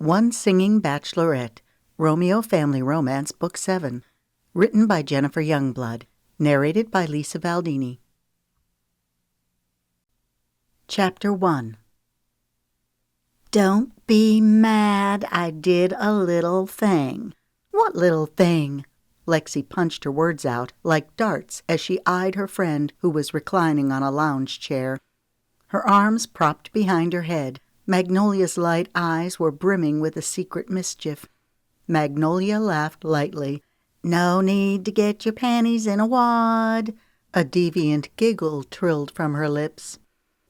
One Singing Bachelorette, Romeo Family Romance, Book 7, written by Jennifer Youngblood, narrated by Lisa Baldini. Chapter 1. Don't be mad, I did a little thing. What little thing? Lexi punched her words out like darts as she eyed her friend who was reclining on a lounge chair. Her arms propped behind her head, Magnolia's light eyes were brimming with a secret mischief. Magnolia laughed lightly. No need to get your panties in a wad. A deviant giggle trilled from her lips.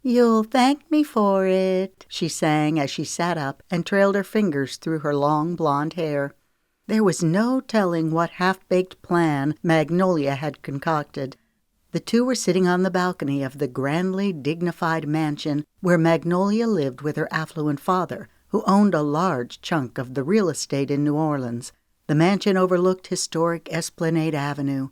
You'll thank me for it, she sang as she sat up and trailed her fingers through her long blonde hair. There was no telling what half-baked plan Magnolia had concocted. The two were sitting on the balcony of the grandly dignified mansion where Magnolia lived with her affluent father, who owned a large chunk of the real estate in New Orleans. The mansion overlooked historic Esplanade Avenue.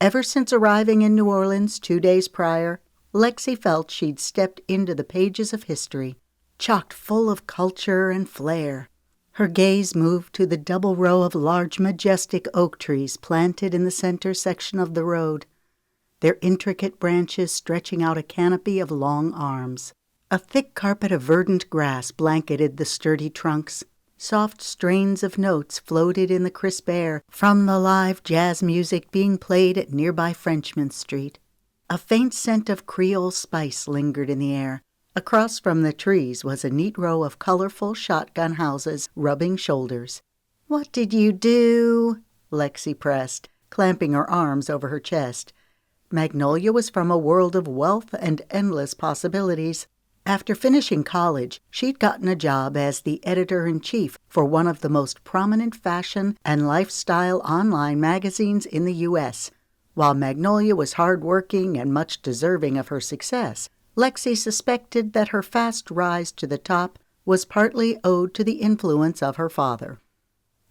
Ever since arriving in New Orleans 2 days prior, Lexi felt she'd stepped into the pages of history, chock full of culture and flair. Her gaze moved to the double row of large, majestic oak trees planted in the center section of the road, their intricate branches stretching out a canopy of long arms. A thick carpet of verdant grass blanketed the sturdy trunks. Soft strains of notes floated in the crisp air from the live jazz music being played at nearby Frenchman Street. A faint scent of Creole spice lingered in the air. Across from the trees was a neat row of colorful shotgun houses rubbing shoulders. "What did you do?" Lexi pressed, clamping her arms over her chest. Magnolia was from a world of wealth and endless possibilities. After finishing college, she'd gotten a job as the editor-in-chief for one of the most prominent fashion and lifestyle online magazines in the U.S. While Magnolia was hard-working and much deserving of her success, Lexi suspected that her fast rise to the top was partly owed to the influence of her father.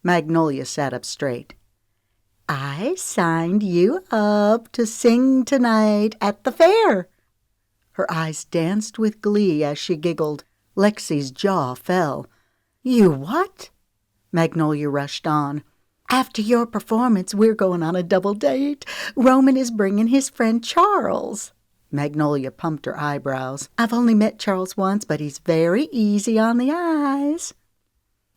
Magnolia sat up straight. I signed you up to sing tonight at the fair. Her eyes danced with glee as she giggled. Lexi's jaw fell. You what? Magnolia rushed on. After your performance, we're going on a double date. Roman is bringing his friend Charles. Magnolia pumped her eyebrows. I've only met Charles once, but he's very easy on the eyes.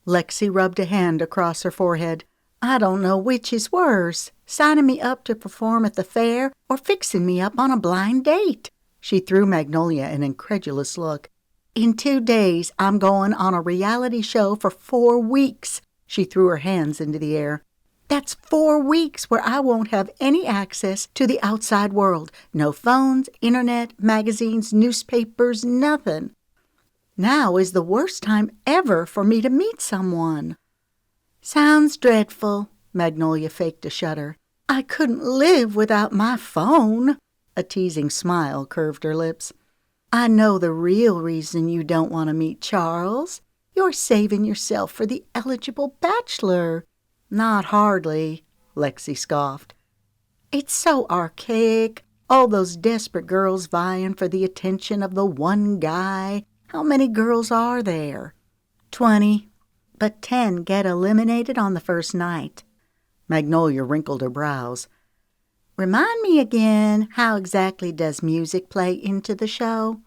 Lexi rubbed a hand across her forehead. I don't know which is worse, signing me up to perform at the fair or fixing me up on a blind date. She threw Magnolia an incredulous look. In 2 days, I'm going on a reality show for 4 weeks. She threw her hands into the air. That's 4 weeks where I won't have any access to the outside world. No phones, internet, magazines, newspapers, nothing. Now is the worst time ever for me to meet someone. Sounds dreadful, Magnolia faked a shudder. I couldn't live without my phone. A teasing smile curved her lips. I know the real reason you don't want to meet Charles. You're saving yourself for the eligible bachelor. Not hardly, Lexi scoffed. It's so archaic. All those desperate girls vying for the attention of the one guy. How many girls are there? 20. But 10 get eliminated on the first night. Magnolia wrinkled her brows. Remind me again, how exactly does music play into the show?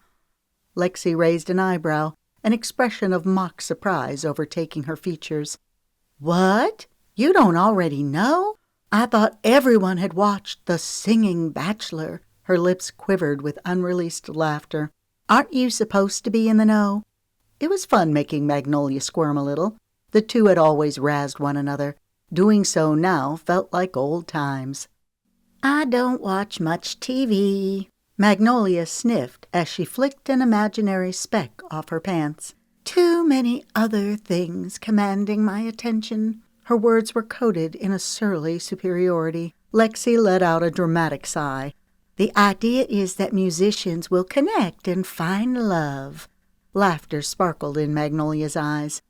Lexi raised an eyebrow, an expression of mock surprise overtaking her features. What? You don't already know? I thought everyone had watched The Singing Bachelor. Her lips quivered with unreleased laughter. Aren't you supposed to be in the know? It was fun making Magnolia squirm a little. The two had always razzed one another. Doing so now felt like old times. I don't watch much TV. Magnolia sniffed as she flicked an imaginary speck off her pants. Too many other things commanding my attention. Her words were coated in a surly superiority. Lexi let out a dramatic sigh. The idea is that musicians will connect and find love. Laughter sparkled in Magnolia's eyes.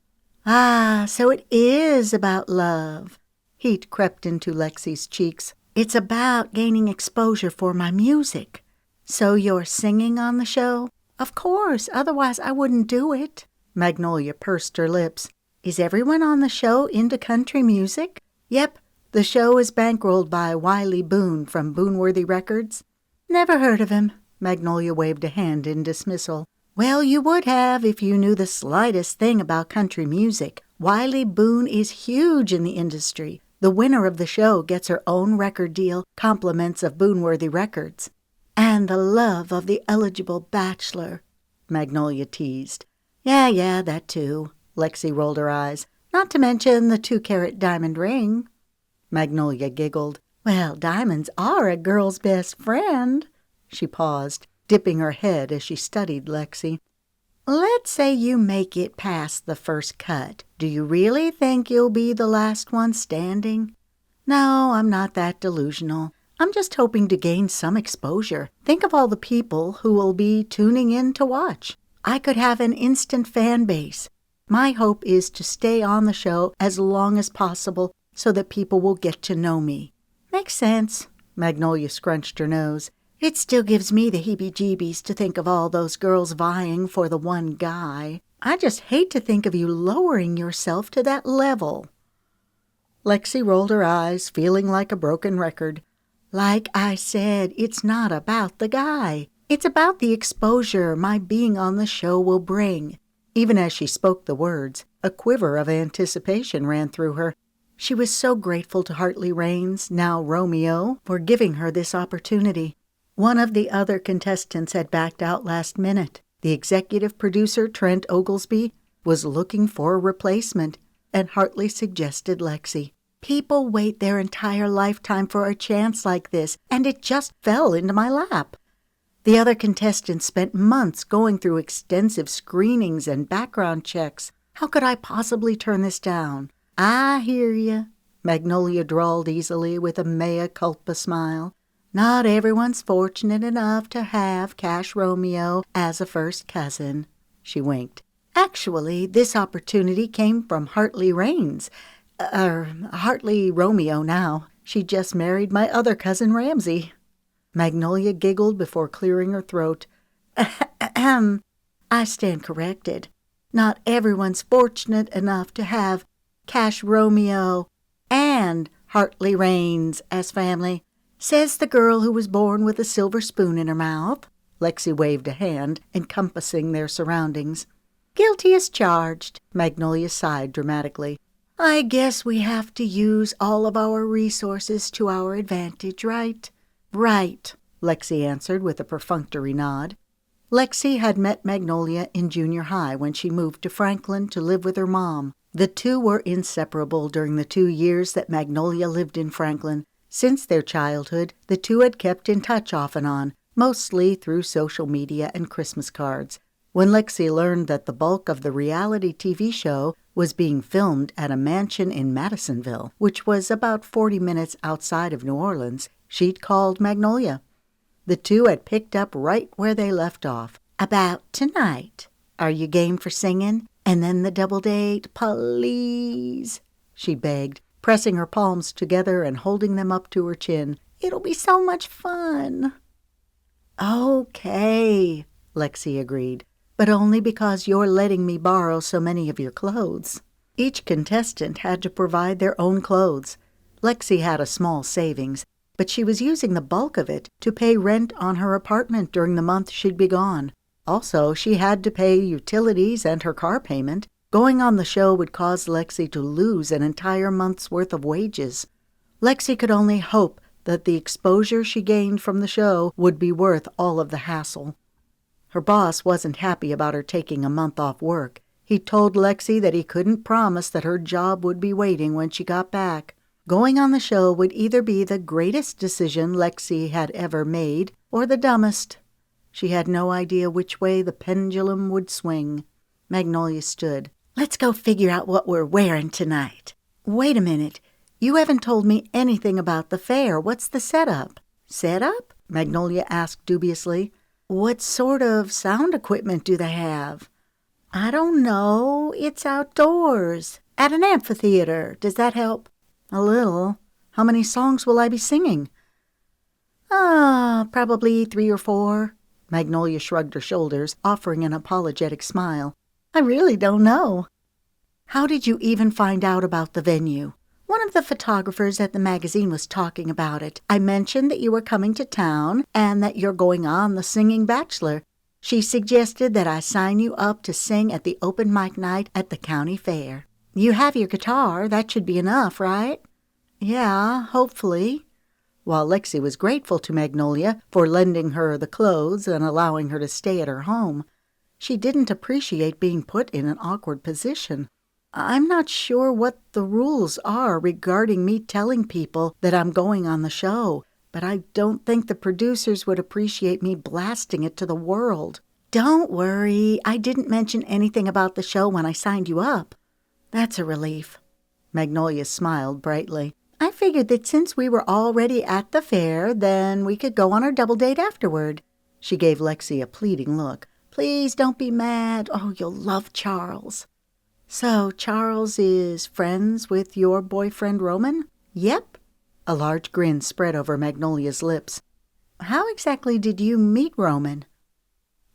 Ah, so it is about love. Heat crept into Lexi's cheeks. It's about gaining exposure for my music. So you're singing on the show? Of course, otherwise I wouldn't do it. Magnolia pursed her lips. Is everyone on the show into country music? Yep, the show is bankrolled by Wiley Boone from Booneworthy Records. Never heard of him. Magnolia waved a hand in dismissal. Well, you would have if you knew the slightest thing about country music. Wiley Boone is huge in the industry. The winner of the show gets her own record deal, compliments of Booneworthy Records. And the love of the eligible bachelor, Magnolia teased. Yeah, that too. Lexi rolled her eyes. Not to mention the 2-carat diamond ring. Magnolia giggled. Well, diamonds are a girl's best friend. She paused, dipping her head as she studied Lexi. Let's say you make it past the first cut. Do you really think you'll be the last one standing? No, I'm not that delusional. I'm just hoping to gain some exposure. Think of all the people who will be tuning in to watch. I could have an instant fan base. My hope is to stay on the show as long as possible so that people will get to know me. Makes sense. Magnolia scrunched her nose. It still gives me the heebie-jeebies to think of all those girls vying for the one guy. I just hate to think of you lowering yourself to that level. Lexi rolled her eyes, feeling like a broken record. Like I said, it's not about the guy. It's about the exposure my being on the show will bring. Even as she spoke the words, a quiver of anticipation ran through her. She was so grateful to Hartley Raines, now Romeo, for giving her this opportunity. One of the other contestants had backed out last minute. The executive producer, Trent Oglesby, was looking for a replacement, and Hartley suggested Lexi. People wait their entire lifetime for a chance like this, and it just fell into my lap. The other contestants spent months going through extensive screenings and background checks. How could I possibly turn this down? I hear you, Magnolia drawled easily with a mea culpa smile. Not everyone's fortunate enough to have Cash Romeo as a first cousin. She winked. Actually, this opportunity came from Hartley Raines. Hartley Romeo now. She just married my other cousin Ramsay. Magnolia giggled before clearing her throat. Ahem. I stand corrected. Not everyone's fortunate enough to have Cash Romeo and Hartley Raines as family. Says the girl who was born with a silver spoon in her mouth. Lexi waved a hand, encompassing their surroundings. Guilty as charged, Magnolia sighed dramatically. I guess we have to use all of our resources to our advantage, right? Right, Lexi answered with a perfunctory nod. Lexi had met Magnolia in junior high when she moved to Franklin to live with her mom. The two were inseparable during the 2 years that Magnolia lived in Franklin. Since their childhood, the two had kept in touch off and on, mostly through social media and Christmas cards. When Lexi learned that the bulk of the reality TV show was being filmed at a mansion in Madisonville, which was about 40 minutes outside of New Orleans, she'd called Magnolia. The two had picked up right where they left off. About tonight. Are you game for singing? And then the double date, please, she begged, pressing her palms together and holding them up to her chin. It'll be so much fun. Okay, Lexi agreed, but only because you're letting me borrow so many of your clothes. Each contestant had to provide their own clothes. Lexi had a small savings, but she was using the bulk of it to pay rent on her apartment during the month she'd be gone. Also, she had to pay utilities and her car payment. Going on the show would cause Lexi to lose an entire month's worth of wages. Lexi could only hope that the exposure she gained from the show would be worth all of the hassle. Her boss wasn't happy about her taking a month off work. He told Lexi that he couldn't promise that her job would be waiting when she got back. Going on the show would either be the greatest decision Lexi had ever made or the dumbest. She had no idea which way the pendulum would swing. Magnolia stood. Let's go figure out what we're wearing tonight. Wait a minute. You haven't told me anything about the fair. What's the setup? Setup? Magnolia asked dubiously. What sort of sound equipment do they have? I don't know. It's outdoors. At an amphitheater. Does that help? A little. How many songs will I be singing? Probably 3 or 4. Magnolia shrugged her shoulders, offering an apologetic smile. I really don't know. How did you even find out about the venue? One of the photographers at the magazine was talking about it. I mentioned that you were coming to town and that you're going on the Singing Bachelor. She suggested that I sign you up to sing at the open mic night at the county fair. You have your guitar. That should be enough, right? Yeah, hopefully. While Lexi was grateful to Magnolia for lending her the clothes and allowing her to stay at her home, she didn't appreciate being put in an awkward position. I'm not sure what the rules are regarding me telling people that I'm going on the show, but I don't think the producers would appreciate me blasting it to the world. Don't worry, I didn't mention anything about the show when I signed you up. That's a relief. Magnolia smiled brightly. I figured that since we were already at the fair, then we could go on our double date afterward. She gave Lexi a pleading look. Please don't be mad. Oh, you'll love Charles. So, Charles is friends with your boyfriend Roman? Yep. A large grin spread over Magnolia's lips. How exactly did you meet Roman?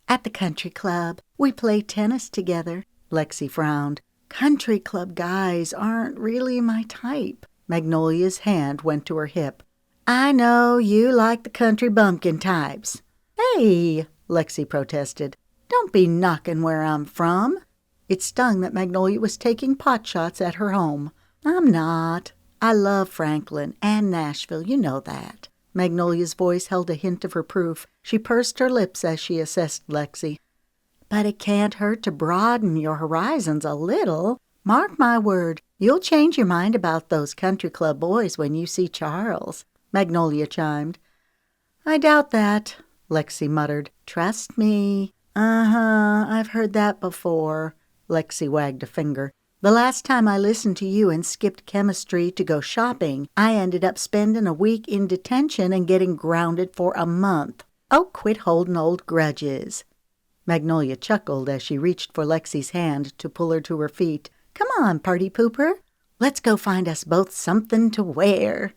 At the country club. We play tennis together. Lexi frowned. Country club guys aren't really my type. Magnolia's hand went to her hip. I know you like the country bumpkin types. Hey, Lexi protested. Don't be knocking where I'm from. It stung that Magnolia was taking pot shots at her home. I'm not. I love Franklin and Nashville, you know that. Magnolia's voice held a hint of reproof. She pursed her lips as she assessed Lexi. But it can't hurt to broaden your horizons a little. Mark my word, you'll change your mind about those country club boys when you see Charles, Magnolia chimed. I doubt that, Lexi muttered. Trust me. I've heard that before. Lexi wagged a finger. The last time I listened to you and skipped chemistry to go shopping, I ended up spending a week in detention and getting grounded for a month. Oh, quit holding old grudges. Magnolia chuckled as she reached for Lexi's hand to pull her to her feet. Come on, party pooper. Let's go find us both something to wear.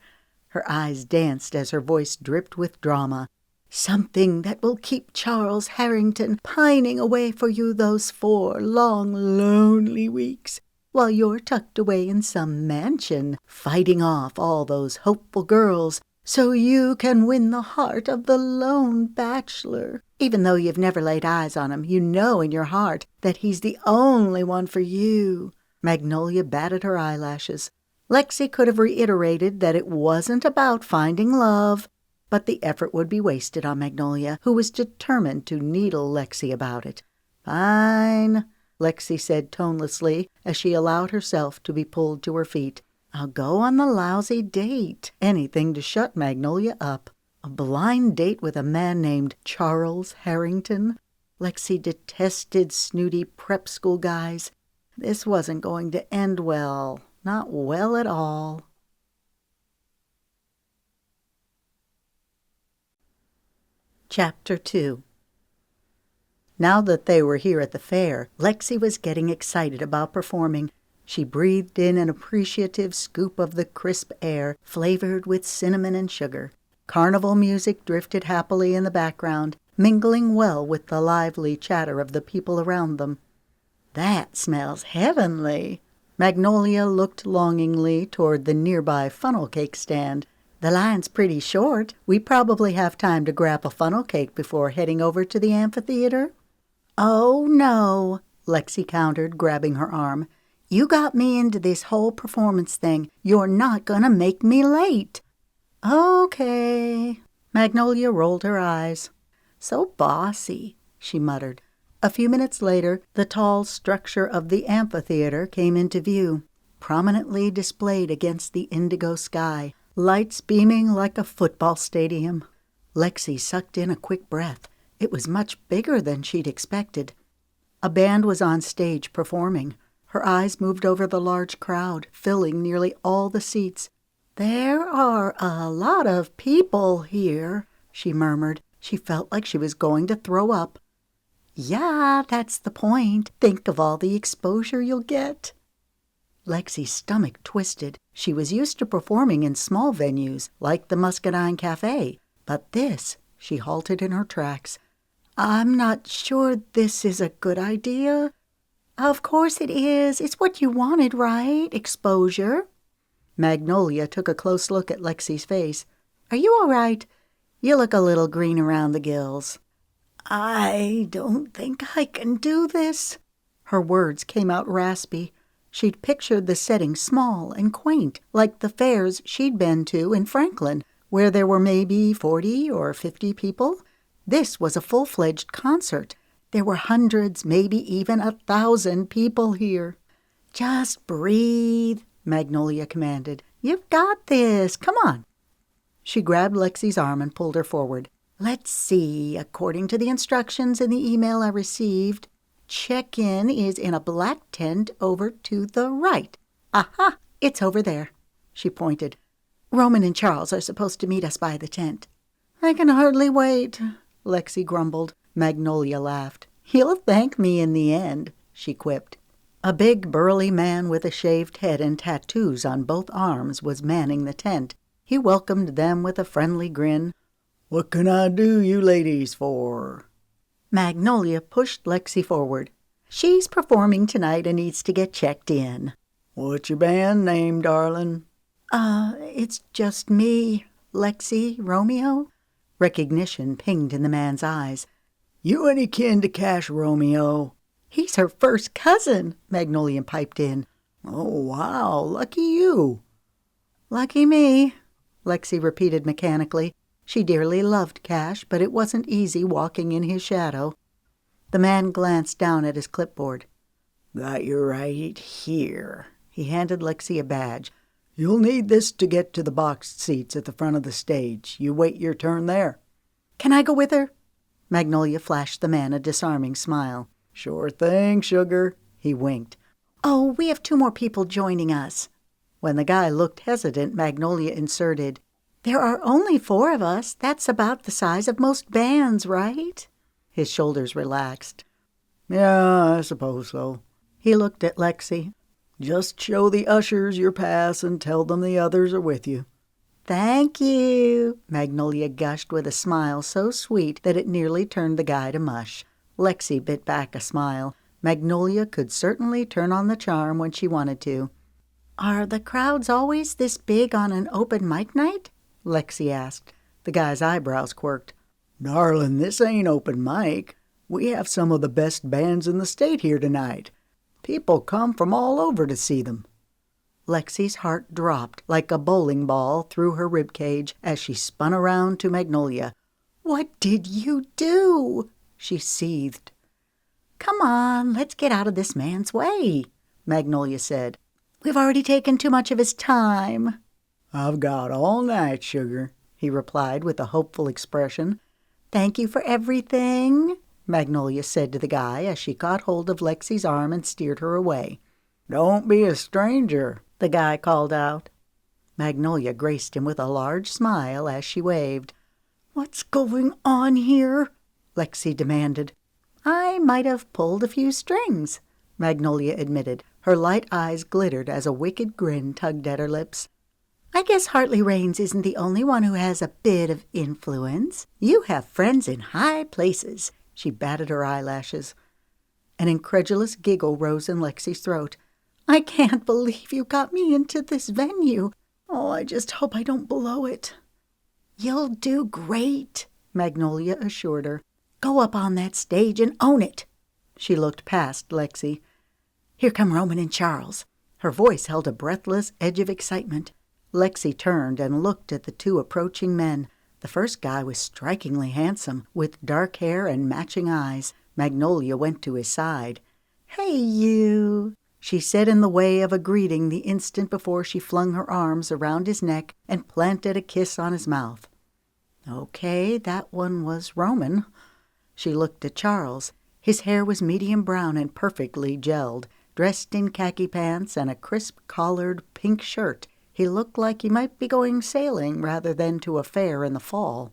Her eyes danced as her voice dripped with drama. Something that will keep Charles Harrington pining away for you those 4 long, lonely weeks, while you're tucked away in some mansion, fighting off all those hopeful girls, so you can win the heart of the lone bachelor. Even though you've never laid eyes on him, you know in your heart that he's the only one for you. Magnolia batted her eyelashes. Lexi could have reiterated that it wasn't about finding love, but the effort would be wasted on Magnolia, who was determined to needle Lexi about it. Fine, Lexi said tonelessly as she allowed herself to be pulled to her feet. I'll go on the lousy date. Anything to shut Magnolia up. A blind date with a man named Charles Harrington? Lexi detested snooty prep school guys. This wasn't going to end well. Not well at all. Chapter 2. Now that they were here at the fair, Lexi was getting excited about performing. She breathed in an appreciative scoop of the crisp air, flavored with cinnamon and sugar. Carnival music drifted happily in the background, mingling well with the lively chatter of the people around them. That smells heavenly. Magnolia looked longingly toward the nearby funnel cake stand. The line's pretty short. We probably have time to grab a funnel cake before heading over to the amphitheater. Oh, no, Lexi countered, grabbing her arm. You got me into this whole performance thing. You're not gonna make me late. Okay. Magnolia rolled her eyes. So bossy, she muttered. A few minutes later, the tall structure of the amphitheater came into view, prominently displayed against the indigo sky, lights beaming like a football stadium. Lexi sucked in a quick breath. It was much bigger than she'd expected. A band was on stage performing. Her eyes moved over the large crowd, filling nearly all the seats. There are a lot of people here, she murmured. She felt like she was going to throw up. Yeah, that's the point. Think of all the exposure you'll get. Lexi's stomach twisted. She was used to performing in small venues, like the Muscadine Cafe. But this, she halted in her tracks. I'm not sure this is a good idea. Of course it is. It's what you wanted, right? Exposure. Magnolia took a close look at Lexi's face. Are you all right? You look a little green around the gills. I don't think I can do this. Her words came out raspy. She'd pictured the setting small and quaint, like the fairs she'd been to in Franklin, where there were maybe 40 or 50 people. This was a full-fledged concert. There were hundreds, maybe even 1,000 people here. Just breathe, Magnolia commanded. You've got this. Come on. She grabbed Lexi's arm and pulled her forward. Let's see. According to the instructions in the email I received, check-in is in a black tent over to the right. Aha! It's over there. She pointed. Roman and Charles are supposed to meet us by the tent. I can hardly wait, Lexi grumbled. Magnolia laughed. He'll thank me in the end, she quipped. A big, burly man with a shaved head and tattoos on both arms was manning the tent. He welcomed them with a friendly grin. What can I do you ladies for? Magnolia pushed Lexi forward. She's performing tonight and needs to get checked in. What's your band name, darling? It's just me, Lexi Romeo. Recognition pinged in the man's eyes. You any kin to Cash Romeo? He's her first cousin, Magnolia piped in. Oh, wow, lucky you. Lucky me, Lexi repeated mechanically. She dearly loved Cash, but it wasn't easy walking in his shadow. The man glanced down at his clipboard. Got you right here. He handed Lexi a badge. You'll need this to get to the boxed seats at the front of the stage. You wait your turn there. Can I go with her? Magnolia flashed the man a disarming smile. Sure thing, sugar. He winked. Oh, we have 2 more people joining us. When the guy looked hesitant, Magnolia inserted, There are only 4 of us. That's about the size of most bands, right? His shoulders relaxed. Yeah, I suppose so. He looked at Lexi. Just show the ushers your pass and tell them the others are with you. Thank you, Magnolia gushed with a smile so sweet that it nearly turned the guy to mush. Lexi bit back a smile. Magnolia could certainly turn on the charm when she wanted to. Are the crowds always this big on an open mic night? Lexi asked. The guy's eyebrows quirked. Darling, this ain't open mic. We have some of the best bands in the state here tonight. People come from all over to see them. Lexi's heart dropped like a bowling ball through her ribcage as she spun around to Magnolia. What did you do? She seethed. Come on, let's get out of this man's way, Magnolia said. We've already taken too much of his time. I've got all night, sugar, he replied with a hopeful expression. Thank you for everything, Magnolia said to the guy as she caught hold of Lexi's arm and steered her away. Don't be a stranger, the guy called out. Magnolia graced him with a large smile as she waved. What's going on here? Lexi demanded. I might have pulled a few strings, Magnolia admitted. Her light eyes glittered as a wicked grin tugged at her lips. I guess Hartley Raines isn't the only one who has a bit of influence. You have friends in high places. She batted her eyelashes. An incredulous giggle rose in Lexi's throat. I can't believe you got me into this venue. Oh, I just hope I don't blow it. You'll do great, Magnolia assured her. Go up on that stage and own it. She looked past Lexi. Here come Roman and Charles. Her voice held a breathless edge of excitement. Lexi turned and looked at the 2 approaching men. The first guy was strikingly handsome, with dark hair and matching eyes. Magnolia went to his side. Hey, you, she said in the way of a greeting the instant before she flung her arms around his neck and planted a kiss on his mouth. Okay, that one was Roman. She looked at Charles. His hair was medium brown and perfectly gelled. Dressed in khaki pants and a crisp-collared pink shirt, he looked like he might be going sailing rather than to a fair in the fall.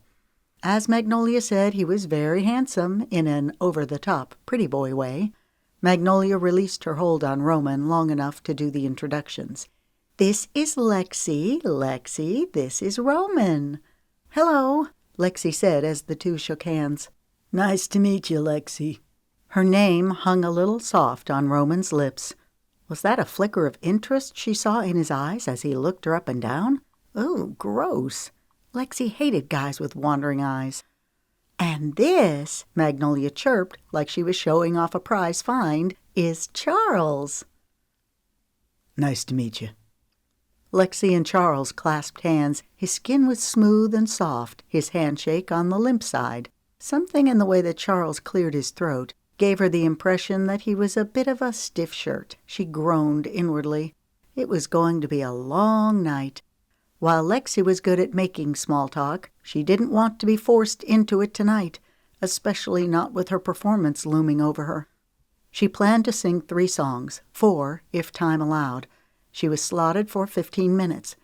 As Magnolia said, he was very handsome in an over-the-top pretty boy way. Magnolia released her hold on Roman long enough to do the introductions. This is Lexi. Lexi, this is Roman. Hello, Lexi said as the 2 shook hands. Nice to meet you, Lexi. Her name hung a little soft on Roman's lips. Was that a flicker of interest she saw in his eyes as he looked her up and down? Oh, gross. Lexi hated guys with wandering eyes. "And this," Magnolia chirped like she was showing off a prize find, "is Charles." "Nice to meet you." Lexi and Charles clasped hands. His skin was smooth and soft, his handshake on the limp side. Something in the way that Charles cleared his throat gave her the impression that he was a bit of a stiff shirt. She groaned inwardly. It was going to be a long night. While Lexi was good at making small talk, she didn't want to be forced into it tonight, especially not with her performance looming over her. She planned to sing 3 songs, 4 if time allowed. She was slotted for 15 minutes.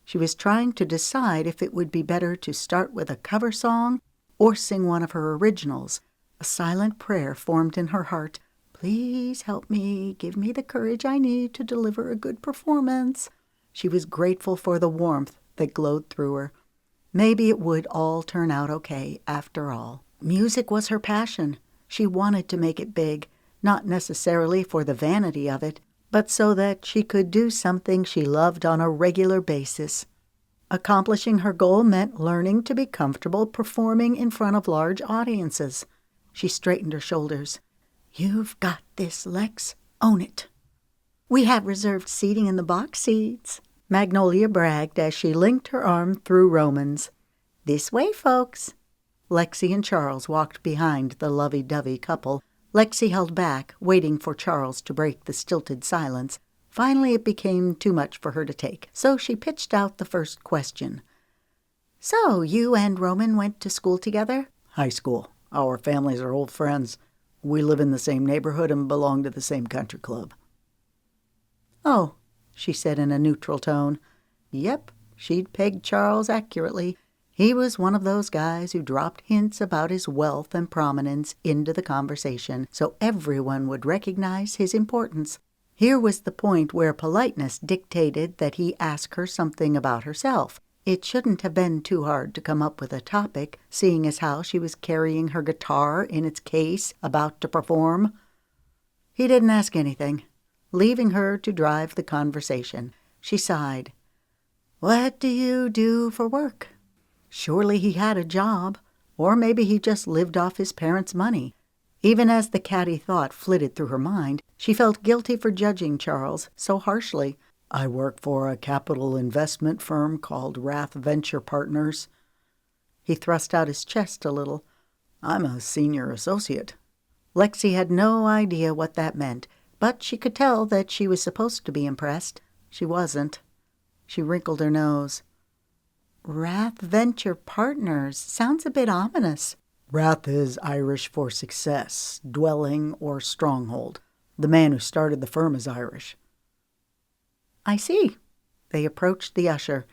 She was trying to decide if it would be better to start with a cover song or sing one of her originals. A silent prayer formed in her heart. Please help me, give me the courage I need to deliver a good performance. She was grateful for the warmth that glowed through her. Maybe it would all turn out okay after all. Music was her passion. She wanted to make it big, not necessarily for the vanity of it, but so that she could do something she loved on a regular basis. Accomplishing her goal meant learning to be comfortable performing in front of large audiences. She straightened her shoulders. "You've got this, Lex. Own it." "We have reserved seating in the box seats," Magnolia bragged as she linked her arm through Roman's. "This way, folks." Lexi and Charles walked behind the lovey-dovey couple. Lexi held back, waiting for Charles to break the stilted silence. Finally, it became too much for her to take, so she pitched out the first question. "So, you and Roman went to school together?" "High school. Our families are old friends. We live in the same neighborhood and belong to the same country club." "Oh," she said in a neutral tone. Yep, she'd pegged Charles accurately. He was one of those guys who dropped hints about his wealth and prominence into the conversation, so everyone would recognize his importance. Here was the point where politeness dictated that he ask her something about herself. It shouldn't have been too hard to come up with a topic, seeing as how she was carrying her guitar in its case, about to perform. He didn't ask anything, leaving her to drive the conversation. She sighed. "What do you do for work?" Surely he had a job, or maybe he just lived off his parents' money. Even as the catty thought flitted through her mind, she felt guilty for judging Charles so harshly. "I work for a capital investment firm called Rath Venture Partners." He thrust out his chest a little. "I'm a senior associate." Lexi had no idea what that meant, but she could tell that she was supposed to be impressed. She wasn't. She wrinkled her nose. "Rath Venture Partners sounds a bit ominous." "Rath is Irish for success, dwelling, or stronghold. The man who started the firm is Irish." "I see." They approached the usher,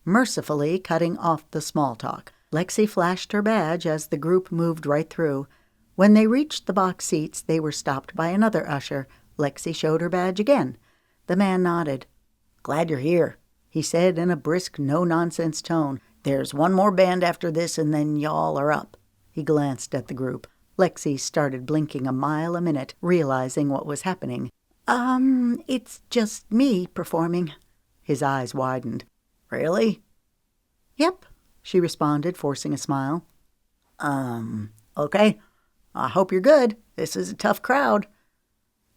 mercifully cutting off the small talk. Lexi flashed her badge as the group moved right through. When they reached the box seats, they were stopped by another usher. Lexi showed her badge again. The man nodded. "Glad you're here," he said in a brisk, no-nonsense tone. "There's one more band after this, and then y'all are up." He glanced at the group. Lexi started blinking a mile a minute, realizing what was happening. It's just me performing." His eyes widened. "Really?" "Yep," she responded, forcing a smile. Okay. I hope you're good. This is a tough crowd."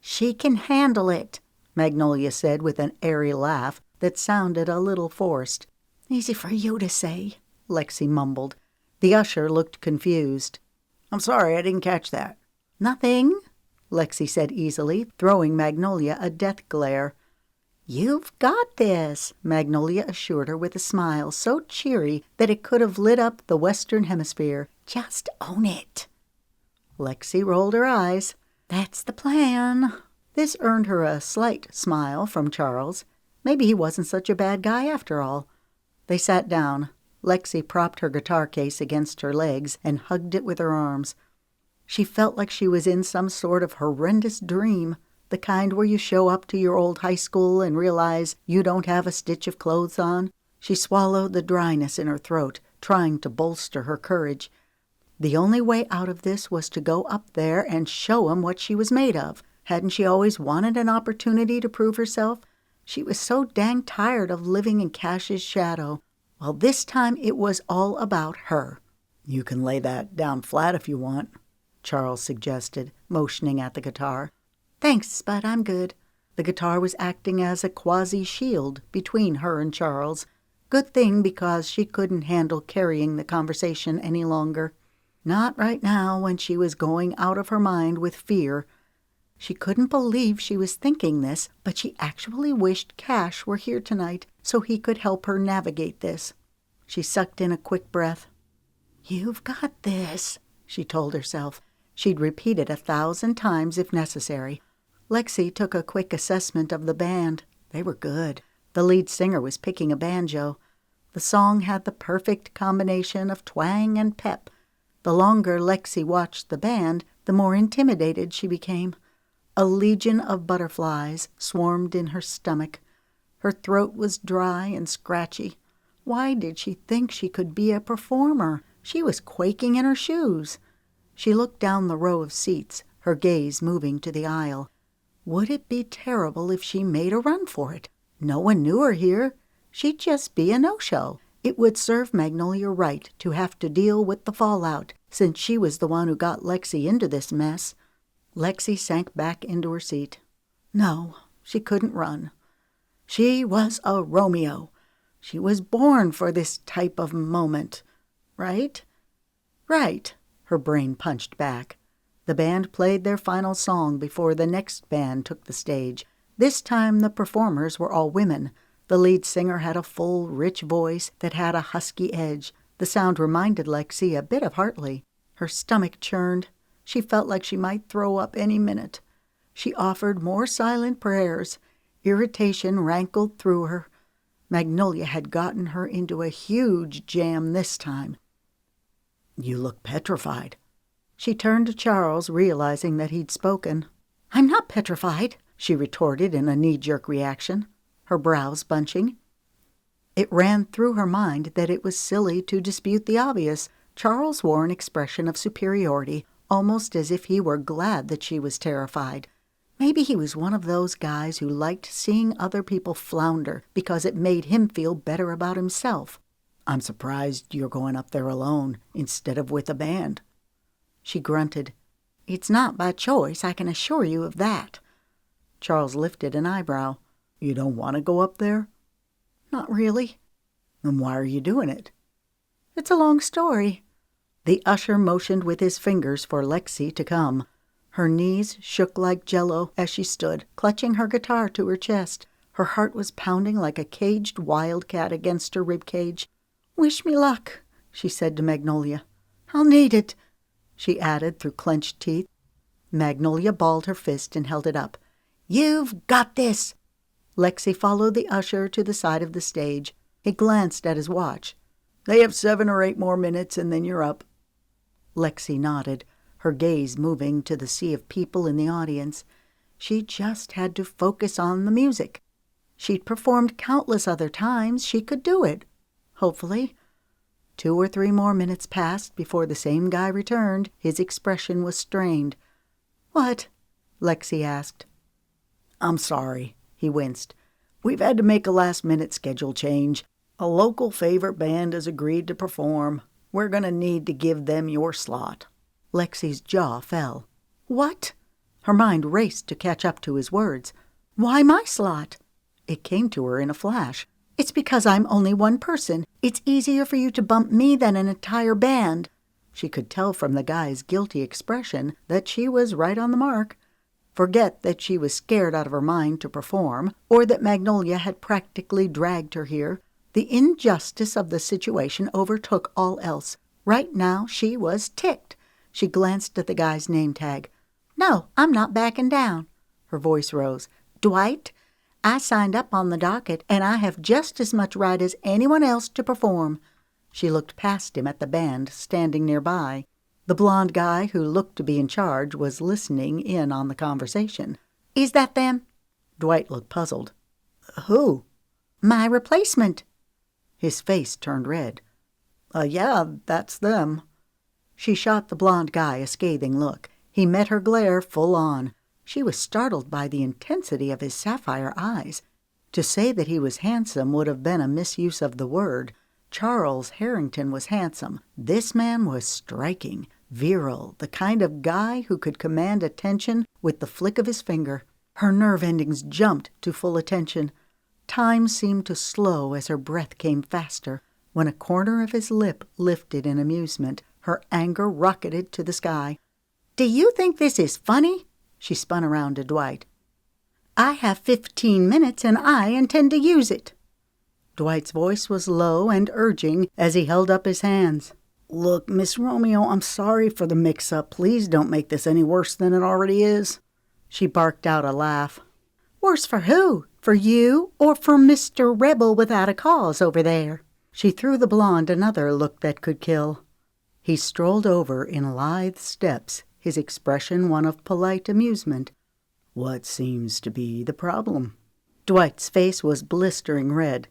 "She can handle it," Magnolia said with an airy laugh that sounded a little forced. "Easy for you to say," Lexi mumbled. The usher looked confused. "I'm sorry, I didn't catch that." "Nothing," Lexi said easily, throwing Magnolia a death glare. "You've got this," Magnolia assured her with a smile so cheery that it could have lit up the Western Hemisphere. "Just own it." Lexi rolled her eyes. "That's the plan." This earned her a slight smile from Charles. Maybe he wasn't such a bad guy after all. They sat down. Lexi propped her guitar case against her legs and hugged it with her arms. She felt like she was in some sort of horrendous dream, the kind where you show up to your old high school and realize you don't have a stitch of clothes on. She swallowed the dryness in her throat, trying to bolster her courage. The only way out of this was to go up there and show him what she was made of. Hadn't she always wanted an opportunity to prove herself? She was so dang tired of living in Cash's shadow. Well, this time it was all about her. "You can lay that down flat if you want," Charles suggested, motioning at the guitar. "Thanks, but I'm good." The guitar was acting as a quasi-shield between her and Charles. Good thing, because she couldn't handle carrying the conversation any longer. Not right now, when she was going out of her mind with fear. She couldn't believe she was thinking this, but she actually wished Cash were here tonight so he could help her navigate this. She sucked in a quick breath. "You've got this," she told herself. She'd repeat it 1,000 times if necessary. Lexi took a quick assessment of the band. They were good. The lead singer was picking a banjo. The song had the perfect combination of twang and pep. The longer Lexi watched the band, the more intimidated she became. A legion of butterflies swarmed in her stomach. Her throat was dry and scratchy. Why did she think she could be a performer? She was quaking in her shoes. She looked down the row of seats, her gaze moving to the aisle. Would it be terrible if she made a run for it? No one knew her here. She'd just be a no-show. It would serve Magnolia right to have to deal with the fallout, since she was the one who got Lexi into this mess. Lexi sank back into her seat. No, she couldn't run. She was a Romeo. She was born for this type of moment. Right? Right, her brain punched back. The band played their final song before the next band took the stage. This time the performers were all women. The lead singer had a full, rich voice that had a husky edge. The sound reminded Lexi a bit of Hartley. Her stomach churned. She felt like she might throw up any minute. She offered more silent prayers. Irritation rankled through her. Magnolia had gotten her into a huge jam this time. "You look petrified." She turned to Charles, realizing that he'd spoken. "I'm not petrified," she retorted in a knee-jerk reaction, her brows bunching. It ran through her mind that it was silly to dispute the obvious. Charles wore an expression of superiority, almost as if he were glad that she was terrified. Maybe he was one of those guys who liked seeing other people flounder because it made him feel better about himself. "I'm surprised you're going up there alone instead of with a band." She grunted. "It's not by choice, I can assure you of that." Charles lifted an eyebrow. "You don't want to go up there?" "Not really." "Then why are you doing it?" "It's a long story." The usher motioned with his fingers for Lexi to come. Her knees shook like jello as she stood, clutching her guitar to her chest. Her heart was pounding like a caged wildcat against her ribcage. "Wish me luck," she said to Magnolia. "I'll need it," she added through clenched teeth. Magnolia balled her fist and held it up. "You've got this." Lexi followed the usher to the side of the stage. He glanced at his watch. "They have 7 or 8 more minutes, and then you're up." Lexi nodded, her gaze moving to the sea of people in the audience. She just had to focus on the music. She'd performed countless other times. She could do it. Hopefully. 2 or 3 more minutes passed before the same guy returned. His expression was strained. "What?" Lexi asked. "I'm sorry," he winced. "We've had to make a last-minute schedule change. A local favorite band has agreed to perform. We're going to need to give them your slot." Lexi's jaw fell. "What?" Her mind raced to catch up to his words. "Why my slot?" It came to her in a flash. "It's because I'm only one person. It's easier for you to bump me than an entire band." She could tell from the guy's guilty expression that she was right on the mark. Forget that she was scared out of her mind to perform, or that Magnolia had practically dragged her here. The injustice of the situation overtook all else. Right now she was ticked. She glanced at the guy's name tag. "No, I'm not backing down." Her voice rose. "Dwight, I signed up on the docket, and I have just as much right as anyone else to perform." She looked past him at the band standing nearby. The blond guy who looked to be in charge was listening in on the conversation. "Is that them?" Dwight looked puzzled. "Who?" "My replacement." His face turned red. Yeah, that's them." She shot the blonde guy a scathing look. He met her glare full on. She was startled by the intensity of his sapphire eyes. To say that he was handsome would have been a misuse of the word. Charles Harrington was handsome. This man was striking, virile, the kind of guy who could command attention with the flick of his finger. Her nerve endings jumped to full attention. Time seemed to slow as her breath came faster. When a corner of his lip lifted in amusement, her anger rocketed to the sky. "Do you think this is funny?" She spun around to Dwight. "I have 15 minutes and I intend to use it." Dwight's voice was low and urging as he held up his hands. "Look, Miss Romeo, I'm sorry for the mix-up. Please don't make this any worse than it already is." She barked out a laugh. "Worse for who? For you or for Mr. Rebel without a cause over there?" She threw the blonde another look that could kill. He strolled over in lithe steps, his expression one of polite amusement. "What seems to be the problem?" Dwight's face was blistering red.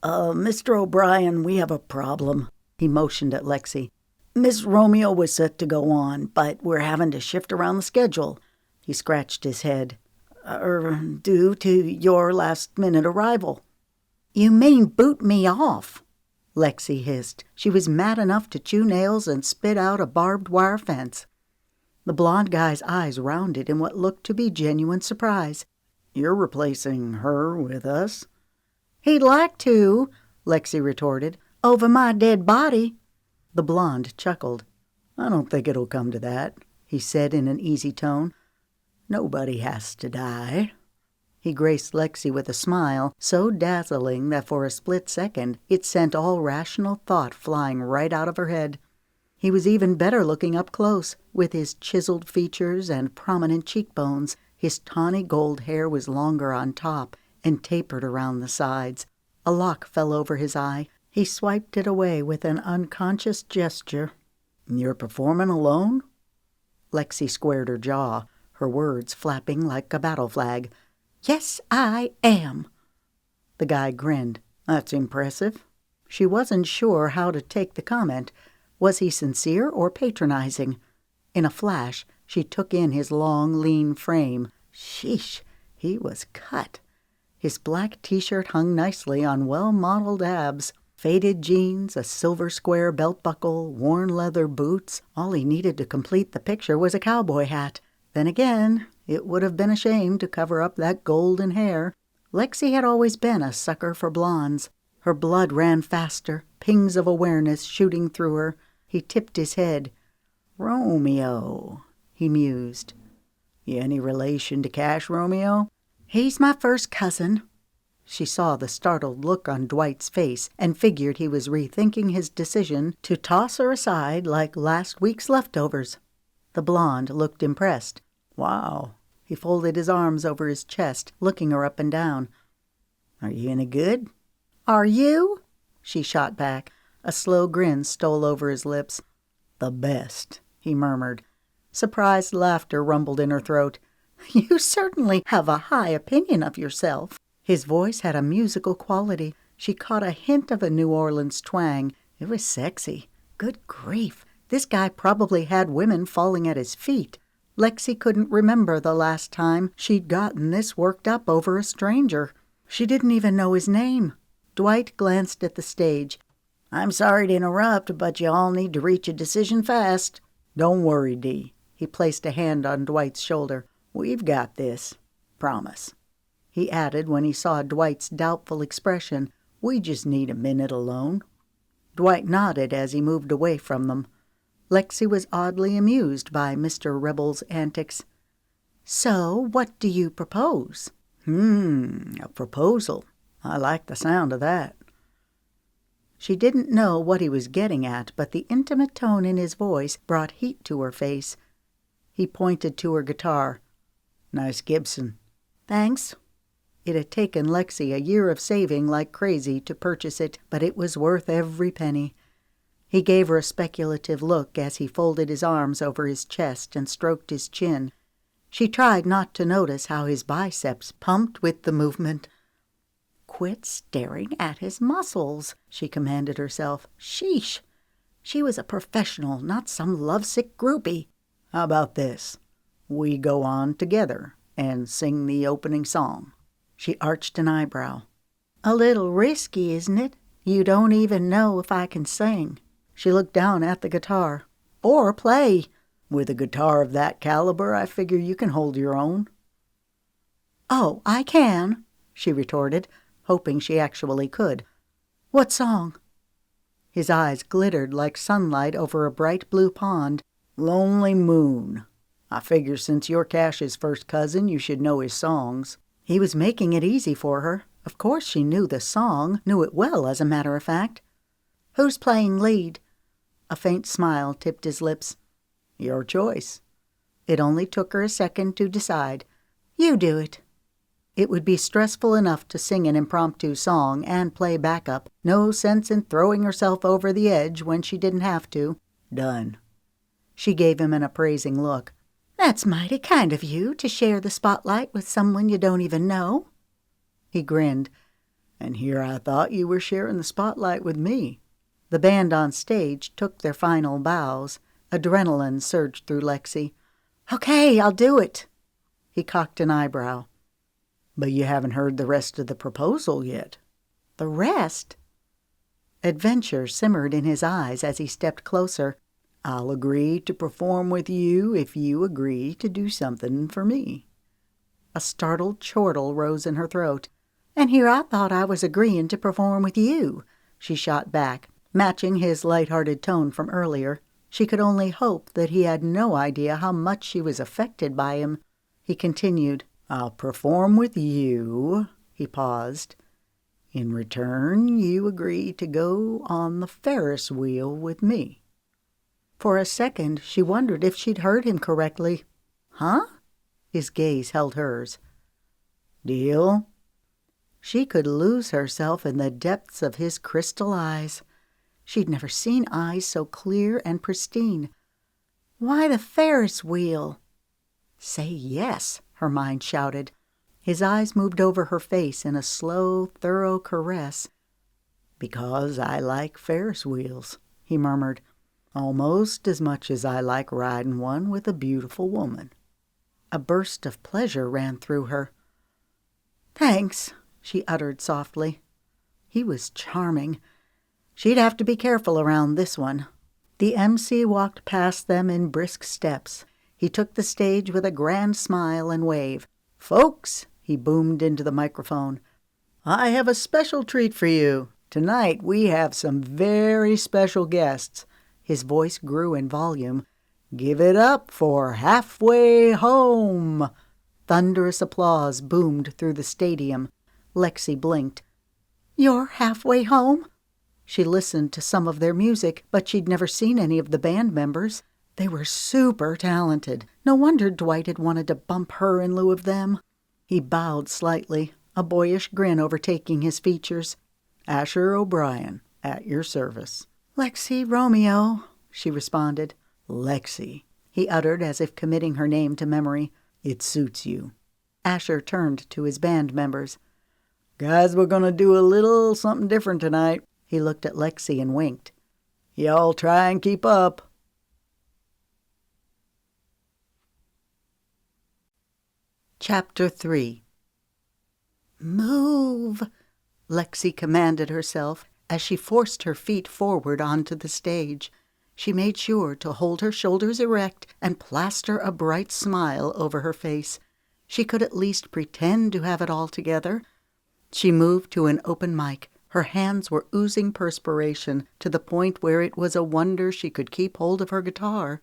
Mr. O'Brien, we have a problem." He motioned at Lexi. "Miss Romeo was set to go on, but we're having to shift around the schedule." He scratched his head. Due to your last-minute arrival." "You mean boot me off?" Lexi hissed. She was mad enough to chew nails and spit out a barbed wire fence. The blonde guy's eyes rounded in what looked to be genuine surprise. "You're replacing her with us?" "He'd like to," Lexi retorted. "Over my dead body." The blonde chuckled. "I don't think it'll come to that," he said in an easy tone. "Nobody has to die." He graced Lexi with a smile so dazzling that for a split second it sent all rational thought flying right out of her head. He was even better looking up close, with his chiseled features and prominent cheekbones. His tawny gold hair was longer on top and tapered around the sides. A lock fell over his eye. He swiped it away with an unconscious gesture. "You're performing alone?" Lexi squared her jaw, her words flapping like a battle flag. "Yes, I am." The guy grinned. "That's impressive." She wasn't sure how to take the comment. Was he sincere or patronizing? In a flash, she took in his long, lean frame. Sheesh, he was cut. His black T-shirt hung nicely on well-modeled abs. Faded jeans, a silver square belt buckle, worn leather boots. All he needed to complete the picture was a cowboy hat. Then again, it would have been a shame to cover up that golden hair. Lexi had always been a sucker for blondes. Her blood ran faster, pings of awareness shooting through her. He tipped his head. "Romeo," he mused. "You any relation to Cash Romeo?" "He's my first cousin." She saw the startled look on Dwight's face and figured he was rethinking his decision to toss her aside like last week's leftovers. The blonde looked impressed. "Wow." He folded his arms over his chest, looking her up and down. "Are you any good?" "Are you?" she shot back. A slow grin stole over his lips. "The best," he murmured. Surprised laughter rumbled in her throat. "You certainly have a high opinion of yourself." His voice had a musical quality. She caught a hint of a New Orleans twang. It was sexy. Good grief, this guy probably had women falling at his feet. Lexi couldn't remember the last time she'd gotten this worked up over a stranger. She didn't even know his name. Dwight glanced at the stage. "I'm sorry to interrupt, but you all need to reach a decision fast." "Don't worry, Dee." He placed a hand on Dwight's shoulder. "We've got this. Promise." He added when he saw Dwight's doubtful expression, "We just need a minute alone." Dwight nodded as he moved away from them. Lexi was oddly amused by Mr. Rebel's antics. "So, what do you propose?" A proposal. I like the sound of that." She didn't know what he was getting at, but the intimate tone in his voice brought heat to her face. He pointed to her guitar. "Nice Gibson." "Thanks." It had taken Lexi a year of saving like crazy to purchase it, but it was worth every penny. He gave her a speculative look as he folded his arms over his chest and stroked his chin. She tried not to notice how his biceps pumped with the movement. "Quit staring at his muscles," she commanded herself. "Sheesh." She was a professional, not some lovesick groupie. How about this? We go on together and sing the opening song. She arched an eyebrow. A little risky, isn't it? You don't even know if I can sing. She looked down at the guitar. Or play. With a guitar of that caliber, I figure you can hold your own. Oh, I can, she retorted, hoping she actually could. What song? His eyes glittered like sunlight over a bright blue pond. Lonely Moon. I figure since you're Cash's first cousin, you should know his songs. He was making it easy for her. Of course she knew the song, knew it well, as a matter of fact. Who's playing lead? A faint smile tipped his lips. Your choice. It only took her a second to decide. You do it. It would be stressful enough to sing an impromptu song and play backup. No sense in throwing herself over the edge when she didn't have to. Done. She gave him an appraising look. That's mighty kind of you to share the spotlight with someone you don't even know. He grinned. And here I thought you were sharing the spotlight with me. The band on stage took their final bows. Adrenaline surged through Lexi. Okay, I'll do it. He cocked an eyebrow. But you haven't heard the rest of the proposal yet. The rest? Adventure simmered in his eyes as he stepped closer. I'll agree to perform with you if you agree to do something for me. A startled chortle rose in her throat. And here I thought I was agreeing to perform with you, she shot back, matching his light-hearted tone from earlier. She could only hope that he had no idea how much she was affected by him. He continued, I'll perform with you. He paused. In return, you agree to go on the Ferris wheel with me. For a second, she wondered if she'd heard him correctly. Huh? His gaze held hers. Deal? She could lose herself in the depths of his crystal eyes. She'd never seen eyes so clear and pristine. Why the Ferris wheel? Say yes, her mind shouted. His eyes moved over her face in a slow, thorough caress. Because I like Ferris wheels, he murmured, almost as much as I like riding one with a beautiful woman. A burst of pleasure ran through her. Thanks, she uttered softly. He was charming. She'd have to be careful around this one. The MC walked past them in brisk steps. He took the stage with a grand smile and wave. Folks, he boomed into the microphone, I have a special treat for you. Tonight we have some very special guests. His voice grew in volume. Give it up for Halfway Home. Thunderous applause boomed through the stadium. Lexi blinked. You're halfway home? She listened to some of their music, but she'd never seen any of the band members. They were super talented. No wonder Dwight had wanted to bump her in lieu of them. He bowed slightly, a boyish grin overtaking his features. Asher O'Brien, at your service. Lexi Romeo, she responded. Lexi, he uttered as if committing her name to memory. It suits you. Asher turned to his band members. Guys, we're going to do a little something different tonight. He looked at Lexi and winked. Y'all try and keep up. Chapter 3. Move, Lexi commanded herself as she forced her feet forward onto the stage. She made sure to hold her shoulders erect and plaster a bright smile over her face. She could at least pretend to have it all together. She moved to an open mic. Her hands were oozing perspiration to the point where it was a wonder she could keep hold of her guitar.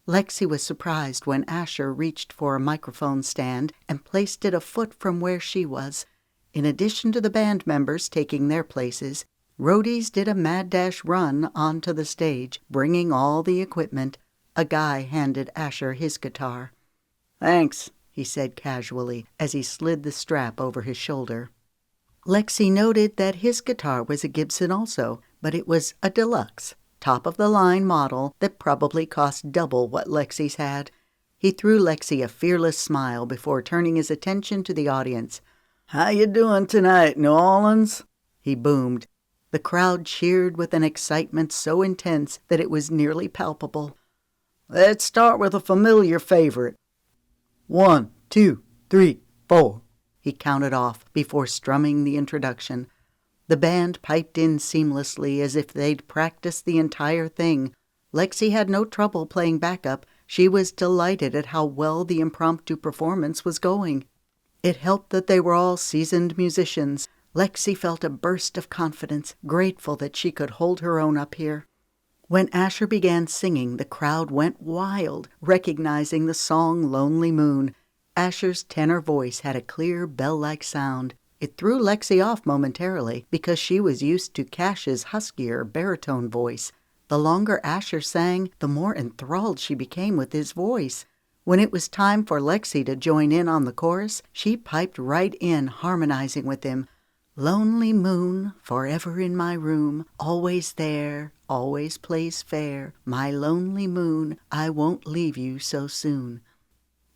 Lexi was surprised when Asher reached for a microphone stand and placed it a foot from where she was. In addition to the band members taking their places, roadies did a mad dash run onto the stage, bringing all the equipment. A guy handed Asher his guitar. Thanks, he said casually as he slid the strap over his shoulder. Lexi noted that his guitar was a Gibson also, but it was a deluxe, top-of-the-line model that probably cost double what Lexi's had. He threw Lexi a fearless smile before turning his attention to the audience. How you doing tonight, New Orleans? He boomed. The crowd cheered with an excitement so intense that it was nearly palpable. "Let's start with a familiar favorite. 1, 2, 3, 4. He counted off before strumming the introduction. The band piped in seamlessly as if they'd practiced the entire thing. Lexi had no trouble playing backup. She was delighted at how well the impromptu performance was going. It helped that they were all seasoned musicians. Lexi felt a burst of confidence, grateful that she could hold her own up here. When Asher began singing, the crowd went wild, recognizing the song Lonely Moon. Asher's tenor voice had a clear, bell-like sound. It threw Lexi off momentarily because she was used to Cash's huskier baritone voice. The longer Asher sang, the more enthralled she became with his voice. When it was time for Lexi to join in on the chorus, she piped right in, harmonizing with him. Lonely moon, forever in my room, always there, always plays fair. My lonely moon, I won't leave you so soon.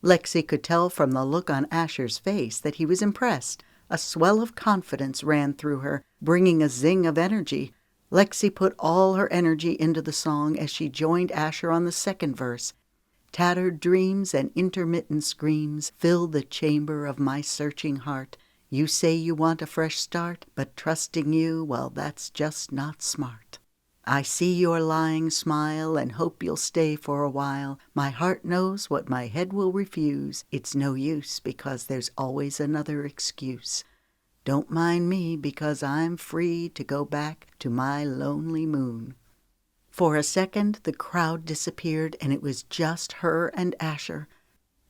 Lexi could tell from the look on Asher's face that he was impressed. A swell of confidence ran through her, bringing a zing of energy. Lexi put all her energy into the song as she joined Asher on the second verse. Tattered dreams and intermittent screams fill the chamber of my searching heart. You say you want a fresh start, but trusting you, well, that's just not smart. I see your lying smile and hope you'll stay for a while. My heart knows what my head will refuse. It's no use because there's always another excuse. Don't mind me because I'm free to go back to my lonely moon. For a second, the crowd disappeared and it was just her and Asher.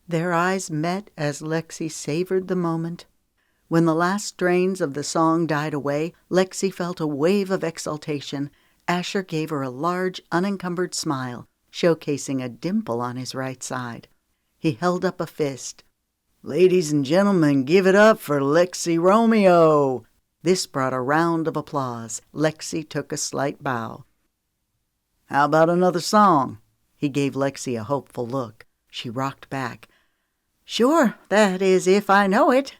Their eyes met as Lexi savored the moment. When the last strains of the song died away, Lexi felt a wave of exultation. Asher gave her a large, unencumbered smile, showcasing a dimple on his right side. He held up a fist. "Ladies and gentlemen, give it up for Lexi Romeo." This brought a round of applause. Lexi took a slight bow. "How about another song?" He gave Lexi a hopeful look. She rocked back. "Sure, that is if I know it."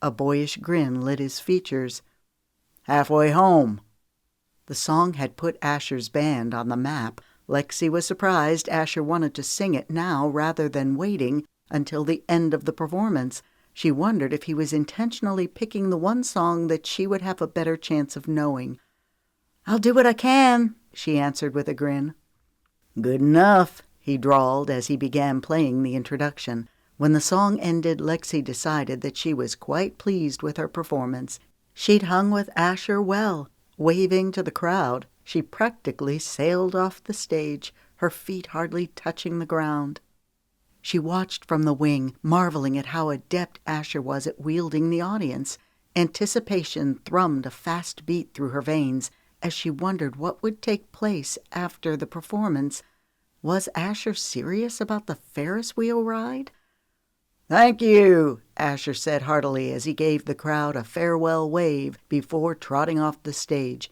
A boyish grin lit his features. "Halfway home." The song had put Asher's band on the map. Lexi was surprised Asher wanted to sing it now rather than waiting until the end of the performance. She wondered if he was intentionally picking the one song that she would have a better chance of knowing. "I'll do what I can," she answered with a grin. "Good enough," he drawled as he began playing the introduction. When the song ended, Lexi decided that she was quite pleased with her performance. She'd hung with Asher well. Waving to the crowd, she practically sailed off the stage, her feet hardly touching the ground. She watched from the wing, marveling at how adept Asher was at wielding the audience. Anticipation thrummed a fast beat through her veins as she wondered what would take place after the performance. Was Asher serious about the Ferris wheel ride? "Thank you," Asher said heartily as he gave the crowd a farewell wave before trotting off the stage.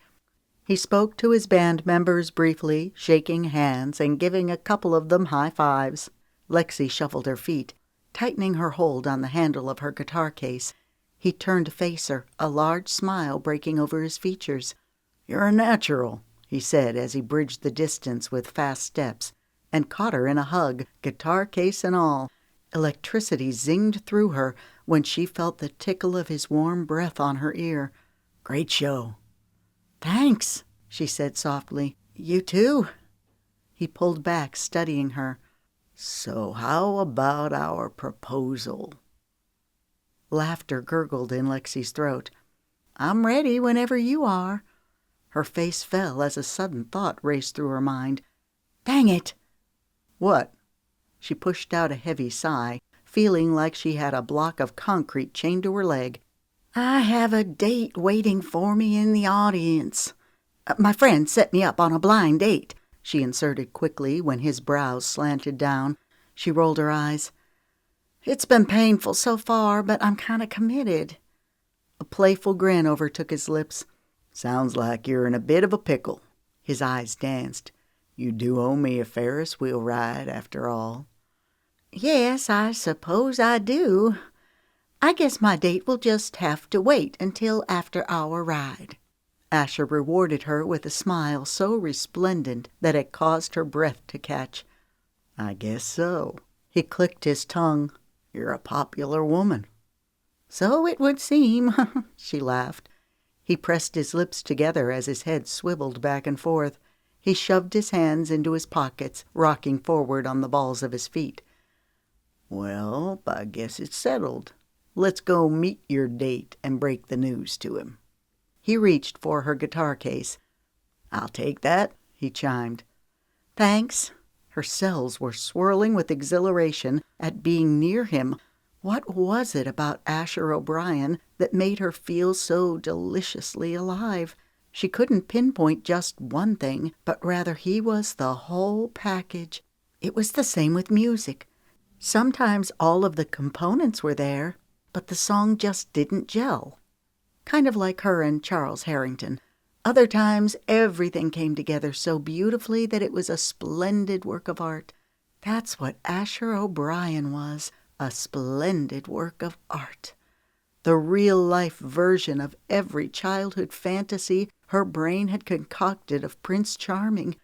He spoke to his band members briefly, shaking hands and giving a couple of them high fives. Lexi shuffled her feet, tightening her hold on the handle of her guitar case. He turned to face her, a large smile breaking over his features. "You're a natural," he said as he bridged the distance with fast steps, and caught her in a hug, guitar case and all. Electricity zinged through her when she felt the tickle of his warm breath on her ear. "Great show." "Thanks," she said softly. "You too." He pulled back, studying her. "So how about our proposal?" Laughter gurgled in Lexi's throat. "I'm ready whenever you are." Her face fell as a sudden thought raced through her mind. "Dang it!" "What?" She pushed out a heavy sigh, feeling like she had a block of concrete chained to her leg. "I have a date waiting for me in the audience. My friend set me up on a blind date," she inserted quickly when his brows slanted down. She rolled her eyes. "It's been painful so far, but I'm kind of committed." A playful grin overtook his lips. "Sounds like you're in a bit of a pickle." His eyes danced. "You do owe me a Ferris wheel ride, after all." "Yes, I suppose I do. I guess my date will just have to wait until after our ride." Asher rewarded her with a smile so resplendent that it caused her breath to catch. "I guess so." He clicked his tongue. "You're a popular woman." "So it would seem," she laughed. He pressed his lips together as his head swiveled back and forth. He shoved his hands into his pockets, rocking forward on the balls of his feet. "Well, I guess it's settled. Let's go meet your date and break the news to him." He reached for her guitar case. "I'll take that," he chimed. "Thanks." Her cells were swirling with exhilaration at being near him. What was it about Asher O'Brien that made her feel so deliciously alive? She couldn't pinpoint just one thing, but rather he was the whole package. It was the same with music. Sometimes all of the components were there, but the song just didn't gel. Kind of like her and Charles Harrington. Other times, everything came together so beautifully that it was a splendid work of art. That's what Asher O'Brien was, a splendid work of art. The real-life version of every childhood fantasy her brain had concocted of Prince Charming.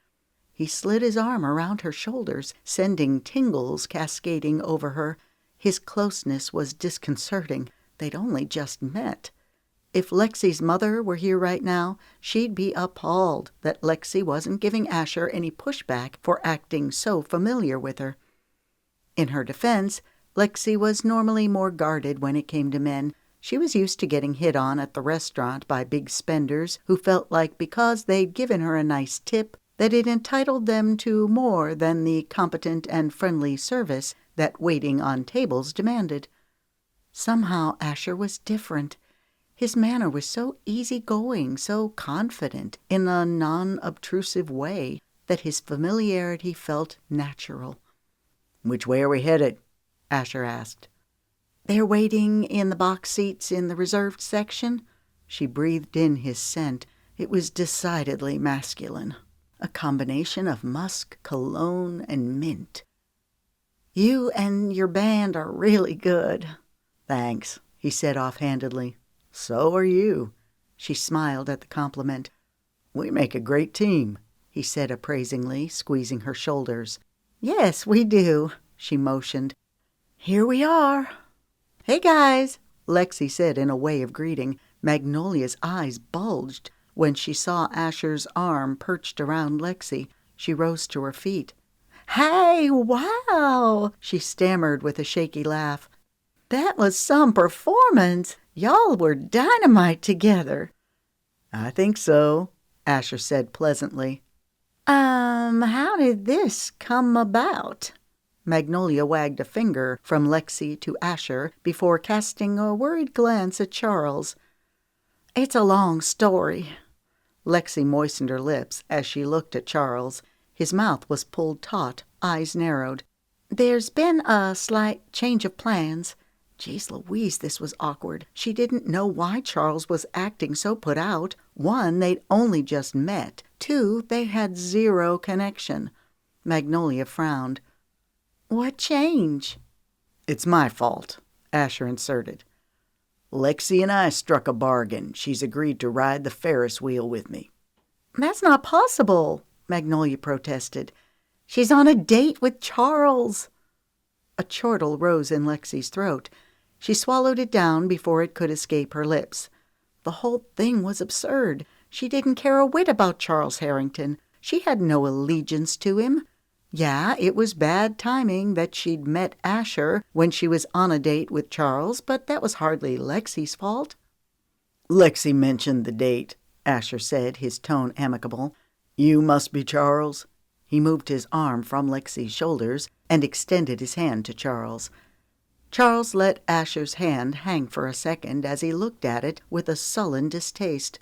He slid his arm around her shoulders, sending tingles cascading over her. His closeness was disconcerting. They'd only just met. If Lexi's mother were here right now, she'd be appalled that Lexi wasn't giving Asher any pushback for acting so familiar with her. In her defense, Lexi was normally more guarded when it came to men. She was used to getting hit on at the restaurant by big spenders who felt like because they'd given her a nice tip, that it entitled them to more than the competent and friendly service that waiting on tables demanded. Somehow Asher was different. His manner was so easygoing, so confident, in a non-obtrusive way, that his familiarity felt natural. "Which way are we headed?" Asher asked. "They're waiting in the box seats in the reserved section." She breathed in his scent. It was decidedly masculine. A combination of musk, cologne, and mint. "You and your band are really good." "Thanks," he said offhandedly. "So are you." She smiled at the compliment. "We make a great team," he said appraisingly, squeezing her shoulders. "Yes, we do," she motioned. "Here we are." "Hey, guys," Lexi said in a way of greeting. Magnolia's eyes bulged when she saw Asher's arm perched around Lexi. She rose to her feet. "Hey, wow," she stammered with a shaky laugh. "That was some performance. Y'all were dynamite together." "I think so," Asher said pleasantly. How did this come about?" Magnolia wagged a finger from Lexi to Asher before casting a worried glance at Charles. "It's a long story." Lexi moistened her lips as she looked at Charles. His mouth was pulled taut, eyes narrowed. "There's been a slight change of plans." Jeez Louise, this was awkward. She didn't know why Charles was acting so put out. 1, they'd only just met. 2, they had zero connection. Magnolia frowned. "What change?" "It's my fault," Asher inserted. "Lexi and I struck a bargain. She's agreed to ride the Ferris wheel with me." "That's not possible," Magnolia protested. "She's on a date with Charles." A chortle rose in Lexi's throat. She swallowed it down before it could escape her lips. The whole thing was absurd. She didn't care a whit about Charles Harrington. She had no allegiance to him. Yeah, it was bad timing that she'd met Asher when she was on a date with Charles, but that was hardly Lexi's fault. "Lexi mentioned the date," Asher said, his tone amicable. "You must be Charles." He moved his arm from Lexi's shoulders and extended his hand to Charles. Charles let Asher's hand hang for a second as he looked at it with a sullen distaste.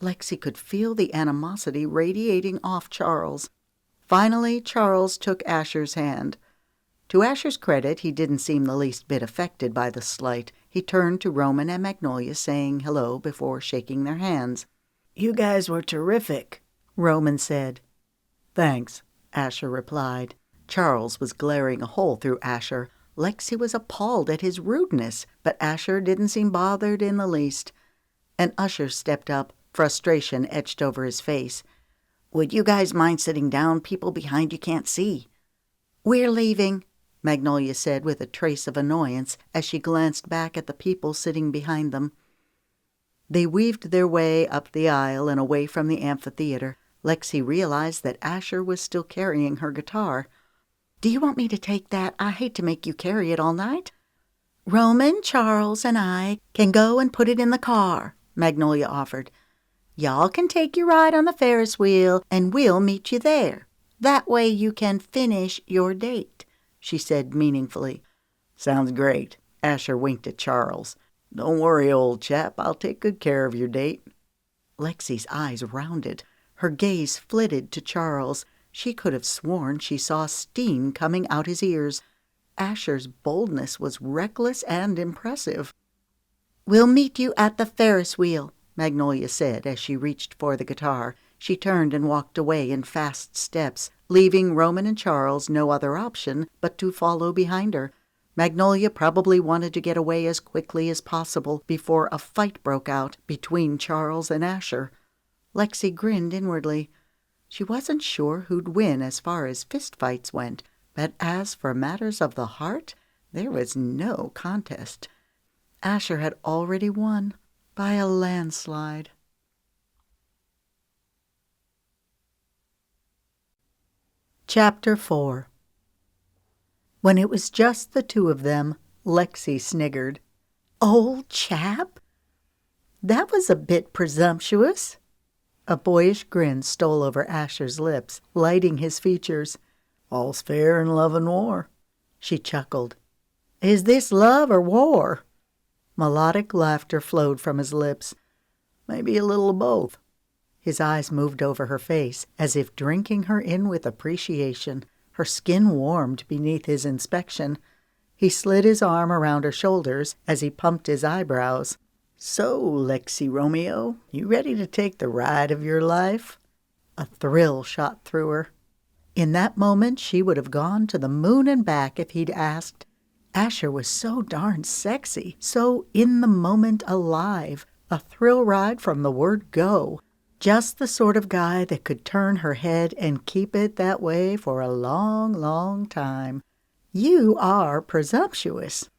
Lexi could feel the animosity radiating off Charles. Finally, Charles took Asher's hand. To Asher's credit, he didn't seem the least bit affected by the slight. He turned to Roman and Magnolia, saying hello before shaking their hands. "You guys were terrific," Roman said. "Thanks," Asher replied. Charles was glaring a hole through Asher. Lexi was appalled at his rudeness, but Asher didn't seem bothered in the least. An usher stepped up. Frustration etched over his face. "Would you guys mind sitting down? People behind you can't see." "We're leaving," Magnolia said with a trace of annoyance as she glanced back at the people sitting behind them. They weaved their way up the aisle and away from the amphitheater. Lexi realized that Asher was still carrying her guitar. "Do you want me to take that? I hate to make you carry it all night." "Roman, Charles, and I can go and put it in the car," Magnolia offered. "Y'all can take your ride on the Ferris wheel, and we'll meet you there. That way you can finish your date," she said meaningfully. "Sounds great." Asher winked at Charles. "Don't worry, old chap. I'll take good care of your date." Lexi's eyes rounded. Her gaze flitted to Charles. She could have sworn she saw steam coming out his ears. Asher's boldness was reckless and impressive. "We'll meet you at the Ferris wheel," Magnolia said as she reached for the guitar. She turned and walked away in fast steps, leaving Roman and Charles no other option but to follow behind her. Magnolia probably wanted to get away as quickly as possible before a fight broke out between Charles and Asher. Lexi grinned inwardly. She wasn't sure who'd win as far as fistfights went, but as for matters of the heart, there was no contest. Asher had already won by a landslide. Chapter 4. When it was just the two of them, Lexi sniggered. "Old chap? That was a bit presumptuous." A boyish grin stole over Asher's lips, lighting his features. "All's fair in love and war," she chuckled. "Is this love or war?" Melodic laughter flowed from his lips. "Maybe a little of both." His eyes moved over her face, as if drinking her in with appreciation. Her skin warmed beneath his inspection. He slid his arm around her shoulders as he pumped his eyebrows. "So, Lexi Romeo, you ready to take the ride of your life?" A thrill shot through her. In that moment, she would have gone to the moon and back if he'd asked. Asher was so darn sexy, so in the moment alive, a thrill ride from the word go. Just the sort of guy that could turn her head and keep it that way for a long, long time. "You are presumptuous."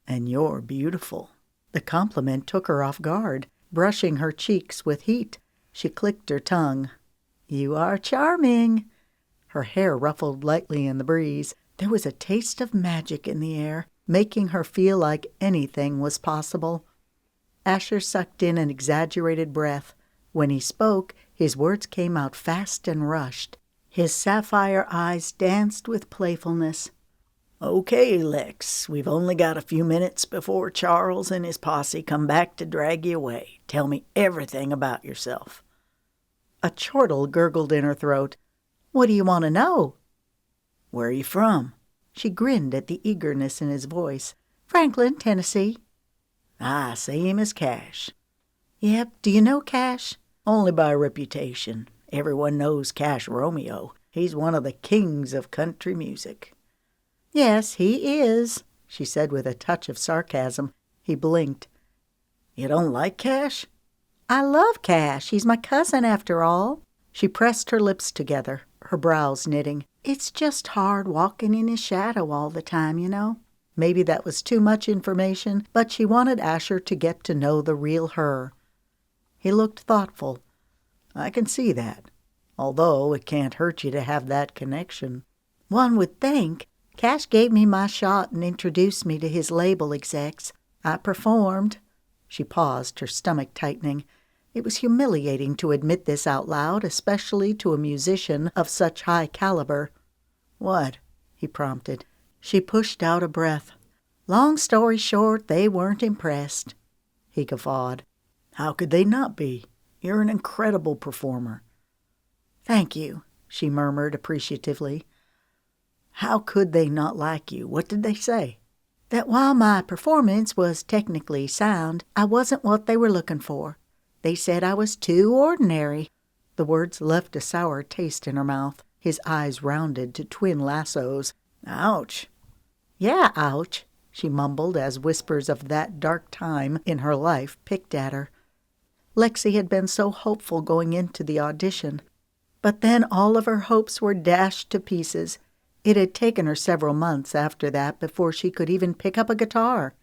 "And you're beautiful." The compliment took her off guard, brushing her cheeks with heat. She clicked her tongue. "You are charming." Her hair ruffled lightly in the breeze. There was a taste of magic in the air, making her feel like anything was possible. Asher sucked in an exaggerated breath. When he spoke, his words came out fast and rushed. His sapphire eyes danced with playfulness. "Okay, Lex, we've only got a few minutes before Charles and his posse come back to drag you away. Tell me everything about yourself." A chortle gurgled in her throat. "What do you want to know?" "Where are you from?" She grinned at the eagerness in his voice. "Franklin, Tennessee." "Ah, same as Cash." "Yep. Do you know Cash?" "Only by reputation. Everyone knows Cash Romeo. He's one of the kings of country music." "Yes, he is," she said with a touch of sarcasm. He blinked. "You don't like Cash?" "I love Cash. He's my cousin, after all." She pressed her lips together, her brows knitting. "It's just hard walking in his shadow all the time, you know." Maybe that was too much information, but she wanted Asher to get to know the real her. He looked thoughtful. "I can see that, although it can't hurt you to have that connection." "One would think. Cash gave me my shot and introduced me to his label execs. I performed." She paused, her stomach tightening. It was humiliating to admit this out loud, especially to a musician of such high caliber. "What?" he prompted. She pushed out a breath. "Long story short, they weren't impressed." He guffawed. "How could they not be? You're an incredible performer." "Thank you," she murmured appreciatively. "How could they not like you? What did they say?" "That while my performance was technically sound, I wasn't what they were looking for. They said I was too ordinary." The words left a sour taste in her mouth. His eyes rounded to twin lassos. "Ouch." "Yeah, ouch," she mumbled as whispers of that dark time in her life picked at her. Lexi had been so hopeful going into the audition. But then all of her hopes were dashed to pieces. It had taken her several months after that before she could even pick up a guitar.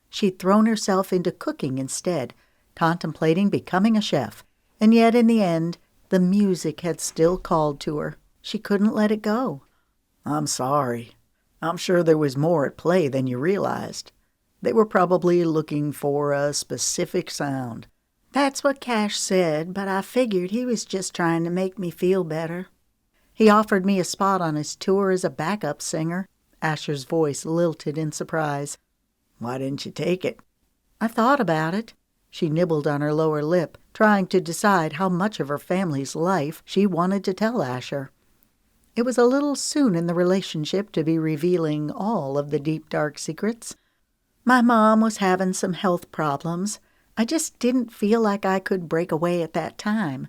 She'd thrown herself into cooking instead, contemplating becoming a chef. And yet in the end, the music had still called to her. She couldn't let it go. "I'm sorry. I'm sure there was more at play than you realized. They were probably looking for a specific sound." "That's what Cash said, but I figured he was just trying to make me feel better." "He offered me a spot on his tour as a backup singer." Asher's voice lilted in surprise. "Why didn't you take it?" "I thought about it." She nibbled on her lower lip, trying to decide how much of her family's life she wanted to tell Asher. It was a little soon in the relationship to be revealing all of the deep, dark secrets. "My mom was having some health problems. I just didn't feel like I could break away at that time."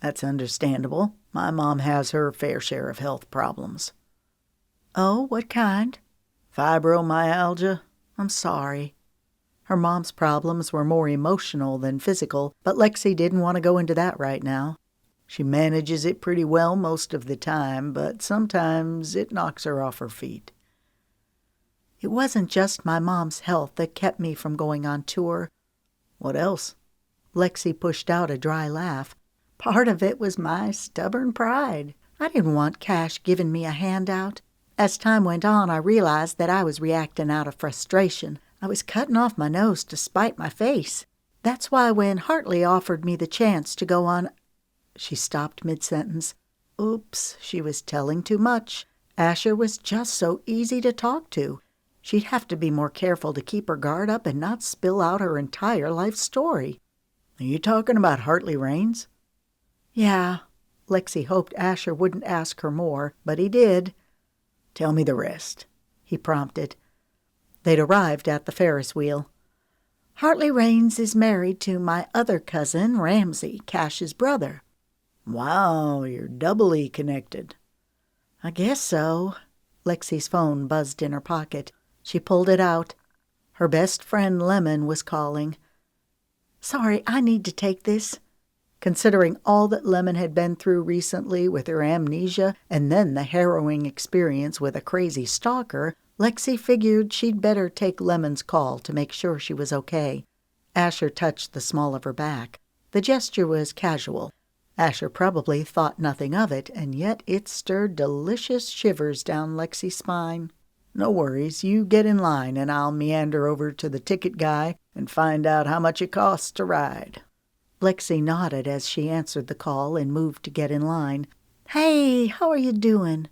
"That's understandable. My mom has her fair share of health problems." "Oh, what kind?" "Fibromyalgia. I'm sorry." Her mom's problems were more emotional than physical, but Lexi didn't want to go into that right now. "She manages it pretty well most of the time, but sometimes it knocks her off her feet." "It wasn't just my mom's health that kept me from going on tour." "What else?" Lexi pushed out a dry laugh. "Part of it was my stubborn pride. I didn't want Cash giving me a handout. As time went on, I realized that I was reacting out of frustration. I was cutting off my nose to spite my face. That's why when Hartley offered me the chance to go on—" She stopped mid-sentence. Oops, she was telling too much. Asher was just so easy to talk to. She'd have to be more careful to keep her guard up and not spill out her entire life story. "Are you talking about Hartley Raines?" "Yeah." Lexi hoped Asher wouldn't ask her more, but he did. "Tell me the rest," he prompted. They'd arrived at the Ferris wheel. "Hartley Raines is married to my other cousin, Ramsey, Cash's brother." "Wow, you're doubly connected." "I guess so." Lexi's phone buzzed in her pocket. She pulled it out. Her best friend Lemon was calling. "Sorry, I need to take this." Considering all that Lemon had been through recently with her amnesia and then the harrowing experience with a crazy stalker, Lexi figured she'd better take Lemon's call to make sure she was okay. Asher touched the small of her back. The gesture was casual. Asher probably thought nothing of it, and yet it stirred delicious shivers down Lexi's spine. "No worries, you get in line and I'll meander over to the ticket guy and find out how much it costs to ride." Lexi nodded as she answered the call and moved to get in line. "Hey, how are you doing?"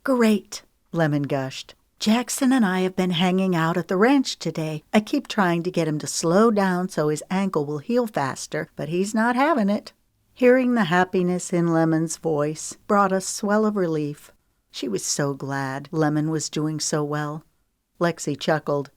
"Great," Lemon gushed. "Jackson and I have been hanging out at the ranch today. I keep trying to get him to slow down so his ankle will heal faster, but he's not having it." Hearing the happiness in Lemon's voice brought a swell of relief. She was so glad Lemon was doing so well. Lexi chuckled.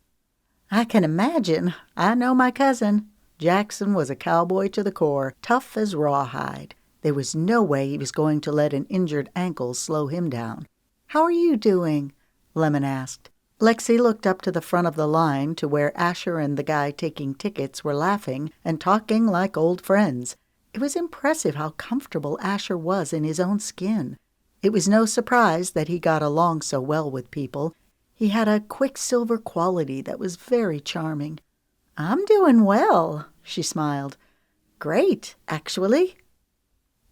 "I can imagine. I know my cousin. Jackson was a cowboy to the core, tough as rawhide. There was no way he was going to let an injured ankle slow him down." "How are you doing?" Lemon asked. Lexi looked up to the front of the line to where Asher and the guy taking tickets were laughing and talking like old friends. It was impressive how comfortable Asher was in his own skin. It was no surprise that he got along so well with people. He had a quicksilver quality that was very charming. "I'm doing well," she smiled. "Great, actually."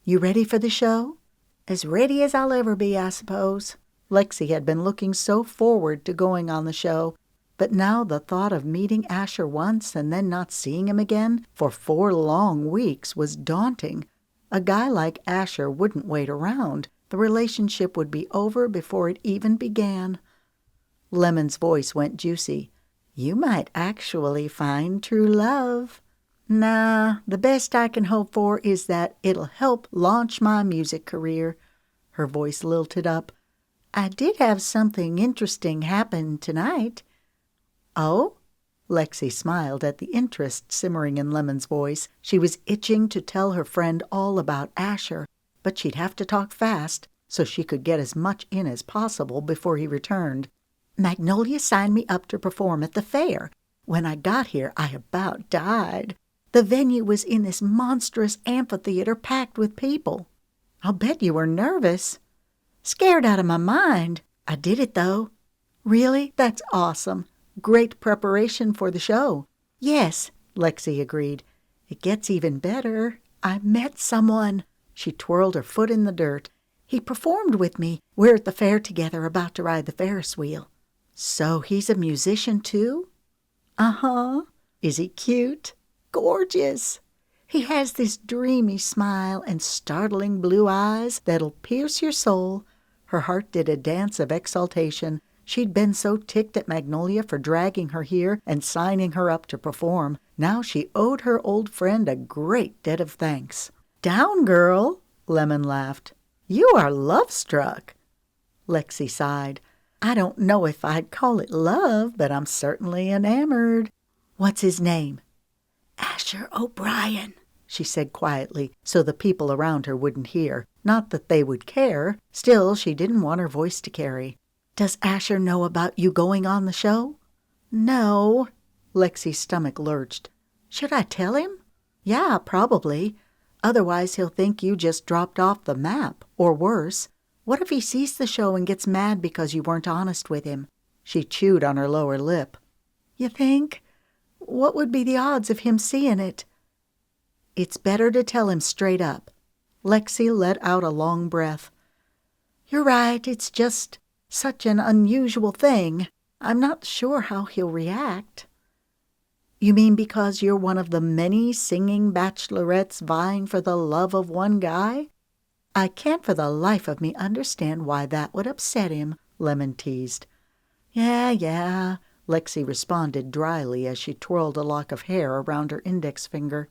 "You ready for the show?" "As ready as I'll ever be, I suppose." Lexi had been looking so forward to going on the show, but now the thought of meeting Asher once and then not seeing him again for 4 long weeks was daunting. A guy like Asher wouldn't wait around. The relationship would be over before it even began. Lemon's voice went juicy. "You might actually find true love." "Nah, the best I can hope for is that it'll help launch my music career." Her voice lilted up. "I did have something interesting happen tonight." "Oh?" Lexi smiled at the interest simmering in Lemon's voice. She was itching to tell her friend all about Asher, but she'd have to talk fast so she could get as much in as possible before he returned. "Magnolia signed me up to perform at the fair. When I got here, I about died. The venue was in this monstrous amphitheater packed with people. I'll bet you were nervous. Scared out of my mind. I did it, though. Really? That's awesome. Great preparation for the show. Yes, Lexi agreed. It gets even better. I met someone. She twirled her foot in the dirt. He performed with me. We're at the fair together, about to ride the Ferris wheel. So he's a musician, too? Uh-huh. Is he cute? Gorgeous. He has this dreamy smile and startling blue eyes that'll pierce your soul. Her heart did a dance of exultation. She'd been so ticked at Magnolia for dragging her here and signing her up to perform. Now she owed her old friend a great debt of thanks. Down, girl, Lemon laughed. You are love-struck. Lexi sighed. I don't know if I'd call it love, but I'm certainly enamored. What's his name? Asher O'Brien, she said quietly, so the people around her wouldn't hear. Not that they would care. Still, she didn't want her voice to carry. Does Asher know about you going on the show? No. Lexi's stomach lurched. Should I tell him? Yeah, probably. Otherwise, he'll think you just dropped off the map, or worse. What if he sees the show and gets mad because you weren't honest with him? She chewed on her lower lip. You think? What would be the odds of him seeing it? It's better to tell him straight up. Lexi let out a long breath. You're right, it's just such an unusual thing. I'm not sure how he'll react. You mean because you're one of the many singing bachelorettes vying for the love of one guy? I can't for the life of me understand why that would upset him, Lemon teased. Yeah, Lexi responded dryly as she twirled a lock of hair around her index finger.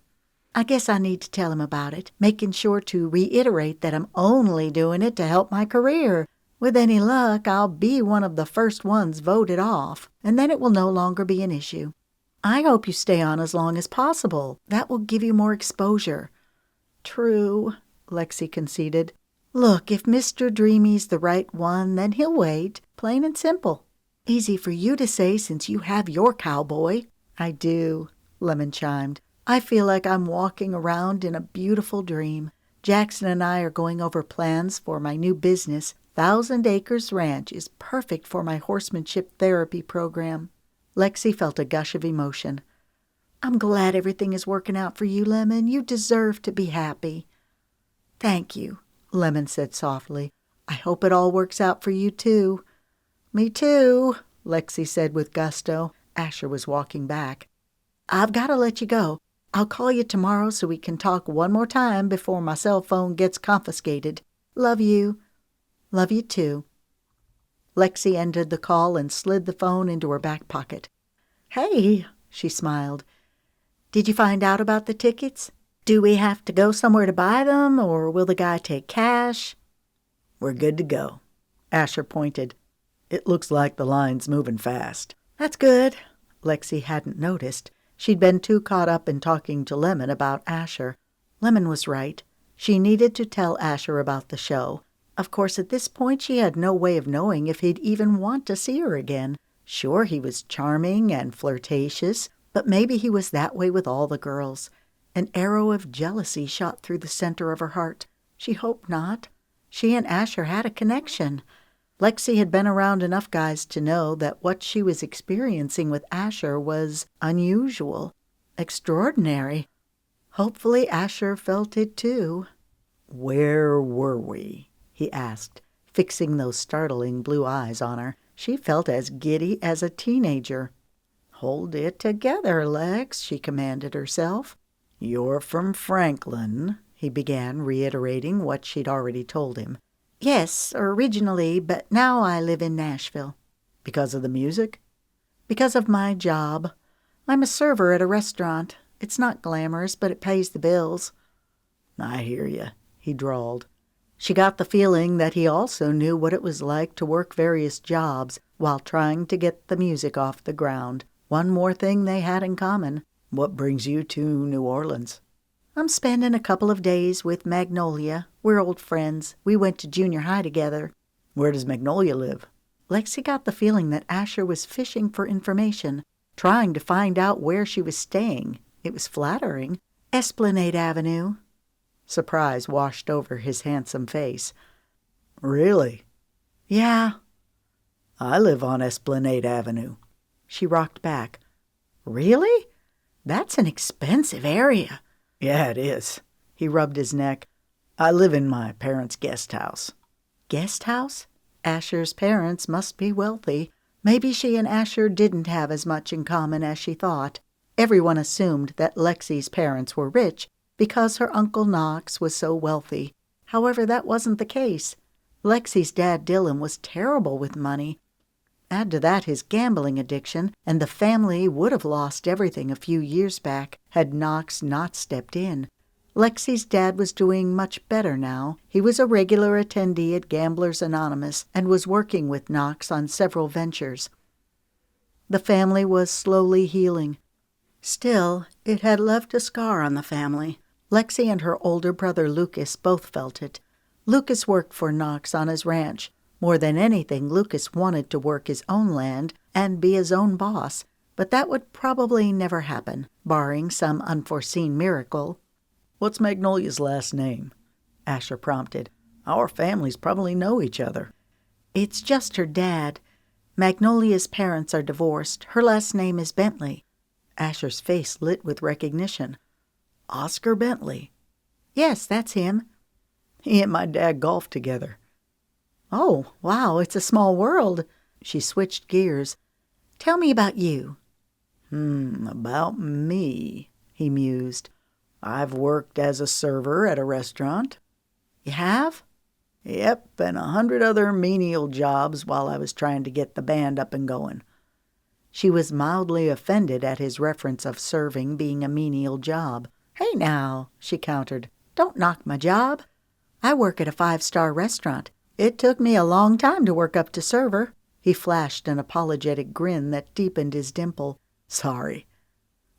I guess I need to tell him about it, making sure to reiterate that I'm only doing it to help my career. With any luck, I'll be one of the first ones voted off, and then it will no longer be an issue. I hope you stay on as long as possible. That will give you more exposure. True, Lexi conceded. Look, if Mr. Dreamy's the right one, then he'll wait, plain and simple. Easy for you to say since you have your cowboy. I do, Lemon chimed. I feel like I'm walking around in a beautiful dream. Jackson and I are going over plans for my new business. 1,000 Acres Ranch is perfect for my horsemanship therapy program. Lexi felt a gush of emotion. I'm glad everything is working out for you, Lemon. You deserve to be happy. Thank you, Lemon said softly. I hope it all works out for you, too. Me too, Lexi said with gusto. Asher was walking back. I've got to let you go. I'll call you tomorrow so we can talk one more time before my cell phone gets confiscated. Love you. Love you too. Lexi ended the call and slid the phone into her back pocket. Hey, she smiled. Did you find out about the tickets? Do we have to go somewhere to buy them, or will the guy take cash? We're good to go. Asher pointed. It looks like the line's moving fast. That's good. Lexi hadn't noticed. She'd been too caught up in talking to Lemon about Asher. Lemon was right. She needed to tell Asher about the show. Of course, at this point, she had no way of knowing if he'd even want to see her again. Sure, he was charming and flirtatious, but maybe he was that way with all the girls. An arrow of jealousy shot through the center of her heart. She hoped not. She and Asher had a connection. Lexi had been around enough guys to know that what she was experiencing with Asher was unusual, extraordinary. Hopefully Asher felt it too. Where were we? He asked, fixing those startling blue eyes on her. She felt as giddy as a teenager. Hold it together, Lex, she commanded herself. You're from Franklin, he began, reiterating what she'd already told him. Yes, originally, but now I live in Nashville. Because of the music? Because of my job. I'm a server at a restaurant. It's not glamorous, but it pays the bills. I hear you, he drawled. She got the feeling that he also knew what it was like to work various jobs while trying to get the music off the ground. One more thing they had in common. What brings you to New Orleans? I'm spending a couple of days with Magnolia. We're old friends. We went to junior high together. Where does Magnolia live? Lexi got the feeling that Asher was fishing for information, trying to find out where she was staying. It was flattering. Esplanade Avenue. Surprise washed over his handsome face. Really? Yeah. I live on Esplanade Avenue. She rocked back. Really? That's an expensive area. Yeah, it is. He rubbed his neck. I live in my parents' guest house. Guest house? Asher's parents must be wealthy. Maybe she and Asher didn't have as much in common as she thought. Everyone assumed that Lexi's parents were rich because her Uncle Knox was so wealthy. However, that wasn't the case. Lexi's dad, Dylan, was terrible with money. Add to that his gambling addiction, and the family would have lost everything a few years back had Knox not stepped in. Lexi's dad was doing much better now. He was a regular attendee at Gamblers Anonymous and was working with Knox on several ventures. The family was slowly healing. Still, it had left a scar on the family. Lexi and her older brother Lucas both felt it. Lucas worked for Knox on his ranch. More than anything, Lucas wanted to work his own land and be his own boss, but that would probably never happen, barring some unforeseen miracle. What's Magnolia's last name? Asher prompted. Our families probably know each other. It's just her dad. Magnolia's parents are divorced. Her last name is Bentley. Asher's face lit with recognition. Oscar Bentley. Yes, that's him. He and my dad golfed together. Oh, wow, it's a small world. She switched gears. Tell me about you. About me, he mused. I've worked as a server at a restaurant. You have? Yep, and 100 other menial jobs while I was trying to get the band up and going. She was mildly offended at his reference of serving being a menial job. Hey now, she countered, don't knock my job. I work at a 5-star restaurant. It took me a long time to work up to server. He flashed an apologetic grin that deepened his dimple. Sorry.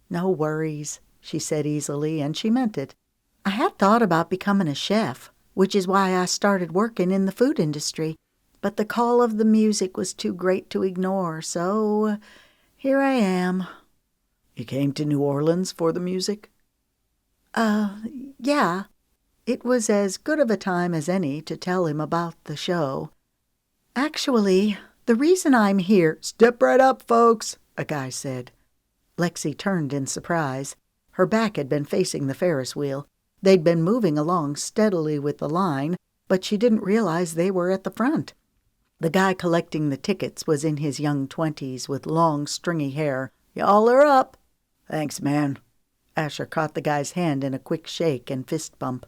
No worries, she said easily, and she meant it. I had thought about becoming a chef, which is why I started working in the food industry. But the call of the music was too great to ignore, so here I am. You came to New Orleans for the music? Yeah. It was as good of a time as any to tell him about the show. Actually, the reason I'm here— Step right up, folks, a guy said. Lexi turned in surprise. Her back had been facing the Ferris wheel. They'd been moving along steadily with the line, but she didn't realize they were at the front. The guy collecting the tickets was in his young 20s with long, stringy hair. Y'all are up. Thanks, man. Asher caught the guy's hand in a quick shake and fist bump.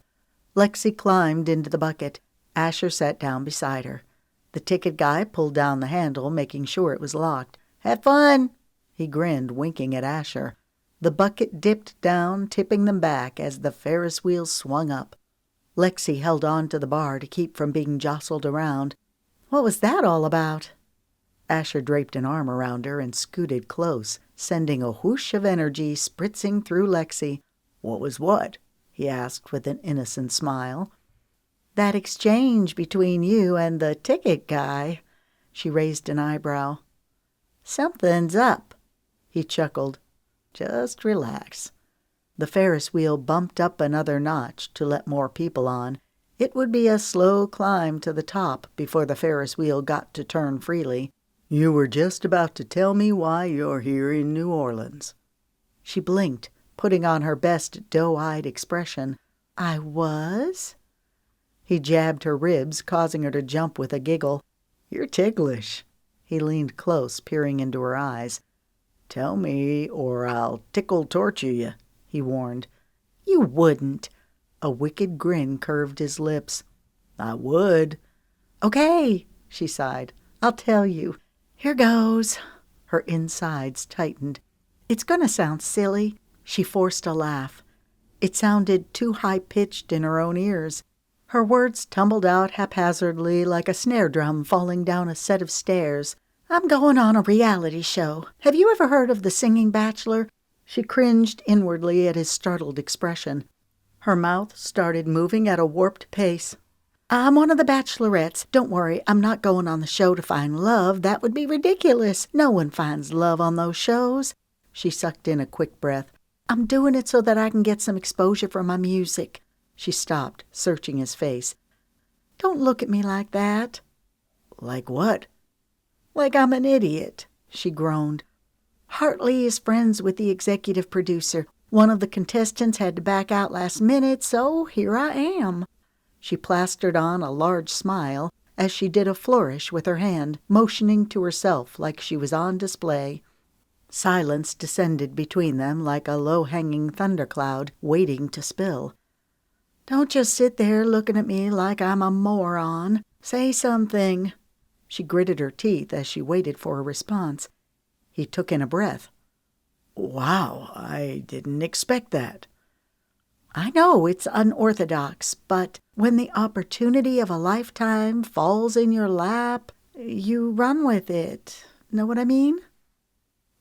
Lexi climbed into the bucket. Asher sat down beside her. The ticket guy pulled down the handle, making sure it was locked. Have fun! He grinned, winking at Asher. The bucket dipped down, tipping them back as the Ferris wheel swung up. Lexi held on to the bar to keep from being jostled around. What was that all about? Asher draped an arm around her and scooted close, sending a whoosh of energy spritzing through Lexi. What was what? He asked with an innocent smile. That exchange between you and the ticket guy. She raised an eyebrow. Something's up. He chuckled. Just relax. The Ferris wheel bumped up another notch to let more people on. It would be a slow climb to the top before the Ferris wheel got to turn freely. You were just about to tell me why you're here in New Orleans. She blinked, putting on her best doe-eyed expression. I was? He jabbed her ribs, causing her to jump with a giggle. You're ticklish. He leaned close, peering into her eyes. Tell me, or I'll tickle-torture you, he warned. You wouldn't. A wicked grin curved his lips. I would. Okay, she sighed. I'll tell you. Here goes. Her insides tightened. It's going to sound silly. She forced a laugh. It sounded too high-pitched in her own ears. Her words tumbled out haphazardly like a snare drum falling down a set of stairs. I'm going on a reality show. Have you ever heard of The Singing Bachelor? She cringed inwardly at his startled expression. Her mouth started moving at a warped pace. I'm one of the bachelorettes. Don't worry, I'm not going on the show to find love. That would be ridiculous. No one finds love on those shows. She sucked in a quick breath. I'm doing it so that I can get some exposure for my music." She stopped, searching his face. "Don't look at me like that." "Like what?" "Like I'm an idiot," she groaned. "Hartley is friends with the executive producer. One of the contestants had to back out last minute, so here I am." She plastered on a large smile as she did a flourish with her hand, motioning to herself like she was on display. Silence descended between them like a low-hanging thundercloud waiting to spill. "Don't just sit there looking at me like I'm a moron. Say something." She gritted her teeth as she waited for a response. He took in a breath. "Wow, I didn't expect that." "I know it's unorthodox, but when the opportunity of a lifetime falls in your lap, you run with it. Know what I mean?"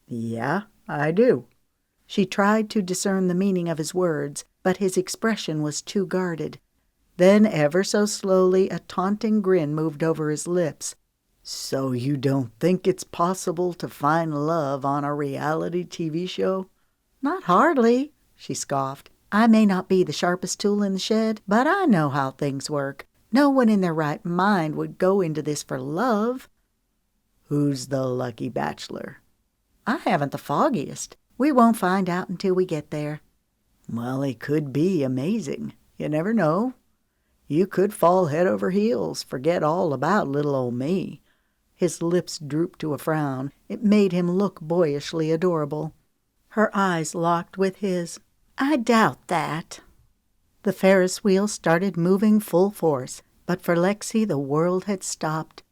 "Yeah, I do." She tried to discern the meaning of his words, but his expression was too guarded. Then, ever so slowly, a taunting grin moved over his lips. "So you don't think it's possible to find love on a reality TV show?" "Not hardly," she scoffed. "I may not be the sharpest tool in the shed, but I know how things work. No one in their right mind would go into this for love." "Who's the lucky bachelor?" "I haven't the foggiest. We won't find out until we get there." "Well, it could be amazing. You never know. You could fall head over heels, forget all about little old me." His lips drooped to a frown. It made him look boyishly adorable. Her eyes locked with his. "I doubt that." The Ferris wheel started moving full force, but for Lexi the world had stopped.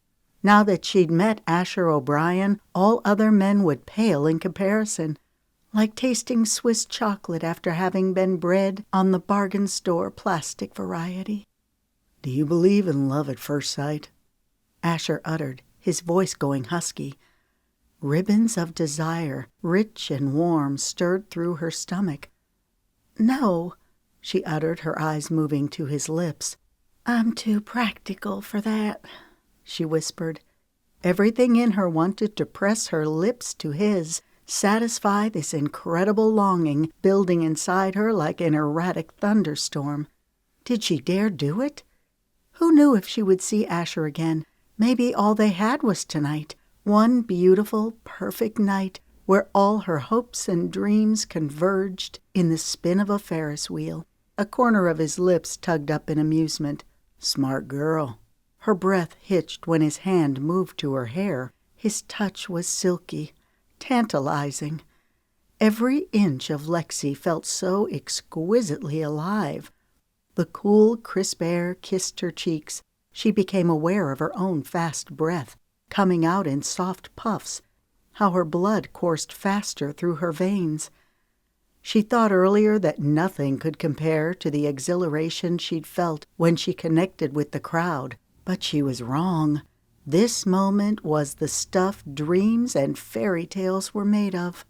Now that she'd met Asher O'Brien, all other men would pale in comparison, like tasting Swiss chocolate after having been bred on the bargain store plastic variety. "Do you believe in love at first sight?" Asher uttered, his voice going husky. Ribbons of desire, rich and warm, stirred through her stomach. "No," she uttered, her eyes moving to his lips. "I'm too practical for that," she whispered. Everything in her wanted to press her lips to his, satisfy this incredible longing building inside her like an erratic thunderstorm. Did she dare do it? Who knew if she would see Asher again? Maybe all they had was tonight, one beautiful, perfect night where all her hopes and dreams converged in the spin of a Ferris wheel. A corner of his lips tugged up in amusement. "Smart girl." Her breath hitched when his hand moved to her hair. His touch was silky, tantalizing. Every inch of Lexi felt so exquisitely alive. The cool, crisp air kissed her cheeks. She became aware of her own fast breath, coming out in soft puffs, how her blood coursed faster through her veins. She thought earlier that nothing could compare to the exhilaration she'd felt when she connected with the crowd. But she was wrong. This moment was the stuff dreams and fairy tales were made of.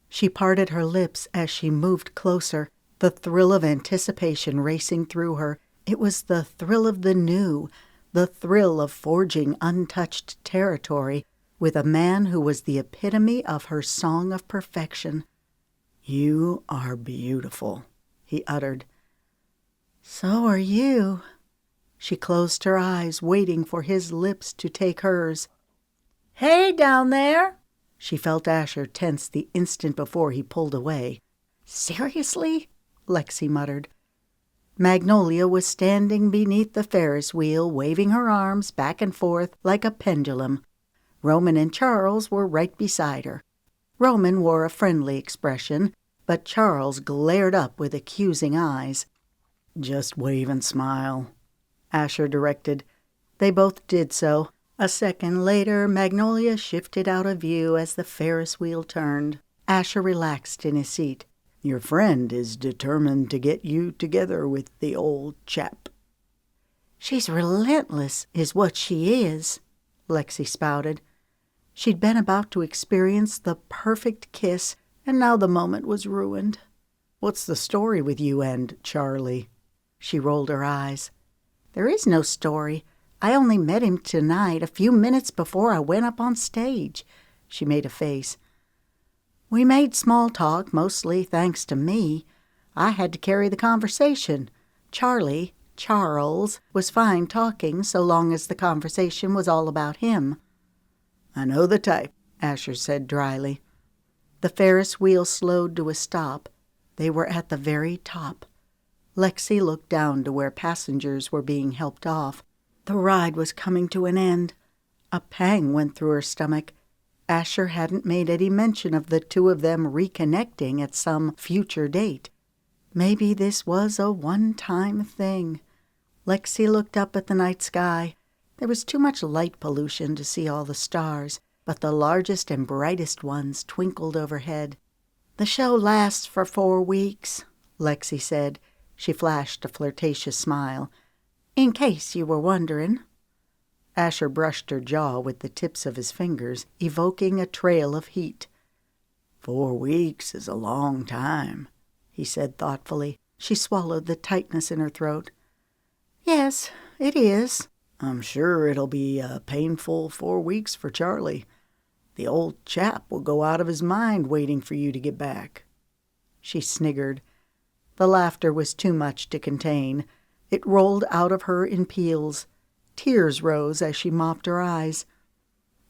She parted her lips as she moved closer, the thrill of anticipation racing through her. It was the thrill of the new, the thrill of forging untouched territory with a man who was the epitome of her song of perfection. "You are beautiful," he uttered. "So are you." She closed her eyes, waiting for his lips to take hers. "Hey, down there!" She felt Asher tense the instant before he pulled away. "Seriously?" Lexi muttered. Magnolia was standing beneath the Ferris wheel, waving her arms back and forth like a pendulum. Roman and Charles were right beside her. Roman wore a friendly expression, but Charles glared up with accusing eyes. "Just wave and smile," Asher directed. They both did so. A second later, Magnolia shifted out of view as the Ferris wheel turned. Asher relaxed in his seat. "Your friend is determined to get you together with the old chap." "She's relentless, is what she is," Lexi spouted. She'd been about to experience the perfect kiss, and now the moment was ruined. "What's the story with you and Charlie?" She rolled her eyes. "There is no story. I only met him tonight, a few minutes before I went up on stage." She made a face. We made small talk, mostly thanks to me. I had to carry the conversation. Charles, was fine talking so long as the conversation was all about him. I know the type, Asher said dryly. The Ferris wheel slowed to a stop. They were at the very top. Lexi looked down to where passengers were being helped off. The ride was coming to an end. A pang went through her stomach. Asher hadn't made any mention of the two of them reconnecting at some future date. Maybe this was a one-time thing. Lexi looked up at the night sky. There was too much light pollution to see all the stars, but the largest and brightest ones twinkled overhead. "The show lasts for 4 weeks," Lexi said. She flashed a flirtatious smile. "In case you were wondering." Asher brushed her jaw with the tips of his fingers, evoking a trail of heat. 4 weeks is a long time, he said thoughtfully. She swallowed the tightness in her throat. "Yes, it is." "I'm sure it'll be a painful 4 weeks for Charlie. The old chap will go out of his mind waiting for you to get back." She sniggered. The laughter was too much to contain. It rolled out of her in peals. Tears rose as she mopped her eyes.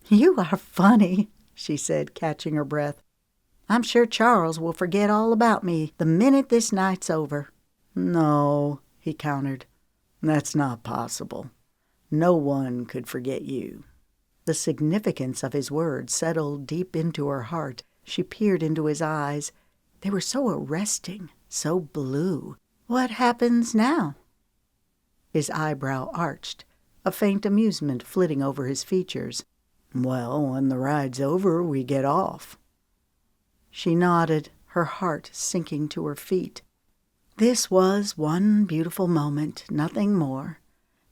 "You are funny," she said, catching her breath. "I'm sure Charles will forget all about me the minute this night's over." "No," he countered. "That's not possible. No one could forget you." The significance of his words settled deep into her heart. She peered into his eyes. They were so arresting, so blue. "What happens now?" His eyebrow arched, a faint amusement flitting over his features. "Well, when the ride's over, we get off." She nodded, her heart sinking to her feet. This was one beautiful moment, nothing more.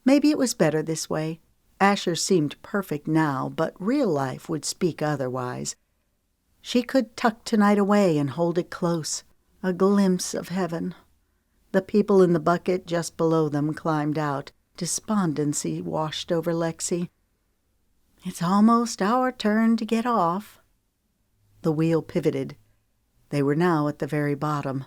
Maybe it was better this way. Asher seemed perfect now, but real life would speak otherwise. She could tuck tonight away and hold it close, a glimpse of heaven. The people in the bucket just below them climbed out. Despondency washed over Lexi. "It's almost our turn to get off." The wheel pivoted. They were now at the very bottom.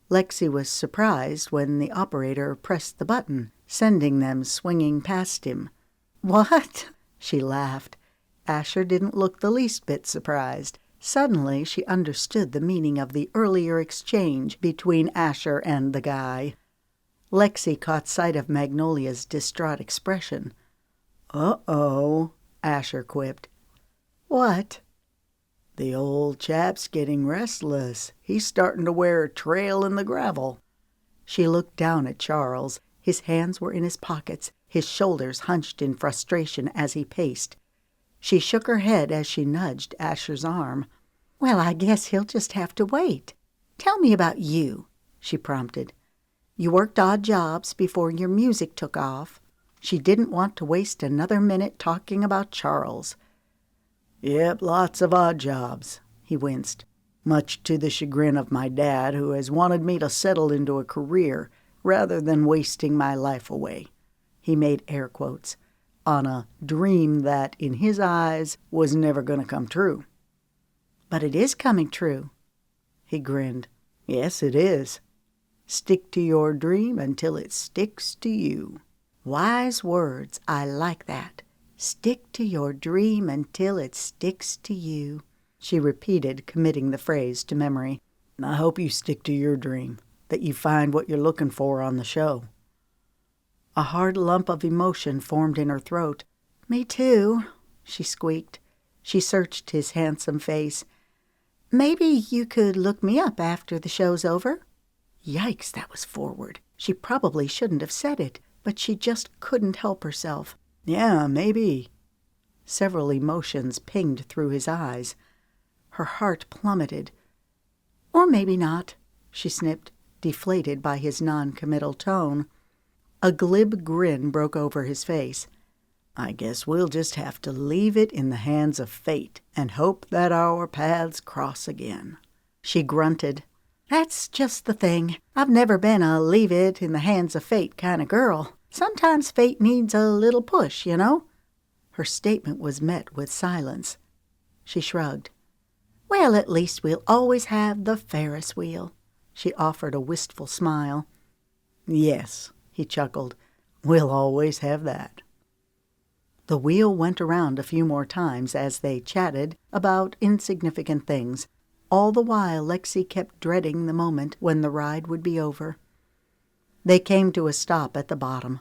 Lexi was surprised when the operator pressed the button, sending them swinging past him. "What?" She laughed. Asher didn't look the least bit surprised. Suddenly she understood the meaning of the earlier exchange between Asher and the guy. Lexi caught sight of Magnolia's distraught expression. "Uh-oh," Asher quipped. "What?" "The old chap's getting restless. He's starting to wear a trail in the gravel." She looked down at Charles. His hands were in his pockets, his shoulders hunched in frustration as he paced. She shook her head as she nudged Asher's arm. "Well, I guess he'll just have to wait. Tell me about you," she prompted. "You worked odd jobs before your music took off." She didn't want to waste another minute talking about Charles. "Yep, lots of odd jobs," he winced, "much to the chagrin of my dad, who has wanted me to settle into a career rather than wasting my life away." He made air quotes. "On a dream that, in his eyes, was never going to come true." "But it is coming true." He grinned. "Yes, it is. Stick to your dream until it sticks to you." Wise words. I like that. "Stick to your dream until it sticks to you," she repeated, committing the phrase to memory. "I hope you stick to your dream, that you find what you're looking for on the show." A hard lump of emotion formed in her throat. "Me too," she squeaked. She searched his handsome face. "Maybe you could look me up after the show's over?" Yikes, that was forward. She probably shouldn't have said it, but she just couldn't help herself. "Yeah, maybe." Several emotions pinged through his eyes. Her heart plummeted. "Or maybe not," she snipped, deflated by his non-committal tone. A glib grin broke over his face. "I guess we'll just have to leave it in the hands of fate and hope that our paths cross again." She grunted. "That's just the thing. I've never been a leave it in the hands of fate kind of girl. Sometimes fate needs a little push, you know." Her statement was met with silence. She shrugged. Well, at least we'll always have the Ferris wheel. She offered a wistful smile. Yes, he chuckled. We'll always have that. The wheel went around a few more times as they chatted about insignificant things. All the while, Lexi kept dreading the moment when the ride would be over. They came to a stop at the bottom.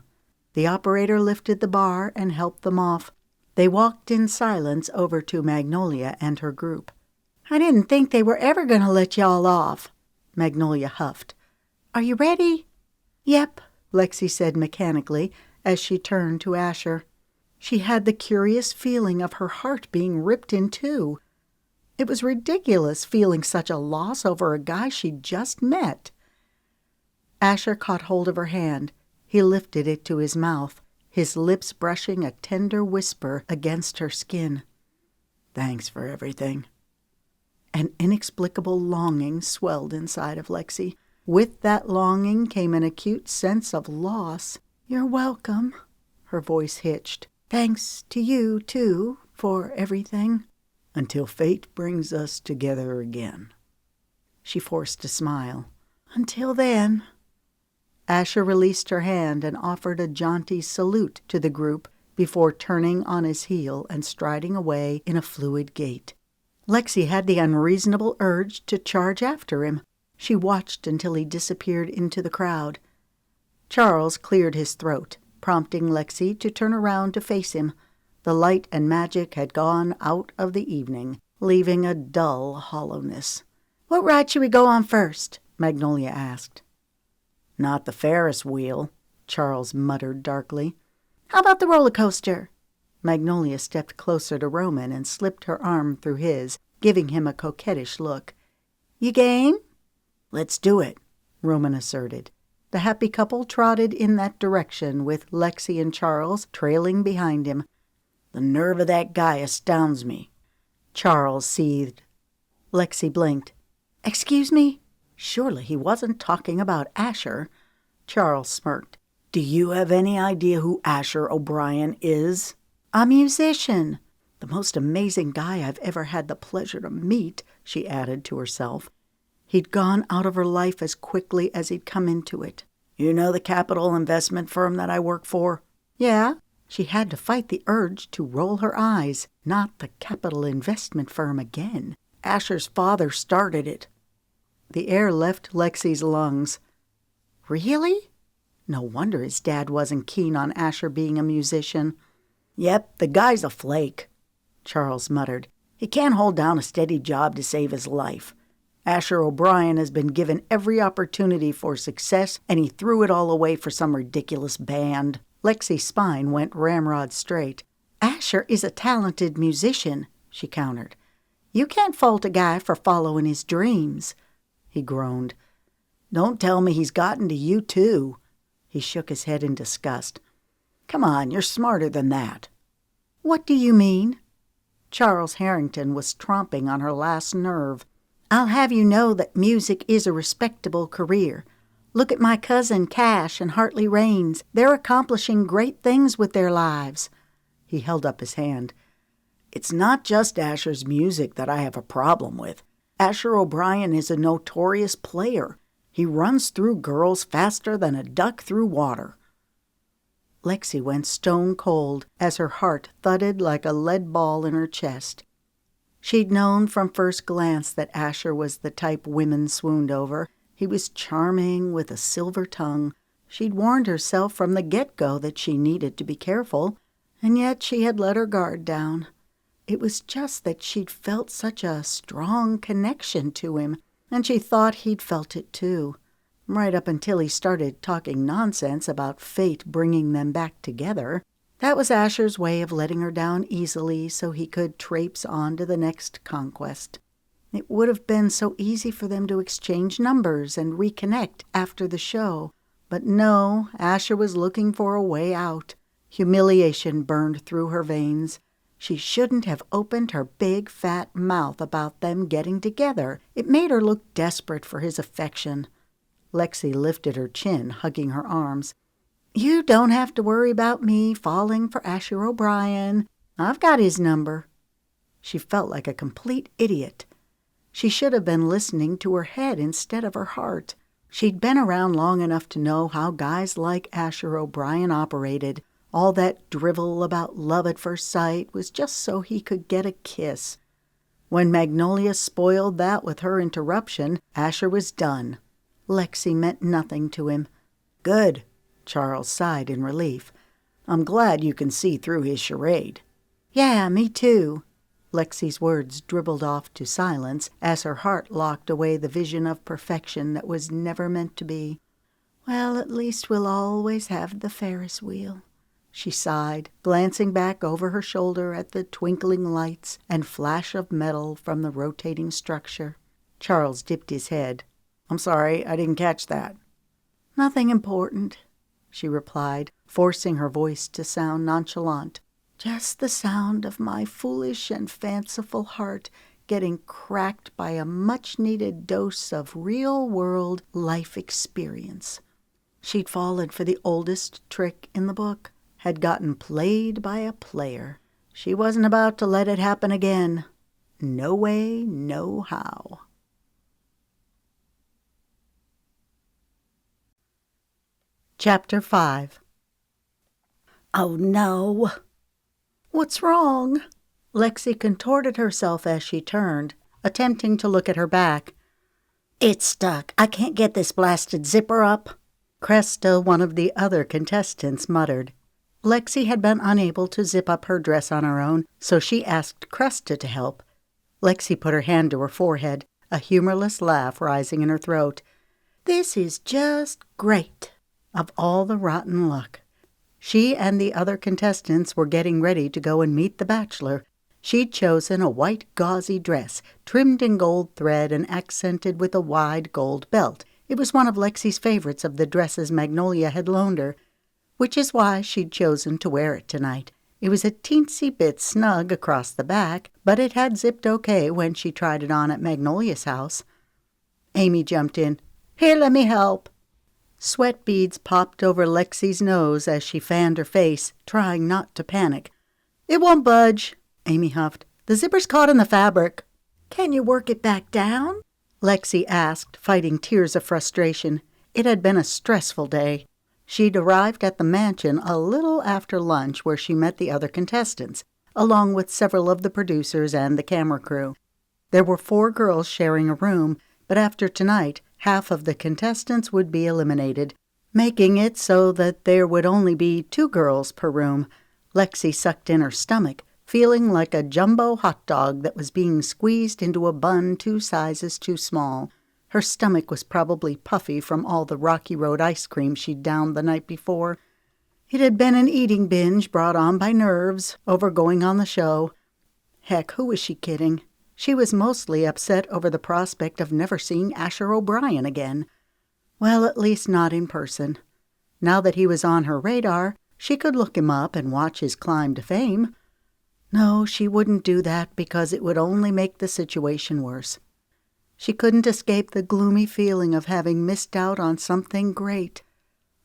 The operator lifted the bar and helped them off. They walked in silence over to Magnolia and her group. I didn't think they were ever going to let y'all off, Magnolia huffed. Are you ready? Yep, Lexi said mechanically as she turned to Asher. She had the curious feeling of her heart being ripped in two. It was ridiculous feeling such a loss over a guy she'd just met. Asher caught hold of her hand. He lifted it to his mouth, his lips brushing a tender whisper against her skin. Thanks for everything. An inexplicable longing swelled inside of Lexi. With that longing came an acute sense of loss. You're welcome, her voice hitched. Thanks to you, too, for everything. Until fate brings us together again. She forced a smile. Until then. Asher released her hand and offered a jaunty salute to the group before turning on his heel and striding away in a fluid gait. Lexi had the unreasonable urge to charge after him. She watched until he disappeared into the crowd. Charles cleared his throat, prompting Lexi to turn around to face him. The light and magic had gone out of the evening, leaving a dull hollowness. What ride should we go on first? Magnolia asked. Not the Ferris wheel, Charles muttered darkly. How about the roller coaster? Magnolia stepped closer to Roman and slipped her arm through his, giving him a coquettish look. You game? Let's do it, Roman asserted. The happy couple trotted in that direction with Lexi and Charles trailing behind him. The nerve of that guy astounds me. Charles seethed. Lexi blinked. Excuse me? Surely he wasn't talking about Asher. Charles smirked. Do you have any idea who Asher O'Brien is? A musician. The most amazing guy I've ever had the pleasure to meet, she added to herself. He'd gone out of her life as quickly as he'd come into it. You know the capital investment firm that I work for? Yeah. She had to fight the urge to roll her eyes. Not the capital investment firm again. Asher's father started it. The air left Lexi's lungs. Really? No wonder his dad wasn't keen on Asher being a musician. Yep, the guy's a flake, Charles muttered. He can't hold down a steady job to save his life. Asher O'Brien has been given every opportunity for success, and he threw it all away for some ridiculous band. Lexi's spine went ramrod straight. Asher is a talented musician, she countered. You can't fault a guy for following his dreams. He groaned. Don't tell me he's gotten to you, too. He shook his head in disgust. Come on, you're smarter than that. What do you mean? Charles Harrington was tromping on her last nerve. I'll have you know that music is a respectable career. Look at my cousin Cash and Hartley Raines. They're accomplishing great things with their lives. He held up his hand. It's not just Asher's music that I have a problem with. Asher O'Brien is a notorious player. He runs through girls faster than a duck through water. Lexi went stone cold as her heart thudded like a lead ball in her chest. She'd known from first glance that Asher was the type women swooned over. He was charming with a silver tongue. She'd warned herself from the get-go that she needed to be careful, and yet she had let her guard down. It was just that she'd felt such a strong connection to him, and she thought he'd felt it too, right up until he started talking nonsense about fate bringing them back together. That was Asher's way of letting her down easily so he could traipse on to the next conquest. It would have been so easy for them to exchange numbers and reconnect after the show. But no, Asher was looking for a way out. Humiliation burned through her veins. She shouldn't have opened her big, fat mouth about them getting together. It made her look desperate for his affection. Lexi lifted her chin, hugging her arms. You don't have to worry about me falling for Asher O'Brien. I've got his number. She felt like a complete idiot. She should have been listening to her head instead of her heart. She'd been around long enough to know how guys like Asher O'Brien operated. All that drivel about love at first sight was just so he could get a kiss. When Magnolia spoiled that with her interruption, Asher was done. Lexi meant nothing to him. Good, Charles sighed in relief. I'm glad you can see through his charade. Yeah, me too. Lexi's words dribbled off to silence as her heart locked away the vision of perfection that was never meant to be. Well, at least we'll always have the Ferris wheel, she sighed, glancing back over her shoulder at the twinkling lights and flash of metal from the rotating structure. Charles dipped his head. I'm sorry, I didn't catch that. Nothing important, she replied, forcing her voice to sound nonchalant. Just the sound of my foolish and fanciful heart getting cracked by a much-needed dose of real-world life experience. She'd fallen for the oldest trick in the book, had gotten played by a player. She wasn't about to let it happen again. No way, no how. Chapter 5. Oh, no. What's wrong? Lexi contorted herself as she turned, attempting to look at her back. It's stuck. I can't get this blasted zipper up. Cresta, one of the other contestants, muttered. Lexi had been unable to zip up her dress on her own, so she asked Cresta to help. Lexi put her hand to her forehead, a humorless laugh rising in her throat. This is just great. Of all the rotten luck. She and the other contestants were getting ready to go and meet the bachelor. She'd chosen a white gauzy dress, trimmed in gold thread and accented with a wide gold belt. It was one of Lexi's favorites of the dresses Magnolia had loaned her, which is why she'd chosen to wear it tonight. It was a teensy bit snug across the back, but it had zipped okay when she tried it on at Magnolia's house. Amy jumped in. Here, let me help. Sweat beads popped over Lexi's nose as she fanned her face, trying not to panic. It won't budge, Amy huffed. The zipper's caught in the fabric. Can you work it back down? Lexi asked, fighting tears of frustration. It had been a stressful day. She'd arrived at the mansion a little after lunch where she met the other contestants, along with several of the producers and the camera crew. There were 4 girls sharing a room, but after tonight, half of the contestants would be eliminated, making it so that there would only be 2 girls per room. Lexi sucked in her stomach, feeling like a jumbo hot dog that was being squeezed into a bun 2 sizes too small. Her stomach was probably puffy from all the Rocky Road ice cream she'd downed the night before. It had been an eating binge brought on by nerves over going on the show. Heck, who was she kidding? She was mostly upset over the prospect of never seeing Asher O'Brien again. Well, at least not in person. Now that he was on her radar, she could look him up and watch his climb to fame. No, she wouldn't do that because it would only make the situation worse. She couldn't escape the gloomy feeling of having missed out on something great.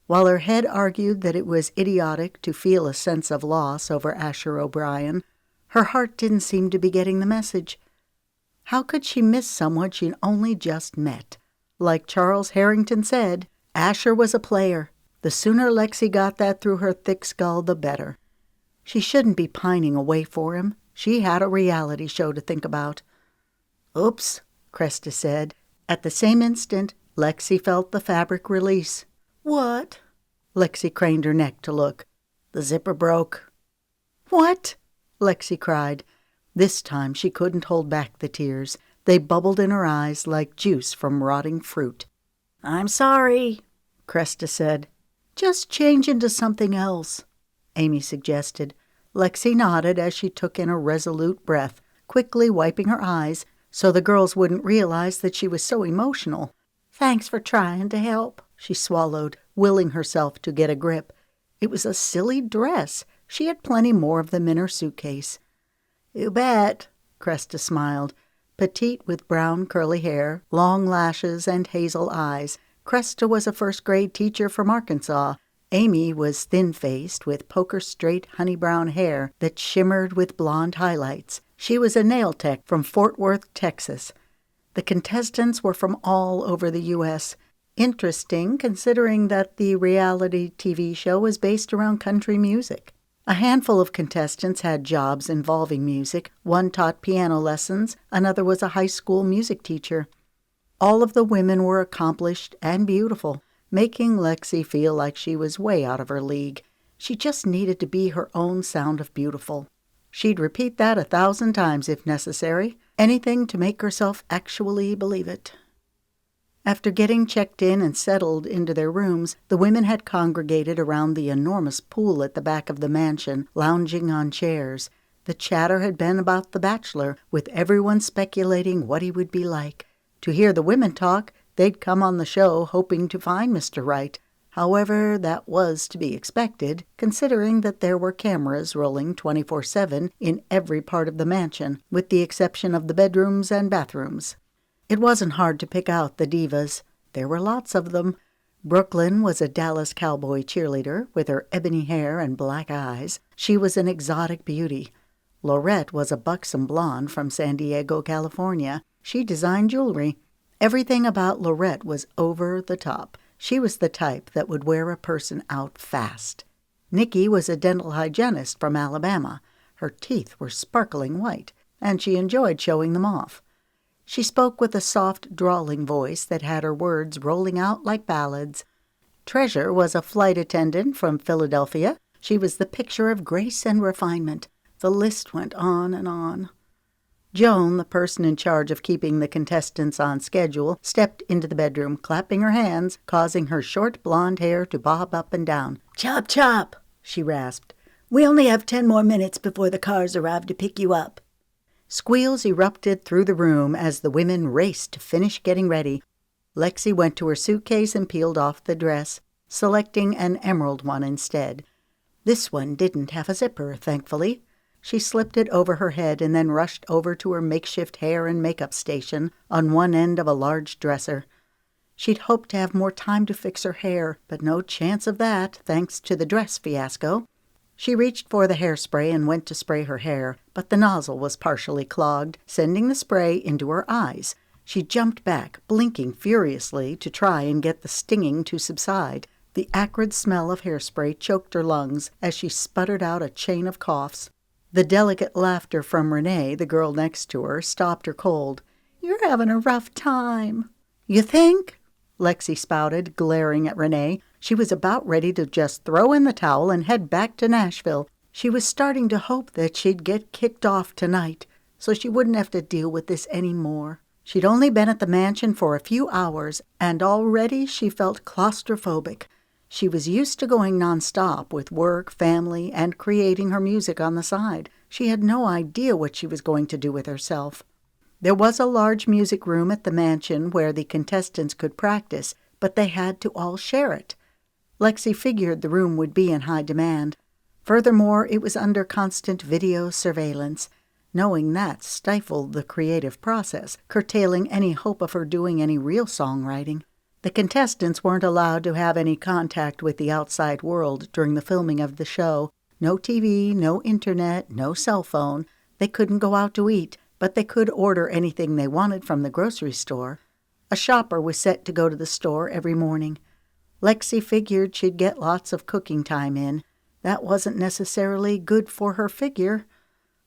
While her head argued that it was idiotic to feel a sense of loss over Asher O'Brien, her heart didn't seem to be getting the message. How could she miss someone she'd only just met? Like Charles Harrington said, Asher was a player. The sooner Lexi got that through her thick skull, the better. She shouldn't be pining away for him. She had a reality show to think about. Oops, Cresta said. At the same instant, Lexi felt the fabric release. What? Lexi craned her neck to look. The zipper broke. What? Lexi cried. This time she couldn't hold back the tears. They bubbled in her eyes like juice from rotting fruit. I'm sorry, Cresta said. Just change into something else, Amy suggested. Lexi nodded as she took in a resolute breath, quickly wiping her eyes so the girls wouldn't realize that she was so emotional. Thanks for trying to help, she swallowed, willing herself to get a grip. It was a silly dress. She had plenty more of them in her suitcase. You bet, Cresta smiled. Petite with brown curly hair, long lashes, and hazel eyes, Cresta was a first-grade teacher from Arkansas. Amy was thin-faced with poker-straight honey-brown hair that shimmered with blonde highlights. She was a nail tech from Fort Worth, Texas. The contestants were from all over the U.S. Interesting, considering that the reality TV show was based around country music. A handful of contestants had jobs involving music. One taught piano lessons, another was a high school music teacher. All of the women were accomplished and beautiful, making Lexi feel like she was way out of her league. She just needed to be her own sound of beautiful. She'd repeat that 1,000 times if necessary, anything to make herself actually believe it. After getting checked in and settled into their rooms, the women had congregated around the enormous pool at the back of the mansion, lounging on chairs. The chatter had been about the Bachelor, with everyone speculating what he would be like. To hear the women talk, they'd come on the show hoping to find Mr. Right. However, that was to be expected, considering that there were cameras rolling 24/7 in every part of the mansion, with the exception of the bedrooms and bathrooms. It wasn't hard to pick out the divas. There were lots of them. Brooklyn was a Dallas cowboy cheerleader with her ebony hair and black eyes. She was an exotic beauty. Lorette was a buxom blonde from San Diego, California. She designed jewelry. Everything about Lorette was over the top. She was the type that would wear a person out fast. Nikki was a dental hygienist from Alabama. Her teeth were sparkling white, and she enjoyed showing them off. She spoke with a soft, drawling voice that had her words rolling out like ballads. Treasure was a flight attendant from Philadelphia. She was the picture of grace and refinement. The list went on and on. Joan, the person in charge of keeping the contestants on schedule, stepped into the bedroom, clapping her hands, causing her short blonde hair to bob up and down. "Chop, chop," she rasped. "We only have 10 more minutes before the cars arrive to pick you up." Squeals erupted through the room as the women raced to finish getting ready. Lexi went to her suitcase and peeled off the dress, selecting an emerald one instead. This one didn't have a zipper, thankfully. She slipped it over her head and then rushed over to her makeshift hair and makeup station on one end of a large dresser. She'd hoped to have more time to fix her hair, but no chance of that, thanks to the dress fiasco. She reached for the hairspray and went to spray her hair, but the nozzle was partially clogged, sending the spray into her eyes. She jumped back, blinking furiously to try and get the stinging to subside. The acrid smell of hairspray choked her lungs as she sputtered out a chain of coughs. The delicate laughter from Renee, the girl next to her, stopped her cold. "You're having a rough time." "You think?" Lexi spouted, glaring at Renee. She was about ready to just throw in the towel and head back to Nashville. She was starting to hope that she'd get kicked off tonight, so she wouldn't have to deal with this anymore. She'd only been at the mansion for a few hours, and already she felt claustrophobic. She was used to going nonstop with work, family, and creating her music on the side. She had no idea what she was going to do with herself. There was a large music room at the mansion where the contestants could practice, but they had to all share it. Lexi figured the room would be in high demand. Furthermore, it was under constant video surveillance. Knowing that stifled the creative process, curtailing any hope of her doing any real songwriting. The contestants weren't allowed to have any contact with the outside world during the filming of the show. No TV, no internet, no cell phone. They couldn't go out to eat, but they could order anything they wanted from the grocery store. A shopper was set to go to the store every morning. Lexi figured she'd get lots of cooking time in. That wasn't necessarily good for her figure.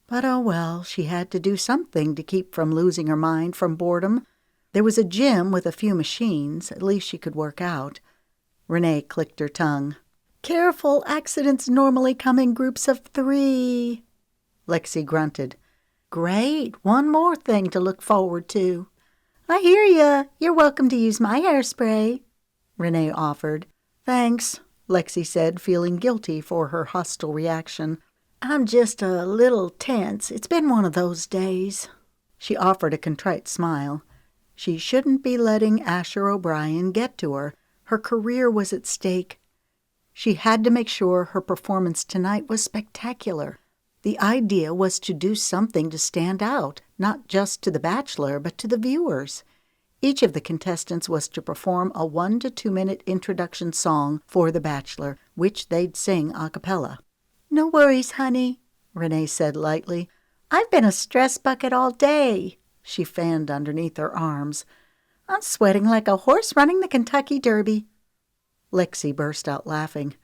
But oh well, she had to do something to keep from losing her mind from boredom. There was a gym with a few machines. At least she could work out. Renee clicked her tongue. "Careful, accidents normally come in groups of 3. Lexi grunted. "Great, one more thing to look forward to." "I hear ya. You're welcome to use my hairspray," Renee offered. "Thanks," Lexi said, feeling guilty for her hostile reaction. "I'm just a little tense. It's been one of those days." She offered a contrite smile. She shouldn't be letting Asher O'Brien get to her. Her career was at stake. She had to make sure her performance tonight was spectacular. The idea was to do something to stand out, not just to the Bachelor, but to the viewers. Each of the contestants was to perform a 1 to 2 minute introduction song for the Bachelor, which they'd sing a cappella. "No worries, honey," Renee said lightly. "I've been a stress bucket all day." She fanned underneath her arms. I'm sweating like a horse running the Kentucky Derby. Lexi burst out laughing.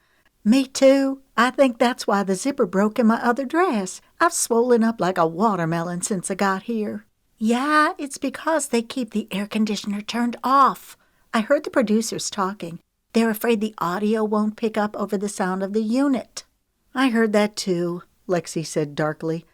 Me too. I think that's why the zipper broke in my other dress. I've swollen up like a watermelon since I got here. Yeah, it's because they keep the air conditioner turned off. I heard the producers talking. They're afraid the audio won't pick up over the sound of the unit. I heard that too, Lexi said darkly.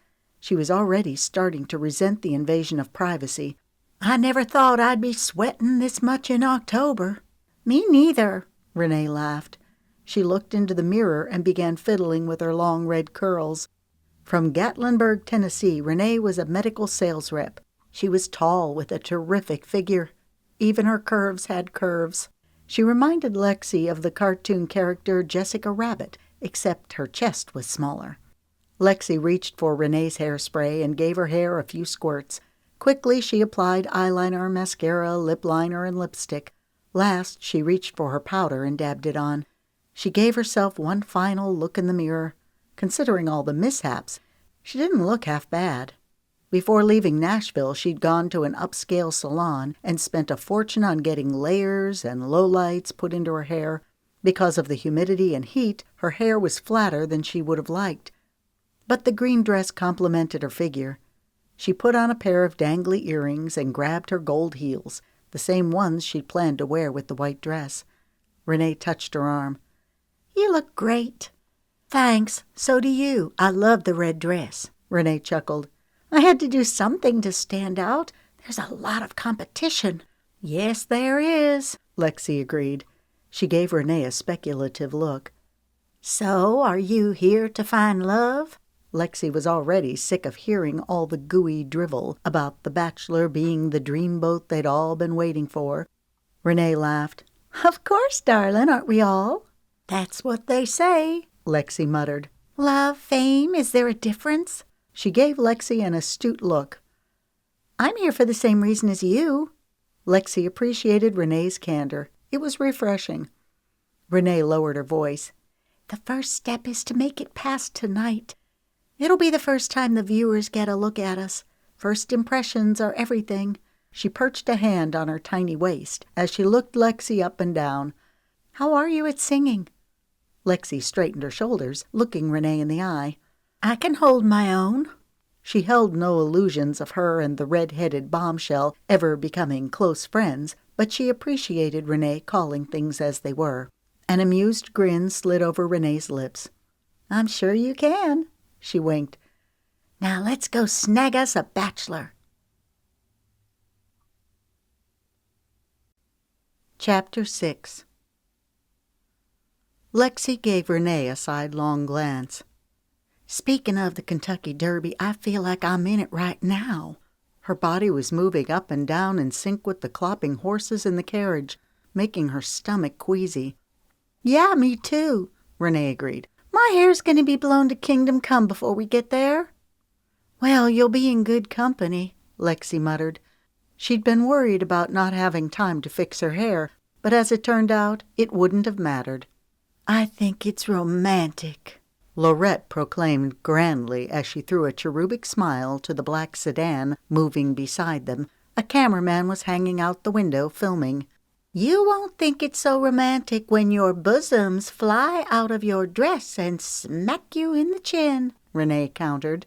She was already starting to resent the invasion of privacy. I never thought I'd be sweating this much in October. Me neither, Renee laughed. She looked into the mirror and began fiddling with her long red curls. From Gatlinburg, Tennessee, Renee was a medical sales rep. She was tall with a terrific figure. Even her curves had curves. She reminded Lexi of the cartoon character Jessica Rabbit, except her chest was smaller. Lexi reached for Renee's hairspray and gave her hair a few squirts. Quickly she applied eyeliner, mascara, lip liner, and lipstick. Last, she reached for her powder and dabbed it on. She gave herself one final look in the mirror. Considering all the mishaps, she didn't look half bad. Before leaving Nashville, she'd gone to an upscale salon and spent a fortune on getting layers and lowlights put into her hair. Because of the humidity and heat, her hair was flatter than she would have liked. But the green dress complemented her figure. She put on a pair of dangly earrings and grabbed her gold heels, the same ones she'd planned to wear with the white dress. Renee touched her arm. You look great. Thanks, so do you. I love the red dress, Renee chuckled. I had to do something to stand out. There's a lot of competition. Yes, there is, Lexi agreed. She gave Renee a speculative look. So, are you here to find love? Lexi was already sick of hearing all the gooey drivel about the Bachelor being the dreamboat they'd all been waiting for. Renee laughed. Of course, darling, aren't we all? That's what they say, Lexi muttered. Love, fame, is there a difference? She gave Lexi an astute look. I'm here for the same reason as you. Lexi appreciated Renee's candor. It was refreshing. Renee lowered her voice. The first step is to make it past tonight. It'll be the first time the viewers get a look at us. First impressions are everything. She perched a hand on her tiny waist as she looked Lexi up and down. How are you at singing? Lexi straightened her shoulders, looking Renee in the eye. I can hold my own. She held no illusions of her and the red-headed bombshell ever becoming close friends, but she appreciated Renee calling things as they were. An amused grin slid over Renee's lips. I'm sure you can, she winked. Now let's go snag us a bachelor. Chapter 6. Lexi gave Renee a sidelong glance. Speaking of the Kentucky Derby, I feel like I'm in it right now. Her body was moving up and down in sync with the clopping horses in the carriage, making her stomach queasy. Yeah, me too, Renee agreed. My hair's going to be blown to kingdom come before we get there. Well, you'll be in good company, Lexi muttered. She'd been worried about not having time to fix her hair, but as it turned out, it wouldn't have mattered. I think it's romantic, Lorette proclaimed grandly as she threw a cherubic smile to the black sedan moving beside them. A cameraman was hanging out the window filming. You won't think it's so romantic when your bosoms fly out of your dress and smack you in the chin, Renee countered.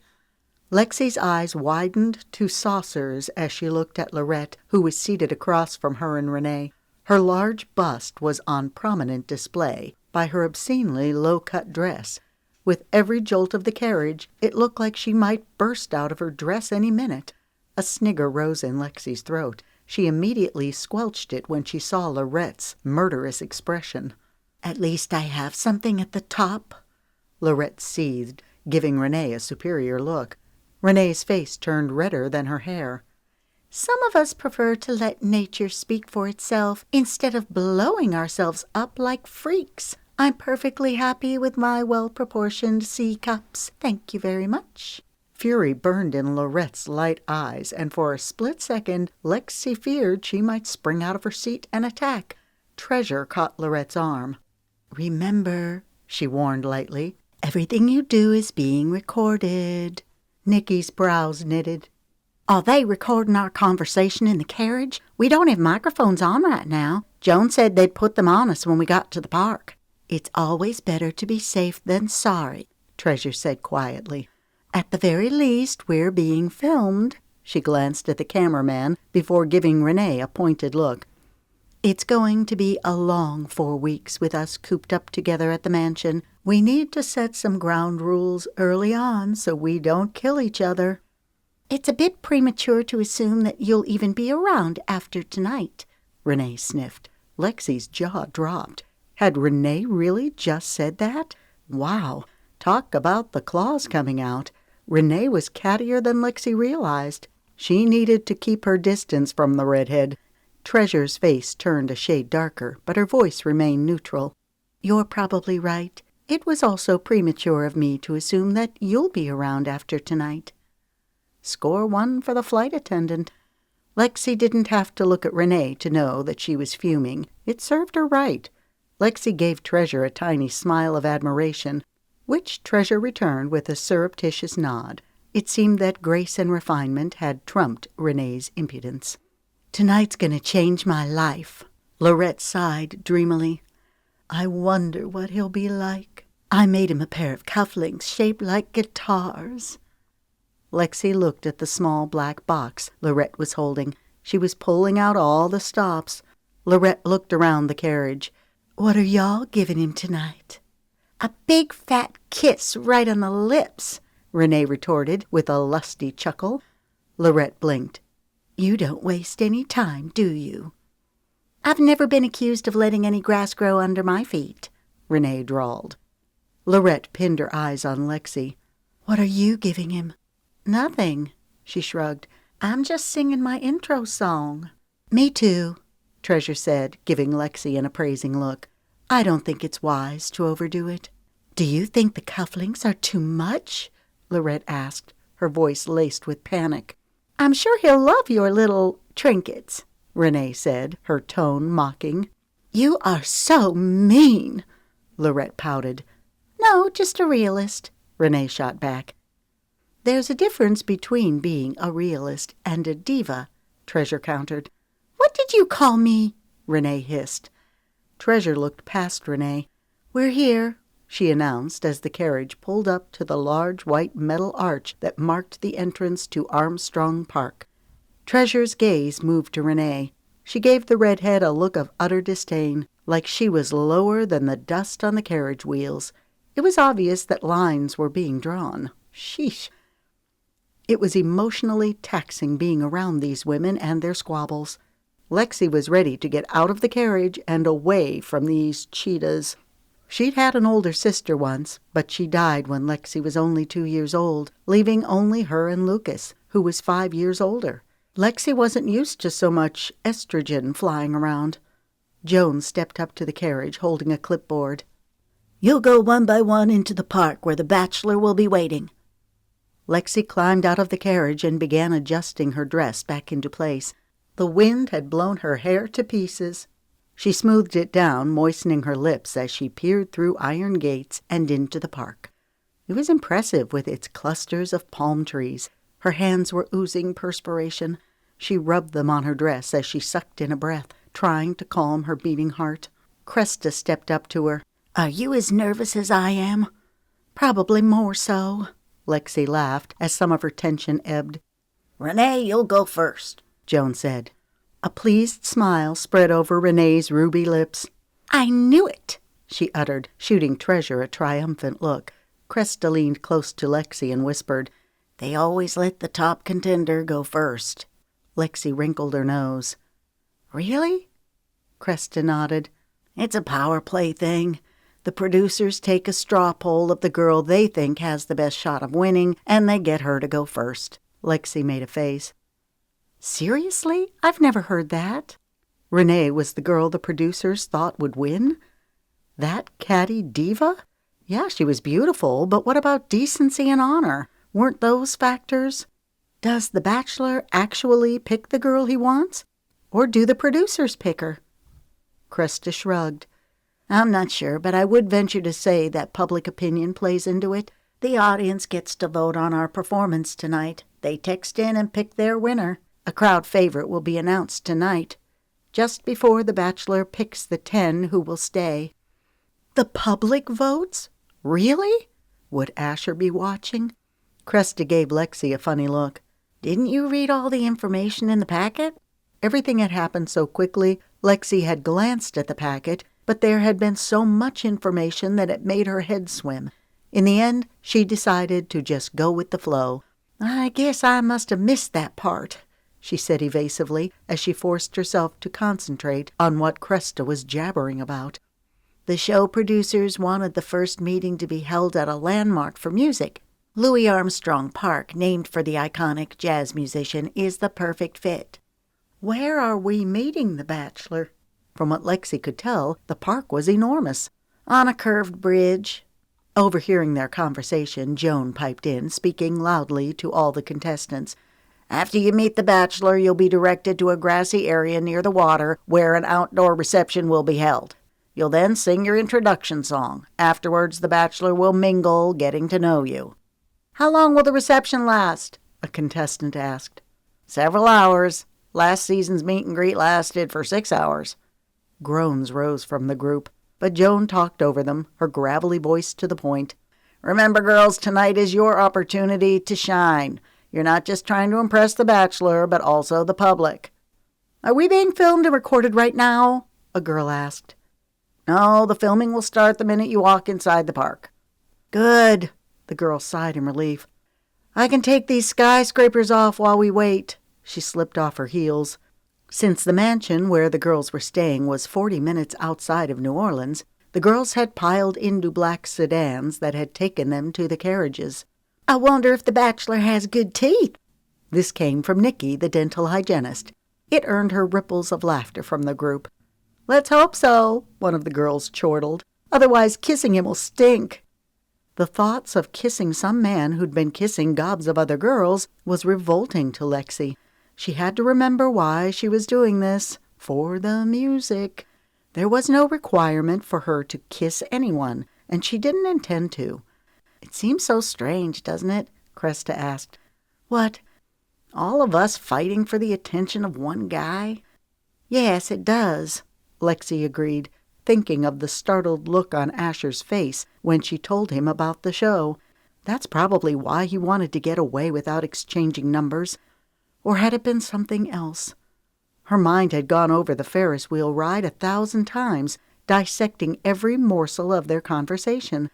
Lexi's eyes widened to saucers as she looked at Lorette, who was seated across from her and Renee. Her large bust was on prominent display by her obscenely low-cut dress. With every jolt of the carriage, it looked like she might burst out of her dress any minute. A snigger rose in Lexi's throat. She immediately squelched it when she saw Lorette's murderous expression. At least I have something at the top, Lorette seethed, giving Renee a superior look. Renee's face turned redder than her hair. Some of us prefer to let nature speak for itself instead of blowing ourselves up like freaks. I'm perfectly happy with my well-proportioned C-cups. Thank you very much. Fury burned in Lorette's light eyes, and for a split second, Lexi feared she might spring out of her seat and attack. Treasure caught Lorette's arm. Remember, she warned lightly, everything you do is being recorded. Nikki's brows knitted. Are they recording our conversation in the carriage? We don't have microphones on right now. Joan said they'd put them on us when we got to the park. It's always better to be safe than sorry, Treasure said quietly. At the very least, we're being filmed. She glanced at the cameraman before giving Renee a pointed look. It's going to be a long 4 weeks with us cooped up together at the mansion. We need to set some ground rules early on so we don't kill each other. It's a bit premature to assume that you'll even be around after tonight, Renee sniffed. Lexi's jaw dropped. Had Renee really just said that? Wow, talk about the claws coming out. Renee was cattier than Lexi realized. She needed to keep her distance from the redhead. Treasure's face turned a shade darker, but her voice remained neutral. You're probably right. It was also premature of me to assume that you'll be around after tonight. Score 1 for the flight attendant. Lexi didn't have to look at Renee to know that she was fuming. It served her right. Lexi gave Treasure a tiny smile of admiration, which Treasure returned with a surreptitious nod. It seemed that grace and refinement had trumped Renee's impudence. Tonight's gonna change my life, Lorette sighed dreamily. I wonder what he'll be like. I made him a pair of cufflinks shaped like guitars. Lexi looked at the small black box Lorette was holding. She was pulling out all the stops. Lorette looked around the carriage. What are y'all giving him tonight? A big fat kiss right on the lips, Renee retorted with a lusty chuckle. Lorette blinked. You don't waste any time, do you? I've never been accused of letting any grass grow under my feet, Renee drawled. Lorette pinned her eyes on Lexi. What are you giving him? Nothing, she shrugged. I'm just singing my intro song. Me too, Treasure said, giving Lexi an appraising look. I don't think it's wise to overdo it. Do you think the cufflinks are too much? Lorette asked, her voice laced with panic. I'm sure he'll love your little trinkets, Renee said, her tone mocking. You are so mean, Lorette pouted. No, just a realist, Renee shot back. There's a difference between being a realist and a diva, Treasure countered. What did you call me? Renee hissed. Treasure looked past Renee. We're here, she announced as the carriage pulled up to the large white metal arch that marked the entrance to Armstrong Park. Treasure's gaze moved to Renee. She gave the redhead a look of utter disdain, like she was lower than the dust on the carriage wheels. It was obvious that lines were being drawn. Sheesh. It was emotionally taxing being around these women and their squabbles. Lexi was ready to get out of the carriage and away from these cheetahs. She'd had an older sister once, but she died when Lexi was only 2 years old, leaving only her and Lucas, who was 5 years older. Lexi wasn't used to so much estrogen flying around. Joan stepped up to the carriage, holding a clipboard. You'll go one by one into the park where the bachelor will be waiting. Lexi climbed out of the carriage and began adjusting her dress back into place. The wind had blown her hair to pieces. She smoothed it down, moistening her lips as she peered through iron gates and into the park. It was impressive with its clusters of palm trees. Her hands were oozing perspiration. She rubbed them on her dress as she sucked in a breath, trying to calm her beating heart. Cresta stepped up to her. Are you as nervous as I am? Probably more so, Lexi laughed as some of her tension ebbed. Renee, you'll go first, Joan said. A pleased smile spread over Renee's ruby lips. I knew it, she uttered, shooting Treasure a triumphant look. Cresta leaned close to Lexi and whispered, They always let the top contender go first. Lexi wrinkled her nose. Really? Cresta nodded. It's a power play thing. The producers take a straw poll of the girl they think has the best shot of winning, and they get her to go first. Lexi made a face. Seriously? I've never heard that. Renee was the girl the producers thought would win? That catty diva? Yeah, she was beautiful, but what about decency and honor? Weren't those factors? Does the bachelor actually pick the girl he wants? Or do the producers pick her? Cresta shrugged. I'm not sure, but I would venture to say that public opinion plays into it. The audience gets to vote on our performance tonight. They text in and pick their winner. A crowd favorite will be announced tonight, just before the Bachelor picks the 10 who will stay. The public votes? Really? Would Asher be watching? Cresta gave Lexi a funny look. Didn't you read all the information in the packet? Everything had happened so quickly, Lexi had glanced at the packet, but there had been so much information that it made her head swim. In the end, she decided to just go with the flow. I guess I must have missed that part, she said evasively as she forced herself to concentrate on what Cresta was jabbering about. The show producers wanted the first meeting to be held at a landmark for music. Louis Armstrong Park, named for the iconic jazz musician, is the perfect fit. Where are we meeting the Bachelor? From what Lexi could tell, the park was enormous. On a curved bridge. Overhearing their conversation, Joan piped in, speaking loudly to all the contestants. After you meet the Bachelor, you'll be directed to a grassy area near the water where an outdoor reception will be held. You'll then sing your introduction song. Afterwards, the Bachelor will mingle, getting to know you. How long will the reception last? A contestant asked. Several hours. Last season's meet and greet lasted for 6 hours. Groans rose from the group, but Joan talked over them, her gravelly voice to the point. Remember, girls, tonight is your opportunity to shine. You're not just trying to impress the Bachelor, but also the public. Are we being filmed and recorded right now? A girl asked. No, the filming will start the minute you walk inside the park. Good, the girl sighed in relief. I can take these skyscrapers off while we wait. She slipped off her heels. Since the mansion where the girls were staying was 40 minutes outside of New Orleans, the girls had piled into black sedans that had taken them to the carriages. I wonder if the Bachelor has good teeth. This came from Nikki, the dental hygienist. It earned her ripples of laughter from the group. Let's hope so, one of the girls chortled. Otherwise kissing him will stink. The thoughts of kissing some man who'd been kissing gobs of other girls was revolting to Lexi. She had to remember why she was doing this. For the music. There was no requirement for her to kiss anyone, and she didn't intend to. It seems so strange, doesn't it? Cresta asked. What? All of us fighting for the attention of one guy? Yes, it does, Lexi agreed, thinking of the startled look on Asher's face when she told him about the show. That's probably why he wanted to get away without exchanging numbers. Or had it been something else? Her mind had gone over the Ferris wheel ride 1,000 times, dissecting every morsel of their conversation.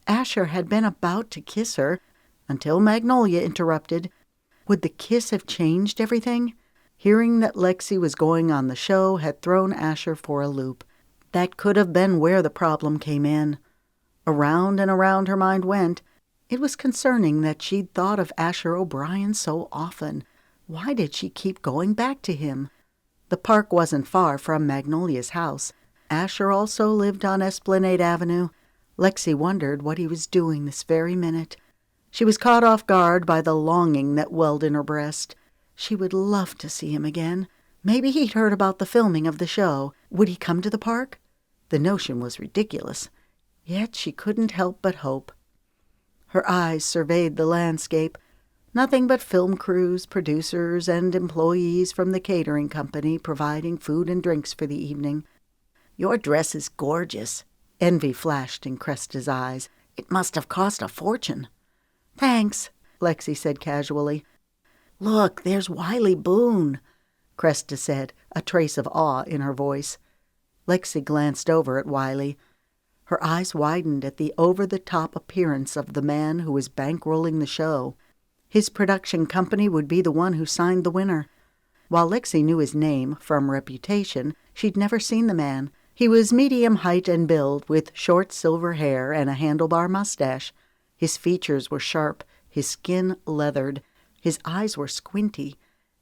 Asher had been about to kiss her, until Magnolia interrupted. Would the kiss have changed everything? Hearing that Lexi was going on the show had thrown Asher for a loop. That could have been where the problem came in. Around and around her mind went. It was concerning that she'd thought of Asher O'Brien so often. Why did she keep going back to him? The park wasn't far from Magnolia's house. Asher also lived on Esplanade Avenue. Lexi wondered what he was doing this very minute. She was caught off guard by the longing that welled in her breast. She would love to see him again. Maybe he'd heard about the filming of the show. Would he come to the park? The notion was ridiculous. Yet she couldn't help but hope. Her eyes surveyed the landscape. Nothing but film crews, producers, and employees from the catering company providing food and drinks for the evening. Your dress is gorgeous. Envy flashed in Cresta's eyes. It must have cost a fortune. Thanks, Lexi said casually. Look, there's Wiley Boone, Cresta said, a trace of awe in her voice. Lexi glanced over at Wiley. Her eyes widened at the over-the-top appearance of the man who was bankrolling the show. His production company would be the one who signed the winner. While Lexi knew his name from reputation, she'd never seen the man. He was medium height and build, with short silver hair and a handlebar mustache. His features were sharp, his skin leathered, his eyes were squinty.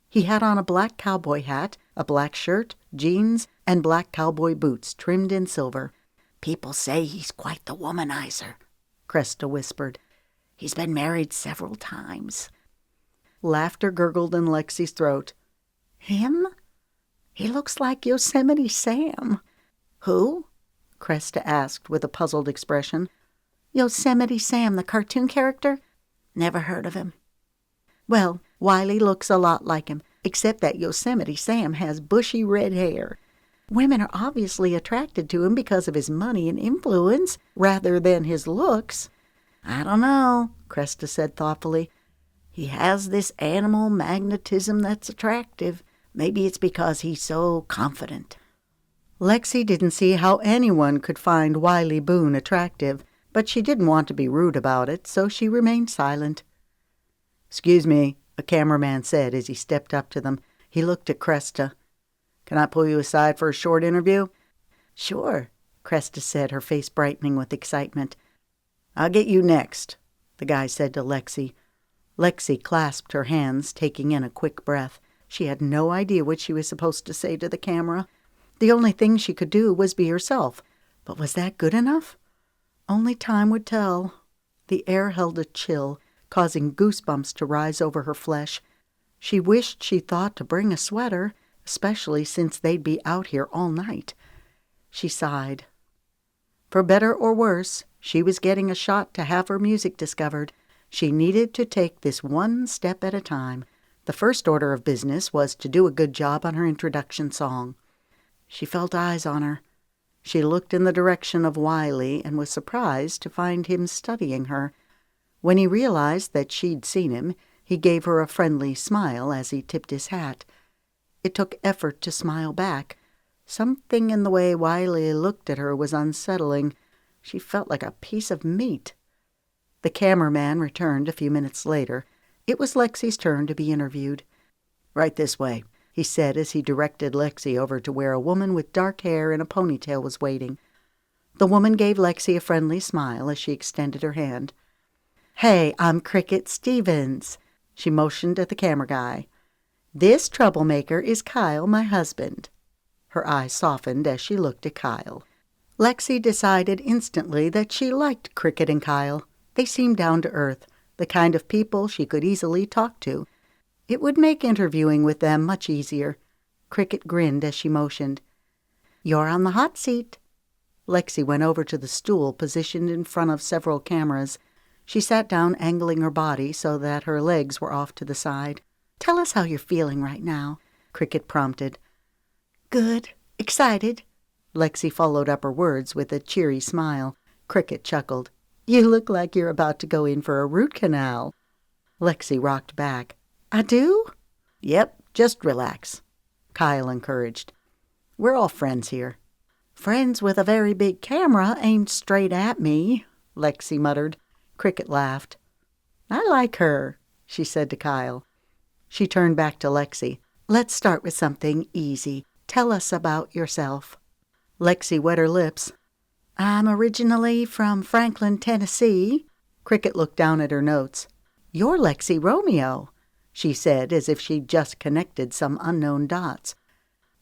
He had on a black cowboy hat, a black shirt, jeans, and black cowboy boots trimmed in silver. People say he's quite the womanizer, Cresta whispered. He's been married several times. Laughter gurgled in Lexi's throat. Him? He looks like Yosemite Sam. Who? Cresta asked with a puzzled expression. Yosemite Sam, the cartoon character? Never heard of him. Well, Wiley looks a lot like him, except that Yosemite Sam has bushy red hair. Women are obviously attracted to him because of his money and influence, rather than his looks." "I don't know," Cresta said thoughtfully. "He has this animal magnetism that's attractive. Maybe it's because he's so confident." Lexi didn't see how anyone could find Wiley Boone attractive, but she didn't want to be rude about it, so she remained silent. "Excuse me," a cameraman said as he stepped up to them. He looked at Cresta. "Can I pull you aside for a short interview?" "Sure," Cresta said, her face brightening with excitement. "I'll get you next," the guy said to Lexi. Lexi clasped her hands, taking in a quick breath. She had no idea what she was supposed to say to the camera. The only thing she could do was be herself. But was that good enough? Only time would tell. The air held a chill, causing goosebumps to rise over her flesh. She wished she thought to bring a sweater, especially since they'd be out here all night. She sighed. For better or worse, she was getting a shot to have her music discovered. She needed to take this one step at a time. The first order of business was to do a good job on her introduction song. She felt eyes on her. She looked in the direction of Wiley and was surprised to find him studying her. When he realized that she'd seen him, he gave her a friendly smile as he tipped his hat. It took effort to smile back. Something in the way Wiley looked at her was unsettling. She felt like a piece of meat. The cameraman returned a few minutes later. It was Lexi's turn to be interviewed. "Right this way," he said as he directed Lexi over to where a woman with dark hair and a ponytail was waiting. The woman gave Lexi a friendly smile as she extended her hand. "Hey, I'm Cricket Stevens." She motioned at the camera guy. "This troublemaker is Kyle, my husband." Her eyes softened as she looked at Kyle. Lexi decided instantly that she liked Cricket and Kyle. They seemed down to earth, the kind of people she could easily talk to. It would make interviewing with them much easier. Cricket grinned as she motioned. "You're on the hot seat." Lexi went over to the stool positioned in front of several cameras. She sat down, angling her body so that her legs were off to the side. "Tell us how you're feeling right now," Cricket prompted. "Good. Excited." Lexi followed up her words with a cheery smile. Cricket chuckled. "You look like you're about to go in for a root canal." Lexi rocked back. "I do?" "Yep, just relax," Kyle encouraged. "We're all friends here." "Friends with a very big camera aimed straight at me," Lexi muttered. Cricket laughed. "I like her," she said to Kyle. She turned back to Lexi. "Let's start with something easy. Tell us about yourself." Lexi wet her lips. "I'm originally from Franklin, Tennessee." Cricket looked down at her notes. "You're Lexi Romeo," she said as if she'd just connected some unknown dots.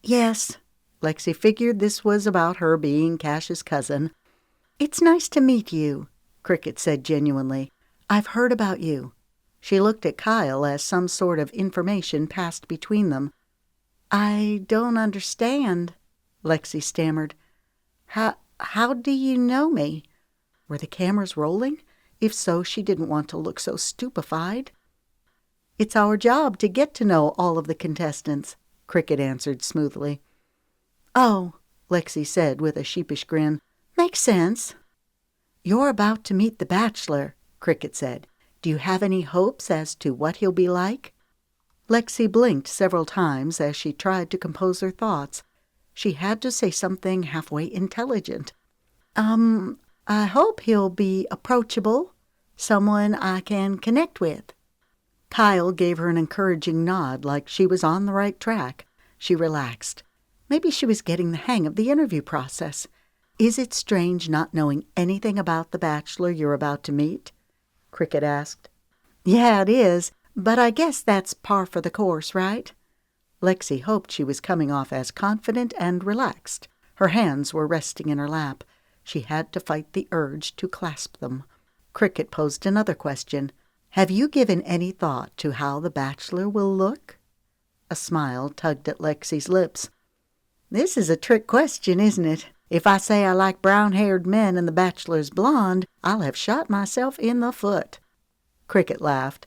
"Yes." Lexi figured this was about her being Cash's cousin. "It's nice to meet you," Cricket said genuinely. "I've heard about you." She looked at Kyle as some sort of information passed between them. "I don't understand," Lexi stammered. How do you know me?" Were the cameras rolling? If so, she didn't want to look so stupefied. "It's our job to get to know all of the contestants," Cricket answered smoothly. "Oh," Lexi said with a sheepish grin. "Makes sense." "You're about to meet the Bachelor," Cricket said. "Do you have any hopes as to what he'll be like?" Lexi blinked several times as she tried to compose her thoughts. She had to say something halfway intelligent. I hope he'll be approachable, someone I can connect with." Kyle gave her an encouraging nod like she was on the right track. She relaxed. Maybe she was getting the hang of the interview process. "Is it strange not knowing anything about the Bachelor you're about to meet?" Cricket asked. "Yeah, it is, but I guess that's par for the course, right?" Lexi hoped she was coming off as confident and relaxed. Her hands were resting in her lap. She had to fight the urge to clasp them. Cricket posed another question. "Have you given any thought to how the Bachelor will look?" A smile tugged at Lexi's lips. "This is a trick question, isn't it? If I say I like brown-haired men and the Bachelor's blonde, I'll have shot myself in the foot." Cricket laughed.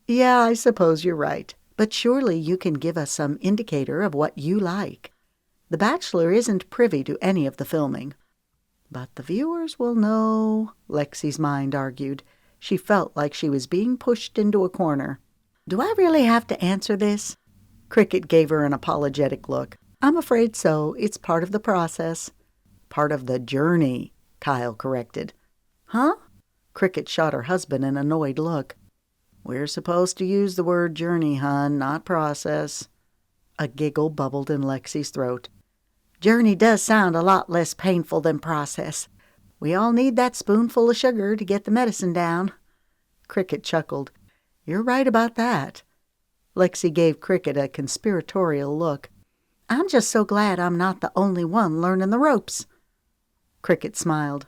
Yeah, I suppose you're right. But surely you can give us some indicator of what you like. The Bachelor isn't privy to any of the filming. But the viewers will know, Lexi's mind argued. She felt like she was being pushed into a corner. Do I really have to answer this? Cricket gave her an apologetic look. I'm afraid so. It's part of the process. Part of the journey, Kyle corrected. Huh? Cricket shot her husband an annoyed look. We're supposed to use the word journey, hon, not process. A giggle bubbled in Lexi's throat. Journey does sound a lot less painful than process. We all need that spoonful of sugar to get the medicine down. Cricket chuckled. You're right about that. Lexi gave Cricket a conspiratorial look. I'm just so glad I'm not the only one learning the ropes. Cricket smiled.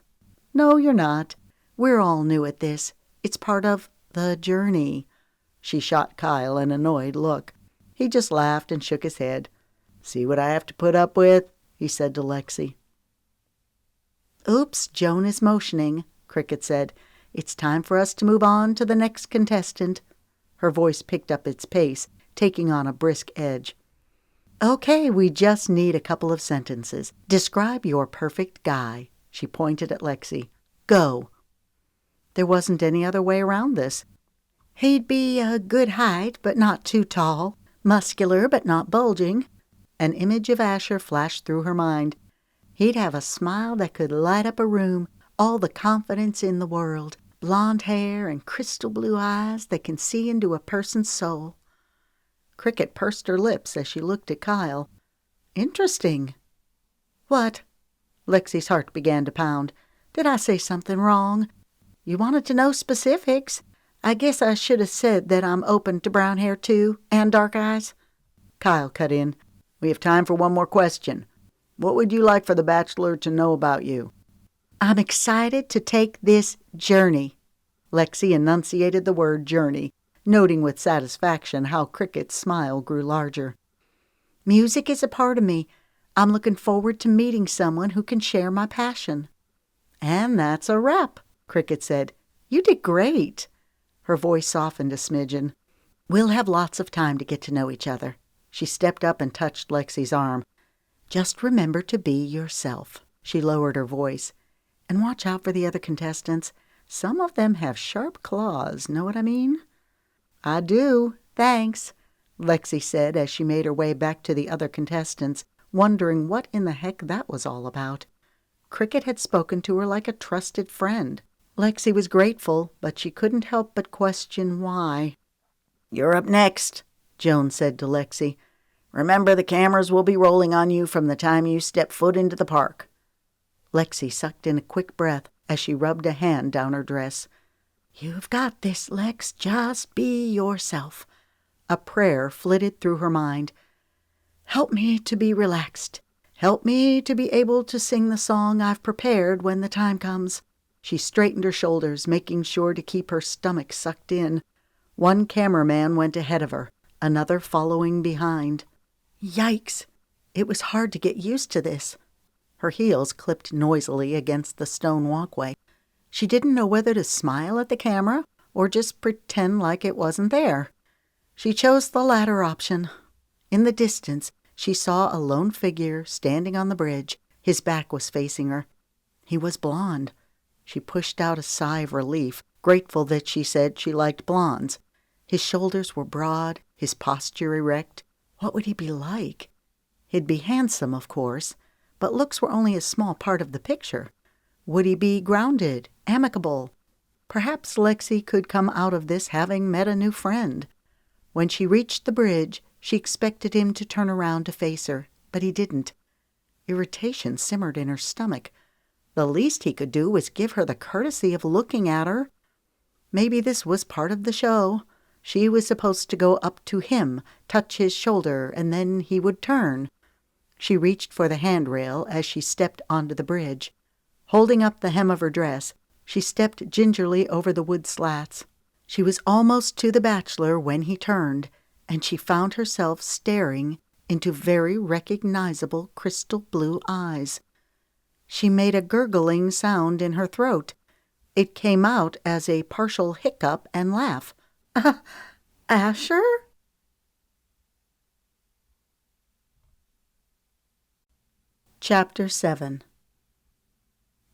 No, you're not. We're all new at this. It's part of the journey. She shot Kyle an annoyed look. He just laughed and shook his head. See what I have to put up with? He said to Lexi. Oops, Joan is motioning, Cricket said. It's time for us to move on to the next contestant. Her voice picked up its pace, taking on a brisk edge. Okay, we just need a couple of sentences. Describe your perfect guy. She pointed at Lexi. Go. There wasn't any other way around this. He'd be a good height, but not too tall. Muscular, but not bulging. An image of Asher flashed through her mind. He'd have a smile that could light up a room, all the confidence in the world, blonde hair and crystal blue eyes that can see into a person's soul. Cricket pursed her lips as she looked at Kyle. Interesting. What? Lexi's heart began to pound. Did I say something wrong? You wanted to know specifics? I guess I should have said that I'm open to brown hair too, and dark eyes. Kyle cut in. We have time for one more question. What would you like for the Bachelor to know about you? I'm excited to take this journey. Lexi enunciated the word journey, noting with satisfaction how Cricket's smile grew larger. Music is a part of me. I'm looking forward to meeting someone who can share my passion. And that's a wrap, Cricket said. You did great. Her voice softened a smidgen. We'll have lots of time to get to know each other. She stepped up and touched Lexi's arm. Just remember to be yourself. She lowered her voice. And watch out for the other contestants. Some of them have sharp claws, know what I mean? I do, thanks, Lexi said as she made her way back to the other contestants, wondering what in the heck that was all about. Cricket had spoken to her like a trusted friend. Lexi was grateful, but she couldn't help but question why. You're up next, Joan said to Lexi. Remember, the cameras will be rolling on you from the time you step foot into the park. Lexi sucked in a quick breath as she rubbed a hand down her dress. You've got this, Lex. Just be yourself. A prayer flitted through her mind. Help me to be relaxed. Help me to be able to sing the song I've prepared when the time comes. She straightened her shoulders, making sure to keep her stomach sucked in. One cameraman went ahead of her, another following behind. Yikes! It was hard to get used to this. Her heels clipped noisily against the stone walkway. She didn't know whether to smile at the camera or just pretend like it wasn't there. She chose the latter option. In the distance, she saw a lone figure standing on the bridge. His back was facing her. He was blonde. She pushed out a sigh of relief, grateful that she said she liked blondes. His shoulders were broad, his posture erect. What would he be like? He'd be handsome, of course, but looks were only a small part of the picture. Would he be grounded, amicable? Perhaps Lexi could come out of this having met a new friend. When she reached the bridge, she expected him to turn around to face her, but he didn't. Irritation simmered in her stomach. The least he could do was give her the courtesy of looking at her. Maybe this was part of the show. She was supposed to go up to him, touch his shoulder, and then he would turn. She reached for the handrail as she stepped onto the bridge. Holding up the hem of her dress, she stepped gingerly over the wood slats. She was almost to the Bachelor when he turned, and she found herself staring into very recognizable crystal blue eyes. She made a gurgling sound in her throat. It came out as a partial hiccup and laugh. Asher? Chapter 7.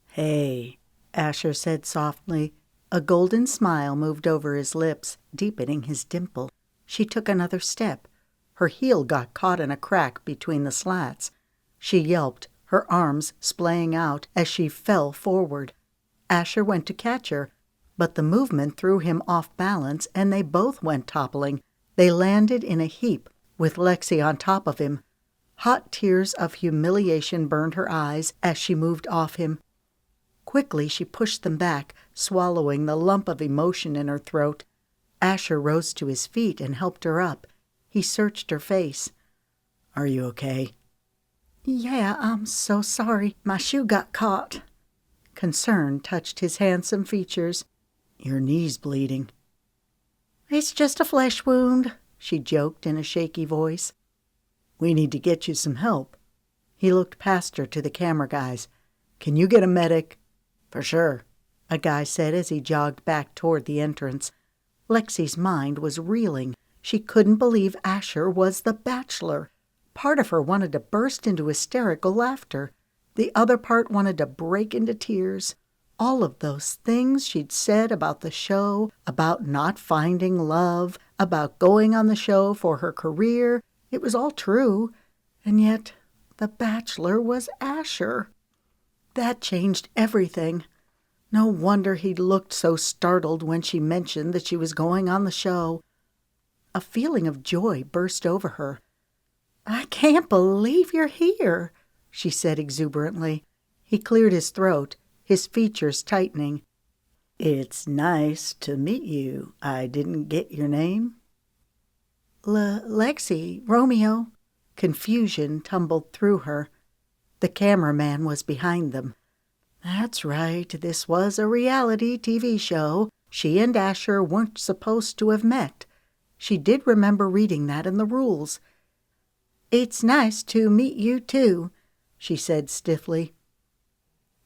Hey, Asher said softly. A golden smile moved over his lips, deepening his dimple. She took another step. Her heel got caught in a crack between the slats. She yelped, her arms splaying out as she fell forward. Asher went to catch her, but the movement threw him off balance and they both went toppling. They landed in a heap, with Lexi on top of him. Hot tears of humiliation burned her eyes as she moved off him. Quickly she pushed them back, swallowing the lump of emotion in her throat. Asher rose to his feet and helped her up. He searched her face. Are you okay? Yeah, I'm so sorry. My shoe got caught. Concern touched his handsome features. Your knee's bleeding. It's just a flesh wound, she joked in a shaky voice. We need to get you some help. He looked past her to the camera guys. Can you get a medic? For sure, a guy said as he jogged back toward the entrance. Lexi's mind was reeling. She couldn't believe Asher was the Bachelor. Part of her wanted to burst into hysterical laughter. The other part wanted to break into tears. All of those things she'd said about the show, about not finding love, about going on the show for her career, it was all true. And yet, the Bachelor was Asher. That changed everything. No wonder he'd looked so startled when she mentioned that she was going on the show. A feeling of joy burst over her. I can't believe you're here, she said exuberantly. He cleared his throat, his features tightening. It's nice to meet you. I didn't get your name. Lexi Romeo. Confusion tumbled through her. The cameraman was behind them. That's right, this was a reality TV show. She and Asher weren't supposed to have met. She did remember reading that in the rules. It's nice to meet you, too, she said stiffly.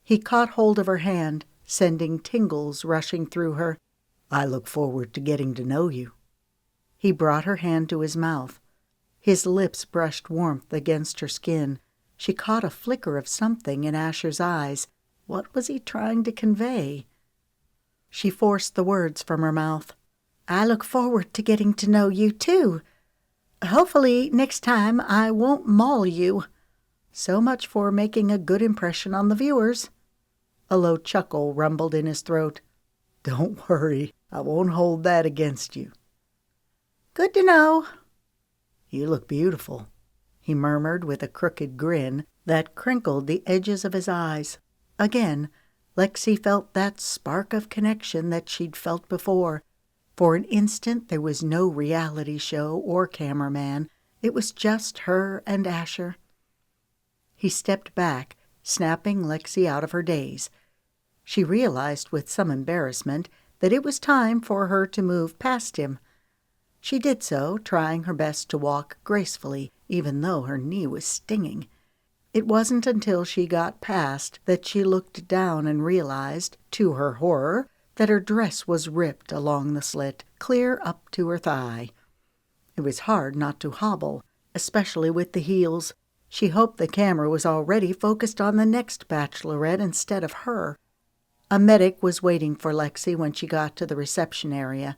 He caught hold of her hand, sending tingles rushing through her. I look forward to getting to know you. He brought her hand to his mouth. His lips brushed warmth against her skin. She caught a flicker of something in Asher's eyes. What was he trying to convey? She forced the words from her mouth. I look forward to getting to know you, too. Hopefully, next time I won't maul you. So much for making a good impression on the viewers. A low chuckle rumbled in his throat. Don't worry, I won't hold that against you. Good to know. You look beautiful, he murmured with a crooked grin that crinkled the edges of his eyes. Again, Lexi felt that spark of connection that she'd felt before. For an instant there was no reality show or cameraman. It was just her and Asher. He stepped back, snapping Lexi out of her daze. She realized with some embarrassment that it was time for her to move past him. She did so, trying her best to walk gracefully, even though her knee was stinging. It wasn't until she got past that she looked down and realized, to her horror, that her dress was ripped along the slit, clear up to her thigh. It was hard not to hobble, especially with the heels. She hoped the camera was already focused on the next Bachelorette instead of her. A medic was waiting for Lexi when she got to the reception area.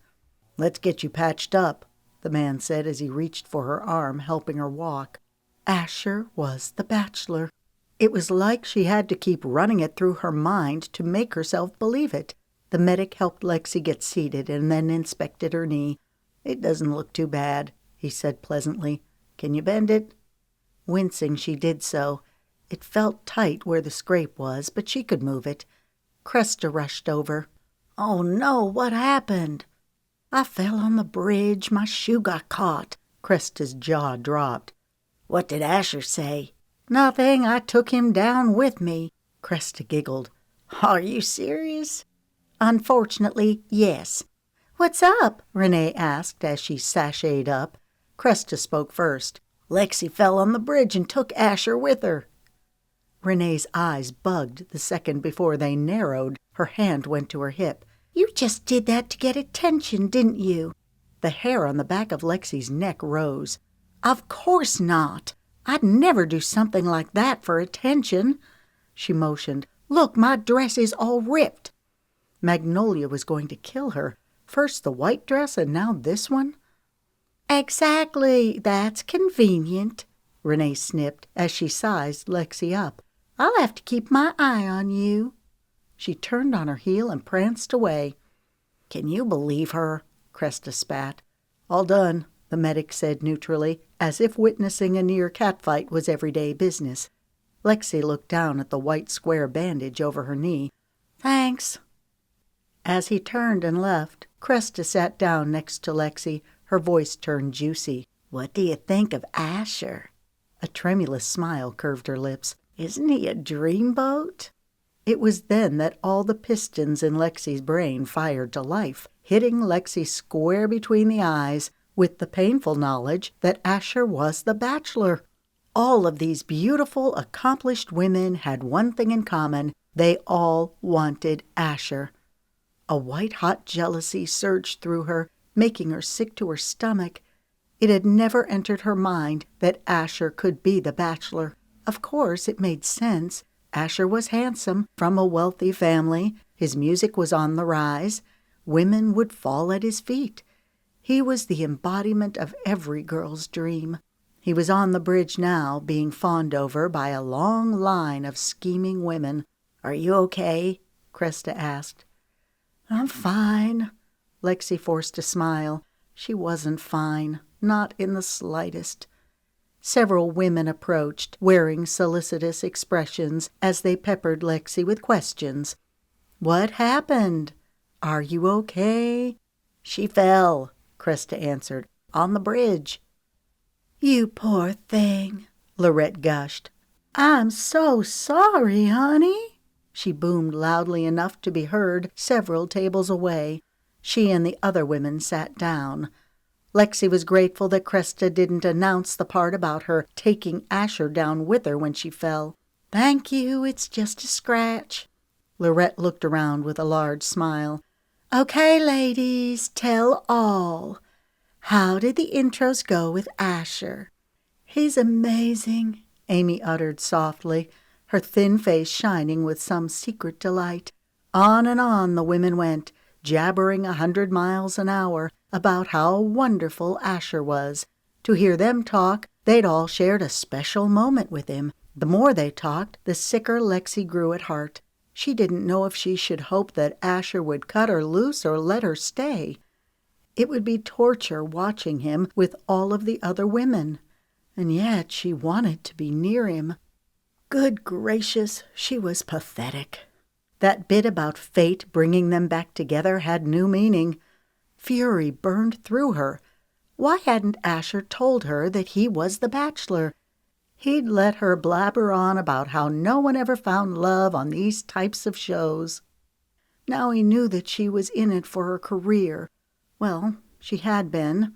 Let's get you patched up, the man said as he reached for her arm, helping her walk. Asher was the Bachelor. It was like she had to keep running it through her mind to make herself believe it. The medic helped Lexi get seated and then inspected her knee. It doesn't look too bad, he said pleasantly. Can you bend it? Wincing, she did so. It felt tight where the scrape was, but she could move it. Cresta rushed over. Oh no, what happened? I fell on the bridge. My shoe got caught. Cresta's jaw dropped. What did Asher say? Nothing. I took him down with me. Cresta giggled. Are you serious? Unfortunately, yes. What's up? Renee asked as she sashayed up. Cresta spoke first. Lexi fell on the bridge and took Asher with her. Renee's eyes bugged the second before they narrowed. Her hand went to her hip. You just did that to get attention, didn't you? The hair on the back of Lexi's neck rose. "Of course not. I'd never do something like that for attention." She motioned. "Look, my dress is all ripped." Magnolia was going to kill her. First the white dress and now this one. "Exactly. That's convenient," Renee snipped as she sized Lexi up. "I'll have to keep my eye on you." She turned on her heel and pranced away. "Can you believe her?" Cresta spat. "All done," the medic said neutrally, as if witnessing a near catfight was everyday business. Lexi looked down at the white square bandage over her knee. "Thanks." As he turned and left, Cresta sat down next to Lexi. Her voice turned juicy. "What do you think of Asher?" A tremulous smile curved her lips. "Isn't he a dreamboat?" It was then that all the pistons in Lexi's brain fired to life, hitting Lexi square between the eyes with the painful knowledge that Asher was the bachelor. All of these beautiful, accomplished women had one thing in common. They all wanted Asher. A white-hot jealousy surged through her, making her sick to her stomach. It had never entered her mind that Asher could be the bachelor. Of course, it made sense. Asher was handsome, from a wealthy family. His music was on the rise. Women would fall at his feet. He was the embodiment of every girl's dream. He was on the bridge now, being fawned over by a long line of scheming women. "Are you okay?" Cresta asked. "I'm fine." Lexi forced a smile. She wasn't fine, not in the slightest. Several women approached, wearing solicitous expressions as they peppered Lexi with questions. "What happened? Are you okay?" "She fell," Cresta answered, "on the bridge." "You poor thing," Lorette gushed. "I'm so sorry, honey." She boomed loudly enough to be heard several tables away. She and the other women sat down. Lexi was grateful that Cresta didn't announce the part about her taking Asher down with her when she fell. "Thank you, it's just a scratch." Lorette looked around with a large smile. "Okay, ladies, tell all. How did the intros go with Asher?" "He's amazing," Amy uttered softly, her thin face shining with some secret delight. On and on the women went, jabbering 100 miles an hour about how wonderful Asher was. To hear them talk, they'd all shared a special moment with him. The more they talked, the sicker Lexi grew at heart. She didn't know if she should hope that Asher would cut her loose or let her stay. It would be torture watching him with all of the other women. And yet she wanted to be near him. Good gracious, she was pathetic. That bit about fate bringing them back together had new meaning. Fury burned through her. Why hadn't Asher told her that he was the bachelor? He'd let her blabber on about how no one ever found love on these types of shows. Now he knew that she was in it for her career. Well, she had been.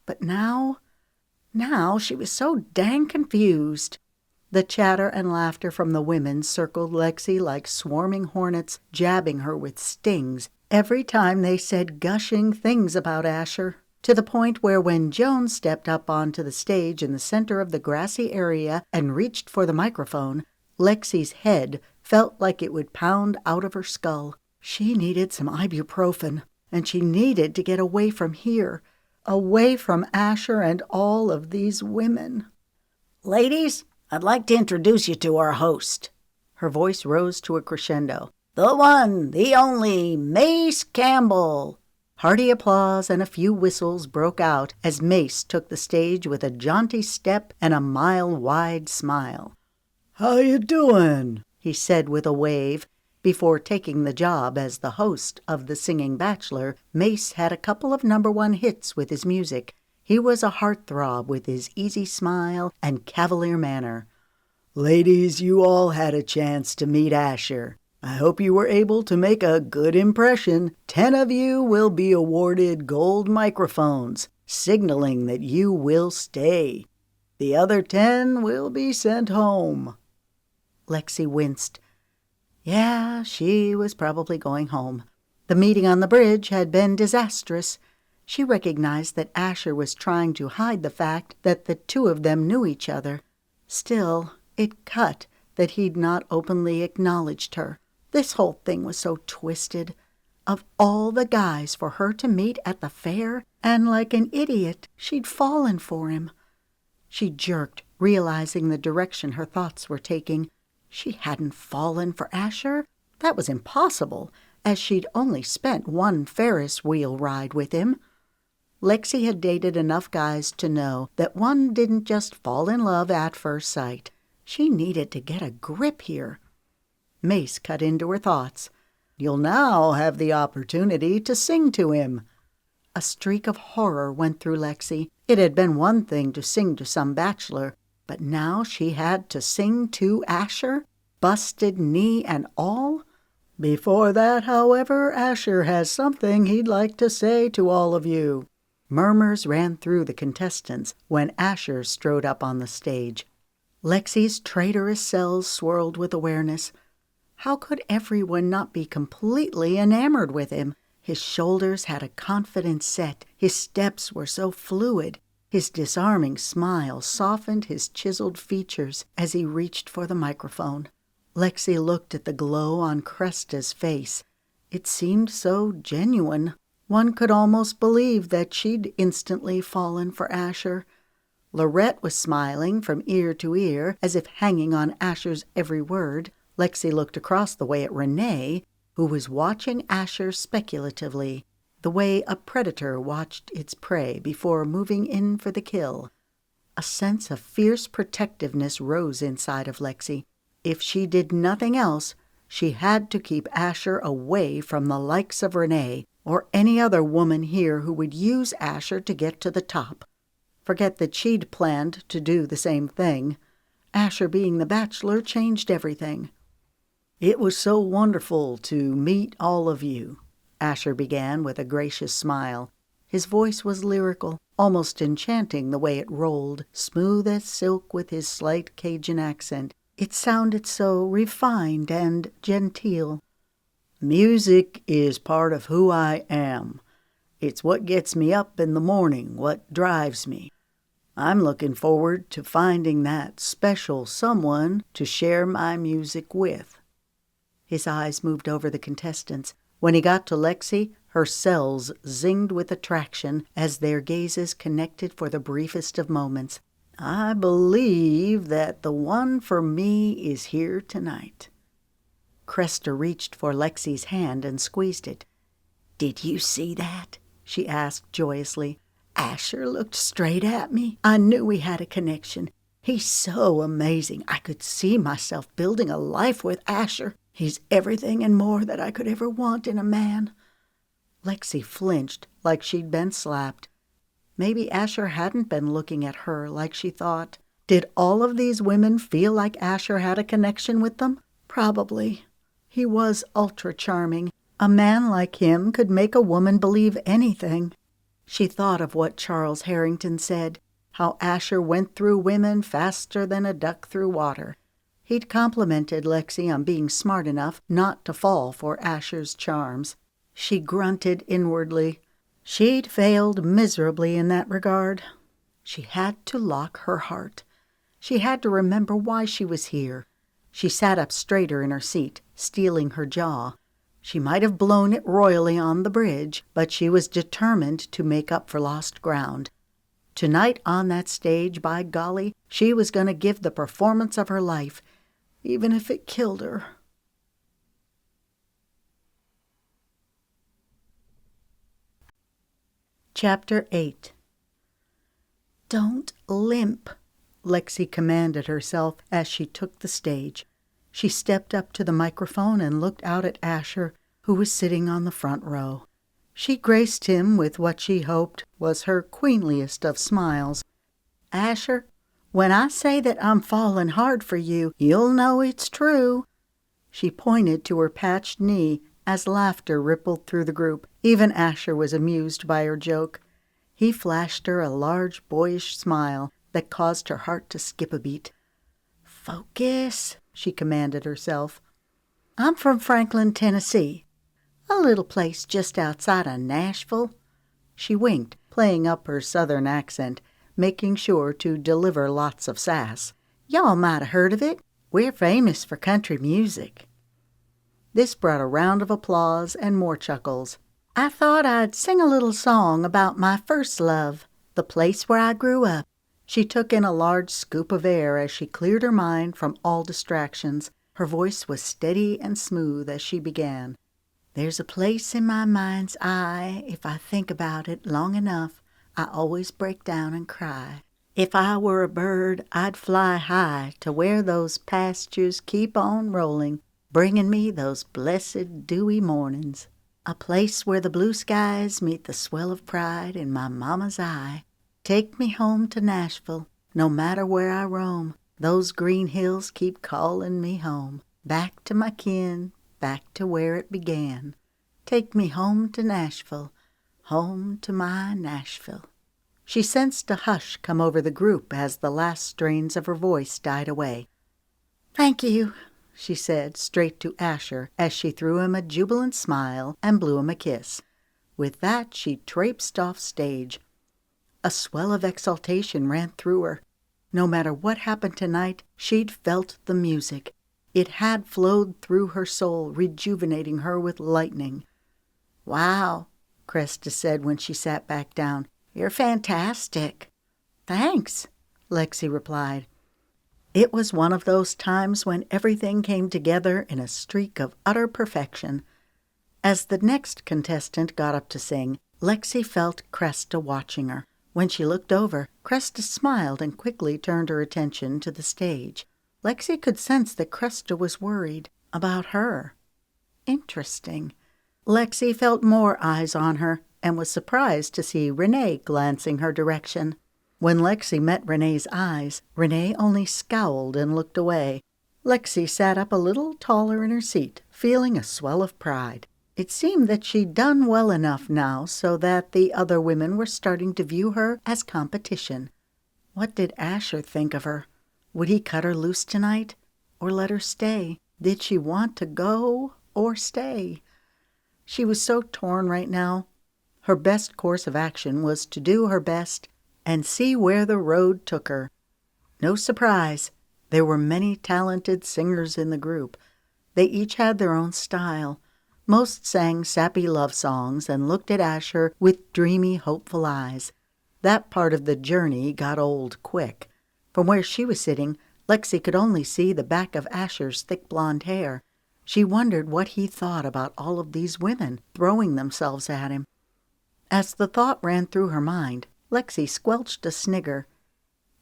But now she was so dang confused. The chatter and laughter from the women circled Lexi like swarming hornets, jabbing her with stings every time they said gushing things about Asher, to the point where when Joan stepped up onto the stage in the center of the grassy area and reached for the microphone, Lexi's head felt like it would pound out of her skull. She needed some ibuprofen, and she needed to get away from here, away from Asher and all of these women. "Ladies, I'd like to introduce you to our host." Her voice rose to a crescendo. "The one, the only, Mace Campbell." Hearty applause and a few whistles broke out as Mace took the stage with a jaunty step and a mile-wide smile. "How you doing?" he said with a wave. Before taking the job as the host of The Singing Bachelor, Mace had a couple of #1 hits with his music. He was a heartthrob with his easy smile and cavalier manner. "Ladies, you all had a chance to meet Asher. I hope you were able to make a good impression. 10 of you will be awarded gold microphones, signaling that you will stay. The other 10 will be sent home." Lexi winced. Yeah, she was probably going home. The meeting on the bridge had been disastrous. She recognized that Asher was trying to hide the fact that the two of them knew each other. Still, it cut that he'd not openly acknowledged her. This whole thing was so twisted. Of all the guys for her to meet at the fair, and like an idiot, she'd fallen for him. She jerked, realizing the direction her thoughts were taking. She hadn't fallen for Asher. That was impossible, as she'd only spent one Ferris wheel ride with him. Lexi had dated enough guys to know that one didn't just fall in love at first sight. She needed to get a grip here. Mace cut into her thoughts. "You'll now have the opportunity to sing to him." A streak of horror went through Lexi. It had been one thing to sing to some bachelor, but now she had to sing to Asher, busted knee and all. "Before that, however, Asher has something he'd like to say to all of you." Murmurs ran through the contestants when Asher strode up on the stage. Lexi's traitorous cells swirled with awareness. How could everyone not be completely enamored with him? His shoulders had a confident set. His steps were so fluid. His disarming smile softened his chiseled features as he reached for the microphone. Lexi looked at the glow on Cresta's face. It seemed so genuine. One could almost believe that she'd instantly fallen for Asher. Lorette was smiling from ear to ear, as if hanging on Asher's every word. Lexi looked across the way at Renee, who was watching Asher speculatively, the way a predator watched its prey before moving in for the kill. A sense of fierce protectiveness rose inside of Lexi. If she did nothing else, she had to keep Asher away from the likes of Renee, or any other woman here who would use Asher to get to the top. Forget that she'd planned to do the same thing. Asher being the bachelor changed everything. "It was so wonderful to meet all of you," Asher began with a gracious smile. His voice was lyrical, almost enchanting the way it rolled, smooth as silk with his slight Cajun accent. It sounded so refined and genteel. "Music is part of who I am. It's what gets me up in the morning, what drives me. I'm looking forward to finding that special someone to share my music with." His eyes moved over the contestants. When he got to Lexi, her cells zinged with attraction as their gazes connected for the briefest of moments. "I believe that the one for me is here tonight." Cresta reached for Lexi's hand and squeezed it. "Did you see that?" she asked joyously. "Asher looked straight at me. I knew we had a connection. He's so amazing. I could see myself building a life with Asher. He's everything and more that I could ever want in a man." Lexi flinched like she'd been slapped. Maybe Asher hadn't been looking at her like she thought. Did all of these women feel like Asher had a connection with them? Probably. He was ultra charming. A man like him could make a woman believe anything. She thought of what Charles Harrington said, how Asher went through women faster than a duck through water. He'd complimented Lexi on being smart enough not to fall for Asher's charms. She grunted inwardly. She'd failed miserably in that regard. She had to lock her heart. She had to remember why she was here. She sat up straighter in her seat, steeling her jaw. She might have blown it royally on the bridge, but she was determined to make up for lost ground. Tonight on that stage, by golly, she was going to give the performance of her life, even if it killed her. Chapter 8. "Don't limp," Lexi commanded herself as she took the stage. She stepped up to the microphone and looked out at Asher, who was sitting on the front row. She graced him with what she hoped was her queenliest of smiles. "Asher, when I say that I'm falling hard for you, you'll know it's true." She pointed to her patched knee as laughter rippled through the group. Even Asher was amused by her joke. He flashed her a large boyish smile that caused her heart to skip a beat. "Focus," she commanded herself. "I'm from Franklin, Tennessee, a little place just outside of Nashville. She winked, playing up her southern accent, making sure to deliver lots of sass. "Y'all might have heard of it. We're famous for country music." This brought a round of applause and more chuckles. "I thought I'd sing a little song about my first love, the place where I grew up." She took in a large scoop of air as she cleared her mind from all distractions. Her voice was steady and smooth as she began. "There's a place in my mind's eye, if I think about it long enough, I always break down and cry. If I were a bird, I'd fly high to where those pastures keep on rolling, bringing me those blessed dewy mornings. A place where the blue skies meet the swell of pride in my mama's eye. Take me home to Nashville, no matter where I roam. Those green hills keep calling me home. Back to my kin, back to where it began. Take me home to Nashville, home to my Nashville." She sensed a hush come over the group as the last strains of her voice died away. "Thank you," she said straight to Asher as she threw him a jubilant smile and blew him a kiss. With that she traipsed off stage. A swell of exultation ran through her. No matter what happened tonight, she'd felt the music. It had flowed through her soul, rejuvenating her with lightning. "Wow," Cresta said when she sat back down. "You're fantastic." "Thanks," Lexi replied. It was one of those times when everything came together in a streak of utter perfection. As the next contestant got up to sing, Lexi felt Cresta watching her. When she looked over, Cresta smiled and quickly turned her attention to the stage. Lexi could sense that Cresta was worried about her. Interesting. Lexi felt more eyes on her and was surprised to see Renee glancing her direction. When Lexi met Renee's eyes, Renee only scowled and looked away. Lexi sat up a little taller in her seat, feeling a swell of pride. It seemed that she'd done well enough now so that the other women were starting to view her as competition. What did Asher think of her? Would he cut her loose tonight, or let her stay? Did she want to go or stay? She was so torn right now. Her best course of action was to do her best and see where the road took her. No surprise, there were many talented singers in the group. They each had their own style. Most sang sappy love songs and looked at Asher with dreamy, hopeful eyes. That part of the journey got old quick. From where she was sitting, Lexi could only see the back of Asher's thick blonde hair. She wondered what he thought about all of these women throwing themselves at him. As the thought ran through her mind, Lexi squelched a snigger.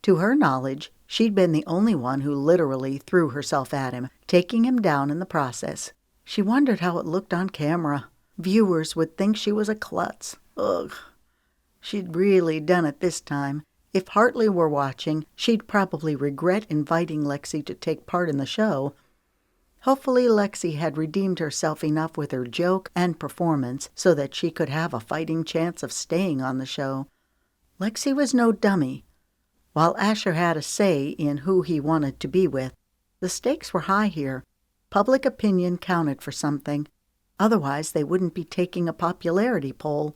To her knowledge, she'd been the only one who literally threw herself at him, taking him down in the process. She wondered how it looked on camera. Viewers would think she was a klutz. Ugh. She'd really done it this time. If Hartley were watching, she'd probably regret inviting Lexi to take part in the show. Hopefully Lexi had redeemed herself enough with her joke and performance so that she could have a fighting chance of staying on the show. Lexi was no dummy. While Asher had a say in who he wanted to be with, the stakes were high here. Public opinion counted for something. Otherwise, they wouldn't be taking a popularity poll.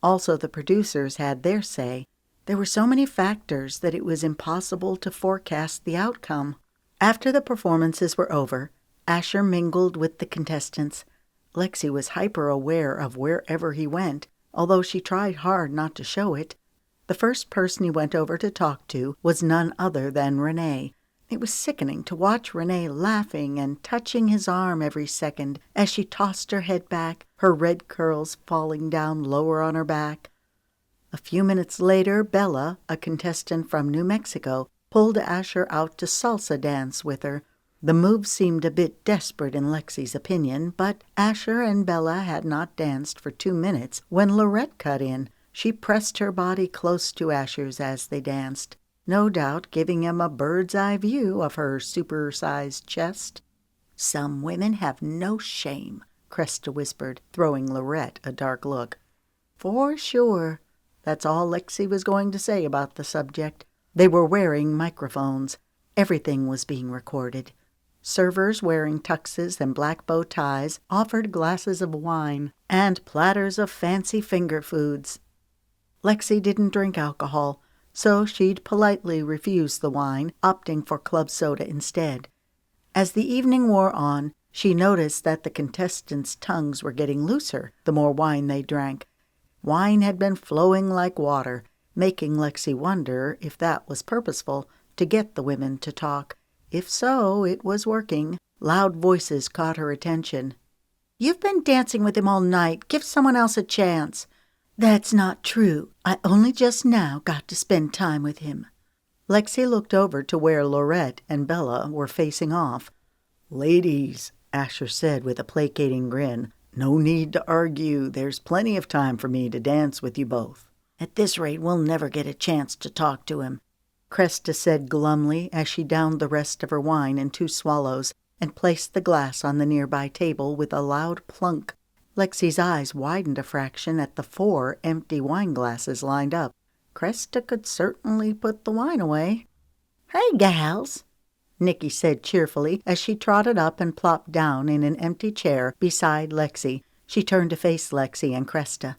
Also, the producers had their say. There were so many factors that it was impossible to forecast the outcome. After the performances were over, Asher mingled with the contestants. Lexi was hyper-aware of wherever he went, although she tried hard not to show it. The first person he went over to talk to was none other than Renee. It was sickening to watch Renee laughing and touching his arm every second as she tossed her head back, her red curls falling down lower on her back. A few minutes later, Bella, a contestant from New Mexico, pulled Asher out to salsa dance with her. The move seemed a bit desperate in Lexi's opinion, but Asher and Bella had not danced for 2 minutes when Lorette cut in. She pressed her body close to Asher's as they danced, no doubt giving him a bird's-eye view of her super-sized chest. "Some women have no shame," Cresta whispered, throwing Lorette a dark look. "For sure." That's all Lexi was going to say about the subject. They were wearing microphones. Everything was being recorded. Servers wearing tuxes and black bow ties offered glasses of wine and platters of fancy finger foods. Lexi didn't drink alcohol, so she'd politely refuse the wine, opting for club soda instead. As the evening wore on, she noticed that the contestants' tongues were getting looser the more wine they drank. Wine had been flowing like water, making Lexi wonder if that was purposeful, to get the women to talk. If so, it was working. Loud voices caught her attention. "You've been dancing with him all night. Give someone else a chance." "That's not true. I only just now got to spend time with him." Lexi looked over to where Lorette and Bella were facing off. "Ladies," Asher said with a placating grin, "no need to argue. There's plenty of time for me to dance with you both." "At this rate, we'll never get a chance to talk to him," Cresta said glumly as she downed the rest of her wine in 2 swallows and placed the glass on the nearby table with a loud plunk. Lexi's eyes widened a fraction at the 4 empty wine glasses lined up. Cresta could certainly put the wine away. "Hey, gals," Nikki said cheerfully as she trotted up and plopped down in an empty chair beside Lexi. She turned to face Lexi and Cresta.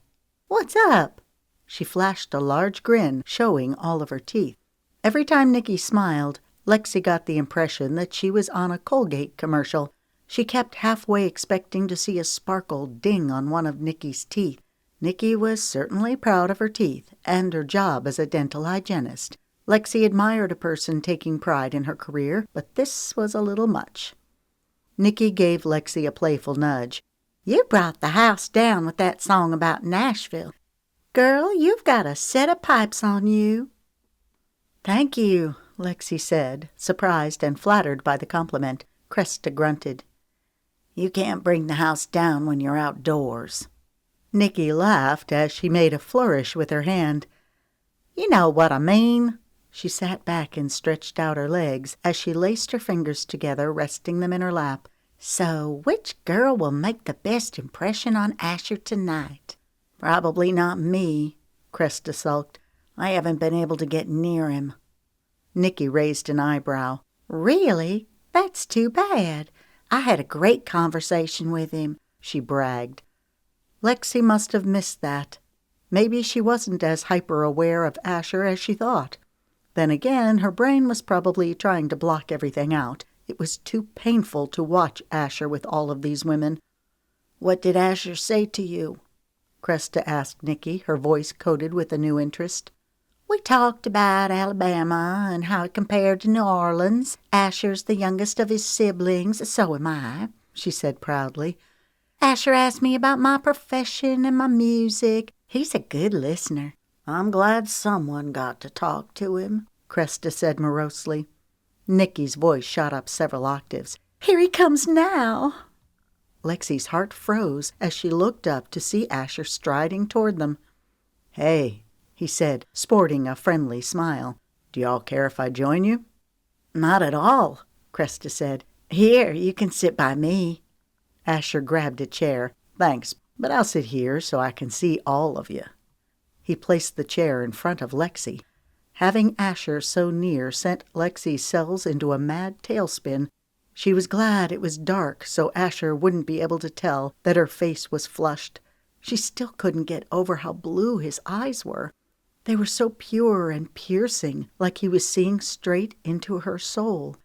"What's up?" She flashed a large grin, showing all of her teeth. Every time Nikki smiled, Lexi got the impression that she was on a Colgate commercial. She kept halfway expecting to see a sparkle ding on one of Nikki's teeth. Nikki was certainly proud of her teeth and her job as a dental hygienist. Lexi admired a person taking pride in her career, but this was a little much. Nikki gave Lexi a playful nudge. "You brought the house down with that song about Nashville. Girl, you've got a set of pipes on you." "Thank you," Lexi said, surprised and flattered by the compliment. Cresta grunted. "You can't bring the house down when you're outdoors." Nikki laughed as she made a flourish with her hand. "You know what I mean." She sat back and stretched out her legs as she laced her fingers together, resting them in her lap. "So, which girl will make the best impression on Asher tonight?" "Probably not me," Cresta sulked. "I haven't been able to get near him." Nikki raised an eyebrow. "Really? That's too bad. I had a great conversation with him," she bragged. Lexi must have missed that. Maybe she wasn't as hyper-aware of Asher as she thought. Then again, her brain was probably trying to block everything out. It was too painful to watch Asher with all of these women. "What did Asher say to you?" Cresta asked Nikki, her voice coated with a new interest. "We talked about Alabama and how it compared to New Orleans. Asher's the youngest of his siblings, so am I," she said proudly. "Asher asked me about my profession and my music. He's a good listener." "I'm glad someone got to talk to him," Cresta said morosely. Nikki's voice shot up several octaves. "Here he comes now." Lexi's heart froze as she looked up to see Asher striding toward them. "Hey," he said, sporting a friendly smile. "Do y'all care if I join you?" "Not at all," Cresta said. "Here, you can sit by me." Asher grabbed a chair. "Thanks, but I'll sit here so I can see all of you." He placed the chair in front of Lexi. Having Asher so near sent Lexi's cells into a mad tailspin. She was glad it was dark so Asher wouldn't be able to tell that her face was flushed. She still couldn't get over how blue his eyes were. They were so pure and piercing, like he was seeing straight into her soul.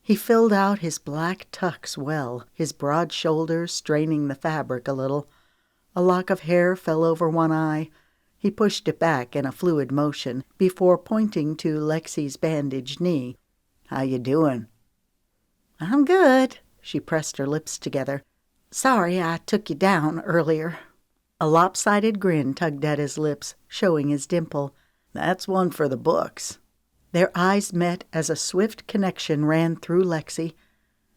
He filled out his black tux well, his broad shoulders straining the fabric a little. A lock of hair fell over one eye. He pushed it back in a fluid motion before pointing to Lexi's bandaged knee. "How you doing?" "I'm good." She pressed her lips together. "Sorry I took you down earlier." A lopsided grin tugged at his lips, showing his dimple. "That's one for the books." Their eyes met as a swift connection ran through Lexi.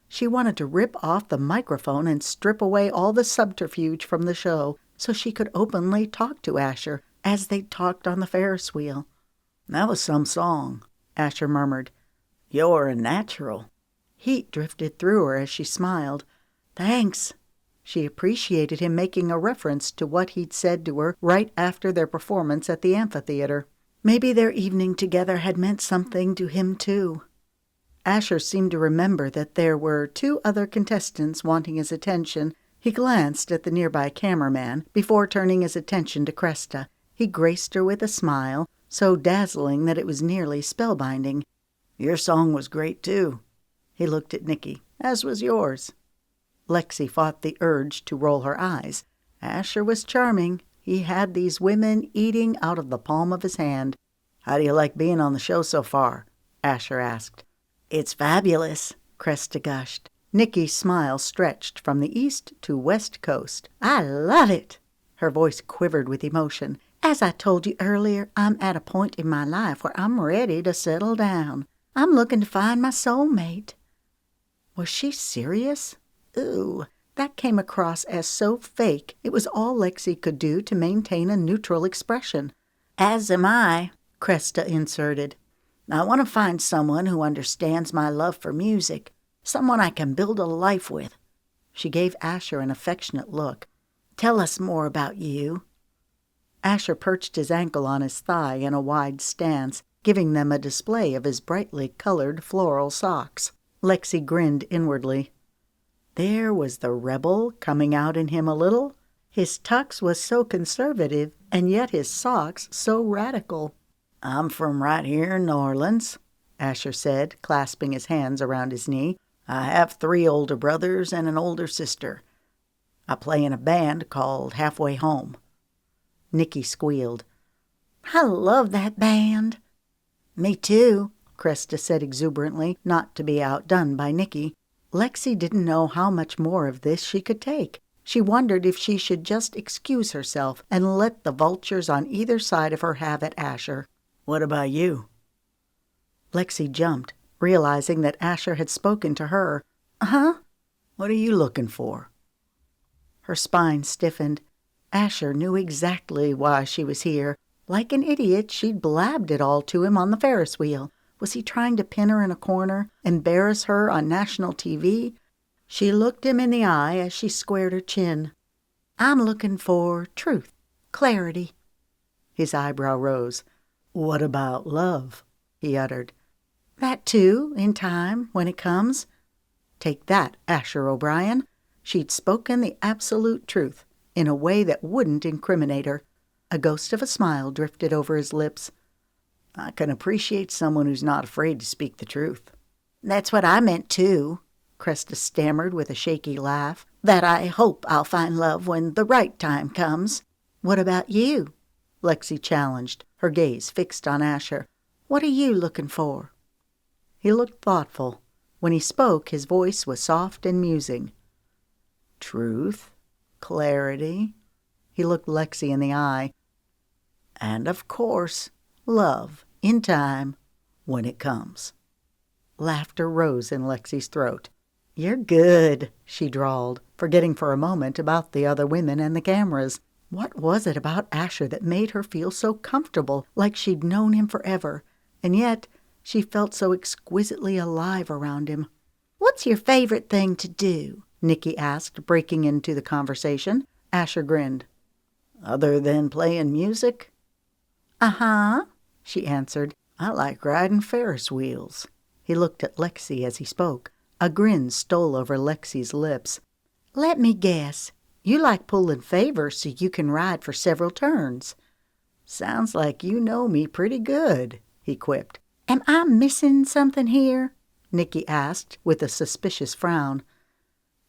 She wanted to rip off the microphone and strip away all the subterfuge from the show so she could openly talk to Asher as they talked on the Ferris wheel. "That was some song," Asher murmured. "You're a natural." Heat drifted through her as she smiled. "Thanks." She appreciated him making a reference to what he'd said to her right after their performance at the amphitheater. Maybe their evening together had meant something to him, too. Asher seemed to remember that there were 2 other contestants wanting his attention. He glanced at the nearby cameraman before turning his attention to Cresta. He graced her with a smile, so dazzling that it was nearly spellbinding. Your song was great, too. He looked at Nicky. As was yours. Lexi fought the urge to roll her eyes. Asher was charming. He had these women eating out of the palm of his hand. How do you like being on the show so far? Asher asked. It's fabulous, Cresta gushed. Nicky's smile stretched from the east to west coast. I love it. Her voice quivered with emotion. As I told you earlier, I'm at a point in my life where I'm ready to settle down. I'm looking to find my soulmate. Was she serious? Ooh, that came across as so fake. It was all Lexi could do to maintain a neutral expression. As am I, Cresta inserted. I want to find someone who understands my love for music, someone I can build a life with. She gave Asher an affectionate look. Tell us more about you. Asher perched his ankle on his thigh in a wide stance, giving them a display of his brightly colored floral socks. Lexi grinned inwardly. There was the rebel coming out in him a little. His tux was so conservative, and yet his socks so radical. I'm from right here in New Orleans, Asher said, clasping his hands around his knee. I have 3 older brothers and an older sister. I play in a band called Halfway Home. Nicky squealed. I love that band. Me too, Cresta said exuberantly, not to be outdone by Nicky. Lexi didn't know how much more of this she could take. She wondered if she should just excuse herself and let the vultures on either side of her have at Asher. What about you? Lexi jumped, realizing that Asher had spoken to her. Huh? What are you looking for? Her spine stiffened. Asher knew exactly why she was here. Like an idiot, she'd blabbed it all to him on the Ferris wheel. Was he trying to pin her in a corner, embarrass her on national TV? She looked him in the eye as she squared her chin. I'm looking for truth, clarity. His eyebrow rose. What about love? He uttered. That too, in time, when it comes. Take that, Asher O'Brien. She'd spoken the absolute truth, in a way that wouldn't incriminate her. A ghost of a smile drifted over his lips. I can appreciate someone who's not afraid to speak the truth. That's what I meant too, Cresta stammered with a shaky laugh. That I hope I'll find love when the right time comes. What about you? Lexi challenged, her gaze fixed on Asher. What are you looking for? He looked thoughtful. When he spoke, his voice was soft and musing. Truth, clarity. He looked Lexi in the eye. And of course, love, in time, when it comes. Laughter rose in Lexi's throat. You're good, she drawled, forgetting for a moment about the other women and the cameras. What was it about Asher that made her feel so comfortable, like she'd known him forever? And yet, she felt so exquisitely alive around him. What's your favorite thing to do? Nicky asked, breaking into the conversation. Asher grinned. Other than playing music? Uh-huh, she answered. I like riding Ferris wheels. He looked at Lexi as he spoke. A grin stole over Lexi's lips. Let me guess. You like pulling favors so you can ride for several turns. Sounds like you know me pretty good, he quipped. Am I missing something here? Nicky asked with a suspicious frown.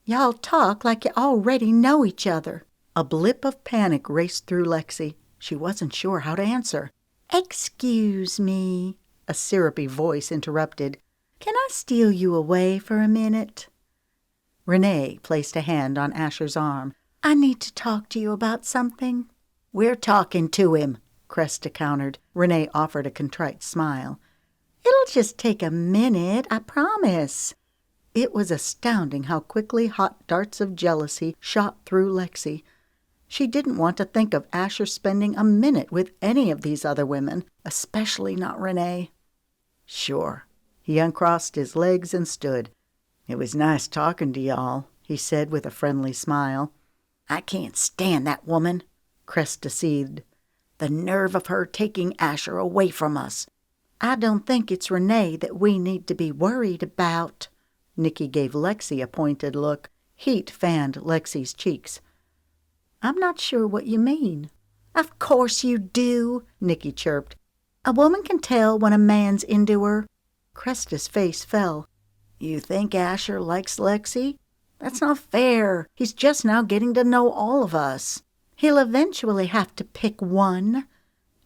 Y'all talk like you already know each other. A blip of panic raced through Lexi. She wasn't sure how to answer. Excuse me, a syrupy voice interrupted. Can I steal you away for a minute? Renee placed a hand on Asher's arm. I need to talk to you about something. We're talking to him, Cresta countered. Renee offered a contrite smile. It'll just take a minute, I promise. It was astounding how quickly hot darts of jealousy shot through Lexi. She didn't want to think of Asher spending a minute with any of these other women, especially not Renee. Sure. He uncrossed his legs and stood. It was nice talking to y'all, he said with a friendly smile. I can't stand that woman, Cresta seethed. The nerve of her taking Asher away from us. I don't think it's Renee that we need to be worried about. Nicky gave Lexi a pointed look. Heat fanned Lexi's cheeks. I'm not sure what you mean. Of course you do, Nikki chirped. A woman can tell when a man's into her. Cresta's face fell. You think Asher likes Lexi? That's not fair. He's just now getting to know all of us. He'll eventually have to pick one.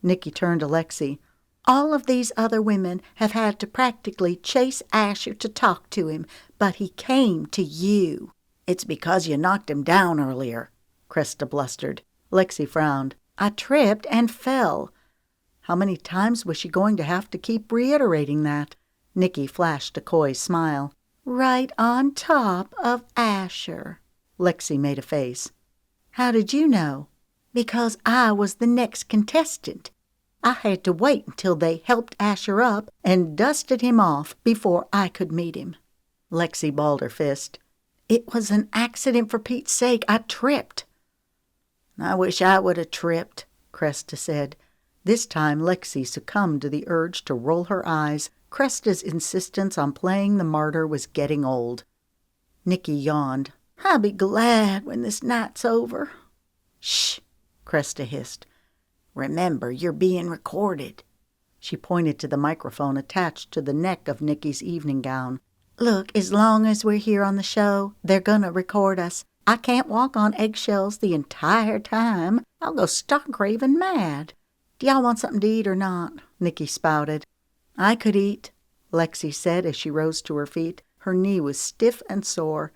Nikki turned to Lexi. All of these other women have had to practically chase Asher to talk to him, but he came to you. It's because you knocked him down earlier, Cresta blustered. Lexi frowned. I tripped and fell. How many times was she going to have to keep reiterating that? Nikki flashed a coy smile. Right on top of Asher. Lexi made a face. How did you know? Because I was the next contestant. I had to wait until they helped Asher up and dusted him off before I could meet him. Lexi balled her fist. It was an accident, for Pete's sake. I tripped. I wish I would have tripped, Cresta said. This time Lexi succumbed to the urge to roll her eyes. Cresta's insistence on playing the martyr was getting old. Nikki yawned. I'll be glad when this night's over. Shh, Cresta hissed. Remember, you're being recorded. She pointed to the microphone attached to the neck of Nikki's evening gown. Look, as long as we're here on the show, they're gonna record us. I can't walk on eggshells the entire time. I'll go stark raving mad. Do y'all want something to eat or not? Nikki spouted. I could eat, Lexi said as she rose to her feet. Her knee was stiff and sore.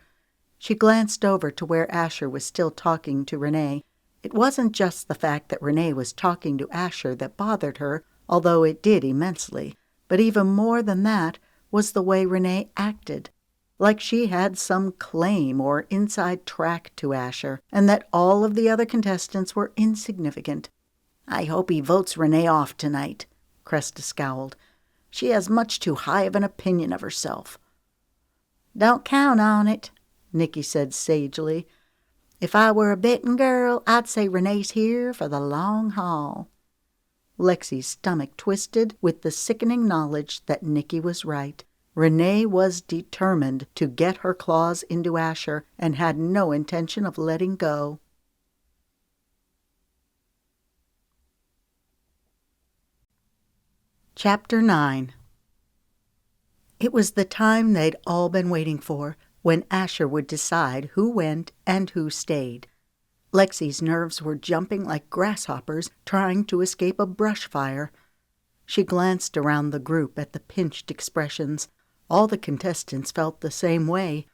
She glanced over to where Asher was still talking to Renee. It wasn't just the fact that Renee was talking to Asher that bothered her, although it did immensely. But even more than that was the way Renee acted. Like she had some claim or inside track to Asher, and that all of the other contestants were insignificant. I hope he votes Renee off tonight, Cresta scowled. She has much too high of an opinion of herself. Don't count on it, Nikki said sagely. If I were a betting girl, I'd say Renee's here for the long haul. Lexi's stomach twisted with the sickening knowledge that Nikki was right. Renee was determined to get her claws into Asher and had no intention of letting go. Chapter 9. It was the time they'd all been waiting for, when Asher would decide who went and who stayed. Lexi's nerves were jumping like grasshoppers trying to escape a brush fire. She glanced around the group at the pinched expressions. All the contestants felt the same way.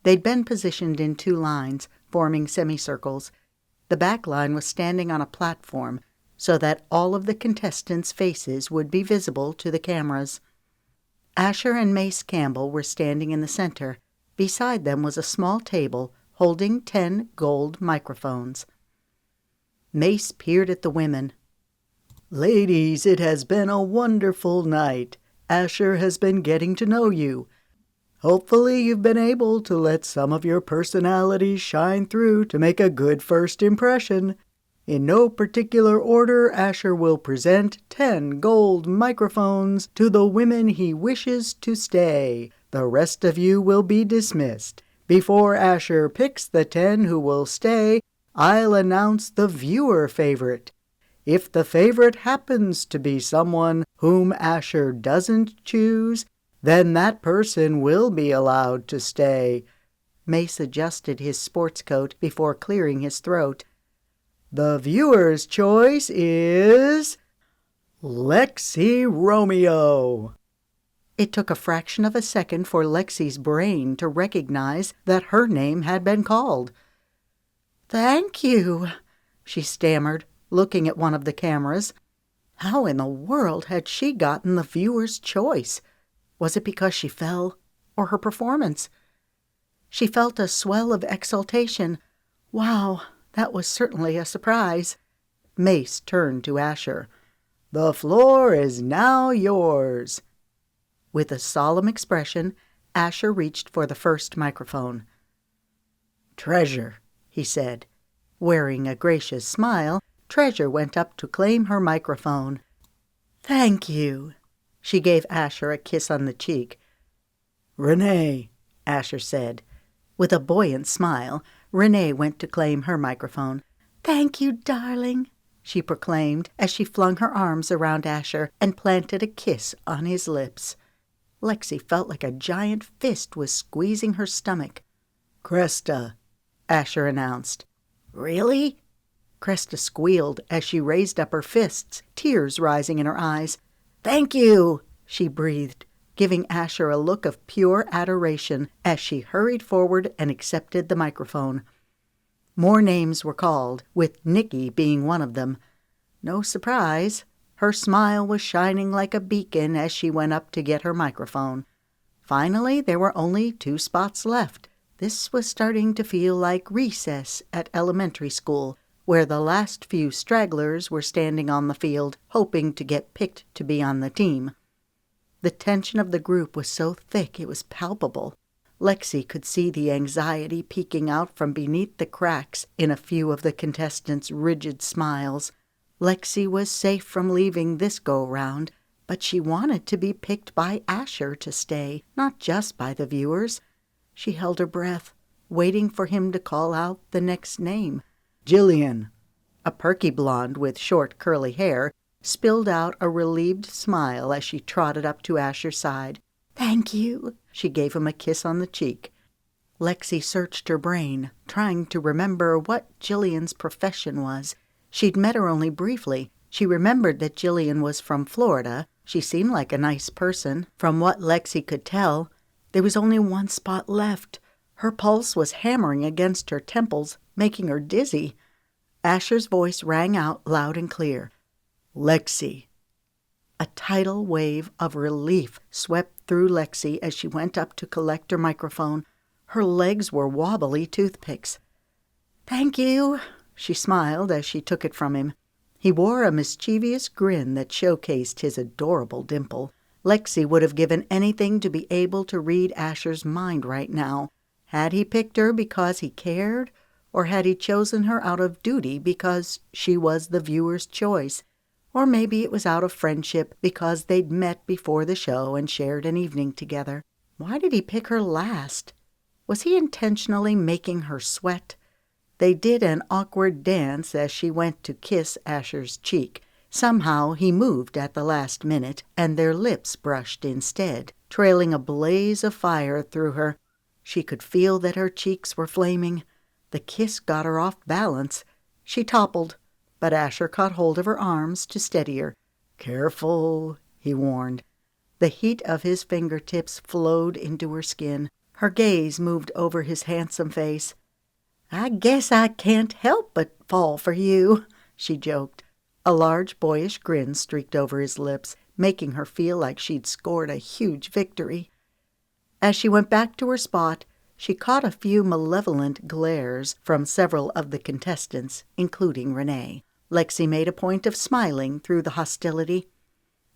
They'd been positioned in two lines, forming semicircles. The back line was standing on a platform, so that all of the contestants' faces would be visible to the cameras. Asher and Mace Campbell were standing in the center. Beside them was a small table holding 10 gold microphones. Mace peered at the women. Ladies, it has been a wonderful night. Asher has been getting to know you. Hopefully you've been able to let some of your personalities shine through to make a good first impression. In no particular order, Asher will present 10 gold microphones to the women he wishes to stay. The rest of you will be dismissed. Before Asher picks the 10 who will stay, I'll announce the viewer favorite. If the favorite happens to be someone whom Asher doesn't choose, then that person will be allowed to stay. Mace adjusted his sports coat before clearing his throat. The viewer's choice is Lexi Romeo. It took a fraction of a second for Lexi's brain to recognize that her name had been called. Thank you, she stammered, looking at one of the cameras. How in the world had she gotten the viewer's choice? Was it because she fell, or her performance? She felt a swell of exultation. Wow, that was certainly a surprise. Mace turned to Asher. The floor is now yours. With a solemn expression, Asher reached for the first microphone. Treasure, he said. Wearing a gracious smile, Treasure went up to claim her microphone. Thank you. She gave Asher a kiss on the cheek. Renee, Asher said. With a buoyant smile, Renee went to claim her microphone. Thank you, darling, she proclaimed as she flung her arms around Asher and planted a kiss on his lips. Lexi felt like a giant fist was squeezing her stomach. "Cresta," Asher announced. "Really?" Cresta squealed as she raised up her fists, tears rising in her eyes. "Thank you," she breathed, giving Asher a look of pure adoration as she hurried forward and accepted the microphone. More names were called, with Nikki being one of them. No surprise. Her smile was shining like a beacon as she went up to get her microphone. Finally, there were only 2 spots left. This was starting to feel like recess at elementary school, where the last few stragglers were standing on the field, hoping to get picked to be on the team. The tension of the group was so thick it was palpable. Lexi could see the anxiety peeking out from beneath the cracks in a few of the contestants' rigid smiles. Lexi was safe from leaving this go-round, but she wanted to be picked by Asher to stay, not just by the viewers. She held her breath, waiting for him to call out the next name. "Jillian." A perky blonde with short curly hair spilled out a relieved smile as she trotted up to Asher's side. "Thank you." She gave him a kiss on the cheek. Lexi searched her brain, trying to remember what Jillian's profession was. She'd met her only briefly. She remembered that Jillian was from Florida. She seemed like a nice person. From what Lexi could tell, there was only 1 spot left. Her pulse was hammering against her temples, making her dizzy. Asher's voice rang out loud and clear. "Lexi." A tidal wave of relief swept through Lexi as she went up to collect her microphone. Her legs were wobbly toothpicks. "Thank you," she smiled as she took it from him. He wore a mischievous grin that showcased his adorable dimple. Lexi would have given anything to be able to read Asher's mind right now. Had he picked her because he cared, or had he chosen her out of duty because she was the viewer's choice? Or maybe it was out of friendship because they'd met before the show and shared an evening together. Why did he pick her last? Was he intentionally making her sweat? They did an awkward dance as she went to kiss Asher's cheek. Somehow he moved at the last minute, and their lips brushed instead, trailing a blaze of fire through her. She could feel that her cheeks were flaming. The kiss got her off balance. She toppled, but Asher caught hold of her arms to steady her. "Careful," he warned. The heat of his fingertips flowed into her skin. Her gaze moved over his handsome face. "I guess I can't help but fall for you," she joked. A large boyish grin streaked over his lips, making her feel like she'd scored a huge victory. As she went back to her spot, she caught a few malevolent glares from several of the contestants, including Renee. Lexi made a point of smiling through the hostility.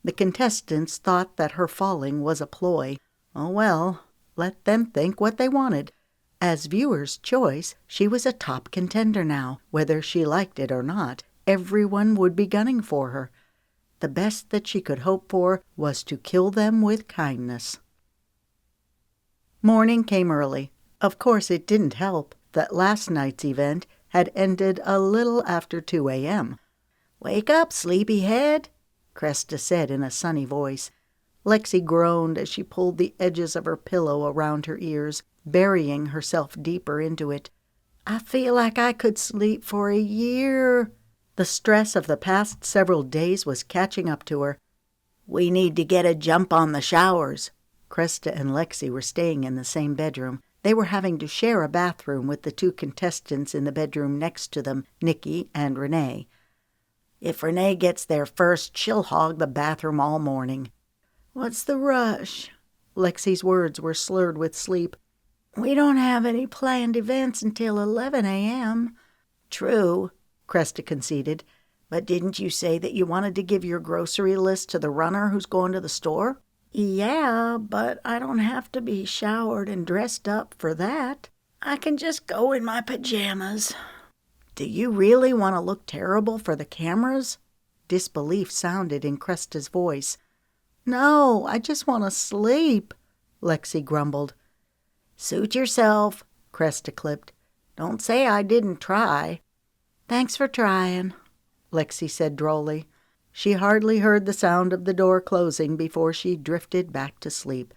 The contestants thought that her falling was a ploy. Oh well, let them think what they wanted. As viewers' choice, she was a top contender now. Whether she liked it or not, everyone would be gunning for her. The best that she could hope for was to kill them with kindness. Morning came early. Of course, it didn't help that last night's event had ended a little after 2 a.m. "Wake up, sleepyhead," Cresta said in a sunny voice. Lexi groaned as she pulled the edges of her pillow around her ears, burying herself deeper into it. "I feel like I could sleep for a year." The stress of the past several days was catching up to her. "We need to get a jump on the showers." Cresta and Lexi were staying in the same bedroom. They were having to share a bathroom with the 2 contestants in the bedroom next to them, Nikki and Renee. "If Renee gets there first, she'll hog the bathroom all morning." "What's the rush?" Lexi's words were slurred with sleep. "We don't have any planned events until 11 a.m. "True," Cresta conceded. "But didn't you say that you wanted to give your grocery list to the runner who's going to the store?" "Yeah, but I don't have to be showered and dressed up for that. I can just go in my pajamas." "Do you really want to look terrible for the cameras?" Disbelief sounded in Cresta's voice. "No, I just want to sleep," Lexi grumbled. "Suit yourself," Cresta clipped. "Don't say I didn't try." "Thanks for trying." Lexi said drolly. She hardly heard the sound of the door closing before she drifted back to sleep.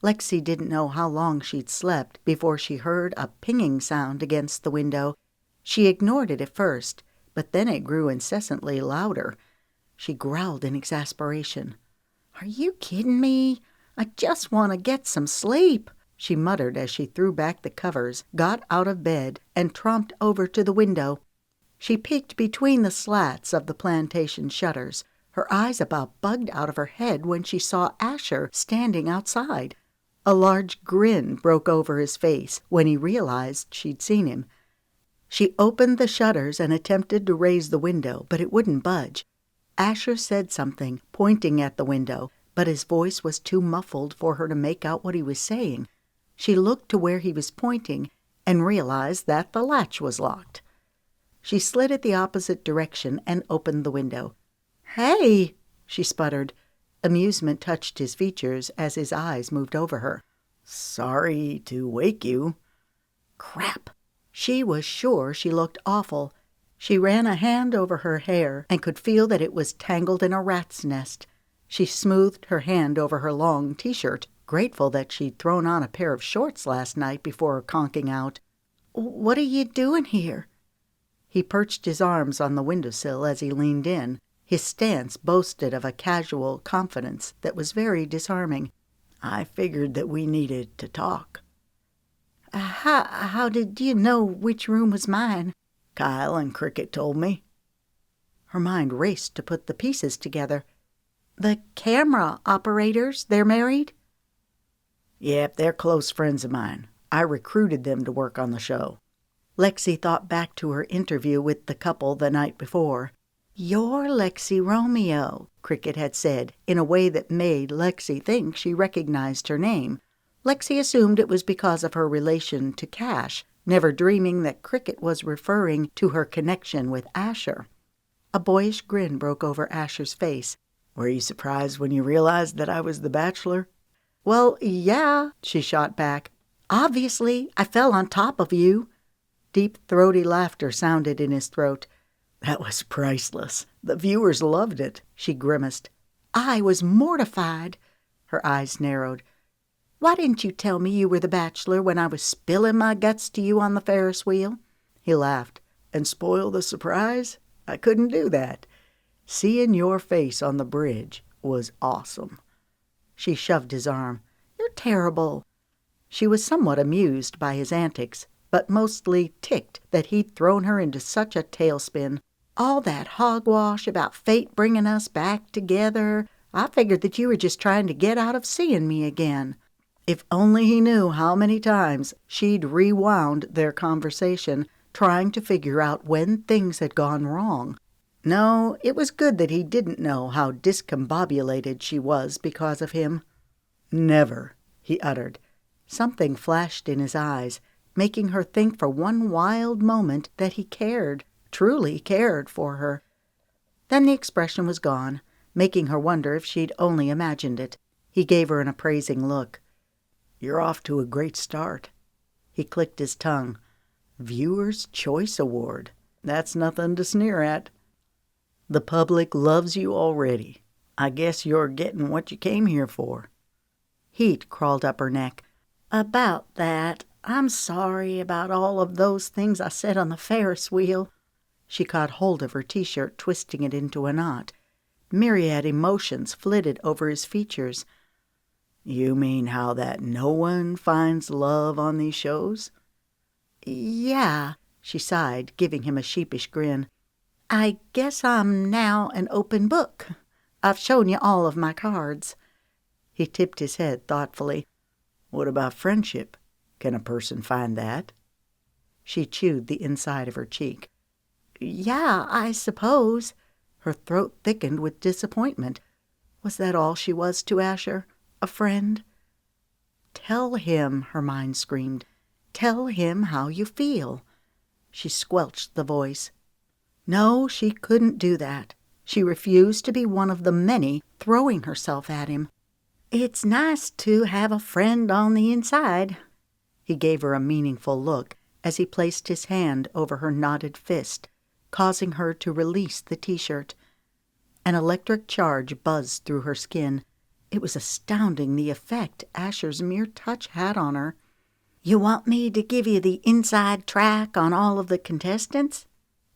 Lexi didn't know how long she'd slept before she heard a pinging sound against the window. She ignored it at first, but then it grew incessantly louder. She growled in exasperation. "Are you kidding me? I just want to get some sleep," she muttered as she threw back the covers, got out of bed, and tromped over to the window. She peeked between the slats of the plantation shutters, her eyes about bugged out of her head when she saw Asher standing outside. A large grin broke over his face when he realized she'd seen him. She opened the shutters and attempted to raise the window, but it wouldn't budge. Asher said something, pointing at the window, but his voice was too muffled for her to make out what he was saying. She looked to where he was pointing and realized that the latch was locked. She slid it the opposite direction and opened the window. "Hey!" she sputtered. Amusement touched his features as his eyes moved over her. "Sorry to wake you." Crap! She was sure she looked awful. She ran a hand over her hair and could feel that it was tangled in a rat's nest. She smoothed her hand over her long T-shirt, grateful that she'd thrown on a pair of shorts last night before conking out. "What are you doing here?" He perched his arms on the windowsill as he leaned in. His stance boasted of a casual confidence that was very disarming. "I figured that we needed to talk." How did you know which room was mine?" "Kyle and Cricket told me." Her mind raced to put the pieces together. "The camera operators, they're married?" "Yep, they're close friends of mine. I recruited them to work on the show." Lexi thought back to her interview with the couple the night before. "You're Lexi Romeo," Cricket had said, in a way that made Lexi think she recognized her name. Lexi assumed it was because of her relation to Cash, never dreaming that Cricket was referring to her connection with Asher. A boyish grin broke over Asher's face. "Were you surprised when you realized that I was the Bachelor?" "Well, yeah," she shot back. "Obviously, I fell on top of you." Deep, throaty laughter sounded in his throat. "That was priceless. The viewers loved it," she grimaced. "I was mortified." Her eyes narrowed. "Why didn't you tell me you were the Bachelor when I was spilling my guts to you on the Ferris wheel?" He laughed. "And spoil the surprise? I couldn't do that. Seeing your face on the bridge was awesome." She shoved his arm. "You're terrible." She was somewhat amused by his antics, but mostly ticked that he'd thrown her into such a tailspin. "All that hogwash about fate bringing us back together. I figured that you were just trying to get out of seeing me again." If only he knew how many times she'd rewound their conversation, trying to figure out when things had gone wrong. No, it was good that he didn't know how discombobulated she was because of him. "Never," he uttered. Something flashed in his eyes, making her think for one wild moment that he cared, truly cared for her. Then the expression was gone, making her wonder if she'd only imagined it. He gave her an appraising look. "You're off to a great start." He clicked his tongue. "Viewer's Choice Award. That's nothing to sneer at. The public loves you already. I guess you're getting what you came here for." Heat crawled up her neck. "About that, I'm sorry about all of those things I said on the Ferris wheel." She caught hold of her T-shirt, twisting it into a knot. Myriad emotions flitted over his features. "You mean how that no one finds love on these shows?" "Yeah," she sighed, giving him a sheepish grin. "I guess I'm now an open book. I've shown you all of my cards." He tipped his head thoughtfully. "What about friendship? Can a person find that?" She chewed the inside of her cheek. "Yeah, I suppose." Her throat thickened with disappointment. Was that all she was to Asher? A friend? "Tell him," her mind screamed. "Tell him how you feel." She squelched the voice. No, she couldn't do that. She refused to be one of the many throwing herself at him. "It's nice to have a friend on the inside." He gave her a meaningful look as he placed his hand over her knotted fist. causing her to release the t-shirt. An electric charge buzzed through her skin. It was astounding the effect Asher's mere touch had on her. "You want me to give you the inside track on all of the contestants?"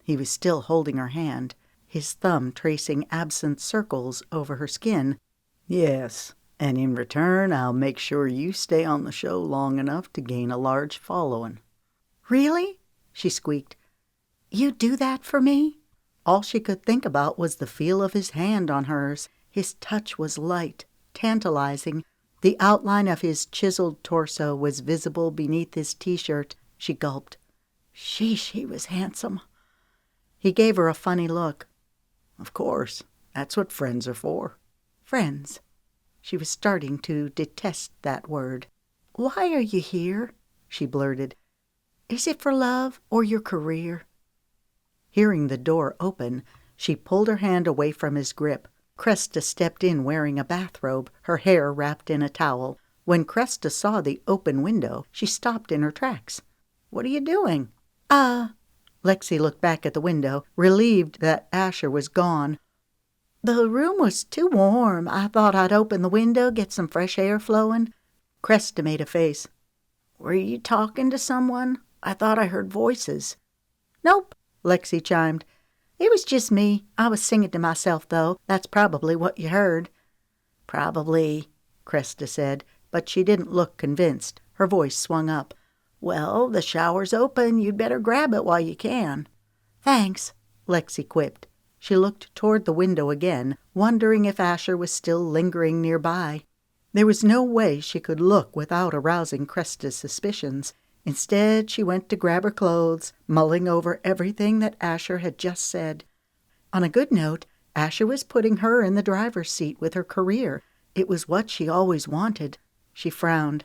He was still holding her hand, his thumb tracing absent circles over her skin. "Yes, and in return I'll make sure you stay on the show long enough to gain a large following." "Really?" she squeaked. "You do that for me?" All she could think about was the feel of his hand on hers. His touch was light, tantalizing. The outline of his chiseled torso was visible beneath his t-shirt. She gulped. Sheesh, he was handsome. He gave her a funny look. "Of course, that's what friends are for." Friends. She was starting to detest that word. "Why are you here?" she blurted. "Is it for love or your career?" Hearing the door open, she pulled her hand away from his grip. Cresta stepped in wearing a bathrobe, her hair wrapped in a towel. When Cresta saw the open window, she stopped in her tracks. "What are you doing?" Lexi looked back at the window, relieved that Asher was gone. "The room was too warm. I thought I'd open the window, get some fresh air flowing." Cresta made a face. "Were you talking to someone? I thought I heard voices." "Nope," Lexi chimed. "It was just me. I was singing to myself, though. That's probably what you heard." "Probably," Cresta said, but she didn't look convinced. Her voice swung up. "Well, the shower's open. You'd better grab it while you can." "Thanks," Lexi quipped. She looked toward the window again, wondering if Asher was still lingering nearby. There was no way she could look without arousing Cresta's suspicions. Instead, she went to grab her clothes, mulling over everything that Asher had just said. On a good note, Asher was putting her in the driver's seat with her career. It was what she always wanted. She frowned.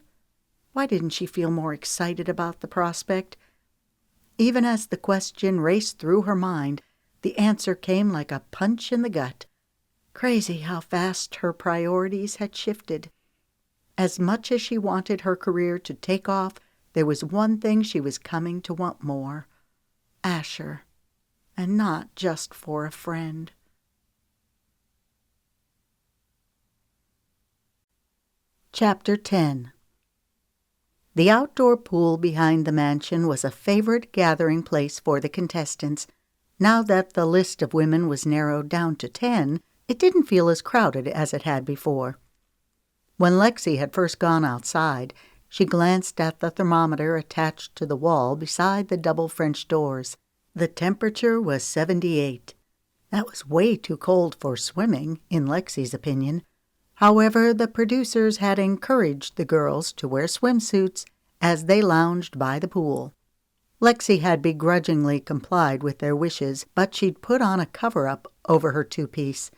Why didn't she feel more excited about the prospect? Even as the question raced through her mind, the answer came like a punch in the gut. Crazy how fast her priorities had shifted. As much as she wanted her career to take off, there was one thing she was coming to want more. Asher. And not just for a friend. Chapter 10. The outdoor pool behind the mansion was a favorite gathering place for the contestants. Now that the list of women was narrowed down to 10, it didn't feel as crowded as it had before. When Lexi had first gone outside, she glanced at the thermometer attached to the wall beside the double French doors. The temperature was 78. That was way too cold for swimming, in Lexi's opinion. However, the producers had encouraged the girls to wear swimsuits as they lounged by the pool. Lexi had begrudgingly complied with their wishes, but she'd put on a cover-up over her two-piece.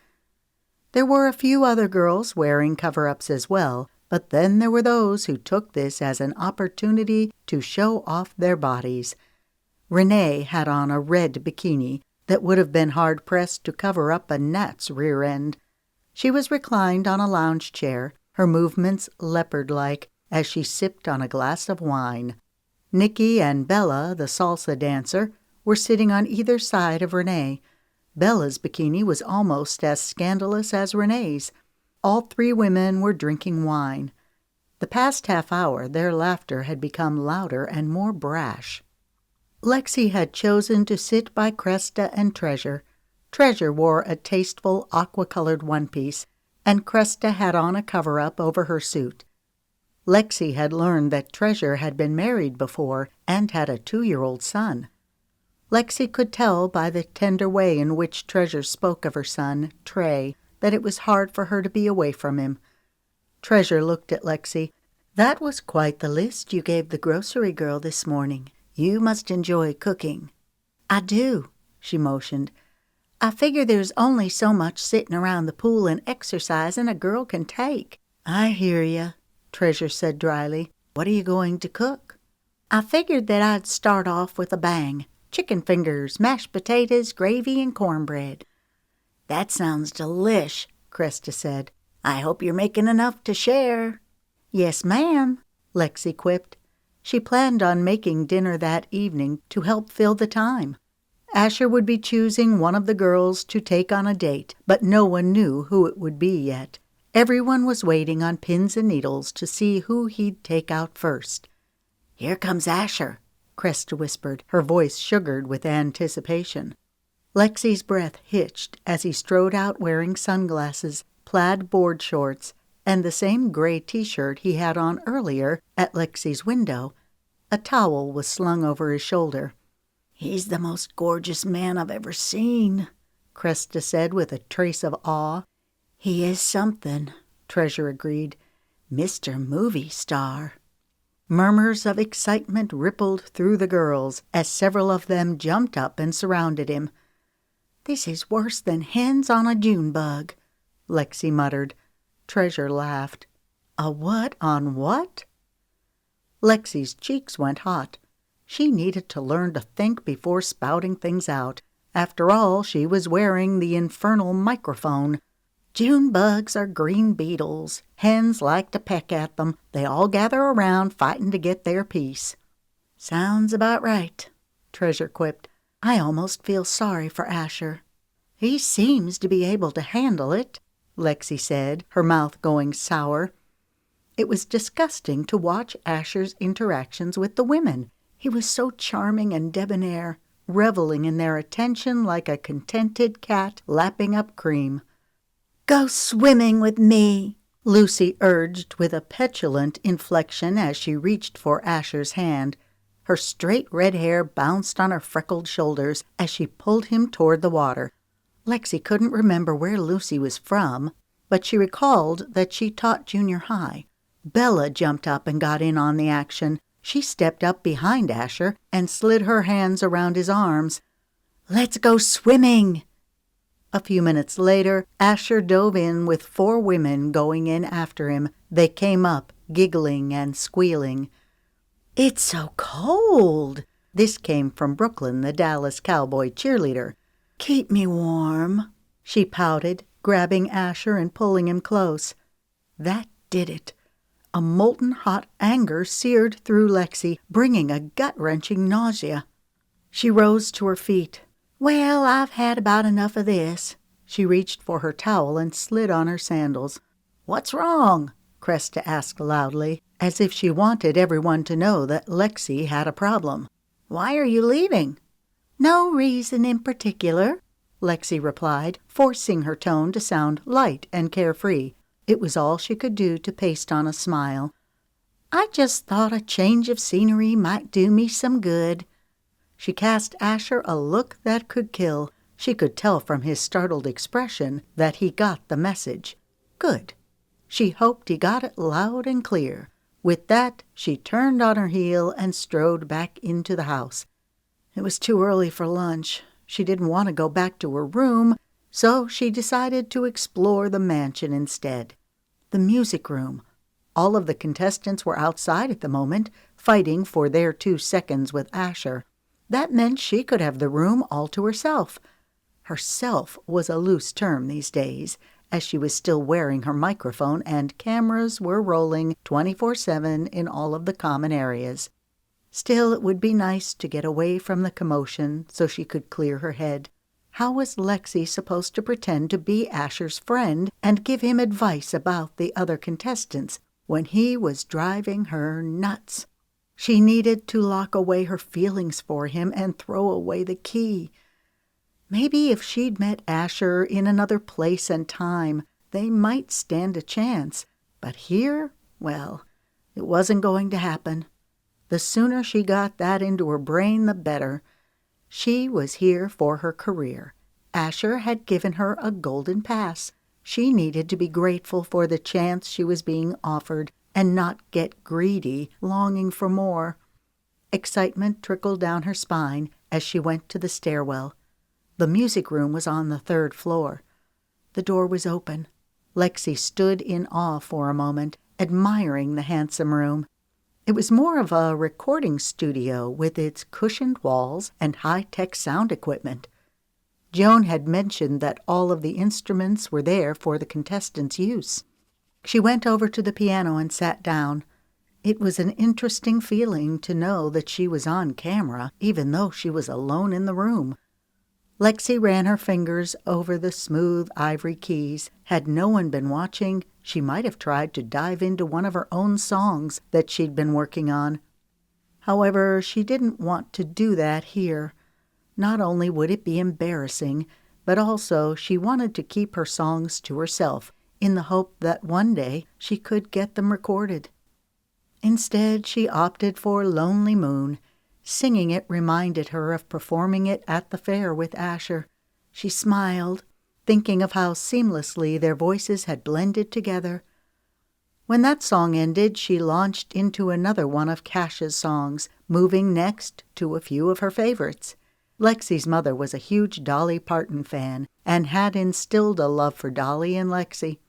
There were a few other girls wearing cover-ups as well, but then there were those who took this as an opportunity to show off their bodies. Renee had on a red bikini that would have been hard-pressed to cover up a gnat's rear end. She was reclined on a lounge chair, her movements leopard-like, as she sipped on a glass of wine. Nikki and Bella, the salsa dancer, were sitting on either side of Renee. Bella's bikini was almost as scandalous as Renee's. All three women were drinking wine. The past half hour, their laughter had become louder and more brash. Lexi had chosen to sit by Cresta and Treasure. Treasure wore a tasteful aqua-colored one-piece, and Cresta had on a cover-up over her suit. Lexi had learned that Treasure had been married before and had a 2-year-old son. Lexi could tell by the tender way in which Treasure spoke of her son, Trey, that it was hard for her to be away from him. Treasure looked at Lexi. "That was quite the list you gave the grocery girl this morning. You must enjoy cooking." "I do," she motioned. "I figure there's only so much sitting around the pool and exercising a girl can take." "I hear ya," Treasure said dryly. "What are you going to cook?" "I figured that I'd start off with a bang. Chicken fingers, mashed potatoes, gravy, and cornbread." "That sounds delish," Cresta said. "I hope you're making enough to share." "Yes, ma'am," Lexi quipped. She planned on making dinner that evening to help fill the time. Asher would be choosing one of the girls to take on a date, but no one knew who it would be yet. Everyone was waiting on pins and needles to see who he'd take out first. "Here comes Asher," Cresta whispered, her voice sugared with anticipation. Lexi's breath hitched as he strode out wearing sunglasses, plaid board shorts, and the same gray T-shirt he had on earlier at Lexi's window. A towel was slung over his shoulder. "He's the most gorgeous man I've ever seen," Cresta said with a trace of awe. "He is something," Treasure agreed. "Mr. Movie Star." Murmurs of excitement rippled through the girls as several of them jumped up and surrounded him. "This is worse than hens on a June bug," Lexi muttered. Treasure laughed. A what on what? Lexi's cheeks went hot. She needed to learn to think before spouting things out. After all, she was wearing the infernal microphone. June bugs are green beetles. Hens like to peck at them. They all gather around fighting to get their piece. "Sounds about right," Treasure quipped. "I almost feel sorry for Asher." "He seems to be able to handle it," Lexi said, her mouth going sour. It was disgusting to watch Asher's interactions with the women. He was so charming and debonair, reveling in their attention like a contented cat lapping up cream. "Go swimming with me," Lucy urged with a petulant inflection as she reached for Asher's hand. Her straight red hair bounced on her freckled shoulders as she pulled him toward the water. Lexi couldn't remember where Lucy was from, but she recalled that she taught junior high. Bella jumped up and got in on the action. She stepped up behind Asher and slid her hands around his arms. "Let's go swimming." A few minutes later, Asher dove in with 4 women going in after him. They came up, giggling and squealing. "It's so cold." This came from Brooklyn, the Dallas Cowboy cheerleader. "Keep me warm," she pouted, grabbing Asher and pulling him close. That did it. A molten hot anger seared through Lexi, bringing a gut-wrenching nausea. She rose to her feet. "Well, I've had about enough of this." She reached for her towel and slid on her sandals. "What's wrong?" Cresta asked loudly, as if she wanted everyone to know that Lexi had a problem. "Why are you leaving?" "No reason in particular," Lexi replied, forcing her tone to sound light and carefree. It was all she could do to paste on a smile. "I just thought a change of scenery might do me some good." She cast Asher a look that could kill. She could tell from his startled expression that he got the message. Good. She hoped he got it loud and clear. With that, she turned on her heel and strode back into the house. It was too early for lunch. She didn't want to go back to her room, so she decided to explore the mansion instead. The music room. All of the contestants were outside at the moment, fighting for their 2 seconds with Asher. That meant she could have the room all to herself. Herself was a loose term these days, as she was still wearing her microphone and cameras were rolling 24/7 in all of the common areas. Still, it would be nice to get away from the commotion so she could clear her head. How was Lexi supposed to pretend to be Asher's friend and give him advice about the other contestants when he was driving her nuts? She needed to lock away her feelings for him and throw away the key. Maybe if she'd met Asher in another place and time, they might stand a chance. But here, well, it wasn't going to happen. The sooner she got that into her brain, the better. She was here for her career. Asher had given her a golden pass. She needed to be grateful for the chance she was being offered and not get greedy, longing for more. Excitement trickled down her spine as she went to the stairwell. The music room was on the 3rd floor. The door was open. Lexi stood in awe for a moment, admiring the handsome room. It was more of a recording studio with its cushioned walls and high-tech sound equipment. Joan had mentioned that all of the instruments were there for the contestants' use. She went over to the piano and sat down. It was an interesting feeling to know that she was on camera, even though she was alone in the room. Lexi ran her fingers over the smooth ivory keys. Had no one been watching, she might have tried to dive into one of her own songs that she'd been working on. However, she didn't want to do that here. Not only would it be embarrassing, but also she wanted to keep her songs to herself in the hope that one day she could get them recorded. Instead, she opted for Lonely Moon. Singing it reminded her of performing it at the fair with Asher. She smiled, thinking of how seamlessly their voices had blended together. When that song ended, she launched into another one of Cash's songs, moving next to a few of her favorites. Lexi's mother was a huge Dolly Parton fan and had instilled a love for Dolly in Lexi.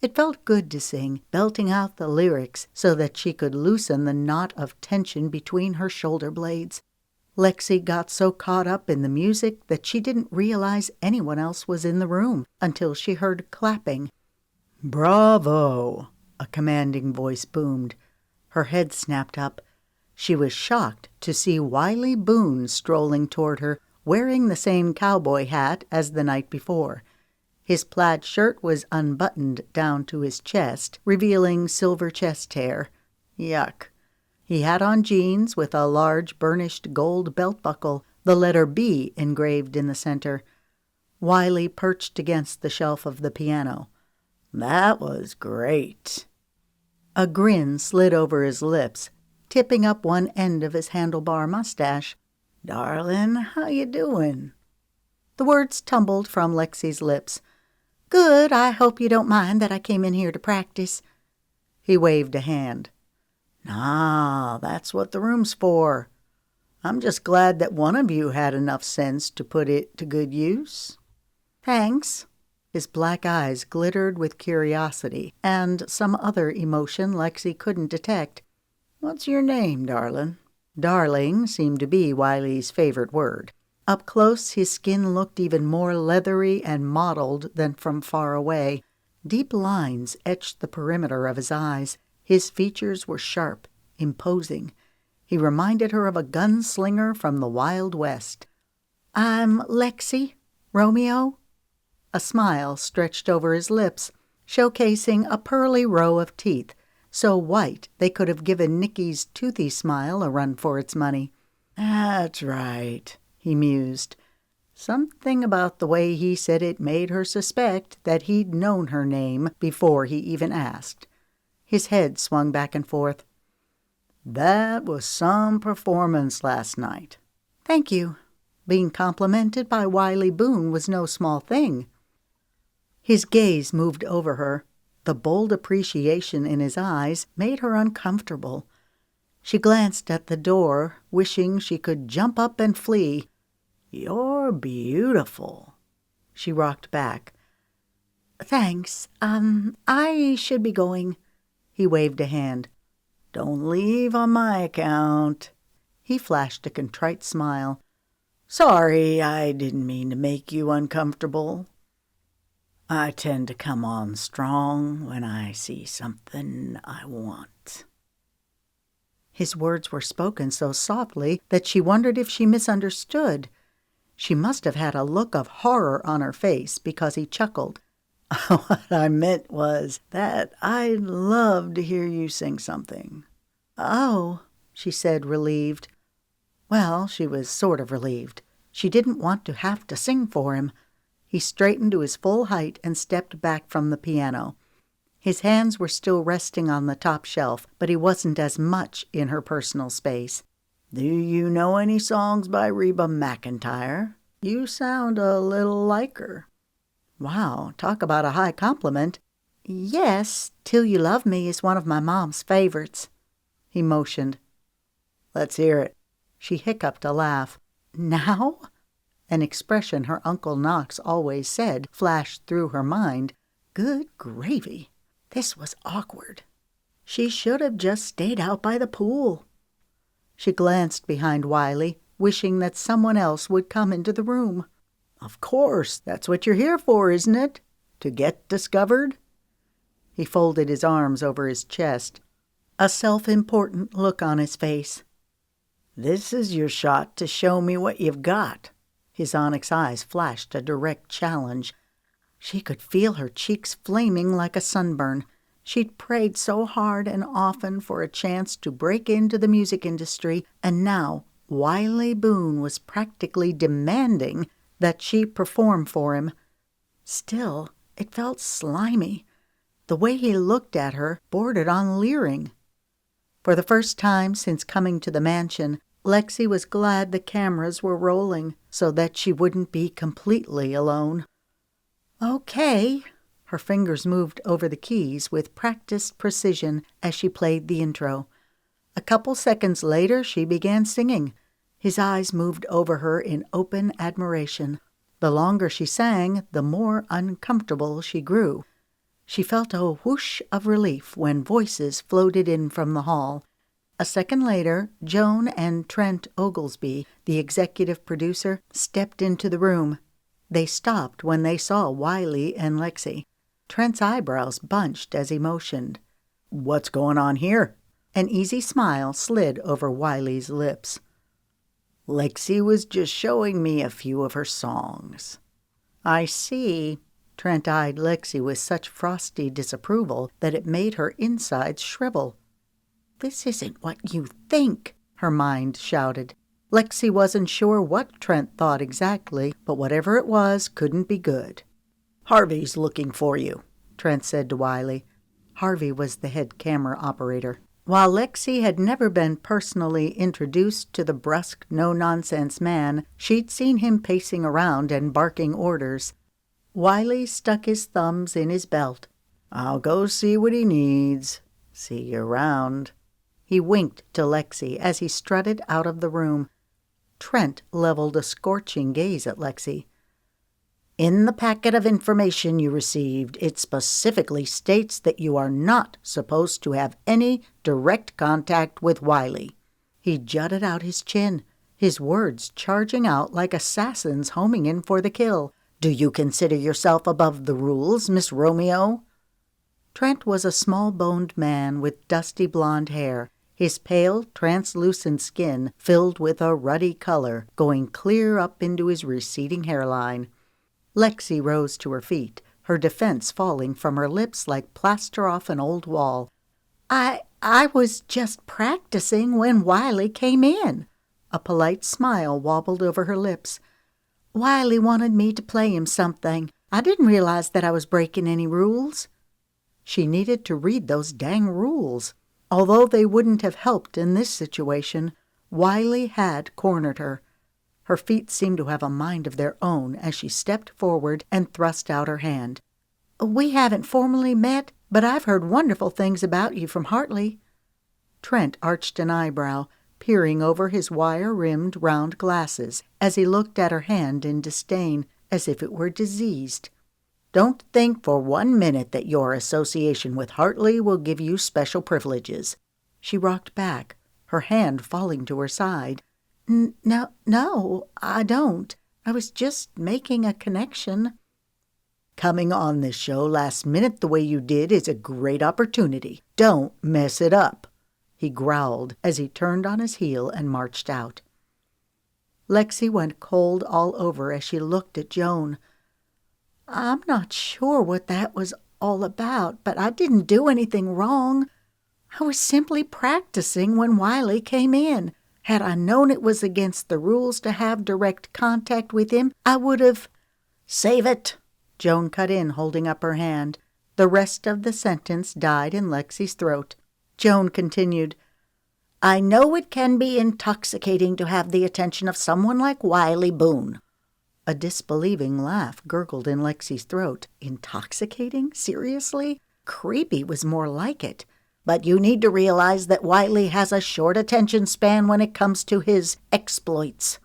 It felt good to sing, belting out the lyrics so that she could loosen the knot of tension between her shoulder blades. Lexi got so caught up in the music that she didn't realize anyone else was in the room until she heard clapping. "Bravo!" A commanding voice boomed. Her head snapped up. She was shocked to see Wiley Boone strolling toward her, wearing the same cowboy hat as the night before. His plaid shirt was unbuttoned down to his chest, revealing silver chest hair. Yuck. He had on jeans with a large burnished gold belt buckle, the letter B engraved in the center. Wiley perched against the shelf of the piano. "That was great." A grin slid over his lips, tipping up one end of his handlebar mustache. "Darling, how you doing?" The words tumbled from Lexi's lips. "Good. I hope you don't mind that I came in here to practice." He waved a hand. "Nah, that's what the room's for. I'm just glad that one of you had enough sense to put it to good use." "Thanks." His black eyes glittered with curiosity and some other emotion Lexi couldn't detect. "What's your name, darling?" Darling seemed to be Wiley's favorite word. Up close, his skin looked even more leathery and mottled than from far away. Deep lines etched the perimeter of his eyes. His features were sharp, imposing. He reminded her of a gunslinger from the Wild West. "I'm Lexi Romeo." A smile stretched over his lips, showcasing a pearly row of teeth, so white they could have given Nicky's toothy smile a run for its money. "That's right," he mused. Something about the way he said it made her suspect that he'd known her name before he even asked. His head swung back and forth. "That was some performance last night." "Thank you." Being complimented by Wiley Boone was no small thing. His gaze moved over her. The bold appreciation in his eyes made her uncomfortable. She glanced at the door, wishing she could jump up and flee. "You're beautiful." She rocked back. "Thanks. I should be going." He waved a hand. "Don't leave on my account." He flashed a contrite smile. "Sorry, I didn't mean to make you uncomfortable. I tend to come on strong when I see something I want." His words were spoken so softly that she wondered if she misunderstood. She must have had a look of horror on her face because he chuckled. "What I meant was that I'd love to hear you sing something." "Oh," she said, relieved. Well, she was sort of relieved. She didn't want to have to sing for him. He straightened to his full height and stepped back from the piano. His hands were still resting on the top shelf, but he wasn't as much in her personal space. "Do you know any songs by Reba McEntire? You sound a little like her." Wow, talk about a high compliment. "Yes, Till You Love Me is one of my mom's favorites." He motioned. "Let's hear it." She hiccuped a laugh. "Now?" An expression her Uncle Knox always said flashed through her mind. Good gravy. This was awkward. She should have just stayed out by the pool. She glanced behind Wiley, wishing that someone else would come into the room. "Of course, that's what you're here for, isn't it? To get discovered?" He folded his arms over his chest, a self-important look on his face. "This is your shot to show me what you've got." His onyx eyes flashed a direct challenge. She could feel her cheeks flaming like a sunburn. She'd prayed so hard and often for a chance to break into the music industry, and now Wiley Boone was practically demanding that she perform for him. Still, it felt slimy. The way he looked at her bordered on leering. For the first time since coming to the mansion, Lexi was glad the cameras were rolling so that she wouldn't be completely alone. Okay. Her fingers moved over the keys with practiced precision as she played the intro. A couple seconds later, she began singing. His eyes moved over her in open admiration. The longer she sang, the more uncomfortable she grew. She felt a whoosh of relief when voices floated in from the hall. A second later, Joan and Trent Oglesby, the executive producer, stepped into the room. They stopped when they saw Wiley and Lexi. Trent's eyebrows bunched as he motioned. "What's going on here?" An easy smile slid over Wiley's lips. "Lexi was just showing me a few of her songs." "I see." Trent eyed Lexi with such frosty disapproval that it made her insides shrivel. "This isn't what you think," her mind shouted. Lexi wasn't sure what Trent thought exactly, but whatever it was couldn't be good. "Harvey's looking for you," Trent said to Wiley. Harvey was the head camera operator. While Lexi had never been personally introduced to the brusque, no-nonsense man, she'd seen him pacing around and barking orders. Wiley stuck his thumbs in his belt. "I'll go see what he needs. See you around." He winked to Lexi as he strutted out of the room. Trent leveled a scorching gaze at Lexi. "In the packet of information you received, it specifically states that you are not supposed to have any direct contact with Wiley." He jutted out his chin, his words charging out like assassins homing in for the kill. "Do you consider yourself above the rules, Miss Romeo?" Trent was a small-boned man with dusty blonde hair, his pale, translucent skin filled with a ruddy color going clear up into his receding hairline. Lexi rose to her feet, her defense falling from her lips like plaster off an old wall. I was just practicing when Wiley came in." A polite smile wobbled over her lips. "Wiley wanted me to play him something. I didn't realize that I was breaking any rules." She needed to read those dang rules. Although they wouldn't have helped in this situation, Wiley had cornered her. Her feet seemed to have a mind of their own as she stepped forward and thrust out her hand. "We haven't formally met, but I've heard wonderful things about you from Hartley." Trent arched an eyebrow, peering over his wire-rimmed round glasses as he looked at her hand in disdain, as if it were diseased. "Don't think for 1 minute that your association with Hartley will give you special privileges." She rocked back, her hand falling to her side. No, I don't. I was just making a connection." "Coming on this show last minute the way you did is a great opportunity. Don't mess it up," he growled as he turned on his heel and marched out. Lexi went cold all over as she looked at Joan. "I'm not sure what that was all about, but I didn't do anything wrong. I was simply practicing when Wiley came in. Had I known it was against the rules to have direct contact with him, I would have—" "Save it," Joan cut in, holding up her hand. The rest of the sentence died in Lexi's throat. Joan continued, "I know it can be intoxicating to have the attention of someone like Wiley Boone." A disbelieving laugh gurgled in Lexi's throat. Intoxicating? Seriously? Creepy was more like it. "But you need to realize that Wiley has a short attention span when it comes to his exploits."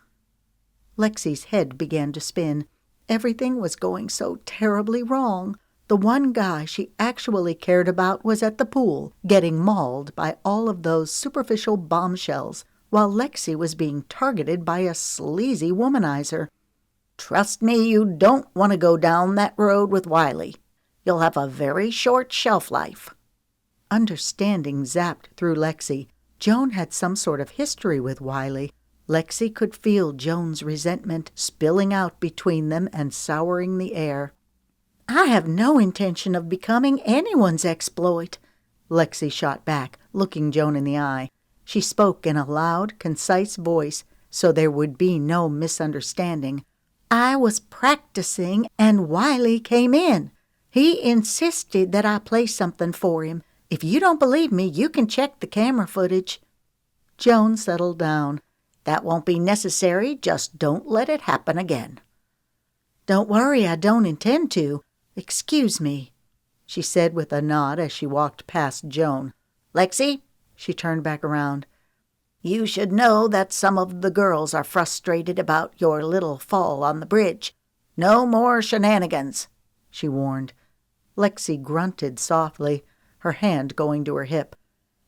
Lexi's head began to spin. Everything was going so terribly wrong. The one guy she actually cared about was at the pool, getting mauled by all of those superficial bombshells, while Lexi was being targeted by a sleazy womanizer. "Trust me, you don't want to go down that road with Wiley. You'll have a very short shelf life." Understanding zapped through Lexi. Joan had some sort of history with Wiley. Lexi could feel Joan's resentment spilling out between them and souring the air. I have no intention of becoming anyone's exploit, Lexi shot back, looking Joan in the eye. She spoke in a loud, concise voice, so there would be no misunderstanding. I was practicing and Wiley came in. He insisted that I play something for him. If you don't believe me, you can check the camera footage. Joan settled down. That won't be necessary. Just don't let it happen again. Don't worry, I don't intend to. Excuse me, she said with a nod as she walked past Joan. Lexi, she turned back around. You should know that some of the girls are frustrated about your little fall on the bridge. No more shenanigans, she warned. Lexi grunted softly, her hand going to her hip.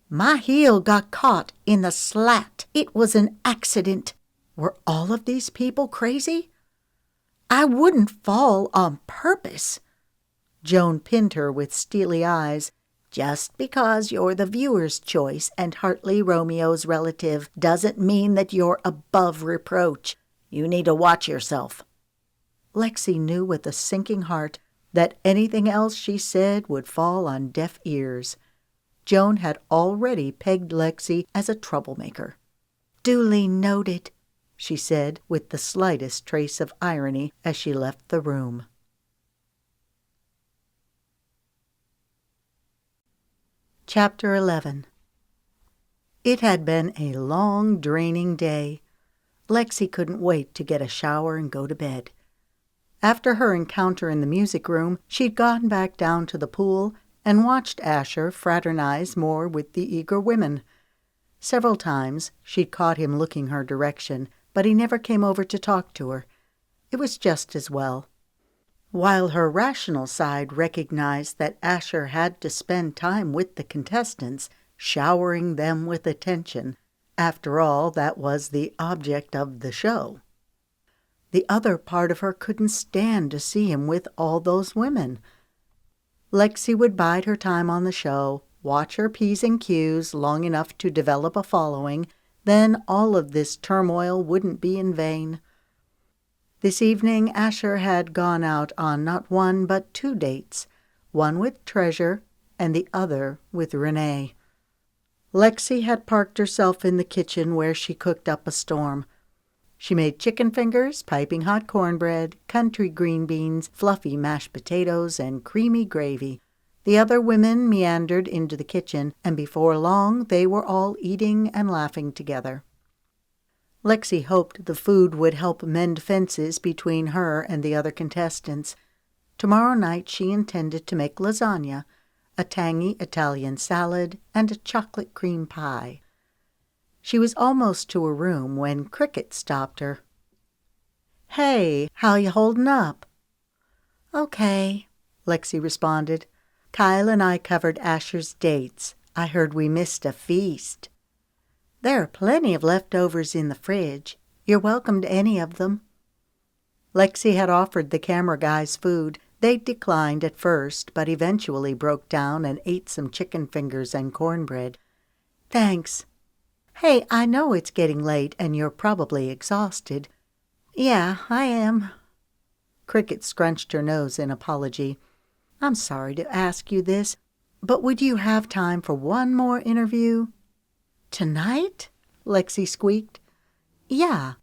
My heel got caught in the slat. It was an accident. Were all of these people crazy? I wouldn't fall on purpose. Joan pinned her with steely eyes. Just because you're the viewer's choice and Hartley Romeo's relative doesn't mean that you're above reproach. You need to watch yourself. Lexi knew with a sinking heart that anything else she said would fall on deaf ears. Joan had already pegged Lexi as a troublemaker. Duly noted, she said with the slightest trace of irony as she left the room. Chapter 11. It had been a long, draining day. Lexi couldn't wait to get a shower and go to bed. After her encounter in the music room, she'd gone back down to the pool and watched Asher fraternize more with the eager women. Several times she'd caught him looking her direction, but he never came over to talk to her. It was just as well. While her rational side recognized that Asher had to spend time with the contestants, showering them with attention. After all, that was the object of the show. The other part of her couldn't stand to see him with all those women. Lexi would bide her time on the show, watch her P's and Q's long enough to develop a following, then all of this turmoil wouldn't be in vain. This evening Asher had gone out on not one but 2 dates, one with Treasure and the other with Renee. Lexi had parked herself in the kitchen where she cooked up a storm. She made chicken fingers, piping hot cornbread, country green beans, fluffy mashed potatoes, and creamy gravy. The other women meandered into the kitchen, and before long they were all eating and laughing together. Lexi hoped the food would help mend fences between her and the other contestants. Tomorrow night she intended to make lasagna, a tangy Italian salad, and a chocolate cream pie. She was almost to her room when Cricket stopped her. "Hey, how you holding up?" "Okay," Lexi responded. "Kyle and I covered Asher's dates. I heard we missed a feast." "There are plenty of leftovers in the fridge. You're welcome to any of them." Lexi had offered the camera guys food. They declined at first, but eventually broke down and ate some chicken fingers and cornbread. "Thanks. Hey, I know it's getting late and you're probably exhausted." "Yeah, I am." Cricket scrunched her nose in apology. "I'm sorry to ask you this, but would you have time for one more interview?" "Tonight?" Lexi squeaked. "Yeah."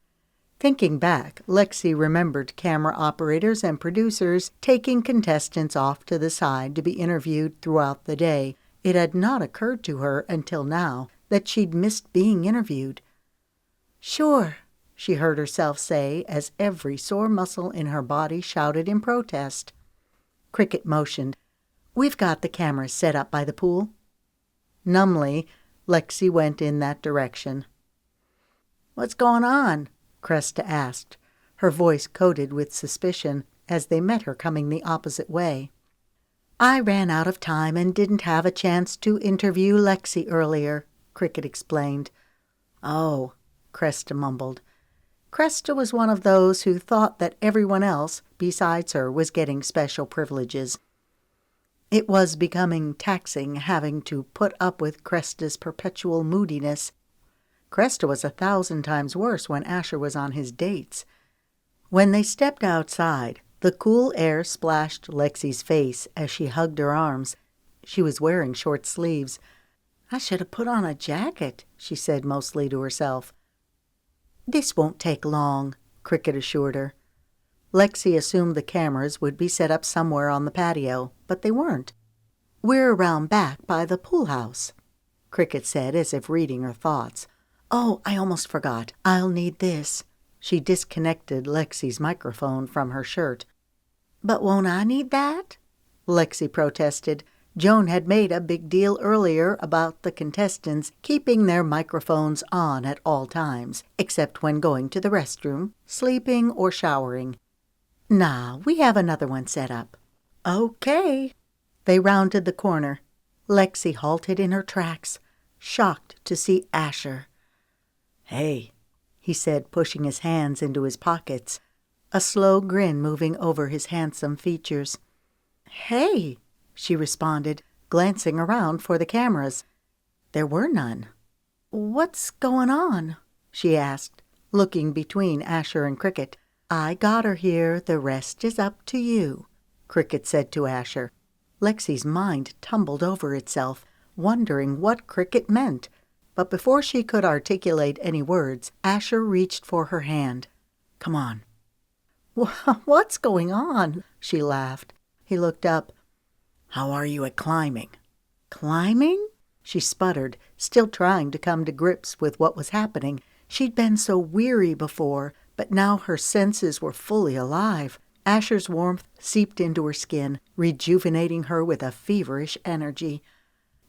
Thinking back, Lexi remembered camera operators and producers taking contestants off to the side to be interviewed throughout the day. It had not occurred to her until now that she'd missed being interviewed. "Sure," she heard herself say as every sore muscle in her body shouted in protest. Cricket motioned. "We've got the cameras set up by the pool." Numbly, Lexi went in that direction. "What's going on?" Cresta asked, her voice coated with suspicion as they met her coming the opposite way. "I ran out of time and didn't have a chance to interview Lexi earlier," Cricket explained. "Oh," Cresta mumbled. Cresta was one of those who thought that everyone else besides her was getting special privileges. It was becoming taxing having to put up with Cresta's perpetual moodiness. Cresta was 1,000 times worse when Asher was on his dates. When they stepped outside, the cool air splashed Lexi's face as she hugged her arms. She was wearing short sleeves. "I should have put on a jacket," she said mostly to herself. "This won't take long," Cricket assured her. Lexi assumed the cameras would be set up somewhere on the patio, but they weren't. "We're around back by the pool house," Cricket said as if reading her thoughts. "Oh, I almost forgot. I'll need this." She disconnected Lexi's microphone from her shirt. "But won't I need that?" Lexi protested. Joan had made a big deal earlier about the contestants keeping their microphones on at all times, except when going to the restroom, sleeping, or showering. "Nah, we have another one set up." "Okay." They rounded the corner. Lexi halted in her tracks, shocked to see Asher. "Hey," he said, pushing his hands into his pockets, a slow grin moving over his handsome features. "Hey," she responded, glancing around for the cameras. There were none. "What's going on?" she asked, looking between Asher and Cricket. "I got her here. The rest is up to you," Cricket said to Asher. Lexi's mind tumbled over itself, wondering what Cricket meant. But before she could articulate any words, Asher reached for her hand. "Come on." "What's going on?" she laughed. He looked up. "How are you at climbing?" "Climbing?" She sputtered, still trying to come to grips with what was happening. She'd been so weary before, but now her senses were fully alive. Asher's warmth seeped into her skin, rejuvenating her with a feverish energy.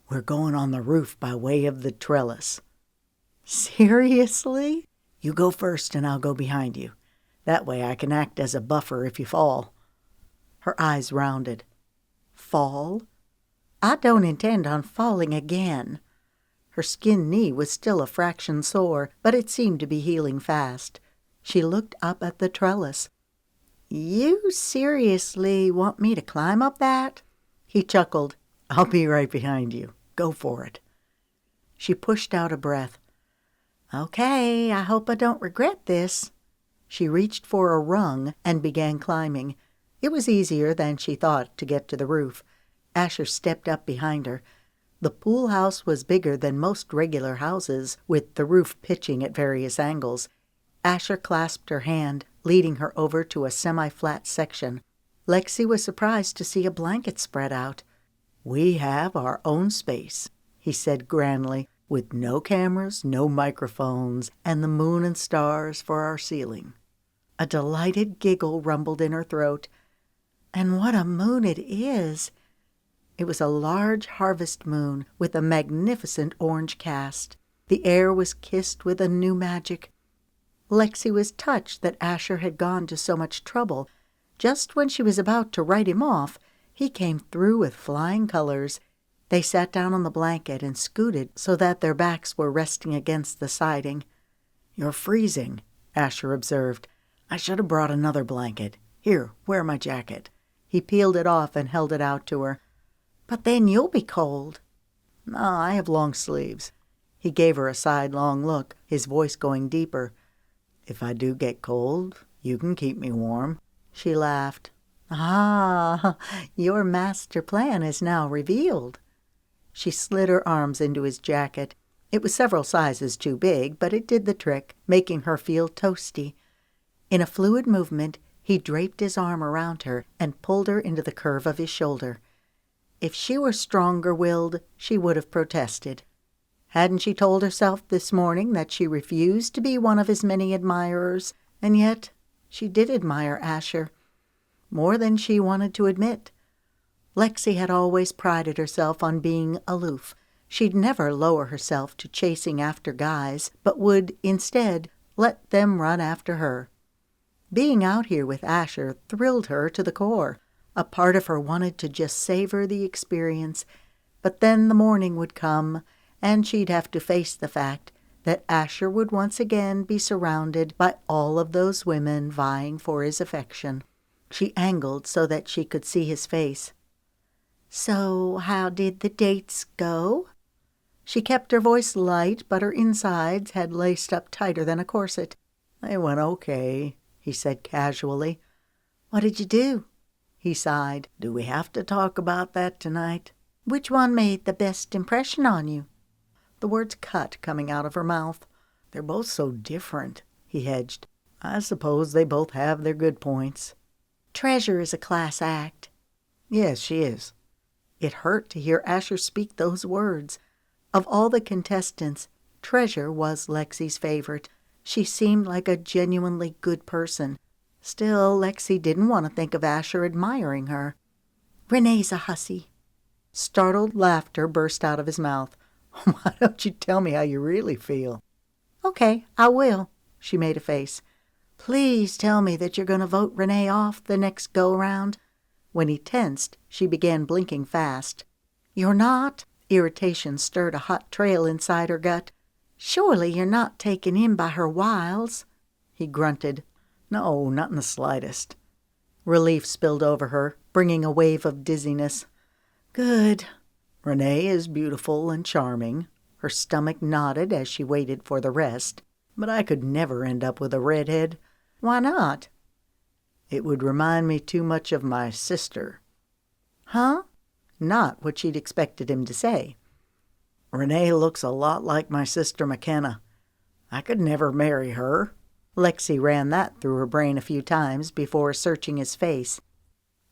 "We're going on the roof by way of the trellis." "Seriously?" "You go first and I'll go behind you. That way I can act as a buffer if you fall." Her eyes rounded. "Fall? I don't intend on falling again." Her skinned knee was still a fraction sore, but it seemed to be healing fast. She looked up at the trellis. "You seriously want me to climb up that?" He chuckled. "I'll be right behind you. Go for it." She pushed out a breath. "Okay, I hope I don't regret this." She reached for a rung and began climbing. It was easier than she thought to get to the roof. Asher stepped up behind her. The pool house was bigger than most regular houses, with the roof pitching at various angles. Asher clasped her hand, leading her over to a semi-flat section. Lexi was surprised to see a blanket spread out. "We have our own space," he said grandly, "with no cameras, no microphones, and the moon and stars for our ceiling." A delighted giggle rumbled in her throat. "And what a moon it is!" It was a large harvest moon with a magnificent orange cast. The air was kissed with a new magic. Lexi was touched that Asher had gone to so much trouble. Just when she was about to write him off, he came through with flying colors. They sat down on the blanket and scooted so that their backs were resting against the siding. "You're freezing," Asher observed. "I should have brought another blanket. Here, wear my jacket." He peeled it off and held it out to her. "But then you'll be cold." "No, I have long sleeves." He gave her a sidelong look, his voice going deeper. "If I do get cold, you can keep me warm." She laughed. "Ah, your master plan is now revealed." She slid her arms into his jacket. It was several sizes too big, but it did the trick, making her feel toasty. In a fluid movement, he draped his arm around her and pulled her into the curve of his shoulder. If she were stronger-willed, she would have protested. Hadn't she told herself this morning that she refused to be one of his many admirers? And yet she did admire Asher, more than she wanted to admit. Lexi had always prided herself on being aloof. She'd never lower herself to chasing after guys, but would, instead, let them run after her. Being out here with Asher thrilled her to the core. A part of her wanted to just savor the experience, but then the morning would come, and she'd have to face the fact that Asher would once again be surrounded by all of those women vying for his affection. She angled so that she could see his face. "So how did the dates go?" She kept her voice light, but her insides had laced up tighter than a corset. "They went okay," he said casually. "What did you do?" He sighed. "Do we have to talk about that tonight?" "Which one made the best impression on you?" The words cut coming out of her mouth. "They're both so different," he hedged. "I suppose they both have their good points." "Treasure is a class act." "Yes, she is." It hurt to hear Asher speak those words. Of all the contestants, Treasure was Lexi's favorite. She seemed like a genuinely good person. Still, Lexi didn't want to think of Asher admiring her. "Renee's a hussy." Startled laughter burst out of his mouth. "Why don't you tell me how you really feel?" "Okay, I will." She made a face. "Please tell me that you're going to vote Renee off the next go-round." When he tensed, she began blinking fast. "You're not?" Irritation stirred a hot trail inside her gut. "Surely you're not taken in by her wiles?" He grunted. "No, not in the slightest." Relief spilled over her, bringing a wave of dizziness. "Good." "Renee is beautiful and charming." Her stomach nodded as she waited for the rest. "But I could never end up with a redhead." "Why not?" "It would remind me too much of my sister." "Huh?" Not what she'd expected him to say. "Renee looks a lot like my sister McKenna. I could never marry her." Lexi ran that through her brain a few times before searching his face.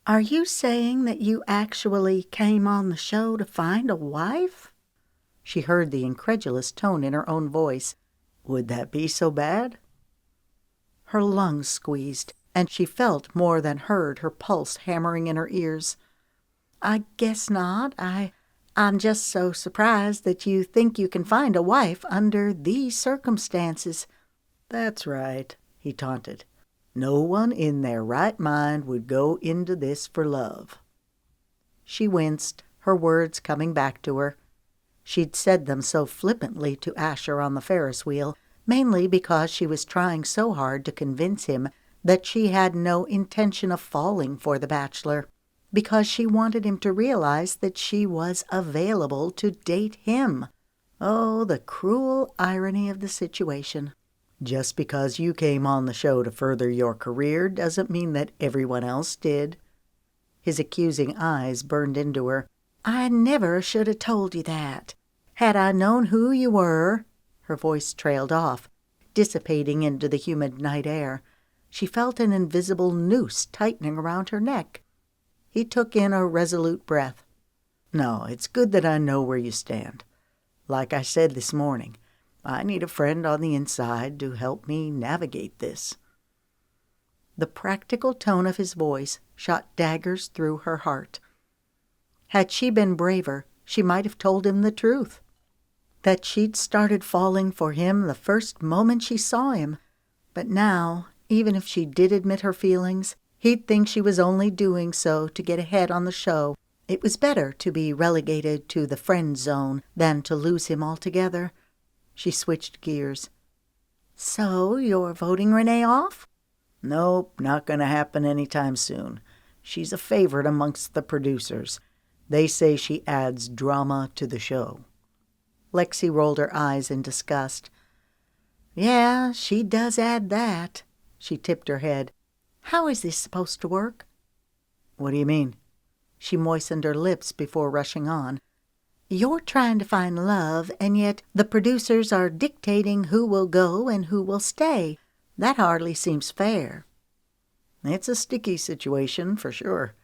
"Are you saying that you actually came on the show to find a wife?" She heard the incredulous tone in her own voice. "Would that be so bad?" Her lungs squeezed, and she felt more than heard her pulse hammering in her ears. "I guess not. I'm just so surprised that you think you can find a wife under these circumstances." "That's right," he taunted. "No one in their right mind would go into this for love." She winced, her words coming back to her. She'd said them so flippantly to Asher on the Ferris wheel, mainly because she was trying so hard to convince him that she had no intention of falling for the bachelor, because she wanted him to realize that she was available to date him. Oh, the cruel irony of the situation. "Just because you came on the show to further your career doesn't mean that everyone else did." His accusing eyes burned into her. "I never should have told you that. Had I known who you were—" Her voice trailed off, dissipating into the humid night air. She felt an invisible noose tightening around her neck. He took in a resolute breath. "No, it's good that I know where you stand. Like I said this morning, I need a friend on the inside to help me navigate this." The practical tone of his voice shot daggers through her heart. Had she been braver, she might have told him the truth. That she'd started falling for him the first moment she saw him. But now, even if she did admit her feelings, he'd think she was only doing so to get ahead on the show. It was better to be relegated to the friend zone than to lose him altogether. She switched gears. "So you're voting Renee off?" "Nope, not going to happen anytime soon. She's a favorite amongst the producers. They say she adds drama to the show." Lexi rolled her eyes in disgust. "Yeah, she does add that." She tipped her head. "How is this supposed to work?" "What do you mean?" She moistened her lips before rushing on. "You're trying to find love, and yet the producers are dictating who will go and who will stay. That hardly seems fair." "It's a sticky situation, for sure.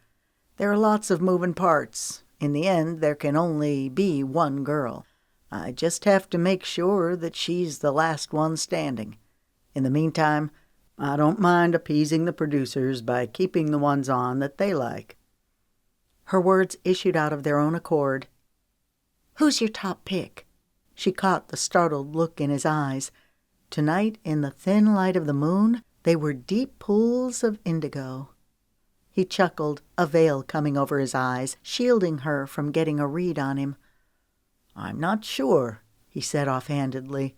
There are lots of moving parts. In the end, there can only be one girl. I just have to make sure that she's the last one standing. In the meantime, I don't mind appeasing the producers by keeping the ones on that they like." Her words issued out of their own accord. "Who's your top pick?" She caught the startled look in his eyes. Tonight, in the thin light of the moon, they were deep pools of indigo. He chuckled, a veil coming over his eyes, shielding her from getting a read on him. "I'm not sure," he said offhandedly.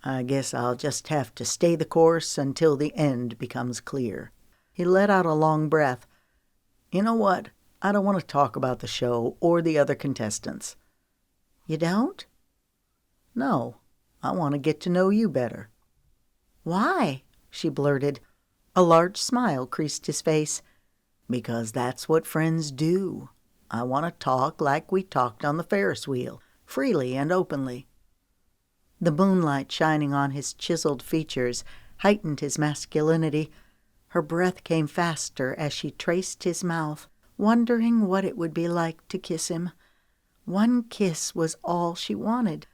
"I guess I'll just have to stay the course until the end becomes clear." He let out a long breath. "You know what? I don't want to talk about the show or the other contestants." "You don't?" No, I want to get to know you better. Why? She blurted. A large smile creased his face. Because that's what friends do. I want to talk like we talked on the Ferris wheel, freely and openly. The moonlight shining on his chiseled features heightened his masculinity. Her breath came faster as she traced his mouth, wondering what it would be like to kiss him. One kiss was all she wanted.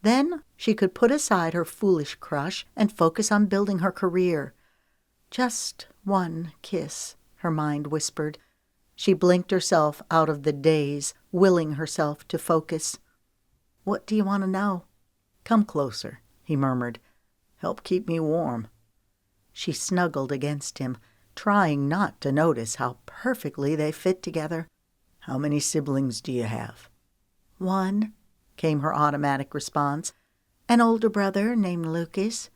Then she could put aside her foolish crush and focus on building her career. Just one kiss, her mind whispered. She blinked herself out of the daze, willing herself to focus. What do you want to know? Come closer, he murmured. Help keep me warm. She snuggled against him, trying not to notice how perfectly they fit together. How many siblings do you have? One, came her automatic response. An older brother named Lucas.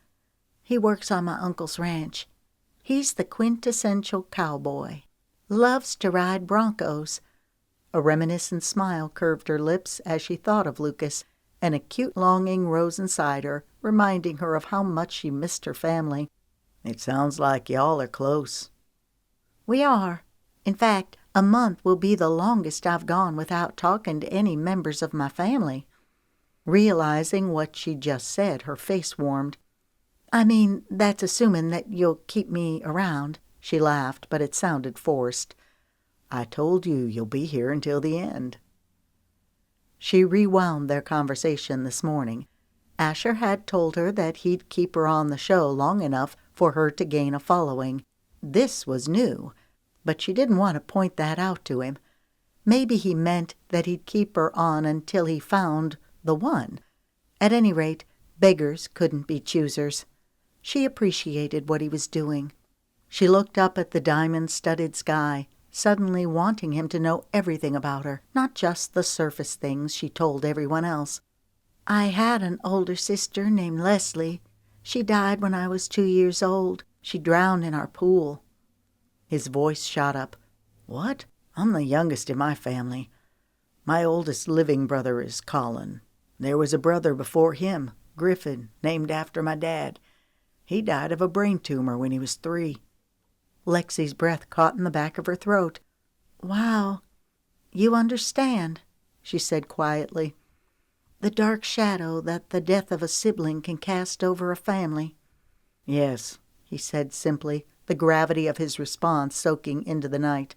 He works on my uncle's ranch. He's the quintessential cowboy. Loves to ride broncos. A reminiscent smile curved her lips as she thought of Lucas. An acute longing rose inside her, reminding her of how much she missed her family. It sounds like y'all are close. We are. In fact, a month will be the longest I've gone without talking to any members of my family. Realizing what she just said, her face warmed. I mean, that's assuming that you'll keep me around. She laughed, but it sounded forced. I told you you'll be here until the end. She rewound their conversation this morning. Asher had told her that he'd keep her on the show long enough for her to gain a following. This was new, but she didn't want to point that out to him. Maybe he meant that he'd keep her on until he found the one. At any rate, beggars couldn't be choosers. She appreciated what he was doing. She looked up at the diamond-studded sky, suddenly wanting him to know everything about her, not just the surface things she told everyone else. I had an older sister named Leslie. She died when I was 2 years old. She drowned in our pool. His voice shot up. What? I'm the youngest in my family. My oldest living brother is Colin. There was a brother before him, Griffin, named after my dad. He died of a brain tumor when he was 3. Lexi's breath caught in the back of her throat. Wow, you understand, she said quietly. The dark shadow that the death of a sibling can cast over a family. Yes, he said simply, the gravity of his response soaking into the night.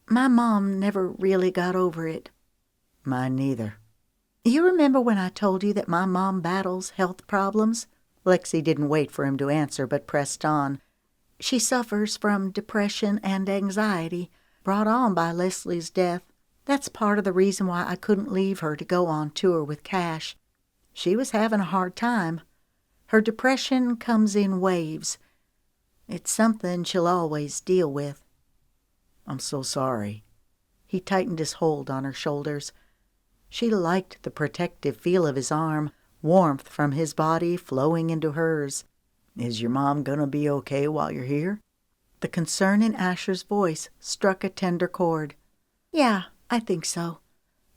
My mom never really got over it. Mine neither. You remember when I told you that my mom battles health problems? Lexi didn't wait for him to answer, but pressed on. She suffers from depression and anxiety, brought on by Leslie's death. That's part of the reason why I couldn't leave her to go on tour with Cash. She was having a hard time. Her depression comes in waves. It's something she'll always deal with. I'm so sorry. He tightened his hold on her shoulders. She liked the protective feel of his arm, warmth from his body flowing into hers. Is your mom gonna be okay while you're here? The concern in Asher's voice struck a tender chord. Yeah, I think so.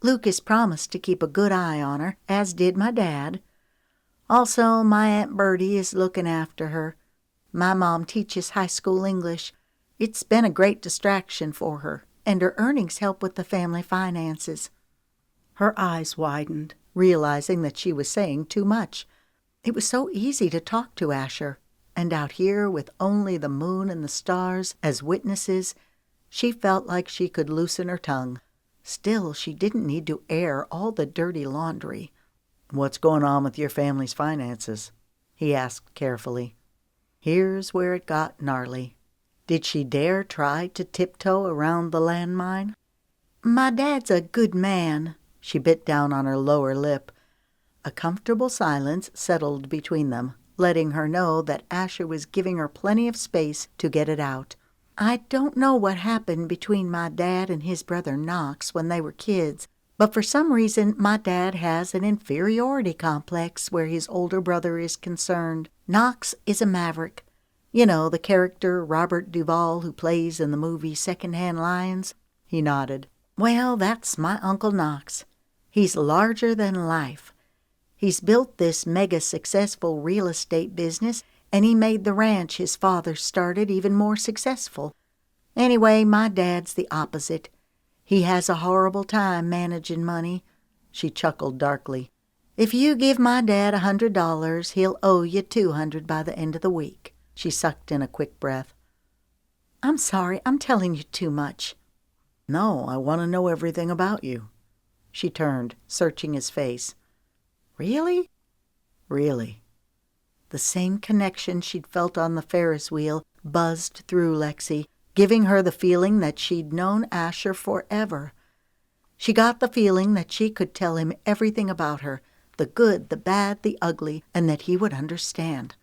Lucas promised to keep a good eye on her, as did my dad. Also, my Aunt Bertie is looking after her. My mom teaches high school English. It's been a great distraction for her, and her earnings help with the family finances. Her eyes widened, realizing that she was saying too much. It was so easy to talk to Asher, and out here with only the moon and the stars as witnesses, she felt like she could loosen her tongue. Still, she didn't need to air all the dirty laundry. What's going on with your family's finances? He asked carefully. Here's where it got gnarly. Did she dare try to tiptoe around the landmine? My dad's a good man. She bit down on her lower lip. A comfortable silence settled between them, letting her know that Asher was giving her plenty of space to get it out. I don't know what happened between my dad and his brother Knox when they were kids, but for some reason my dad has an inferiority complex where his older brother is concerned. Knox is a maverick. You know, the character Robert Duvall who plays in the movie Secondhand Lions? He nodded. Well, that's my Uncle Knox. He's larger than life. He's built this mega successful real estate business, and he made the ranch his father started even more successful. Anyway, my dad's the opposite. He has a horrible time managing money." She chuckled darkly. "If you give my dad $100, he'll owe you 200 by the end of the week." She sucked in a quick breath. "I'm sorry, I'm telling you too much." "No, I want to know everything about you." She turned, searching his face. "Really?" "Really." The same connection she'd felt on the Ferris wheel buzzed through Lexi, giving her the feeling that she'd known Asher forever. She got the feeling that she could tell him everything about her, the good, the bad, the ugly, and that he would understand.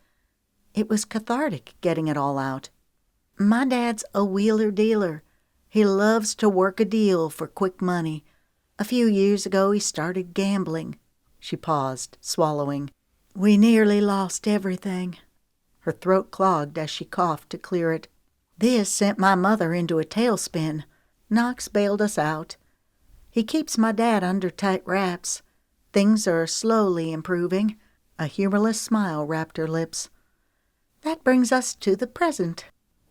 It was cathartic getting it all out. "My dad's a wheeler-dealer. He loves to work a deal for quick money. A few years ago he started gambling." She paused, swallowing. "We nearly lost everything." Her throat clogged as she coughed to clear it. "This sent my mother into a tailspin. Knox bailed us out. He keeps my dad under tight wraps. Things are slowly improving." A humorless smile wrapped her lips. "That brings us to the present."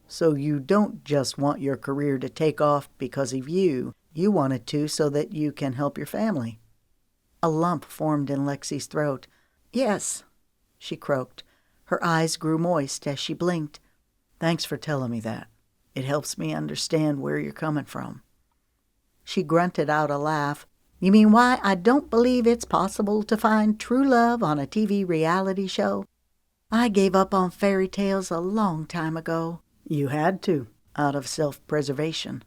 "So you don't just want your career to take off because of you. You want it to so that you can help your family." A lump formed in Lexi's throat. "Yes," she croaked. Her eyes grew moist as she blinked. "Thanks for telling me that. It helps me understand where you're coming from." She grunted out a laugh. "You mean why I don't believe it's possible to find true love on a TV reality show? I gave up on fairy tales a long time ago." "You had to, out of self-preservation."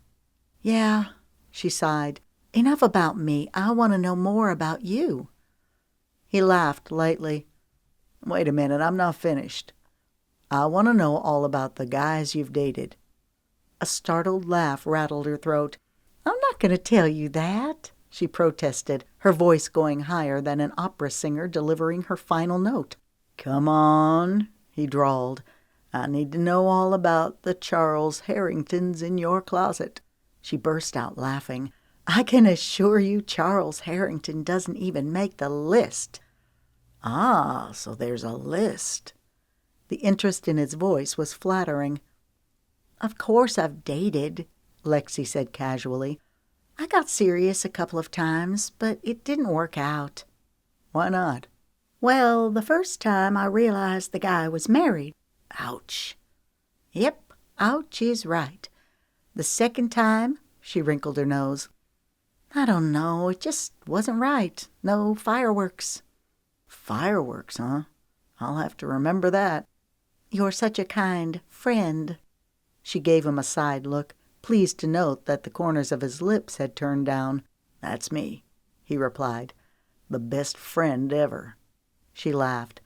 "Yeah," she sighed. "Enough about me. I want to know more about you." He laughed lightly. "Wait a minute, I'm not finished. I want to know all about the guys you've dated." A startled laugh rattled her throat. "I'm not going to tell you that," she protested, her voice going higher than an opera singer delivering her final note. "Come on," he drawled. "I need to know all about the Charles Harringtons in your closet." She burst out laughing. "I can assure you Charles Harrington doesn't even make the list." "Ah, so there's a list." The interest in his voice was flattering. "Of course I've dated," Lexi said casually. "I got serious a couple of times, but it didn't work out." "Why not?" "Well, the first time I realized the guy was married." "Ouch." "Yep, ouch is right. The second time," she wrinkled her nose. "I don't know, it just wasn't right. No fireworks." "Fireworks, huh? I'll have to remember that." "You're such a kind friend." She gave him a side look, pleased to note that the corners of his lips had turned down. "That's me," he replied. "The best friend ever." She laughed.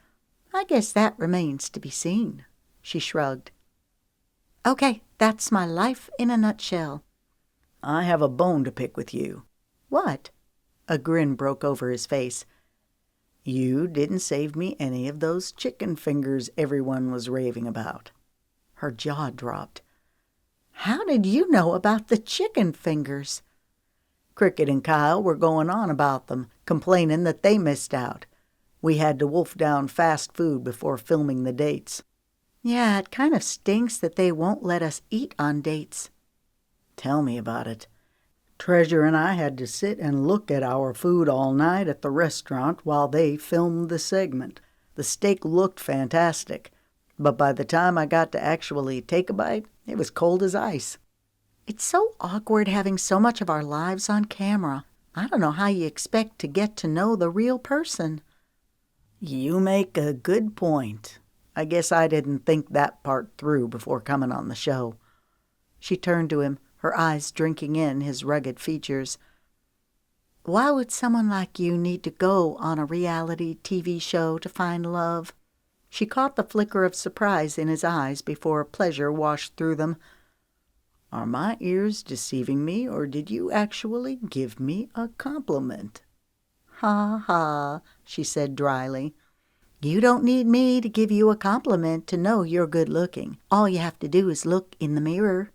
"I guess that remains to be seen." She shrugged. "Okay, that's my life in a nutshell." "I have a bone to pick with you." "What?" A grin broke over his face. "You didn't save me any of those chicken fingers everyone was raving about." Her jaw dropped. "How did you know about the chicken fingers?" "Cricket and Kyle were going on about them, complaining that they missed out. We had to wolf down fast food before filming the dates." "Yeah, it kind of stinks that they won't let us eat on dates." "Tell me about it. Treasure and I had to sit and look at our food all night at the restaurant while they filmed the segment. The steak looked fantastic, but by the time I got to actually take a bite, it was cold as ice." "It's so awkward having so much of our lives on camera. I don't know how you expect to get to know the real person." "You make a good point. I guess I didn't think that part through before coming on the show." She turned to him, her eyes drinking in his rugged features. "Why would someone like you need to go on a reality TV show to find love?" She caught the flicker of surprise in his eyes before pleasure washed through them. "Are my ears deceiving me, or did you actually give me a compliment?" "Ha ha," she said dryly. "You don't need me to give you a compliment to know you're good looking. All you have to do is look in the mirror."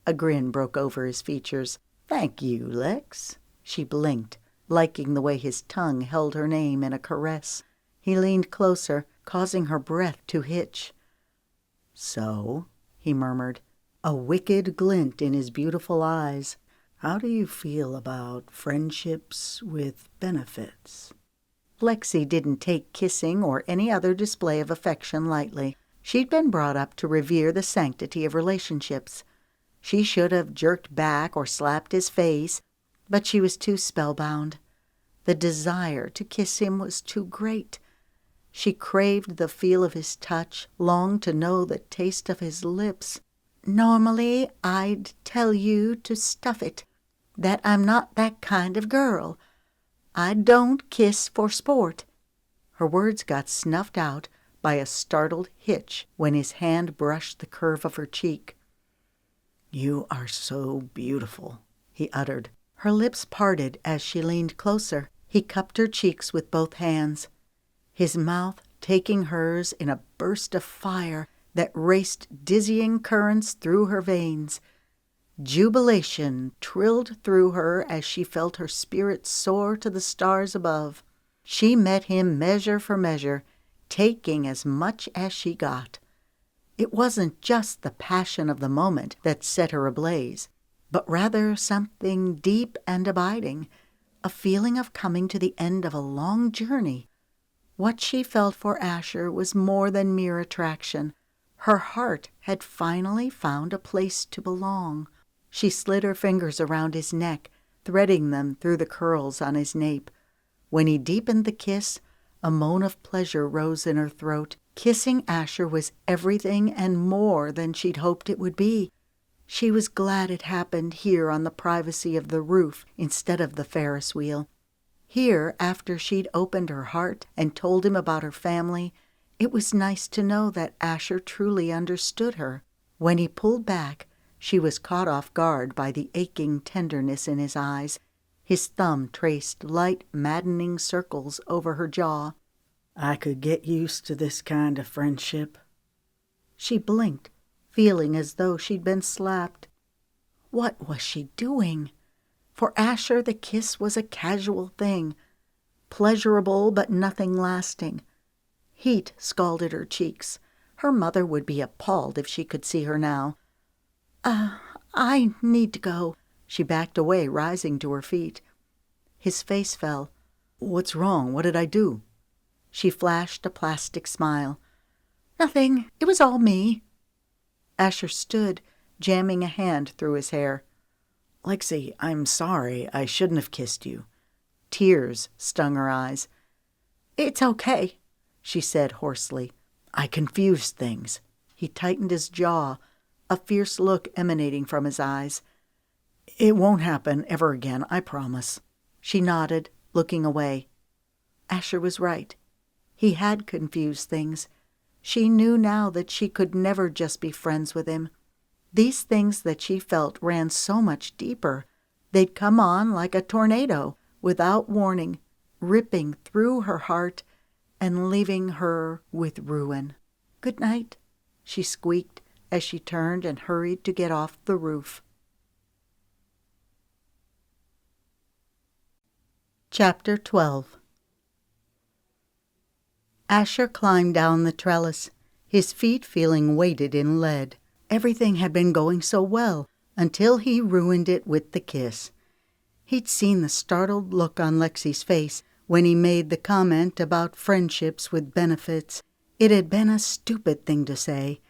A grin broke over his features. "Thank you, Lex." She blinked. liking the way his tongue held her name in a caress. He leaned closer, causing her breath to hitch. "So," he murmured, a wicked glint in his beautiful eyes, "how do you feel about friendships with benefits?" Lexi didn't take kissing or any other display of affection lightly. She'd been brought up to revere the sanctity of relationships. She should have jerked back or slapped his face, but she was too spellbound. The desire to kiss him was too great. She craved the feel of his touch, longed to know the taste of his lips. "Normally, I'd tell you to stuff it, that I'm not that kind of girl. I don't kiss for sport." Her words got snuffed out by a startled hitch when his hand brushed the curve of her cheek. "You are so beautiful," he uttered. Her lips parted as she leaned closer. He cupped her cheeks with both hands, his mouth taking hers in a burst of fire that raced dizzying currents through her veins. Jubilation trilled through her as she felt her spirit soar to the stars above. She met him measure for measure, taking as much as she got. It wasn't just the passion of the moment that set her ablaze, but rather something deep and abiding, a feeling of coming to the end of a long journey. What she felt for Asher was more than mere attraction. Her heart had finally found a place to belong. She slid her fingers around his neck, threading them through the curls on his nape. When he deepened the kiss, a moan of pleasure rose in her throat. Kissing Asher was everything and more than she'd hoped it would be. She was glad it happened here on the privacy of the roof instead of the Ferris wheel. Here, after she'd opened her heart and told him about her family, it was nice to know that Asher truly understood her. When he pulled back, she was caught off guard by the aching tenderness in his eyes. His thumb traced light, maddening circles over her jaw. "I could get used to this kind of friendship." She blinked, feeling as though she'd been slapped. What was she doing? For Asher, the kiss was a casual thing, pleasurable but nothing lasting. Heat scalded her cheeks. Her mother would be appalled if she could see her now. I need to go." She backed away, rising to her feet. His face fell. "What's wrong? What did I do?" She flashed a plastic smile. "Nothing. It was all me." Asher stood, jamming a hand through his hair. "Lexi, I'm sorry. I shouldn't have kissed you." Tears stung her eyes. "It's okay," she said hoarsely. "I confused things." He tightened his jaw, a fierce look emanating from his eyes. "It won't happen ever again, I promise." She nodded, looking away. Asher was right. He had confused things. She knew now that she could never just be friends with him. These things that she felt ran so much deeper. They'd come on like a tornado, without warning, ripping through her heart and leaving her with ruin. "Good night," she squeaked as she turned and hurried to get off the roof. Chapter 12. Asher climbed down the trellis, his feet feeling weighted in lead. Everything had been going so well until he ruined it with the kiss. He'd seen the startled look on Lexi's face when he made the comment about friendships with benefits. It had been a stupid thing to say.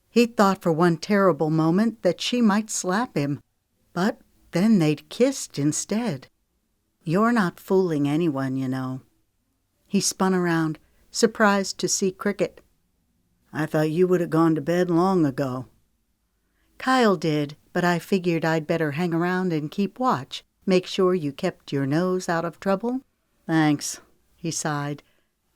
He'd thought for one terrible moment that she might slap him, but then they'd kissed instead. "You're not fooling anyone, you know." He spun around, surprised to see Cricket. "I thought you would have gone to bed long ago." "Kyle did, but I figured I'd better hang around and keep watch. Make sure you kept your nose out of trouble." "Thanks," he sighed.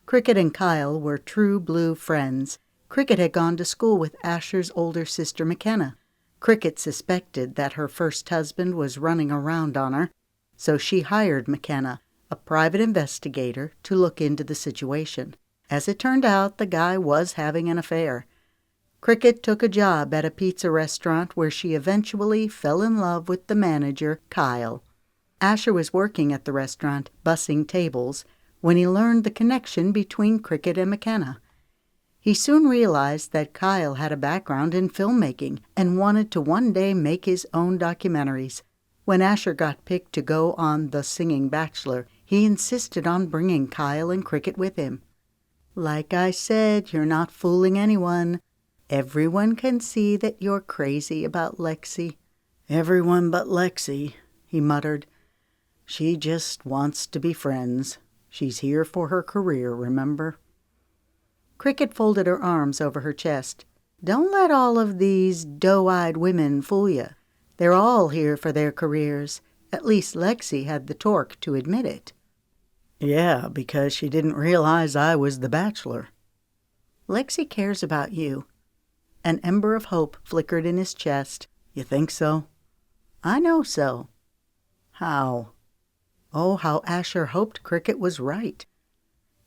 Cricket and Kyle were true blue friends. Cricket had gone to school with Asher's older sister McKenna. Cricket suspected that her first husband was running around on her, so she hired McKenna, a private investigator, to look into the situation. As it turned out, the guy was having an affair. Cricket took a job at a pizza restaurant where she eventually fell in love with the manager, Kyle. Asher was working at the restaurant, bussing tables, when he learned the connection between Cricket and McKenna. He soon realized that Kyle had a background in filmmaking and wanted to one day make his own documentaries. When Asher got picked to go on The Singing Bachelor, he insisted on bringing Kyle and Cricket with him. "Like I said, you're not fooling anyone. Everyone can see that you're crazy about Lexi." "Everyone but Lexi," he muttered. "She just wants to be friends. She's here for her career, remember?" Cricket folded her arms over her chest. "Don't let all of these doe-eyed women fool you. They're all here for their careers. At least Lexi had the torque to admit it." "Yeah, because she didn't realize I was the bachelor." "Lexi cares about you." An ember of hope flickered in his chest. "You think so?" "I know so." "How?" Oh, how Asher hoped Cricket was right.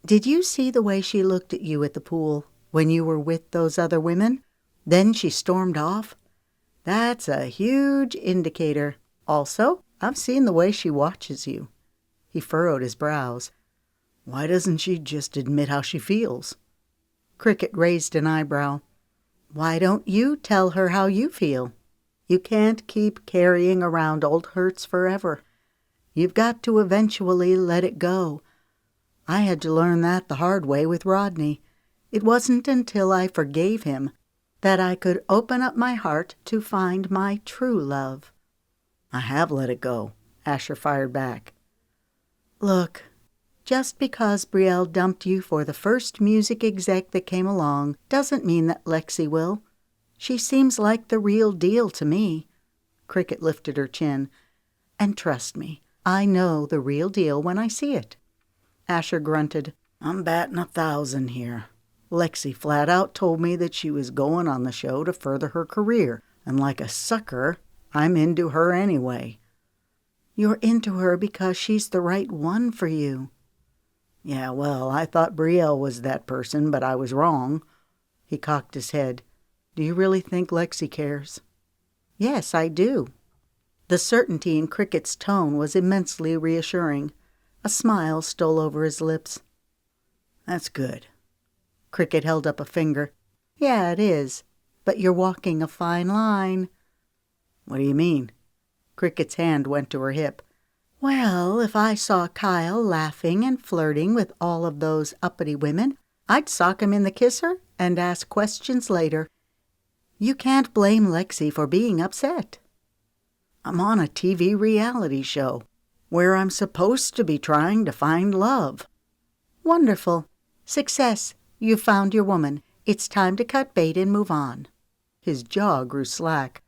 "Did you see the way she looked at you at the pool when you were with those other women? Then she stormed off. That's a huge indicator. Also, I've seen the way she watches you." He furrowed his brows. "Why doesn't she just admit how she feels?" Cricket raised an eyebrow. "Why don't you tell her how you feel? You can't keep carrying around old hurts forever. You've got to eventually let it go. I had to learn that the hard way with Rodney. It wasn't until I forgave him that I could open up my heart to find my true love." "I have let it go," Asher fired back. "Look, just because Brielle dumped you for the first music exec that came along doesn't mean that Lexi will. She seems like the real deal to me." Cricket lifted her chin. "And trust me, I know the real deal when I see it." Asher grunted. "I'm batting 1,000 here. Lexi flat out told me that she was going on the show to further her career, and like a sucker, I'm into her anyway." "You're into her because she's the right one for you." "Yeah, well, I thought Brielle was that person, but I was wrong." He cocked his head. "Do you really think Lexi cares?" "Yes, I do." The certainty in Cricket's tone was immensely reassuring. A smile stole over his lips. "That's good." Cricket held up a finger. "Yeah, it is. But you're walking a fine line." "What do you mean?" Cricket's hand went to her hip. "Well, if I saw Kyle laughing and flirting with all of those uppity women, I'd sock him in the kisser and ask questions later. You can't blame Lexi for being upset." "I'm on a TV reality show where I'm supposed to be trying to find love." "Wonderful. Success. You've found your woman. It's time to cut bait and move on." His jaw grew slack.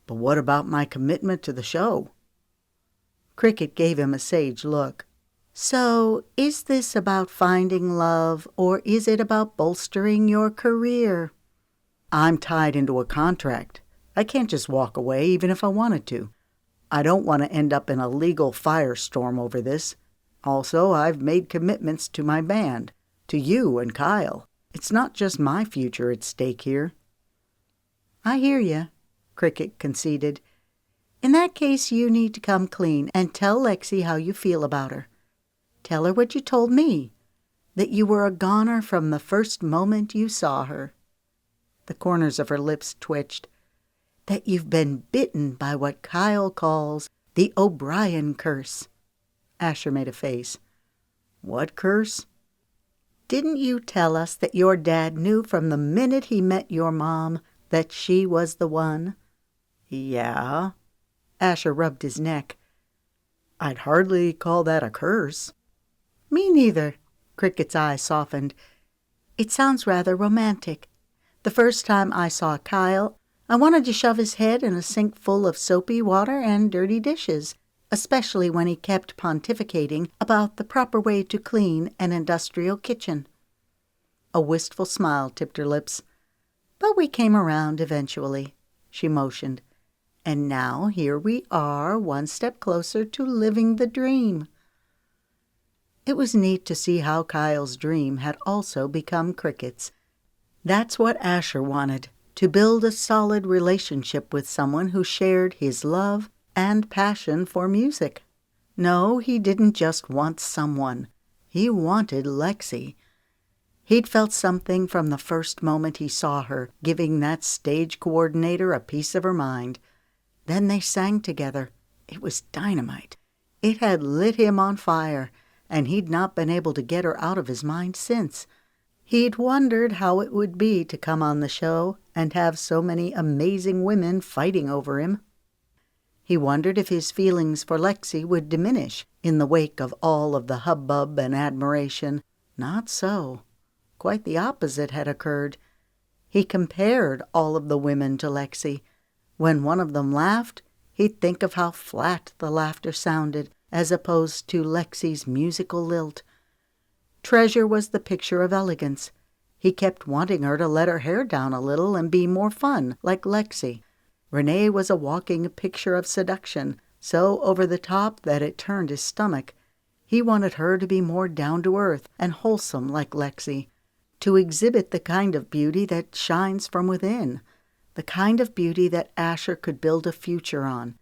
"But what about my commitment to the show?" Cricket gave him a sage look. "So, is this about finding love, or is it about bolstering your career?" "I'm tied into a contract. I can't just walk away, even if I wanted to. I don't want to end up in a legal firestorm over this. Also, I've made commitments to my band, to you and Kyle. It's not just my future at stake here." "I hear you," Cricket conceded. "In that case, you need to come clean and tell Lexi how you feel about her. Tell her what you told me, that you were a goner from the first moment you saw her." The corners of her lips twitched. "That you've been bitten by what Kyle calls the O'Brien curse." Asher made a face. "What curse?" "Didn't you tell us that your dad knew from the minute he met your mom that she was the one?" "Yeah." Asher rubbed his neck. "I'd hardly call that a curse." "Me neither." Cricket's eyes softened. "It sounds rather romantic. The first time I saw Kyle, I wanted to shove his head in a sink full of soapy water and dirty dishes, especially when he kept pontificating about the proper way to clean an industrial kitchen." A wistful smile tipped her lips. "But we came around eventually," she motioned. "And now here we are, one step closer to living the dream." It was neat to see how Kyle's dream had also become Cricket's. That's what Asher wanted, to build a solid relationship with someone who shared his love and passion for music. No, he didn't just want someone. He wanted Lexi. He'd felt something from the first moment he saw her, giving that stage coordinator a piece of her mind. Then they sang together. It was dynamite. It had lit him on fire, and he'd not been able to get her out of his mind since. He'd wondered how it would be to come on the show and have so many amazing women fighting over him. He wondered if his feelings for Lexi would diminish in the wake of all of the hubbub and admiration. Not so. Quite the opposite had occurred. He compared all of the women to Lexi. When one of them laughed, he'd think of how flat the laughter sounded as opposed to Lexi's musical lilt. Treasure was the picture of elegance. He kept wanting her to let her hair down a little and be more fun, like Lexi. Renee was a walking picture of seduction, so over the top that it turned his stomach. He wanted her to be more down-to-earth and wholesome like Lexi, to exhibit the kind of beauty that shines from within, the kind of beauty that Asher could build a future on,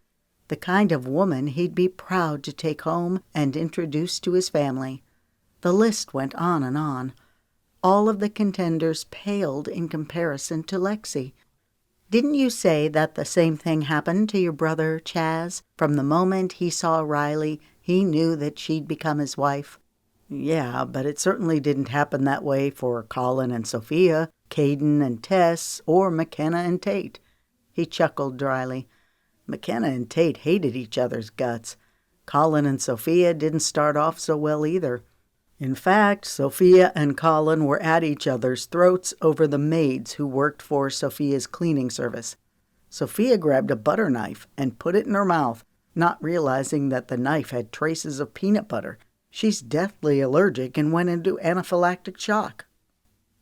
the kind of woman he'd be proud to take home and introduce to his family. The list went on and on. All of the contenders paled in comparison to Lexi. Didn't you say that the same thing happened to your brother, Chaz? From the moment he saw Riley, he knew that she'd become his wife. Yeah, but it certainly didn't happen that way for Colin and Sophia, Caden and Tess, or McKenna and Tate. He chuckled dryly. McKenna and Tate hated each other's guts. Colin and Sophia didn't start off so well either. In fact, Sophia and Colin were at each other's throats over the maids who worked for Sophia's cleaning service. Sophia grabbed a butter knife and put it in her mouth, not realizing that the knife had traces of peanut butter. She's deathly allergic and went into anaphylactic shock.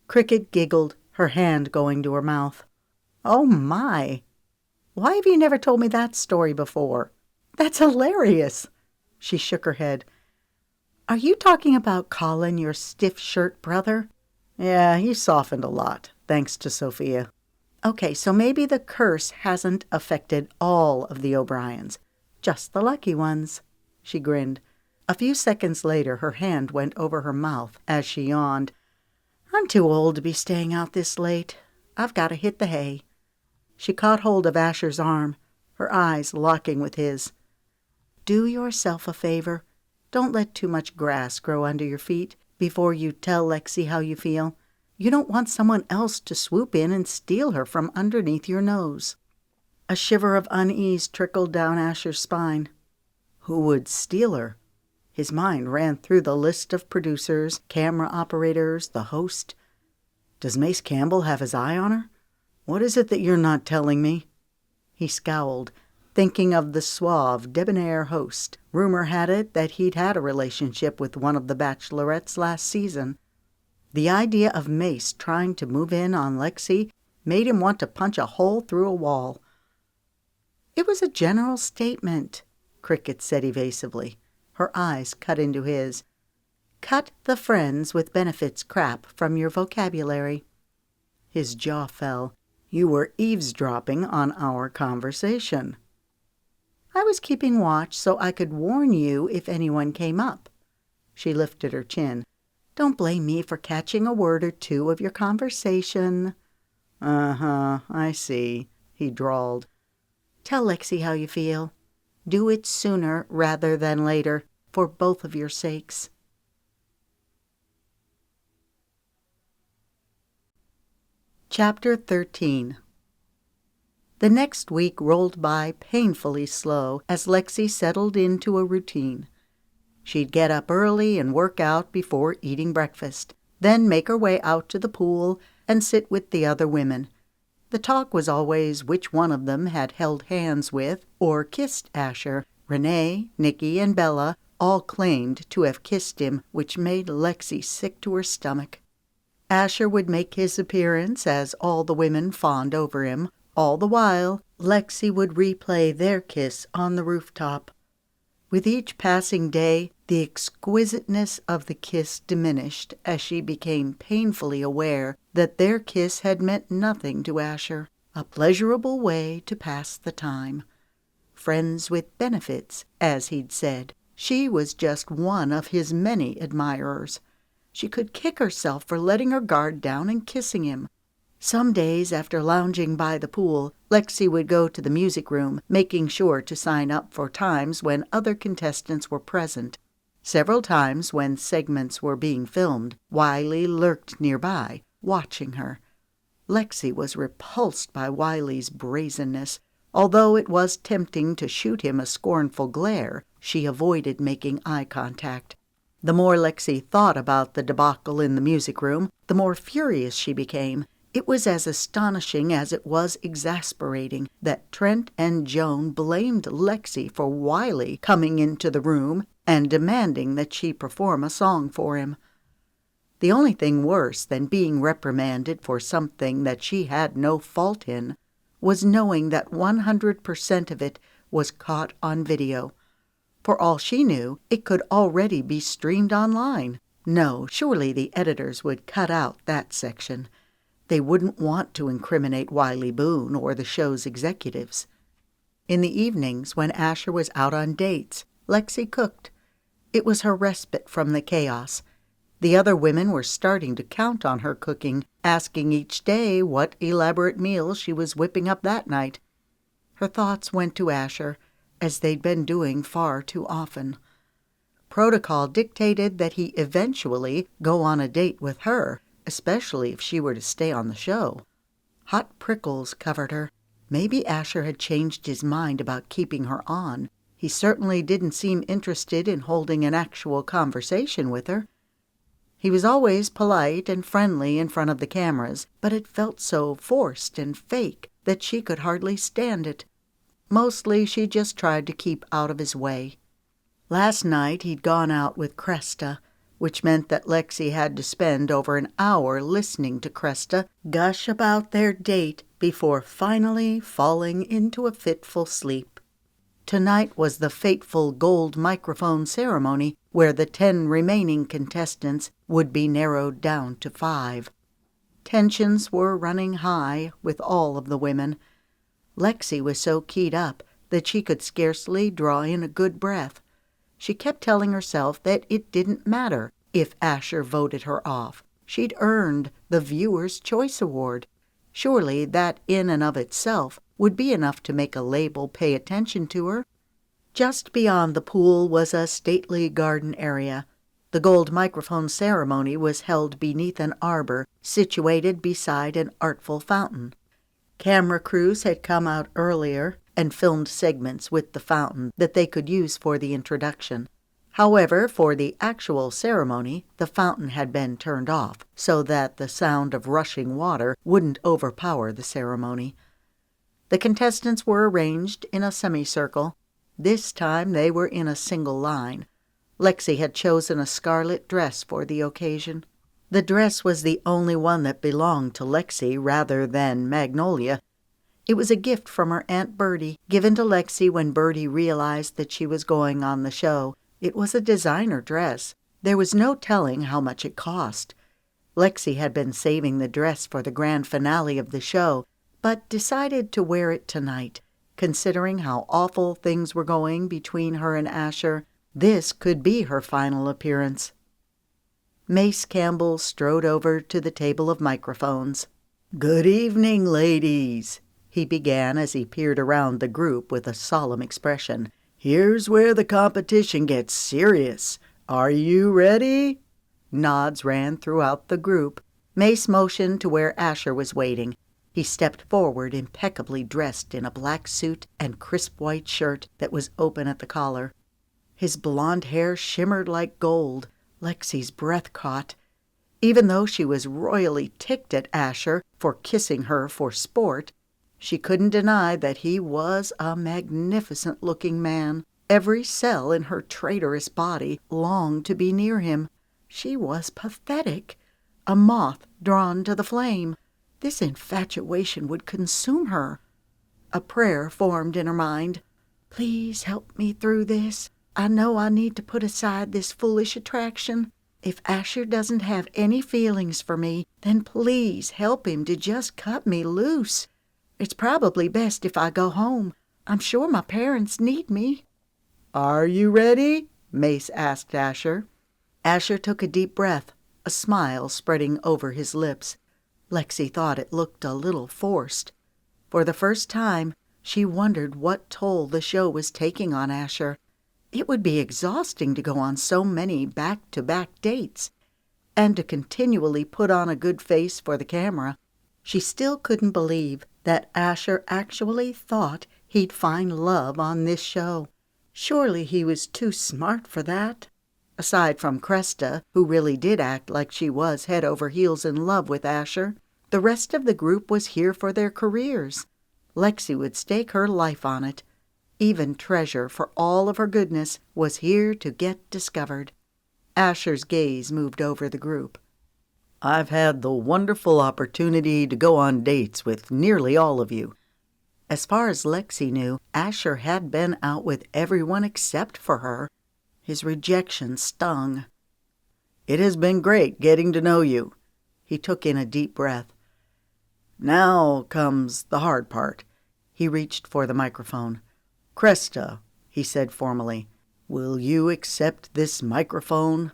Cricket giggled, her hand going to her mouth. Oh my! Why have you never told me that story before? That's hilarious! She shook her head. Are you talking about Colin, your stiff-shirt brother? Yeah, he softened a lot, thanks to Sophia. Okay, so maybe the curse hasn't affected all of the O'Briens. Just the lucky ones. She grinned. A few seconds later, her hand went over her mouth as she yawned. I'm too old to be staying out this late. I've got to hit the hay. She caught hold of Asher's arm, her eyes locking with his. Do yourself a favor. Don't let too much grass grow under your feet before you tell Lexi how you feel. You don't want someone else to swoop in and steal her from underneath your nose. A shiver of unease trickled down Asher's spine. Who would steal her? His mind ran through the list of producers, camera operators, the host. Does Mace Campbell have his eye on her? What is it that you're not telling me? He scowled, thinking of the suave, debonair host. Rumor had it that he'd had a relationship with one of the bachelorettes last season. The idea of Mace trying to move in on Lexi made him want to punch a hole through a wall. It was a general statement, Cricket said evasively. Her eyes cut into his. Cut the friends with benefits crap from your vocabulary. His jaw fell. You were eavesdropping on our conversation. I was keeping watch so I could warn you if anyone came up. She lifted her chin. Don't blame me for catching a word or two of your conversation. Uh-huh, I see, he drawled. Tell Lexi how you feel. Do it sooner rather than later, for both of your sakes. Chapter 13. The next week rolled by painfully slow as Lexi settled into a routine. She'd get up early and work out before eating breakfast, then make her way out to the pool and sit with the other women. The talk was always which one of them had held hands with or kissed Asher. Renee, Nikki, and Bella all claimed to have kissed him, which made Lexi sick to her stomach. Asher would make his appearance as all the women fawned over him. All the while, Lexi would replay their kiss on the rooftop. With each passing day, the exquisiteness of the kiss diminished as she became painfully aware that their kiss had meant nothing to Asher, a pleasurable way to pass the time. Friends with benefits, as he'd said. She was just one of his many admirers. She could kick herself for letting her guard down and kissing him. Some days after lounging by the pool, Lexi would go to the music room, making sure to sign up for times when other contestants were present. Several times when segments were being filmed, Wiley lurked nearby, watching her. Lexi was repulsed by Wiley's brazenness. Although it was tempting to shoot him a scornful glare, she avoided making eye contact. The more Lexi thought about the debacle in the music room, the more furious she became. It was as astonishing as it was exasperating that Trent and Joan blamed Lexi for Wiley coming into the room and demanding that she perform a song for him. The only thing worse than being reprimanded for something that she had no fault in was knowing that 100% of it was caught on video. For all she knew, it could already be streamed online. No, surely the editors would cut out that section. They wouldn't want to incriminate Wiley Boone or the show's executives. In the evenings, when Asher was out on dates, Lexi cooked. It was her respite from the chaos. The other women were starting to count on her cooking, asking each day what elaborate meal she was whipping up that night. Her thoughts went to Asher, as they'd been doing far too often. Protocol dictated that he eventually go on a date with her, especially if she were to stay on the show. Hot prickles covered her. Maybe Asher had changed his mind about keeping her on. He certainly didn't seem interested in holding an actual conversation with her. He was always polite and friendly in front of the cameras, but it felt so forced and fake that she could hardly stand it. Mostly she just tried to keep out of his way. Last night he'd gone out with Cresta, which meant that Lexi had to spend over an hour listening to Cresta gush about their date before finally falling into a fitful sleep. Tonight was the fateful gold microphone ceremony where the 10 remaining contestants would be narrowed down to 5. Tensions were running high with all of the women. Lexi was so keyed up that she could scarcely draw in a good breath. She kept telling herself that it didn't matter if Asher voted her off. She'd earned the Viewer's Choice Award. Surely that in and of itself would be enough to make a label pay attention to her. Just beyond the pool was a stately garden area. The gold microphone ceremony was held beneath an arbor situated beside an artful fountain. Camera crews had come out earlier and filmed segments with the fountain that they could use for the introduction. However, for the actual ceremony, the fountain had been turned off so that the sound of rushing water wouldn't overpower the ceremony. The contestants were arranged in a semicircle. This time they were in a single line. Lexi had chosen a scarlet dress for the occasion. The dress was the only one that belonged to Lexi rather than Magnolia. It was a gift from her Aunt Bertie, given to Lexi when Bertie realized that she was going on the show. It was a designer dress. There was no telling how much it cost. Lexi had been saving the dress for the grand finale of the show, but decided to wear it tonight. Considering how awful things were going between her and Asher, this could be her final appearance. Mace Campbell strode over to the table of microphones. "Good evening, ladies," he began as he peered around the group with a solemn expression. "Here's where the competition gets serious. Are you ready?" Nods ran throughout the group. Mace motioned to where Asher was waiting. He stepped forward, impeccably dressed in a black suit and crisp white shirt that was open at the collar. His blonde hair shimmered like gold. Lexi's breath caught. Even though she was royally ticked at Asher for kissing her for sport, she couldn't deny that he was a magnificent-looking man. Every cell in her traitorous body longed to be near him. She was pathetic, a moth drawn to the flame. This infatuation would consume her. A prayer formed in her mind. "Please help me through this. I know I need to put aside this foolish attraction. If Asher doesn't have any feelings for me, then please help him to just cut me loose. It's probably best if I go home. I'm sure my parents need me." "Are you ready?" Mace asked Asher. Asher took a deep breath, a smile spreading over his lips. Lexi thought it looked a little forced. For the first time, she wondered what toll the show was taking on Asher. It would be exhausting to go on so many back-to-back dates, and to continually put on a good face for the camera. She still couldn't believe that Asher actually thought he'd find love on this show. Surely he was too smart for that. Aside from Cresta, who really did act like she was head over heels in love with Asher, the rest of the group was here for their careers. Lexi would stake her life on it. Even Treasure, for all of her goodness, was here to get discovered. Asher's gaze moved over the group. I've had the wonderful opportunity to go on dates with nearly all of you. As far as Lexi knew, Asher had been out with everyone except for her. His rejection stung. It has been great getting to know you. He took in a deep breath. Now comes the hard part. He reached for the microphone. Cresta, he said formally, will you accept this microphone?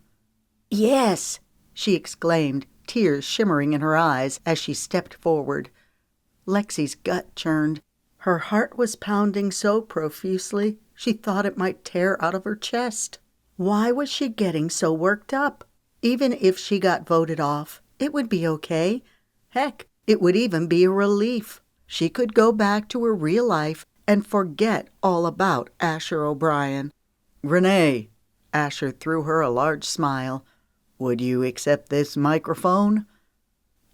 Yes, she exclaimed, tears shimmering in her eyes as she stepped forward. Lexi's gut churned. Her heart was pounding so profusely she thought it might tear out of her chest. Why was she getting so worked up? Even if she got voted off, it would be okay. Heck, it would even be a relief. She could go back to her real life and forget all about Asher O'Brien. Renee, Asher threw her a large smile. Would you accept this microphone?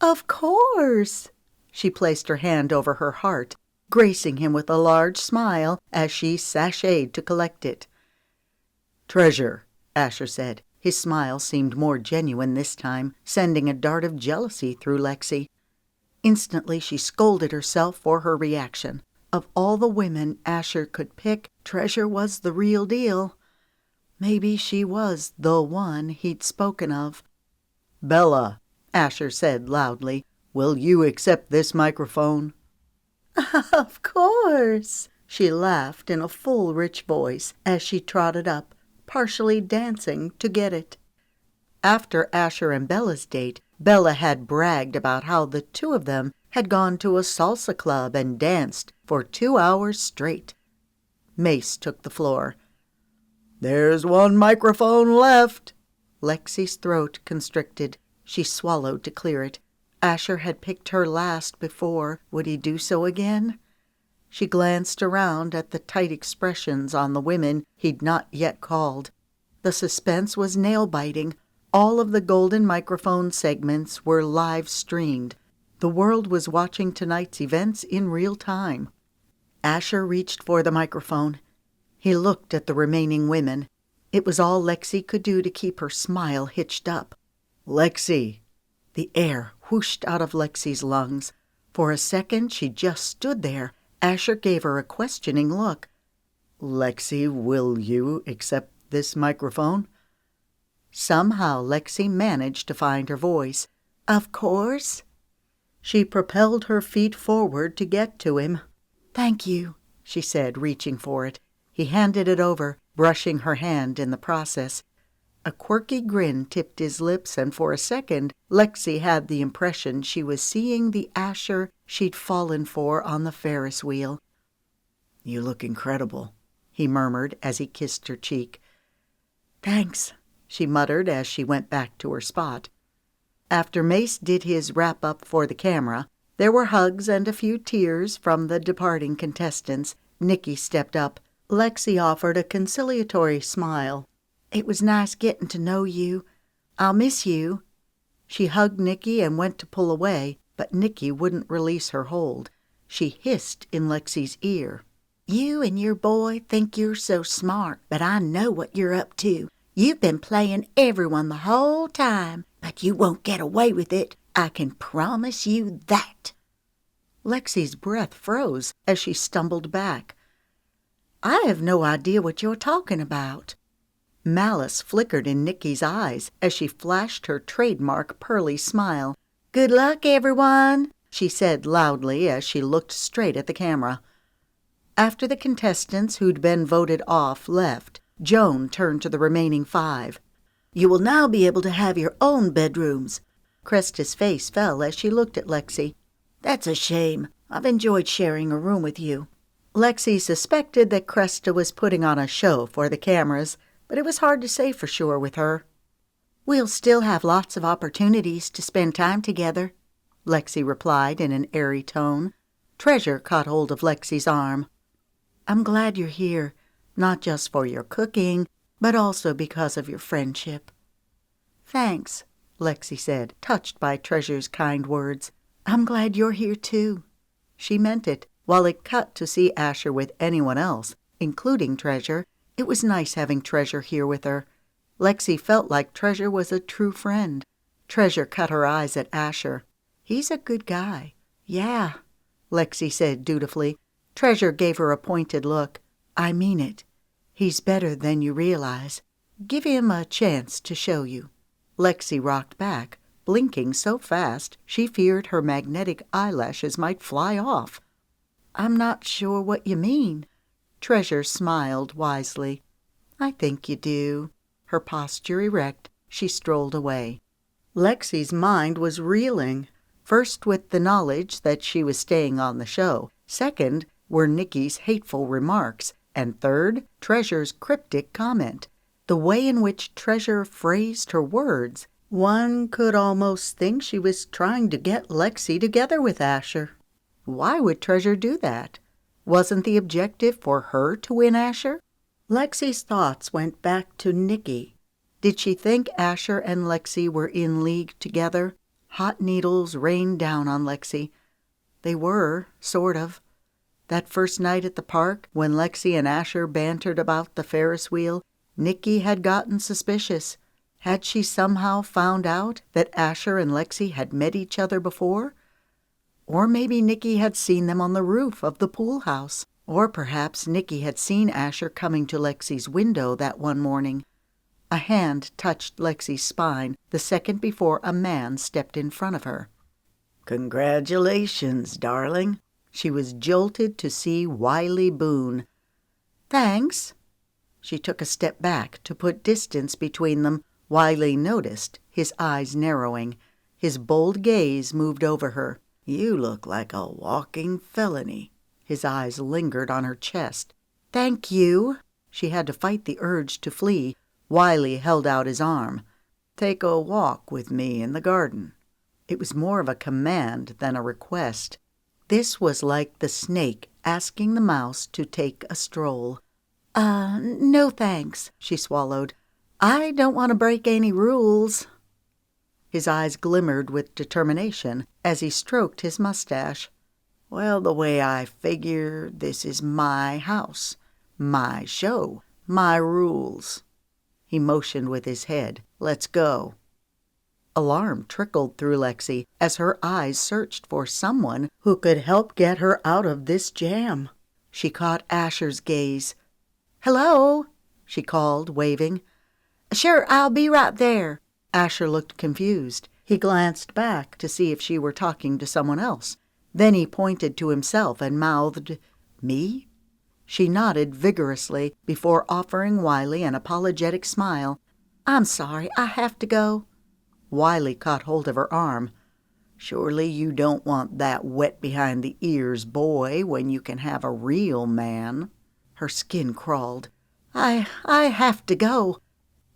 Of course. She placed her hand over her heart, gracing him with a large smile as she sashayed to collect it. Treasure, Asher said. His smile seemed more genuine this time, sending a dart of jealousy through Lexi. Instantly she scolded herself for her reaction. Of all the women Asher could pick, Treasure was the real deal. Maybe she was the one he'd spoken of. Bella, Asher said loudly, will you accept this microphone? Of course. She laughed in a full, rich voice as she trotted up, partially dancing to get it. After Asher and Bella's date, Bella had bragged about how the two of them had gone to a salsa club and danced for 2 hours straight. Mace took the floor. There's one microphone left. Lexi's throat constricted. She swallowed to clear it. Asher had picked her last before. Would he do so again? She glanced around at the tight expressions on the women he'd not yet called. The suspense was nail-biting. All of the golden microphone segments were live-streamed. The world was watching tonight's events in real time. Asher reached for the microphone. He looked at the remaining women. It was all Lexi could do to keep her smile hitched up. Lexi! The air whooshed out of Lexi's lungs. For a second she just stood there. Asher gave her a questioning look. Lexi, will you accept this microphone? Somehow Lexi managed to find her voice. Of course. She propelled her feet forward to get to him. Thank you, she said, reaching for it. He handed it over, brushing her hand in the process. A quirky grin tipped his lips, and for a second, Lexi had the impression she was seeing the Asher she'd fallen for on the Ferris wheel. You look incredible, he murmured as he kissed her cheek. Thanks, she muttered as she went back to her spot. After Mace did his wrap-up for the camera, there were hugs and a few tears from the departing contestants. Nikki stepped up. Lexi offered a conciliatory smile. It was nice getting to know you. I'll miss you. She hugged Nikki and went to pull away, but Nikki wouldn't release her hold. She hissed in Lexi's ear. You and your boy think you're so smart, but I know what you're up to. You've been playing everyone the whole time, but you won't get away with it. I can promise you that. Lexi's breath froze as she stumbled back. I have no idea what you're talking about. Malice flickered in Nikki's eyes as she flashed her trademark pearly smile. Good luck, everyone, she said loudly as she looked straight at the camera. After the contestants who'd been voted off left, Joan turned to the remaining 5. You will now be able to have your own bedrooms. Cresta's face fell as she looked at Lexi. That's a shame. I've enjoyed sharing a room with you. Lexi suspected that Cresta was putting on a show for the cameras, but it was hard to say for sure with her. We'll still have lots of opportunities to spend time together, Lexi replied in an airy tone. Treasure caught hold of Lexi's arm. I'm glad you're here, not just for your cooking, but also because of your friendship. Thanks, Lexi said, touched by Treasure's kind words. I'm glad you're here too. She meant it. While it cut to see Asher with anyone else, including Treasure, it was nice having Treasure here with her. Lexi felt like Treasure was a true friend. Treasure cut her eyes at Asher. He's a good guy. Yeah, Lexi said dutifully. Treasure gave her a pointed look. I mean it. He's better than you realize. Give him a chance to show you. Lexi rocked back, blinking so fast she feared her magnetic eyelashes might fly off. I'm not sure what you mean. Treasure smiled wisely. I think you do. Her posture erect, she strolled away. Lexi's mind was reeling. First with the knowledge that she was staying on the show. Second were Nikki's hateful remarks. And third, Treasure's cryptic comment. The way in which Treasure phrased her words. One could almost think she was trying to get Lexi together with Asher. Why would Treasure do that? Wasn't the objective for her to win Asher? Lexi's thoughts went back to Nikki. Did she think Asher and Lexi were in league together? Hot needles rained down on Lexi. They were, sort of. That first night at the park, when Lexi and Asher bantered about the Ferris wheel, Nikki had gotten suspicious. Had she somehow found out that Asher and Lexi had met each other before? Or maybe Nikki had seen them on the roof of the pool house. Or perhaps Nikki had seen Asher coming to Lexi's window that one morning. A hand touched Lexi's spine the second before a man stepped in front of her. Congratulations, darling. She was jolted to see Wiley Boone. Thanks. She took a step back to put distance between them. Wiley noticed, his eyes narrowing. His bold gaze moved over her. You look like a walking felony. His eyes lingered on her chest. Thank you. She had to fight the urge to flee. Wiley held out his arm. Take a walk with me in the garden. It was more of a command than a request. This was like the snake asking the mouse to take a stroll. No thanks, she swallowed. I don't want to break any rules. His eyes glimmered with determination as he stroked his mustache. Well, the way I figure, this is my house, my show, my rules. He motioned with his head. Let's go. Alarm trickled through Lexi as her eyes searched for someone who could help get her out of this jam. She caught Asher's gaze. Hello, she called, waving. Sure, I'll be right there. Asher looked confused. He glanced back to see if she were talking to someone else. Then he pointed to himself and mouthed, Me? She nodded vigorously before offering Wiley an apologetic smile. I'm sorry, I have to go. Wiley caught hold of her arm. Surely you don't want that wet behind the ears boy when you can have a real man. Her skin crawled. I have to go.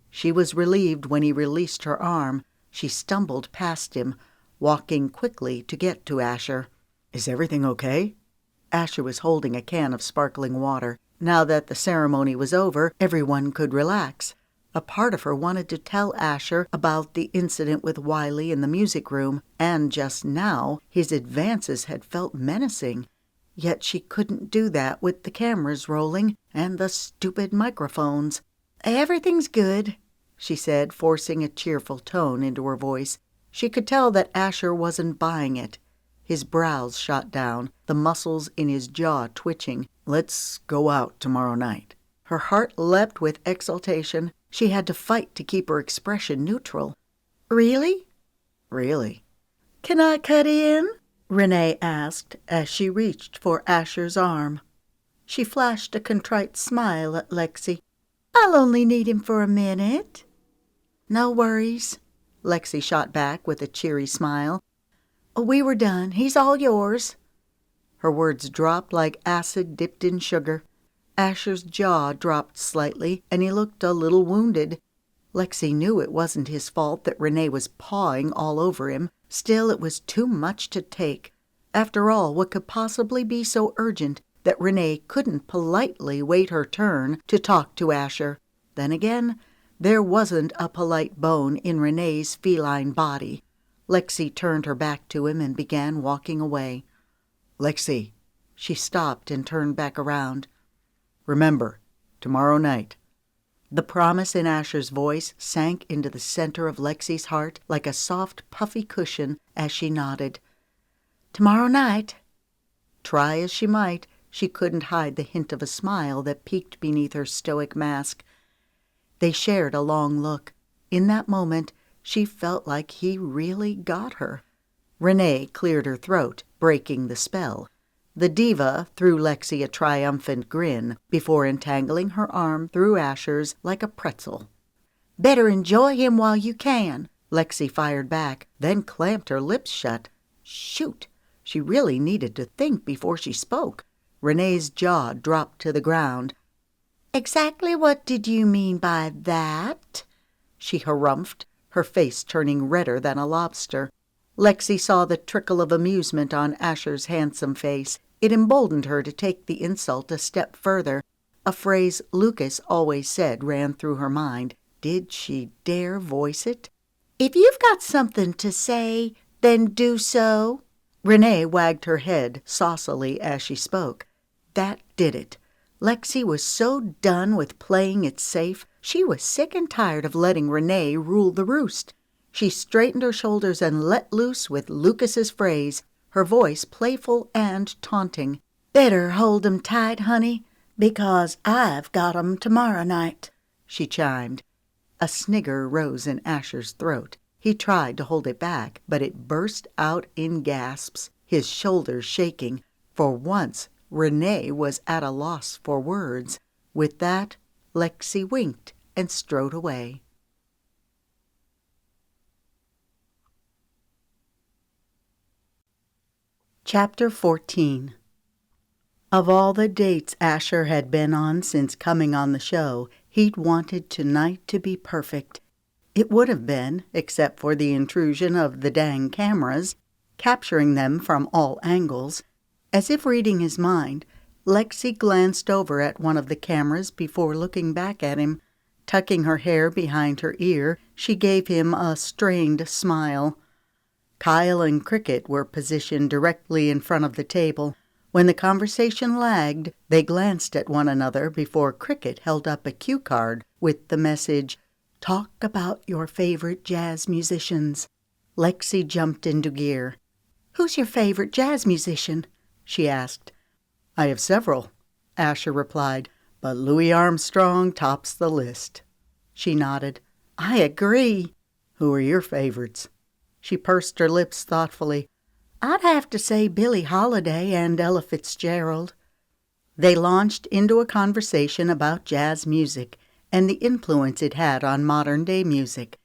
She was relieved when he released her arm. She stumbled past him, walking quickly to get to Asher. Is everything okay? Asher was holding a can of sparkling water. Now that the ceremony was over, everyone could relax. A part of her wanted to tell Asher about the incident with Wiley in the music room, and just now his advances had felt menacing. Yet she couldn't do that with the cameras rolling and the stupid microphones. Everything's good, she said, forcing a cheerful tone into her voice. She could tell that Asher wasn't buying it. His brows shot down, the muscles in his jaw twitching. Let's go out tomorrow night. Her heart leapt with exultation. She had to fight to keep her expression neutral. Really? Really. Can I cut in? Renee asked as she reached for Asher's arm. She flashed a contrite smile at Lexi. I'll only need him for a minute." "No worries," Lexi shot back with a cheery smile. "We were done. He's all yours." Her words dropped like acid dipped in sugar. Asher's jaw dropped slightly, and he looked a little wounded. Lexi knew it wasn't his fault that Renee was pawing all over him. Still, it was too much to take. After all, what could possibly be so urgent that Renee couldn't politely wait her turn to talk to Asher? Then again, there wasn't a polite bone in Renee's feline body. Lexi turned her back to him and began walking away. "Lexi," she stopped and turned back around. "Remember, tomorrow night." The promise in Asher's voice sank into the center of Lexi's heart like a soft, puffy cushion as she nodded. "Tomorrow night." Try as she might, she couldn't hide the hint of a smile that peeked beneath her stoic mask. They shared a long look. In that moment, she felt like he really got her. Renee cleared her throat, breaking the spell. The diva threw Lexi a triumphant grin before entangling her arm through Asher's like a pretzel. "Better enjoy him while you can," Lexi fired back, then clamped her lips shut. Shoot! She really needed to think before she spoke. Renee's jaw dropped to the ground. "Exactly what did you mean by that?" she harumphed, her face turning redder than a lobster. Lexi saw the trickle of amusement on Asher's handsome face. It emboldened her to take the insult a step further. A phrase Lucas always said ran through her mind. Did she dare voice it? "If you've got something to say, then do so." Renee wagged her head saucily as she spoke. That did it. Lexi was so done with playing it safe, she was sick and tired of letting Renee rule the roost. She straightened her shoulders and let loose with Lucas's phrase, her voice playful and taunting. "Better hold 'em tight, honey, because I've got 'em tomorrow night," she chimed. A snigger rose in Asher's throat. He tried to hold it back, but it burst out in gasps, his shoulders shaking. For once, Renee was at a loss for words. With that, Lexi winked and strode away. Chapter 14. Of all the dates Asher had been on since coming on the show, he'd wanted tonight to be perfect. It would have been, except for the intrusion of the dang cameras, capturing them from all angles. As if reading his mind, Lexi glanced over at one of the cameras before looking back at him. Tucking her hair behind her ear, she gave him a strained smile. Kyle and Cricket were positioned directly in front of the table. When the conversation lagged, they glanced at one another before Cricket held up a cue card with the message, "Talk about your favorite jazz musicians." Lexi jumped into gear. "Who's your favorite jazz musician?" she asked. "I have several," Asher replied, "but Louis Armstrong tops the list." She nodded. "I agree." "Who are your favorites?" She pursed her lips thoughtfully. "I'd have to say Billie Holiday and Ella Fitzgerald." They launched into a conversation about jazz music and the influence it had on modern-day music.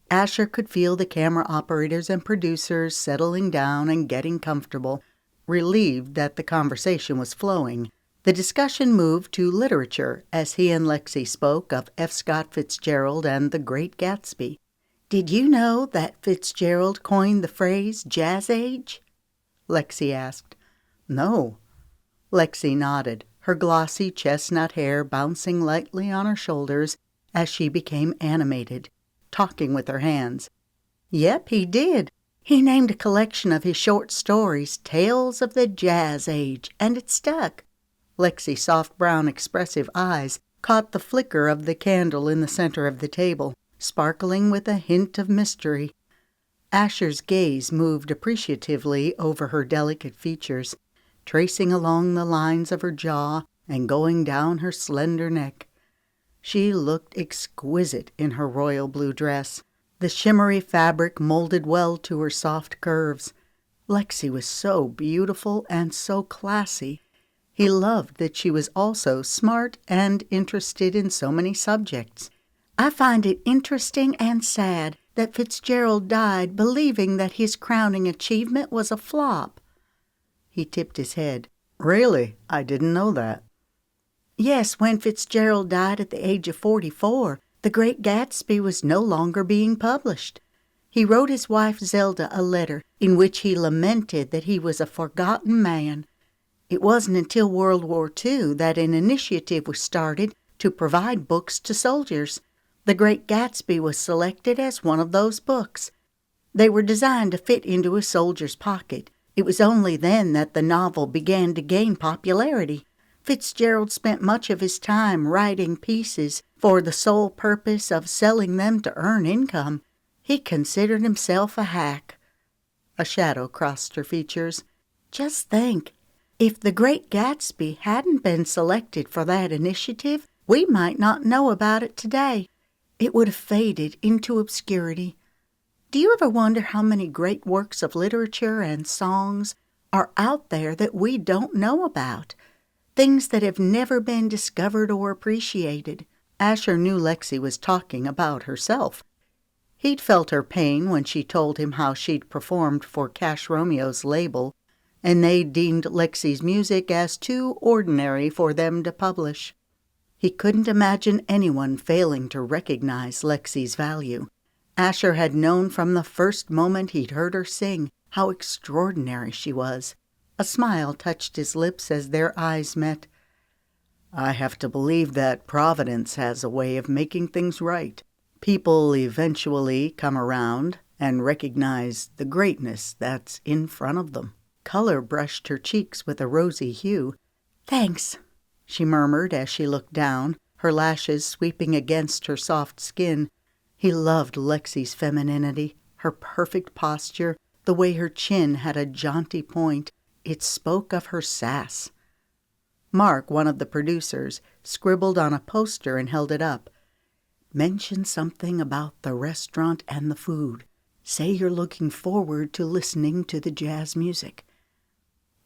Asher could feel the camera operators and producers settling down and getting comfortable, relieved that the conversation was flowing. The discussion moved to literature as he and Lexi spoke of F. Scott Fitzgerald and The Great Gatsby. "Did you know that Fitzgerald coined the phrase jazz age?" Lexi asked. "No." Lexi nodded, her glossy chestnut hair bouncing lightly on her shoulders as she became animated, talking with her hands. "Yep, he did. He named a collection of his short stories Tales of the Jazz Age, and it stuck." Lexi's soft brown expressive eyes caught the flicker of the candle in the center of the table, sparkling with a hint of mystery. Asher's gaze moved appreciatively over her delicate features, tracing along the lines of her jaw and going down her slender neck. She looked exquisite in her royal blue dress. The shimmery fabric molded well to her soft curves. Lexi was so beautiful and so classy. He loved that she was also smart and interested in so many subjects. I find it interesting and sad that Fitzgerald died believing that his crowning achievement was a flop. He tipped his head. Really? I didn't know that. Yes, when Fitzgerald died at the age of 44, The Great Gatsby was no longer being published. He wrote his wife Zelda a letter in which he lamented that he was a forgotten man. It wasn't until World War II that an initiative was started to provide books to soldiers. The Great Gatsby was selected as one of those books. They were designed to fit into a soldier's pocket. It was only then that the novel began to gain popularity. Fitzgerald spent much of his time writing pieces for the sole purpose of selling them to earn income. He considered himself a hack. A shadow crossed her features. Just think, if The Great Gatsby hadn't been selected for that initiative, we might not know about it today. It would have faded into obscurity. Do you ever wonder how many great works of literature and songs are out there that we don't know about? Things that have never been discovered or appreciated. Asher knew Lexi was talking about herself. He'd felt her pain when she told him how she'd performed for Cash Romeo's label, and they deemed Lexi's music as too ordinary for them to publish. He couldn't imagine anyone failing to recognize Lexi's value. Asher had known from the first moment he'd heard her sing how extraordinary she was. A smile touched his lips as their eyes met. I have to believe that Providence has a way of making things right. People eventually come around and recognize the greatness that's in front of them. Color brushed her cheeks with a rosy hue. Thanks, she murmured as she looked down, her lashes sweeping against her soft skin. He loved Lexi's femininity, her perfect posture, the way her chin had a jaunty point. It spoke of her sass. Mark, one of the producers, scribbled on a poster and held it up. Mention something about the restaurant and the food. Say you're looking forward to listening to the jazz music.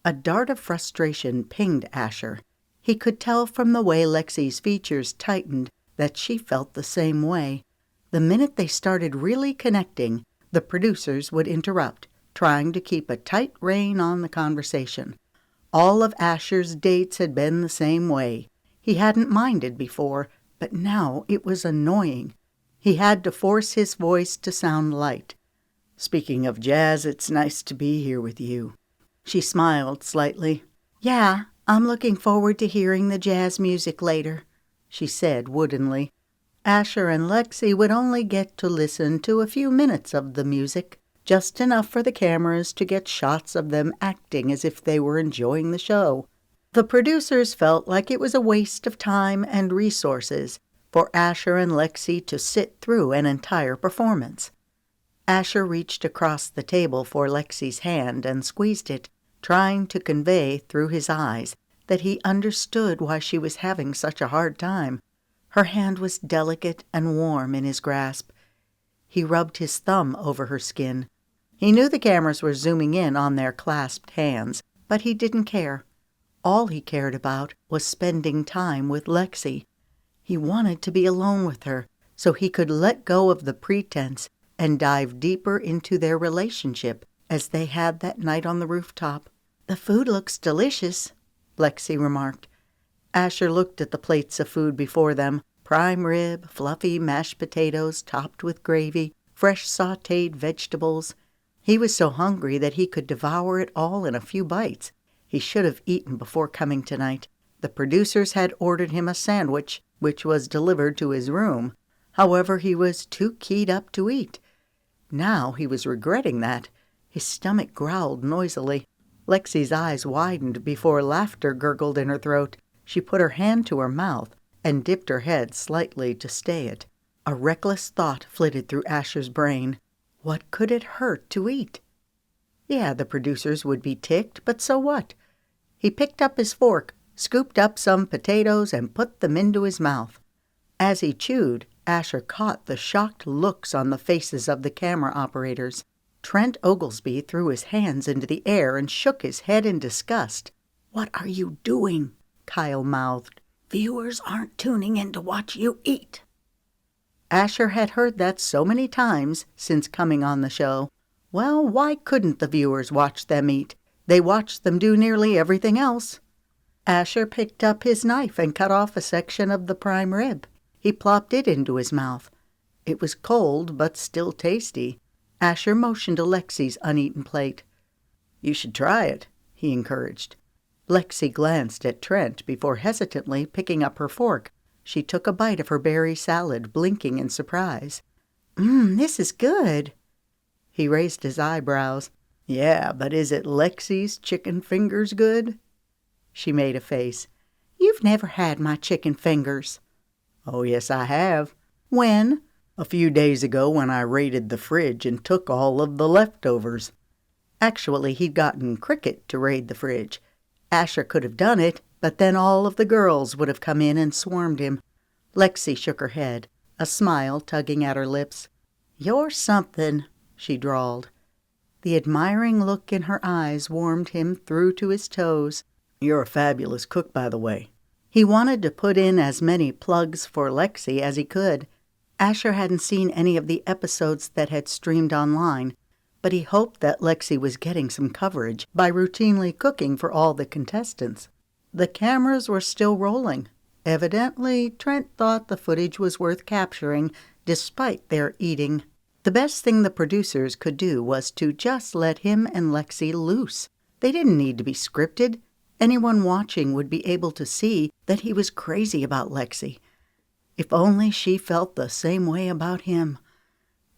A dart of frustration pinged Asher. He could tell from the way Lexi's features tightened that she felt the same way. The minute they started really connecting, the producers would interrupt, trying to keep a tight rein on the conversation. All of Asher's dates had been the same way. He hadn't minded before, but now it was annoying. He had to force his voice to sound light. Speaking of jazz, it's nice to be here with you. She smiled slightly. Yeah, I'm looking forward to hearing the jazz music later, she said woodenly. Asher and Lexi would only get to listen to a few minutes of the music, just enough for the cameras to get shots of them acting as if they were enjoying the show. The producers felt like it was a waste of time and resources for Asher and Lexi to sit through an entire performance. Asher reached across the table for Lexi's hand and squeezed it, trying to convey through his eyes that he understood why she was having such a hard time. Her hand was delicate and warm in his grasp. He rubbed his thumb over her skin. He knew the cameras were zooming in on their clasped hands, but he didn't care. All he cared about was spending time with Lexi. He wanted to be alone with her so he could let go of the pretense and dive deeper into their relationship as they had that night on the rooftop. The food looks delicious, Lexi remarked. Asher looked at the plates of food before them, prime rib, fluffy mashed potatoes topped with gravy, fresh sautéed vegetables. He was so hungry that he could devour it all in a few bites. He should have eaten before coming tonight. The producers had ordered him a sandwich, which was delivered to his room. However, he was too keyed up to eat. Now he was regretting that. His stomach growled noisily. Lexi's eyes widened before laughter gurgled in her throat. She put her hand to her mouth and dipped her head slightly to stay it. A reckless thought flitted through Asher's brain. What could it hurt to eat? Yeah, the producers would be ticked, but so what? He picked up his fork, scooped up some potatoes, and put them into his mouth. As he chewed, Asher caught the shocked looks on the faces of the camera operators. Trent Oglesby threw his hands into the air and shook his head in disgust. What are you doing? Kyle mouthed. Viewers aren't tuning in to watch you eat. Asher had heard that so many times since coming on the show. Well, why couldn't the viewers watch them eat? They watched them do nearly everything else. Asher picked up his knife and cut off a section of the prime rib. He plopped it into his mouth. It was cold, but still tasty. Asher motioned to Lexi's uneaten plate. "You should try it," he encouraged. Lexi glanced at Trent before hesitantly picking up her fork. She took a bite of her berry salad, blinking in surprise. This is good." He raised his eyebrows. "Yeah, but is it Lexi's chicken fingers good?" She made a face. "You've never had my chicken fingers." "Oh, yes, I have. When?" "A few days ago when I raided the fridge and took all of the leftovers." Actually, he'd gotten Cricket to raid the fridge. Asher could have done it, but then all of the girls would have come in and swarmed him. Lexi shook her head, a smile tugging at her lips. "You're something," she drawled. The admiring look in her eyes warmed him through to his toes. "You're a fabulous cook, by the way." He wanted to put in as many plugs for Lexi as he could. Asher hadn't seen any of the episodes that had streamed online, but he hoped that Lexi was getting some coverage by routinely cooking for all the contestants. The cameras were still rolling. Evidently, Trent thought the footage was worth capturing, despite their eating. The best thing the producers could do was to just let him and Lexi loose. They didn't need to be scripted. Anyone watching would be able to see that he was crazy about Lexi. If only she felt the same way about him.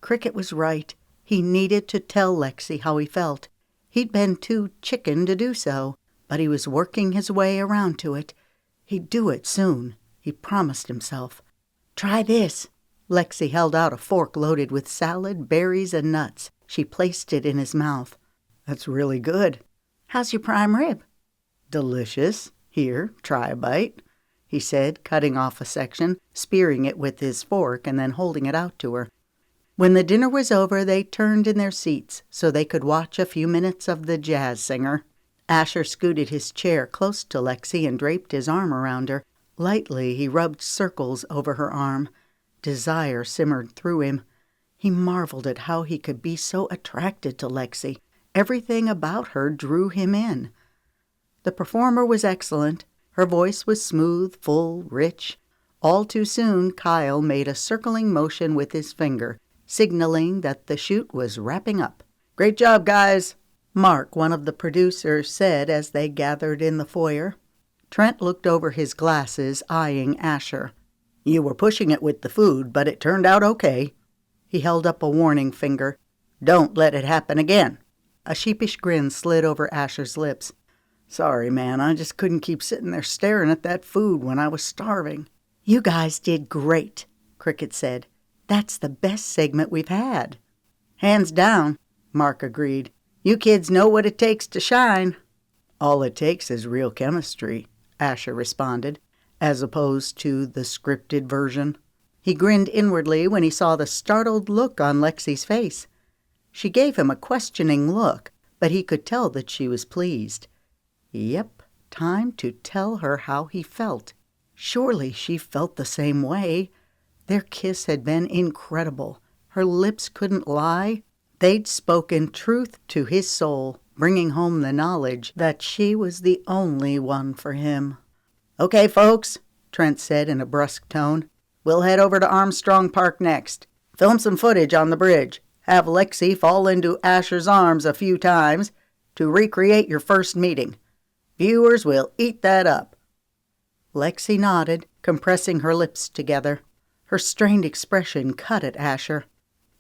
Cricket was right. He needed to tell Lexi how he felt. He'd been too chicken to do so, but he was working his way around to it. He'd do it soon, he promised himself. "Try this." Lexi held out a fork loaded with salad, berries, and nuts. She placed it in his mouth. "That's really good." "How's your prime rib?" "Delicious. Here, try a bite," he said, cutting off a section, spearing it with his fork, and then holding it out to her. When the dinner was over, they turned in their seats so they could watch a few minutes of the jazz singer. Asher scooted his chair close to Lexi and draped his arm around her. Lightly, he rubbed circles over her arm. Desire simmered through him. He marveled at how he could be so attracted to Lexi. Everything about her drew him in. The performer was excellent. Her voice was smooth, full, rich. All too soon, Kyle made a circling motion with his finger, signaling that the shoot was wrapping up. "Great job, guys," Mark, one of the producers, said as they gathered in the foyer. Trent looked over his glasses, eyeing Asher. "You were pushing it with the food, but it turned out okay." He held up a warning finger. "Don't let it happen again." A sheepish grin slid over Asher's lips. "Sorry, man, I just couldn't keep sitting there staring at that food when I was starving." "You guys did great," Cricket said. "That's the best segment we've had." "Hands down," Mark agreed. "You kids know what it takes to shine." "All it takes is real chemistry," Asher responded, as opposed to the scripted version. He grinned inwardly when he saw the startled look on Lexi's face. She gave him a questioning look, but he could tell that she was pleased. Yep, time to tell her how he felt. Surely she felt the same way. Their kiss had been incredible. Her lips couldn't lie. They'd spoken truth to his soul, bringing home the knowledge that she was the only one for him. "Okay, folks," Trent said in a brusque tone. "We'll head over to Armstrong Park next. Film some footage on the bridge. Have Lexi fall into Asher's arms a few times to recreate your first meeting. Viewers will eat that up." Lexi nodded, compressing her lips together. Her strained expression cut at Asher.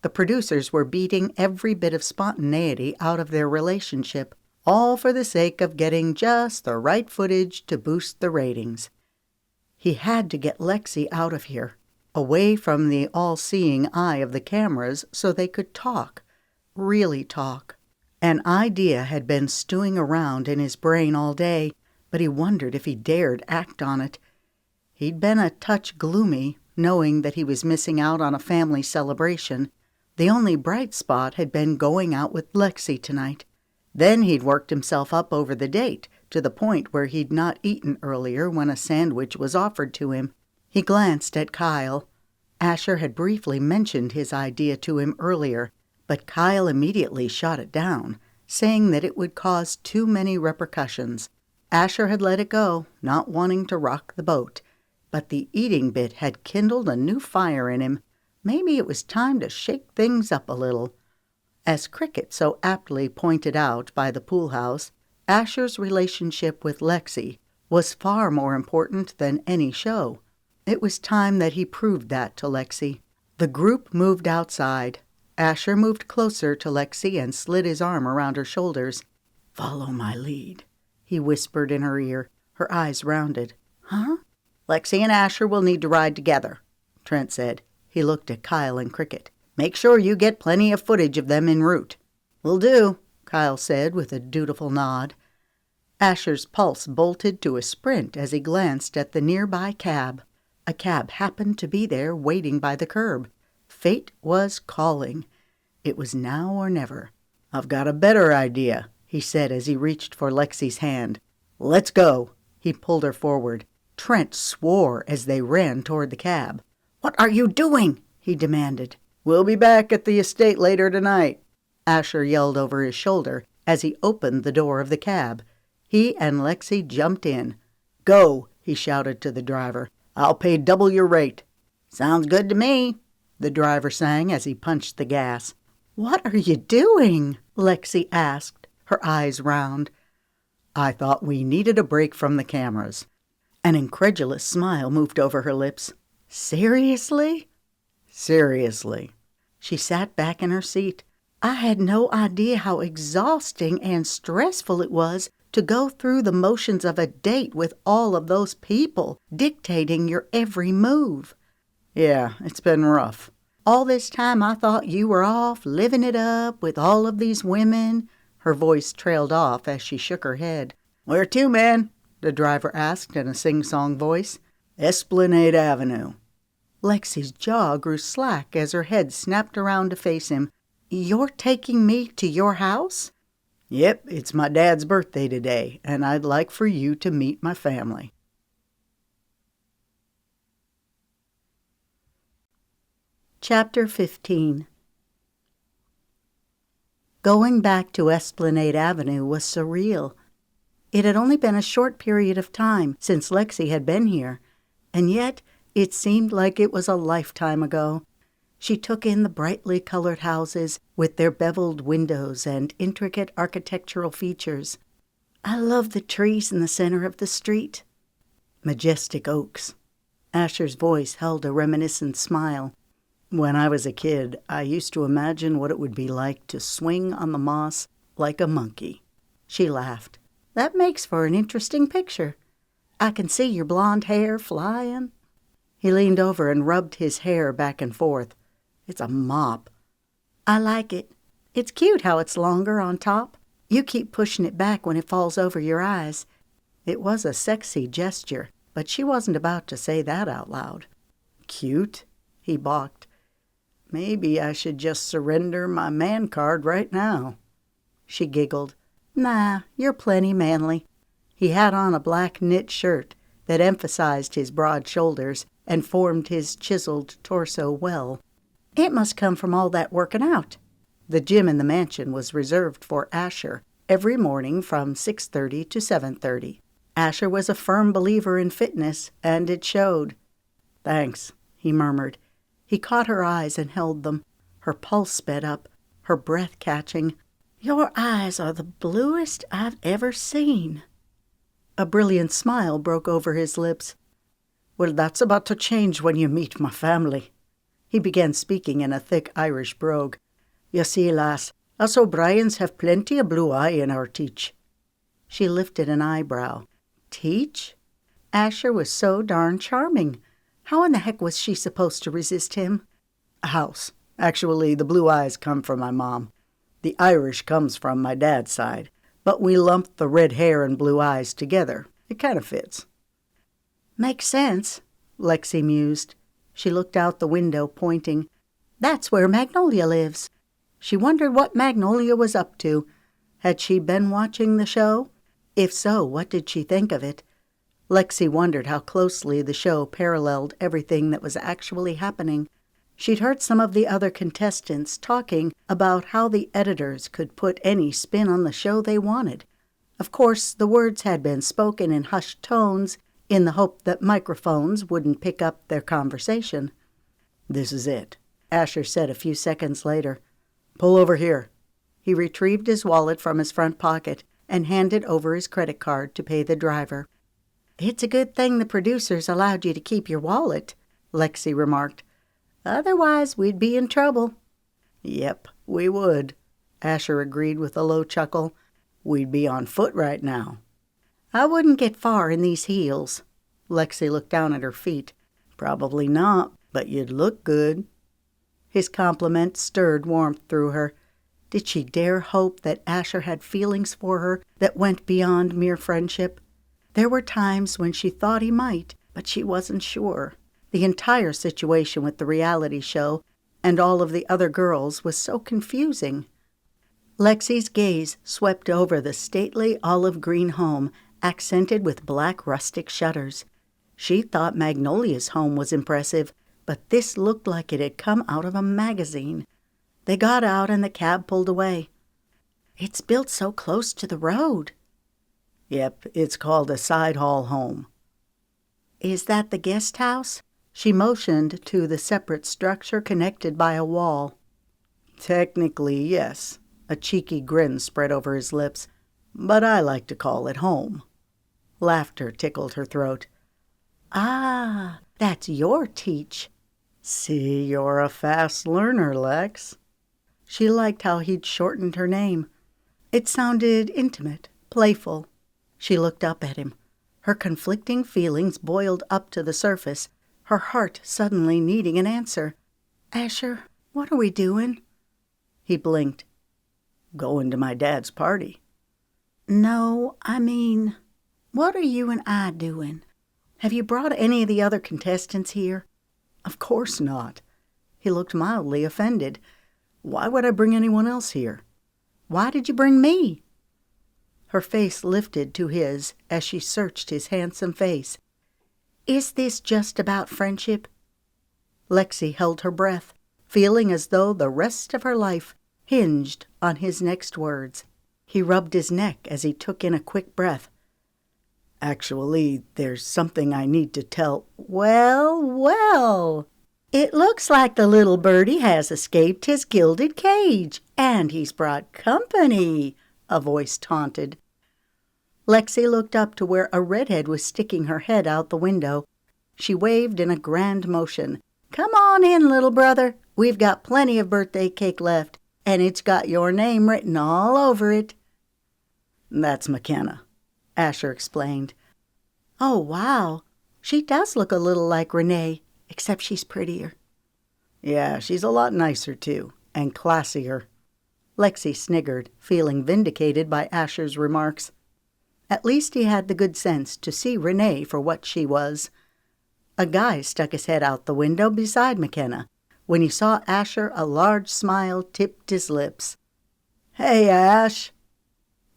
The producers were beating every bit of spontaneity out of their relationship, all for the sake of getting just the right footage to boost the ratings. He had to get Lexi out of here, away from the all-seeing eye of the cameras so they could talk, really talk. An idea had been stewing around in his brain all day, but he wondered if he dared act on it. He'd been a touch gloomy, knowing that he was missing out on a family celebration. The only bright spot had been going out with Lexi tonight. Then he'd worked himself up over the date, to the point where he'd not eaten earlier when a sandwich was offered to him. He glanced at Kyle. Asher had briefly mentioned his idea to him earlier, but Kyle immediately shot it down, saying that it would cause too many repercussions. Asher had let it go, not wanting to rock the boat, but the eating bit had kindled a new fire in him. Maybe it was time to shake things up a little. As Cricket so aptly pointed out by the pool house, Asher's relationship with Lexi was far more important than any show. It was time that he proved that to Lexi. The group moved outside. Asher moved closer to Lexi and slid his arm around her shoulders. "Follow my lead," he whispered in her ear. Her eyes rounded. "Huh?" "Lexi and Asher will need to ride together," Trent said. He looked at Kyle and Cricket. "Make sure you get plenty of footage of them en route." "Will do," Kyle said with a dutiful nod. Asher's pulse bolted to a sprint as he glanced at the nearby cab. A cab happened to be there waiting by the curb. Fate was calling. It was now or never. "I've got a better idea," he said as he reached for Lexi's hand. "Let's go." He pulled her forward. Trent swore as they ran toward the cab. "What are you doing?" he demanded. "We'll be back at the estate later tonight," Asher yelled over his shoulder as he opened the door of the cab. He and Lexi jumped in. "Go," he shouted to the driver. "I'll pay double your rate." "Sounds good to me," the driver sang as he punched the gas. "What are you doing?" Lexi asked, her eyes round. "I thought we needed a break from the cameras." An incredulous smile moved over her lips. "Seriously?" "Seriously." She sat back in her seat. "I had no idea how exhausting and stressful it was to go through the motions of a date with all of those people dictating your every move." "Yeah, it's been rough. All this time I thought you were off living it up with all of these women." Her voice trailed off as she shook her head. "Where to, man?" the driver asked in a sing-song voice. "Esplanade Avenue." Lexi's jaw grew slack as her head snapped around to face him. "You're taking me to your house?" "Yep, it's my dad's birthday today, and I'd like for you to meet my family." Chapter 15. Going back to Esplanade Avenue was surreal. It had only been a short period of time since Lexi had been here, and yet it seemed like it was a lifetime ago. She took in the brightly colored houses with their beveled windows and intricate architectural features. "I love the trees in the center of the street." Majestic oaks. Asher's voice held a reminiscent smile. "When I was a kid, I used to imagine what it would be like to swing on the moss like a monkey." She laughed. "That makes for an interesting picture. I can see your blonde hair flying." He leaned over and rubbed his hair back and forth. "It's a mop." "I like it. It's cute how it's longer on top. You keep pushing it back when it falls over your eyes." It was a sexy gesture, but she wasn't about to say that out loud. "Cute?" he balked. "Maybe I should just surrender my man card right now." She giggled. "Nah, you're plenty manly." He had on a black knit shirt that emphasized his broad shoulders and formed his chiseled torso well. "It must come from all that working out." The gym in the mansion was reserved for Asher every morning from 6:30 to 7:30. Asher was a firm believer in fitness, and it showed. "Thanks," he murmured. He caught her eyes and held them. Her pulse sped up, her breath catching. "Your eyes are the bluest I've ever seen." A brilliant smile broke over his lips. "Well, that's about to change when you meet my family." He began speaking in a thick Irish brogue. "You see, lass, us O'Briens have plenty of blue eye in our teach." She lifted an eyebrow. Teach? Asher was so darn charming. How in the heck was she supposed to resist him? "A house. Actually, the blue eyes come from my mom. The Irish comes from my dad's side, but we lumped the red hair and blue eyes together. It kind of fits." "Makes sense," Lexi mused. She looked out the window, pointing. "That's where Magnolia lives." She wondered what Magnolia was up to. Had she been watching the show? If so, what did she think of it? Lexi wondered how closely the show paralleled everything that was actually happening. She'd heard some of the other contestants talking about how the editors could put any spin on the show they wanted. Of course, the words had been spoken in hushed tones in the hope that microphones wouldn't pick up their conversation. "This is it," Asher said a few seconds later. "Pull over here." He retrieved his wallet from his front pocket and handed over his credit card to pay the driver. "It's a good thing the producers allowed you to keep your wallet," Lexi remarked. "Otherwise, we'd be in trouble." "Yep, we would," Asher agreed with a low chuckle. "We'd be on foot right now." "I wouldn't get far in these heels." Lexi looked down at her feet. "Probably not, but you'd look good." His compliment stirred warmth through her. Did she dare hope that Asher had feelings for her that went beyond mere friendship? There were times when she thought he might, but she wasn't sure. The entire situation with the reality show and all of the other girls was so confusing. Lexi's gaze swept over the stately olive-green home, accented with black rustic shutters. She thought Magnolia's home was impressive, but this looked like it had come out of a magazine. They got out and the cab pulled away. "It's built so close to the road." "Yep, it's called a side hall home." "Is that the guest house?" She motioned to the separate structure connected by a wall. "Technically, yes." A cheeky grin spread over his lips. "But I like to call it home." Laughter tickled her throat. "Ah, that's your teach." "See, you're a fast learner, Lex." She liked how he'd shortened her name. It sounded intimate, playful. She looked up at him. Her conflicting feelings boiled up to the surface, her heart suddenly needing an answer. "Asher, what are we doing?" He blinked. "Going to my dad's party." "No, I mean, what are you and I doing? Have you brought any of the other contestants here?" "Of course not." He looked mildly offended. "Why would I bring anyone else here?" "Why did you bring me?" Her face lifted to his as she searched his handsome face. "Is this just about friendship?" Lexi held her breath, feeling as though the rest of her life hinged on his next words. He rubbed his neck as he took in a quick breath. "Actually, there's something I need to tell." "Well, well. It looks like the little birdie has escaped his gilded cage, and he's brought company," a voice taunted. Lexi looked up to where a redhead was sticking her head out the window. She waved in a grand motion. "Come on in, little brother. We've got plenty of birthday cake left, and it's got your name written all over it." "That's McKenna," Asher explained. "Oh, wow. She does look a little like Renee, except she's prettier." "Yeah, she's a lot nicer, too, and classier." Lexi sniggered, feeling vindicated by Asher's remarks. At least he had the good sense to see Renee for what she was. A guy stuck his head out the window beside McKenna. When he saw Asher, a large smile tipped his lips. "Hey, Ash."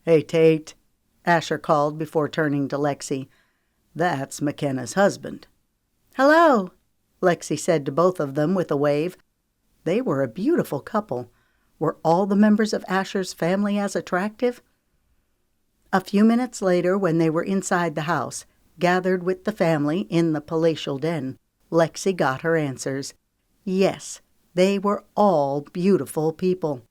"Hey, Tate," Asher called before turning to Lexi. "That's McKenna's husband." "Hello," Lexi said to both of them with a wave. They were a beautiful couple. Were all the members of Asher's family as attractive? A few minutes later, when they were inside the house, gathered with the family in the palatial den, Lexi got her answers. Yes, they were all beautiful people.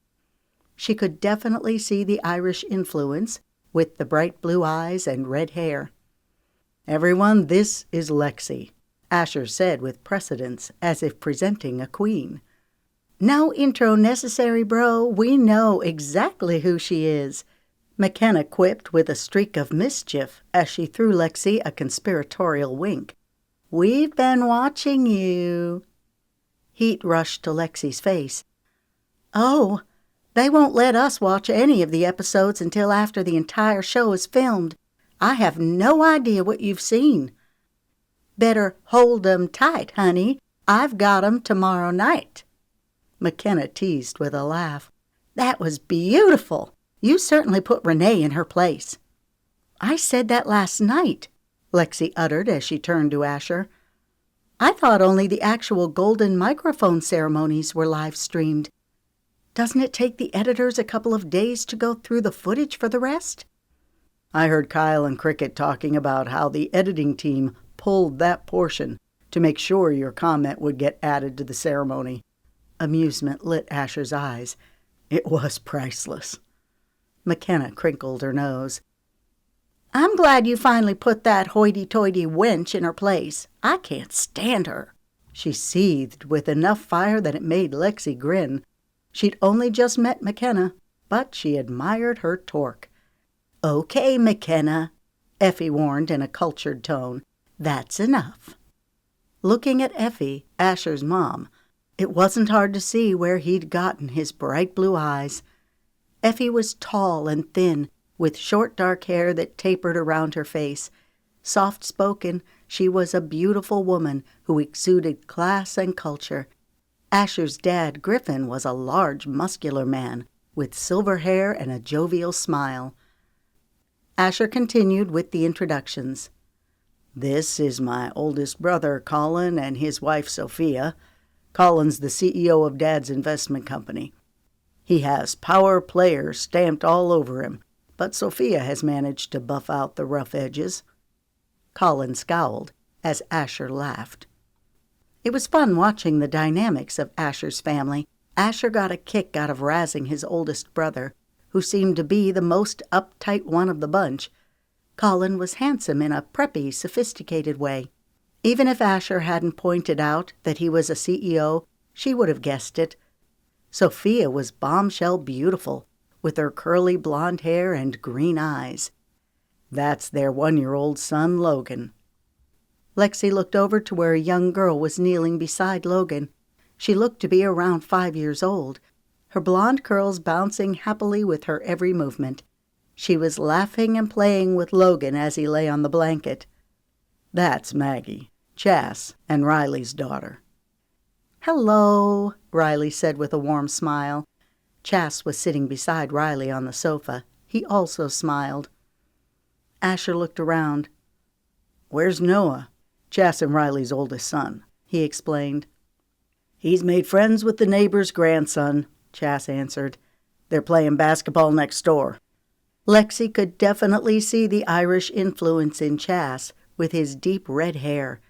She could definitely see the Irish influence, with the bright blue eyes and red hair. "Everyone, this is Lexi," Asher said with precedence, as if presenting a queen. "No intro necessary, bro. We know exactly who she is," McKenna quipped with a streak of mischief as she threw Lexi a conspiratorial wink. "We've been watching you." Heat rushed to Lexi's face. "Oh, they won't let us watch any of the episodes until after the entire show is filmed. I have no idea what you've seen." "Better hold 'em tight, honey. I've got 'em tomorrow night." McKenna teased with a laugh. "That was beautiful. You certainly put Renee in her place." I said that last night, Lexi uttered as she turned to Asher. I thought only the actual golden microphone ceremonies were live-streamed. Doesn't it take the editors a couple of days to go through the footage for the rest? I heard Kyle and Cricket talking about how the editing team pulled that portion to make sure your comment would get added to the ceremony. Amusement lit Asher's eyes. It was priceless. McKenna crinkled her nose. I'm glad you finally put that hoity-toity wench in her place. I can't stand her. She seethed with enough fire that it made Lexi grin. She'd only just met McKenna, but she admired her torque. Okay, McKenna, Effie warned in a cultured tone. That's enough. Looking at Effie, Asher's mom, it wasn't hard to see where he'd gotten his bright blue eyes. Effie was tall and thin, with short dark hair that tapered around her face. Soft-spoken, she was a beautiful woman who exuded class and culture. Asher's dad, Griffin, was a large, muscular man with silver hair and a jovial smile. Asher continued with the introductions. This is my oldest brother, Colin, and his wife, Sophia. Colin's the CEO of Dad's investment company. He has power player stamped all over him, but Sophia has managed to buff out the rough edges. Colin scowled as Asher laughed. It was fun watching the dynamics of Asher's family. Asher got a kick out of razzing his oldest brother, who seemed to be the most uptight one of the bunch. Colin was handsome in a preppy, sophisticated way. Even if Asher hadn't pointed out that he was a CEO, she would have guessed it. Sophia was bombshell beautiful, with her curly blonde hair and green eyes. That's their 1-year-old son, Logan. Lexi looked over to where a young girl was kneeling beside Logan. She looked to be around 5 years old, her blonde curls bouncing happily with her every movement. She was laughing and playing with Logan as he lay on the blanket. That's Maggie, Chas, and Riley's daughter. Hello, Riley said with a warm smile. Chas was sitting beside Riley on the sofa. He also smiled. Asher looked around. Where's Noah? Chas and Riley's oldest son, he explained. He's made friends with the neighbor's grandson, Chas answered. They're playing basketball next door. Lexi could definitely see the Irish influence in Chas with his deep red hair.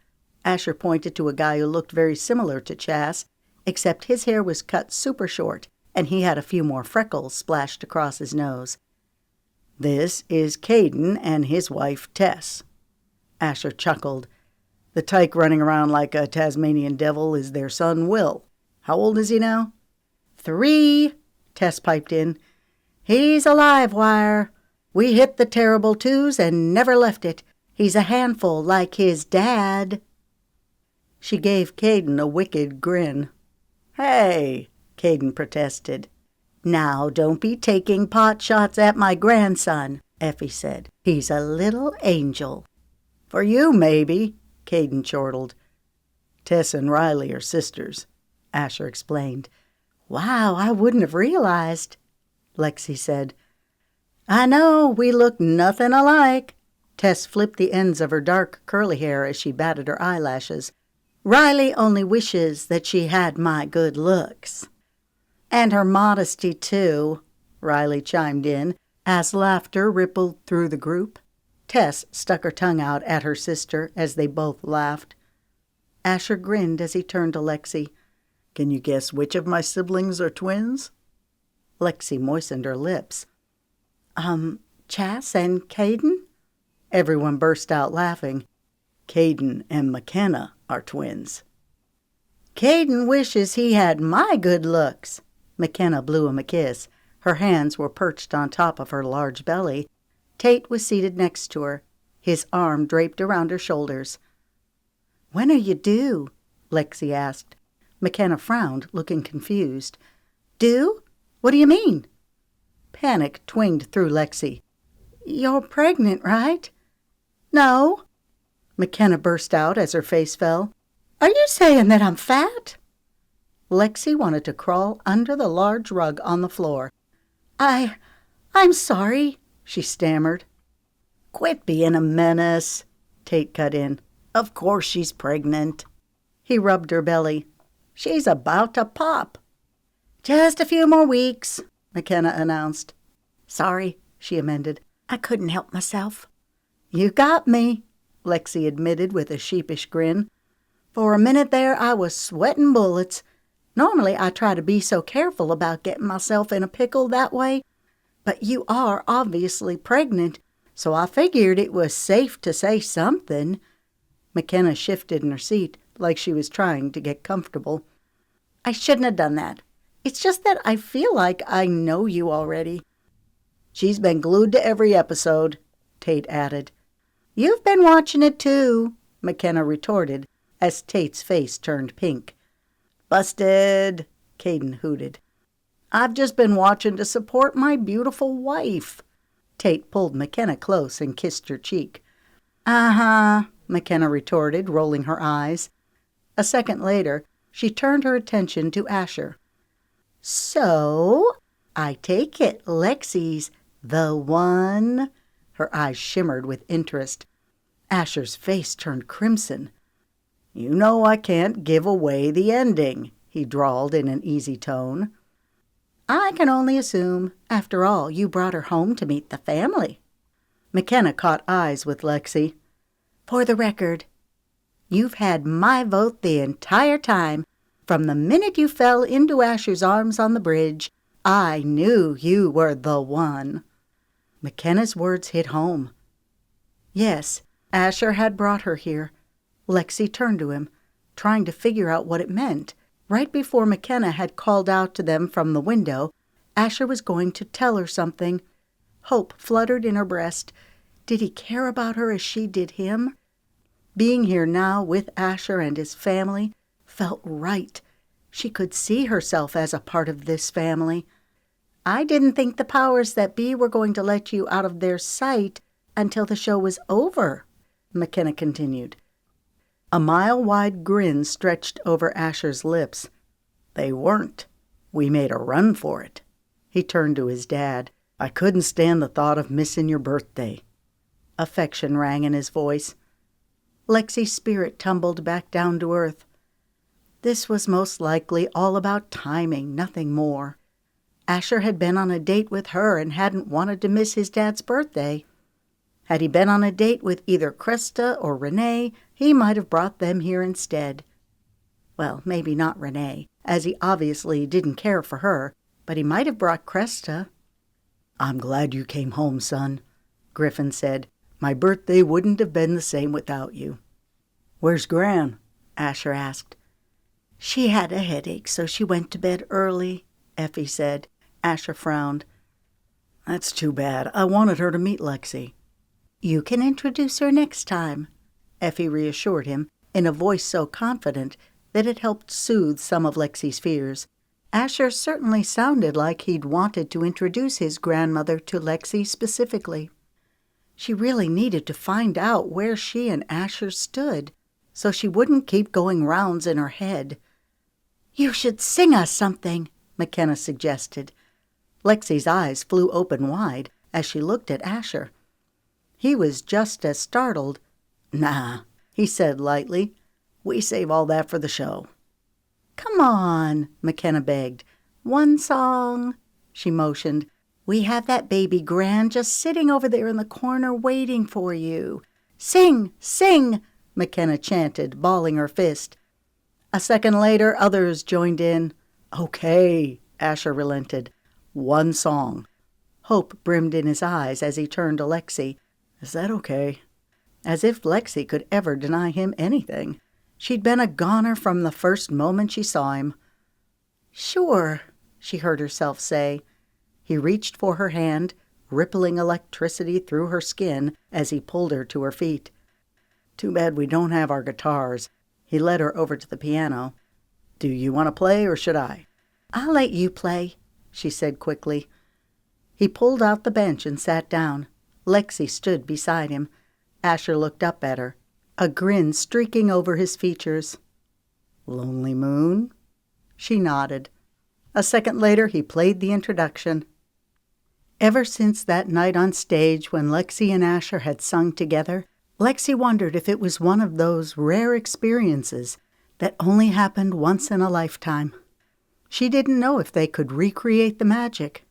Asher pointed to a guy who looked very similar to Chas, except his hair was cut super short and he had a few more freckles splashed across his nose. This is Caden and his wife, Tess. Asher chuckled. The tyke running around like a Tasmanian devil is their son, Will. How old is he now? 3, Tess piped in. He's a live wire. We hit the terrible 2s and never left it. He's a handful like his dad. She gave Caden a wicked grin. Hey, Caden protested. Now don't be taking pot shots at my grandson, Effie said. He's a little angel. For you, maybe, Caden chortled. Tess and Riley are sisters, Asher explained. Wow, I wouldn't have realized, Lexi said. I know, we look nothing alike. Tess flipped the ends of her dark curly hair as she batted her eyelashes. Riley only wishes that she had my good looks. And her modesty, too, Riley chimed in, as laughter rippled through the group. Tess stuck her tongue out at her sister as they both laughed. Asher grinned as he turned to Lexi. Can you guess which of my siblings are twins? Lexi moistened her lips. Chas and Caden? Everyone burst out laughing. Caden and McKenna are twins. Caden wishes he had my good looks. McKenna blew him a kiss. Her hands were perched on top of her large belly. Tate was seated next to her, his arm draped around her shoulders. When are you due? Lexi asked. McKenna frowned, looking confused. Due? What do you mean? Panic twinged through Lexi. You're pregnant, right? No. McKenna burst out as her face fell. Are you saying that I'm fat? Lexi wanted to crawl under the large rug on the floor. I'm sorry, she stammered. Quit being a menace, Tate cut in. Of course she's pregnant. He rubbed her belly. She's about to pop. Just a few more weeks, McKenna announced. Sorry, she amended. I couldn't help myself. You got me, Lexi admitted with a sheepish grin. For a minute there, I was sweating bullets. Normally, I try to be so careful about getting myself in a pickle that way. But you are obviously pregnant, so I figured it was safe to say something. McKenna shifted in her seat like she was trying to get comfortable. I shouldn't have done that. It's just that I feel like I know you already. She's been glued to every episode, Tate added. You've been watching it too, McKenna retorted as Tate's face turned pink. Busted, Caden hooted. I've just been watching to support my beautiful wife. Tate pulled McKenna close and kissed her cheek. Uh-huh, McKenna retorted, rolling her eyes. A second later, she turned her attention to Asher. So, I take it Lexi's the one? Her eyes shimmered with interest. Asher's face turned crimson. You know I can't give away the ending, he drawled in an easy tone. I can only assume. After all, you brought her home to meet the family. McKenna caught eyes with Lexi. For the record, you've had my vote the entire time. From the minute you fell into Asher's arms on the bridge, I knew you were the one. McKenna's words hit home. Yes, Asher had brought her here. Lexi turned to him, trying to figure out what it meant. Right before McKenna had called out to them from the window, Asher was going to tell her something. Hope fluttered in her breast. Did he care about her as she did him? Being here now with Asher and his family felt right. She could see herself as a part of this family. I didn't think the powers that be were going to let you out of their sight until the show was over, McKenna continued. A mile-wide grin stretched over Asher's lips. They weren't. We made a run for it. He turned to his dad. I couldn't stand the thought of missing your birthday. Affection rang in his voice. Lexi's spirit tumbled back down to earth. This was most likely all about timing, nothing more. Asher had been on a date with her and hadn't wanted to miss his dad's birthday. Had he been on a date with either Krista or Renee, he might have brought them here instead. Well, maybe not Renee, as he obviously didn't care for her, but he might have brought Krista. I'm glad you came home, son, Griffin said. My birthday wouldn't have been the same without you. Where's Gran? Asher asked. She had a headache, so she went to bed early, Effie said. Asher frowned. That's too bad. I wanted her to meet Lexi. You can introduce her next time, Effie reassured him in a voice so confident that it helped soothe some of Lexi's fears. Asher certainly sounded like he'd wanted to introduce his grandmother to Lexi specifically. She really needed to find out where she and Asher stood, so she wouldn't keep going rounds in her head. You should sing us something, McKenna suggested. Lexi's eyes flew open wide as she looked at Asher. He was just as startled. Nah, he said lightly. We save all that for the show. Come on, McKenna begged. One song. She motioned. We have that baby Gran just sitting over there in the corner waiting for you. Sing, sing, McKenna chanted, balling her fist. A second later, others joined in. Okay, Asher relented. One song. Hope brimmed in his eyes as he turned to Lexi. Is that okay? As if Lexi could ever deny him anything. She'd been a goner from the first moment she saw him. Sure, she heard herself say. He reached for her hand, rippling electricity through her skin as he pulled her to her feet. Too bad we don't have our guitars. He led her over to the piano. Do you want to play or should I? I'll let you play, she said quickly. He pulled out the bench and sat down. Lexi stood beside him. Asher looked up at her, a grin streaking over his features. Lonely Moon? She nodded. A second later, he played the introduction. Ever since that night on stage when Lexi and Asher had sung together, Lexi wondered if it was one of those rare experiences that only happened once in a lifetime. She didn't know if they could recreate the magic.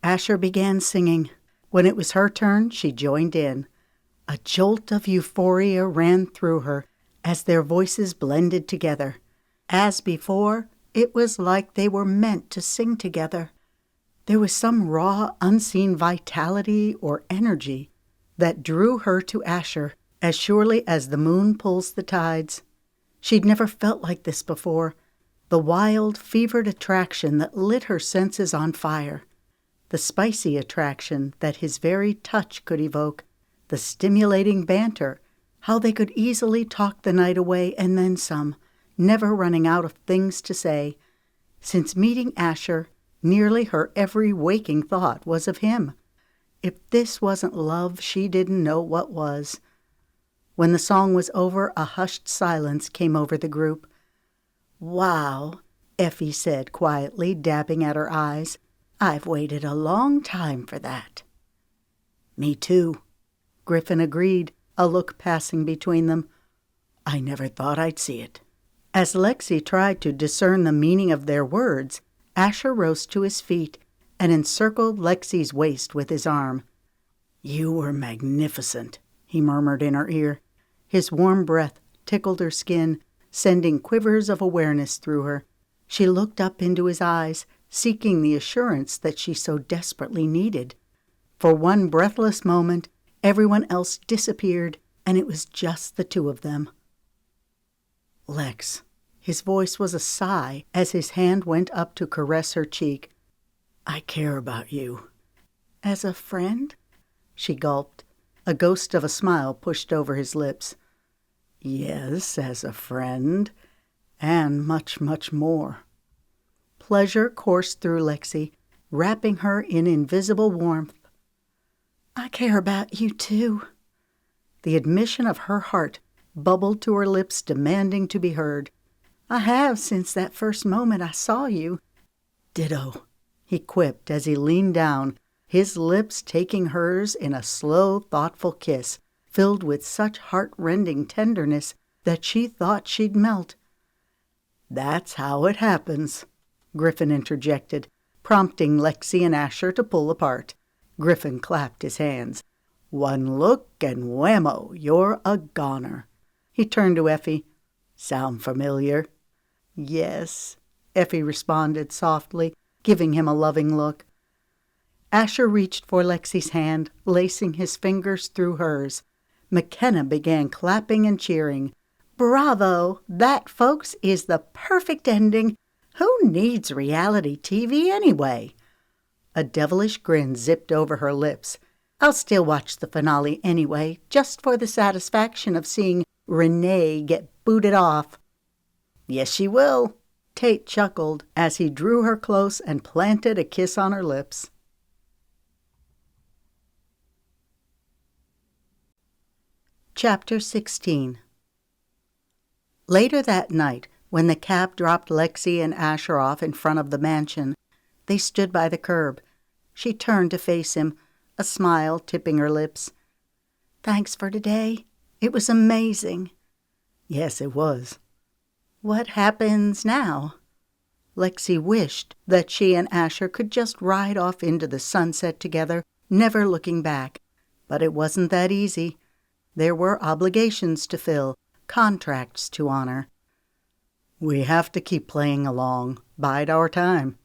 Asher began singing. When it was her turn, she joined in. A jolt of euphoria ran through her as their voices blended together. As before, it was like they were meant to sing together. There was some raw, unseen vitality or energy that drew her to Asher as surely as the moon pulls the tides. She'd never felt like this before. The wild, fevered attraction that lit her senses on fire. The spicy attraction that his very touch could evoke. The stimulating banter, how they could easily talk the night away and then some, never running out of things to say. Since meeting Asher, nearly her every waking thought was of him. If this wasn't love, she didn't know what was. When the song was over, a hushed silence came over the group. "Wow," Effie said quietly, dabbing at her eyes. "I've waited a long time for that." "Me too," Griffin agreed, a look passing between them. "I never thought I'd see it." As Lexi tried to discern the meaning of their words, Asher rose to his feet and encircled Lexi's waist with his arm. "You were magnificent," he murmured in her ear. His warm breath tickled her skin, sending quivers of awareness through her. She looked up into his eyes, seeking the assurance that she so desperately needed. For one breathless moment, everyone else disappeared, and it was just the two of them. "Lex," his voice was a sigh as his hand went up to caress her cheek. "I care about you." "As a friend?" She gulped. A ghost of a smile pushed over his lips. "Yes, as a friend, and much, much more." Pleasure coursed through Lexi, wrapping her in invisible warmth. "I care about you, too." The admission of her heart bubbled to her lips, demanding to be heard. "I have since that first moment I saw you." "Ditto," he quipped as he leaned down, his lips taking hers in a slow, thoughtful kiss, filled with such heart-rending tenderness that she thought she'd melt. "That's how it happens," Griffin interjected, prompting Lexi and Asher to pull apart. Griffin clapped his hands. "One look and whammo, you're a goner." He turned to Effie. "Sound familiar?" "Yes," Effie responded softly, giving him a loving look. Asher reached for Lexi's hand, lacing his fingers through hers. McKenna began clapping and cheering. "Bravo! That, folks, is the perfect ending. Who needs reality TV anyway?" A devilish grin zipped over her lips. "I'll still watch the finale anyway, just for the satisfaction of seeing Renee get booted off." "Yes, she will," Tate chuckled as he drew her close and planted a kiss on her lips. Chapter 16. Later that night, when the cab dropped Lexi and Asher off in front of the mansion, they stood by the curb. She turned to face him, a smile tipping her lips. "Thanks for today. It was amazing." "Yes, it was." "What happens now?" Lexi wished that she and Asher could just ride off into the sunset together, never looking back. But it wasn't that easy. There were obligations to fill, contracts to honor. "We have to keep playing along, bide our time."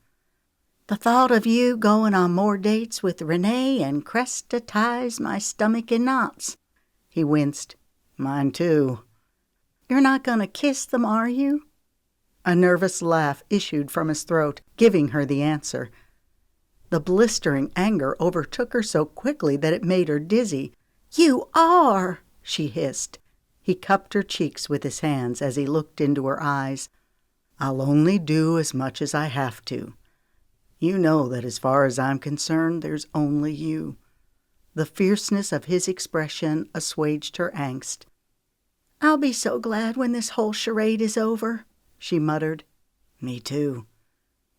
"The thought of you going on more dates with Renee and Cresta ties my stomach in knots." He winced. "Mine too." "You're not going to kiss them, are you?" A nervous laugh issued from his throat, giving her the answer. The blistering anger overtook her so quickly that it made her dizzy. "You are!" she hissed. He cupped her cheeks with his hands as he looked into her eyes. "I'll only do as much as I have to. You know that as far as I'm concerned, there's only you." The fierceness of his expression assuaged her angst. "I'll be so glad when this whole charade is over," she muttered. "Me too."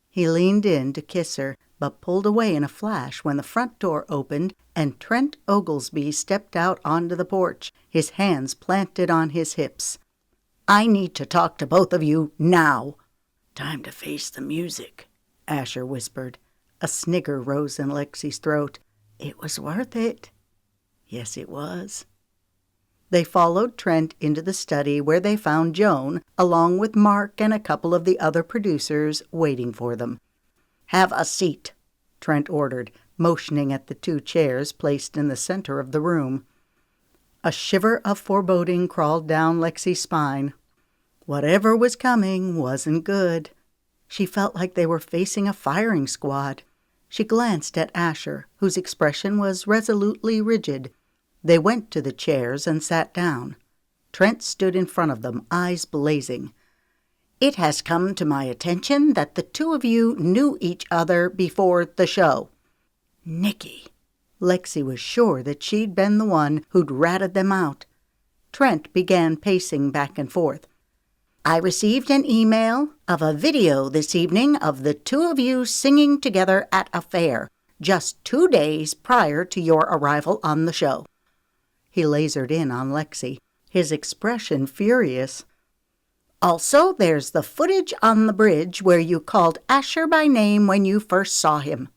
He leaned in to kiss her, but pulled away in a flash when the front door opened and Trent Oglesby stepped out onto the porch, his hands planted on his hips. "I need to talk to both of you now." "Time to face the music," Asher whispered. A snigger rose in Lexi's throat. "It was worth it." Yes, it was. They followed Trent into the study where they found Joan, along with Mark and a couple of the other producers, waiting for them. "Have a seat," Trent ordered, motioning at the 2 chairs placed in the center of the room. A shiver of foreboding crawled down Lexi's spine. Whatever was coming wasn't good. She felt like they were facing a firing squad. She glanced at Asher, whose expression was resolutely rigid. They went to the chairs and sat down. Trent stood in front of them, eyes blazing. "It has come to my attention that the 2 of you knew each other before the show." "Nikki." Lexi was sure that she'd been the one who'd ratted them out. Trent began pacing back and forth. "I received an email of a video this evening of the 2 of you singing together at a fair, just 2 days prior to your arrival on the show." He lasered in on Lexi, his expression furious. "Also, there's the footage on the bridge where you called Asher by name when you first saw him."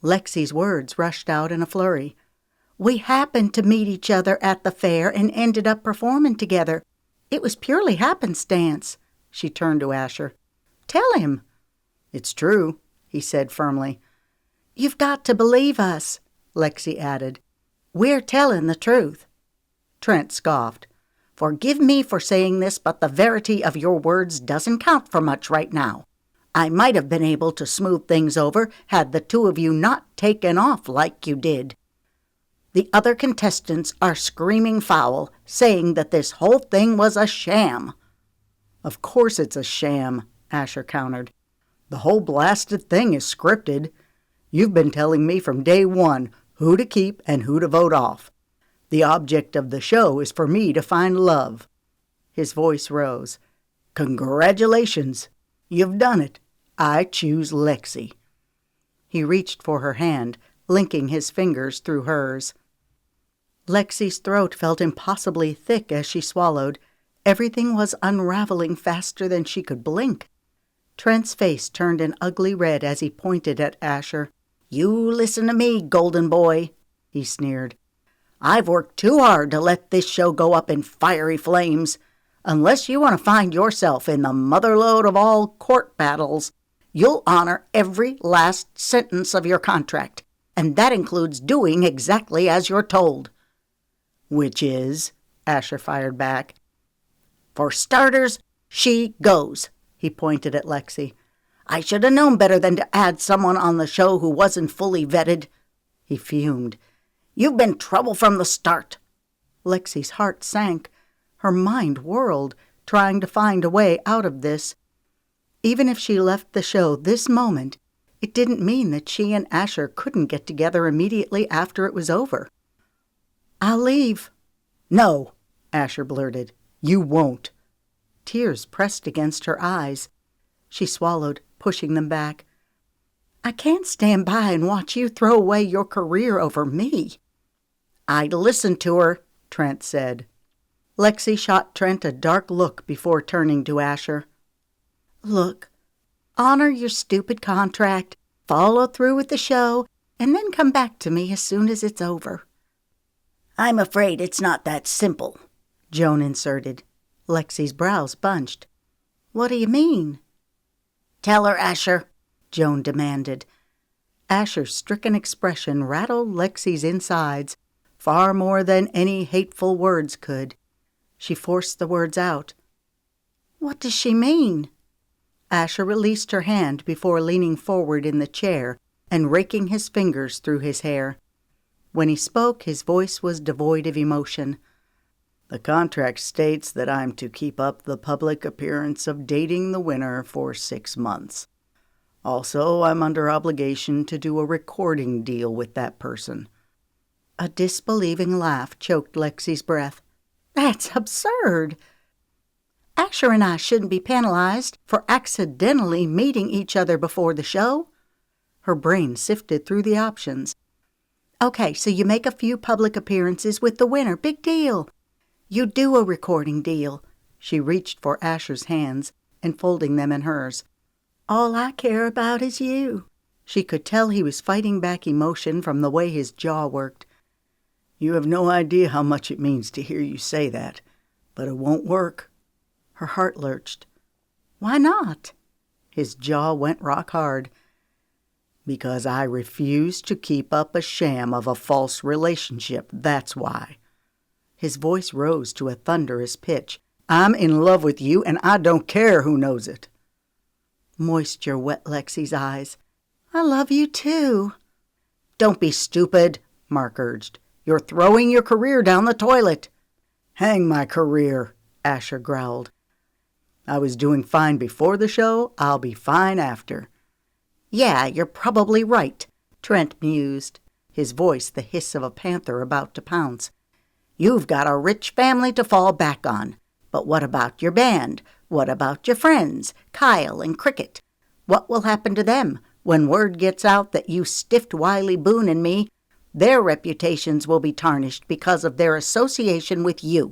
Lexi's words rushed out in a flurry. "We happened to meet each other at the fair and ended up performing together. It was purely happenstance." She turned to Asher. "Tell him." "It's true," he said firmly. "You've got to believe us," Lexi added. "We're telling the truth." Trent scoffed. "Forgive me for saying this, but the verity of your words doesn't count for much right now. I might have been able to smooth things over had the 2 of you not taken off like you did. The other contestants are screaming foul, saying that this whole thing was a sham." "Of course it's a sham," Asher countered. "The whole blasted thing is scripted. You've been telling me from day one who to keep and who to vote off. The object of the show is for me to find love." His voice rose. "Congratulations. You've done it. I choose Lexi." He reached for her hand, linking his fingers through hers. Lexi's throat felt impossibly thick as she swallowed. Everything was unraveling faster than she could blink. Trent's face turned an ugly red as he pointed at Asher. "You listen to me, golden boy," he sneered. "I've worked too hard to let this show go up in fiery flames. Unless you want to find yourself in the motherlode of all court battles, you'll honor every last sentence of your contract, and that includes doing exactly as you're told." "Which is?" Asher fired back. "For starters, she goes," he pointed at Lexi. "I should have known better than to add someone on the show who wasn't fully vetted." He fumed. "You've been trouble from the start." Lexi's heart sank. Her mind whirled, trying to find a way out of this. Even if she left the show this moment, it didn't mean that she and Asher couldn't get together immediately after it was over. "I'll leave." "No," Asher blurted. "You won't." Tears pressed against her eyes. She swallowed, pushing them back. "I can't stand by and watch you throw away your career over me." "I'd listen to her," Trent said. Lexi shot Trent a dark look before turning to Asher. "Look, honor your stupid contract, follow through with the show, and then come back to me as soon as it's over." "I'm afraid it's not that simple," Joan inserted. Lexi's brows bunched. "What do you mean?" "Tell her, Asher," Joan demanded. Asher's stricken expression rattled Lexi's insides, far more than any hateful words could. She forced the words out. "What does she mean?" Asher released her hand before leaning forward in the chair and raking his fingers through his hair. When he spoke, his voice was devoid of emotion. "The contract states that I'm to keep up the public appearance of dating the winner for 6 months. Also, I'm under obligation to do a recording deal with that person." A disbelieving laugh choked Lexi's breath. "That's absurd." Asher and I shouldn't be penalized for accidentally meeting each other before the show. Her brain sifted through the options. Okay, so you make a few public appearances with the winner. Big deal. You do a recording deal. She reached for Asher's hands, enfolding them in hers. All I care about is you. She could tell he was fighting back emotion from the way his jaw worked. You have no idea how much it means to hear you say that, but it won't work. Her heart lurched. Why not? His jaw went rock hard. Because I refuse to keep up a sham of a false relationship, that's why. His voice rose to a thunderous pitch. I'm in love with you, and I don't care who knows it. Moisture wet Lexi's eyes. I love you too. Don't be stupid, Mark urged. You're throwing your career down the toilet. Hang my career, Asher growled. I was doing fine before the show. I'll be fine after. Yeah, you're probably right, Trent mused, his voice the hiss of a panther about to pounce. You've got a rich family to fall back on. But what about your band? What about your friends, Kyle and Cricket? What will happen to them when word gets out that you stiffed Wiley Boone and me? Their reputations will be tarnished because of their association with you.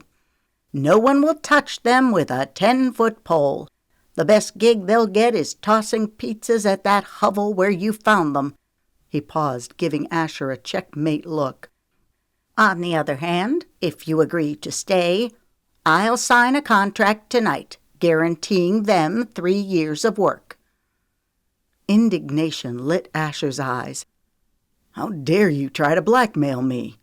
No one will touch them with a 10-foot pole. The best gig they'll get is tossing pizzas at that hovel where you found them. He paused, giving Asher a checkmate look. On the other hand, if you agree to stay, I'll sign a contract tonight, guaranteeing them 3 years of work. Indignation lit Asher's eyes. How dare you try to blackmail me?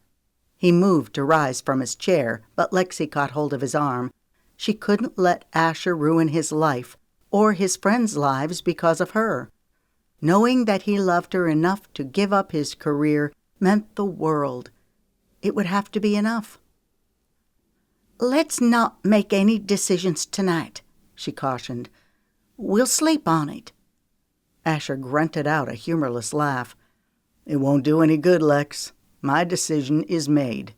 He moved to rise from his chair, but Lexi caught hold of his arm. She couldn't let Asher ruin his life or his friends' lives because of her. Knowing that he loved her enough to give up his career meant the world. It would have to be enough. Let's not make any decisions tonight, she cautioned. We'll sleep on it. Asher grunted out a humorless laugh. It won't do any good, Lex. My decision is made.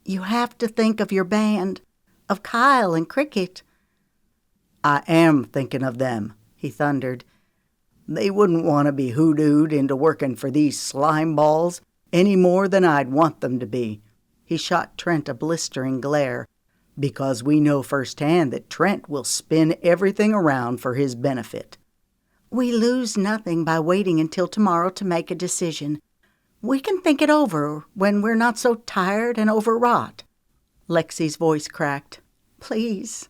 You have to think of your band, of Kyle and Cricket. I am thinking of them, he thundered. They wouldn't want to be hoodooed into working for these slime balls any more than I'd want them to be. He shot Trent a blistering glare, because we know firsthand that Trent will spin everything around for his benefit. We lose nothing by waiting until tomorrow to make a decision. We can think it over when we're not so tired and overwrought. Lexi's voice cracked. Please.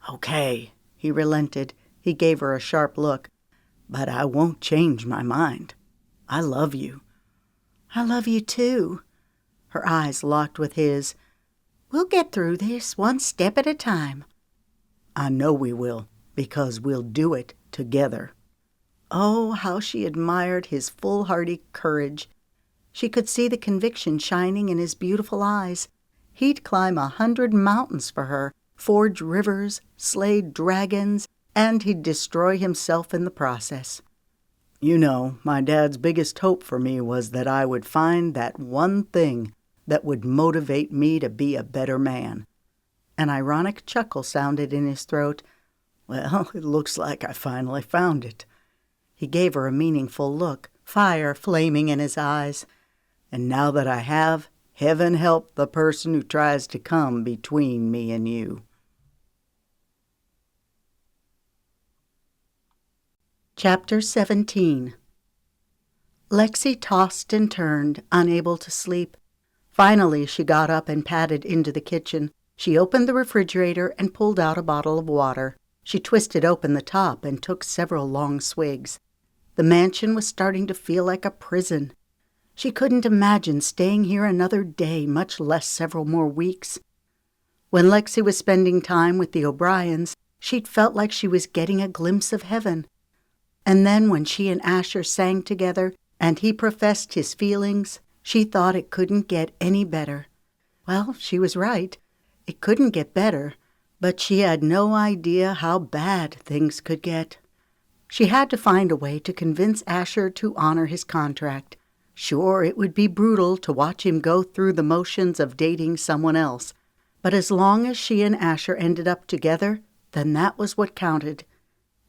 Okay, he relented. He gave her a sharp look. But I won't change my mind. I love you. I love you too. Her eyes locked with his. We'll get through this one step at a time. I know we will, because we'll do it together. Oh, how she admired his foolhardy courage. She could see the conviction shining in his beautiful eyes. He'd climb 100 mountains for her, forge rivers, slay dragons, and he'd destroy himself in the process. You know, my dad's biggest hope for me was that I would find that one thing that would motivate me to be a better man. An ironic chuckle sounded in his throat. Well, it looks like I finally found it. He gave her a meaningful look, fire flaming in his eyes. And now that I have, heaven help the person who tries to come between me and you. Chapter 17. Lexi tossed and turned, unable to sleep. Finally, she got up and padded into the kitchen. She opened the refrigerator and pulled out a bottle of water. She twisted open the top and took several long swigs. The mansion was starting to feel like a prison. She couldn't imagine staying here another day, much less several more weeks. When Lexi was spending time with the O'Briens, she'd felt like she was getting a glimpse of heaven. And then when she and Asher sang together and he professed his feelings, she thought it couldn't get any better. Well, she was right. It couldn't get better, but she had no idea how bad things could get. She had to find a way to convince Asher to honor his contract. Sure, it would be brutal to watch him go through the motions of dating someone else, but as long as she and Asher ended up together, then that was what counted.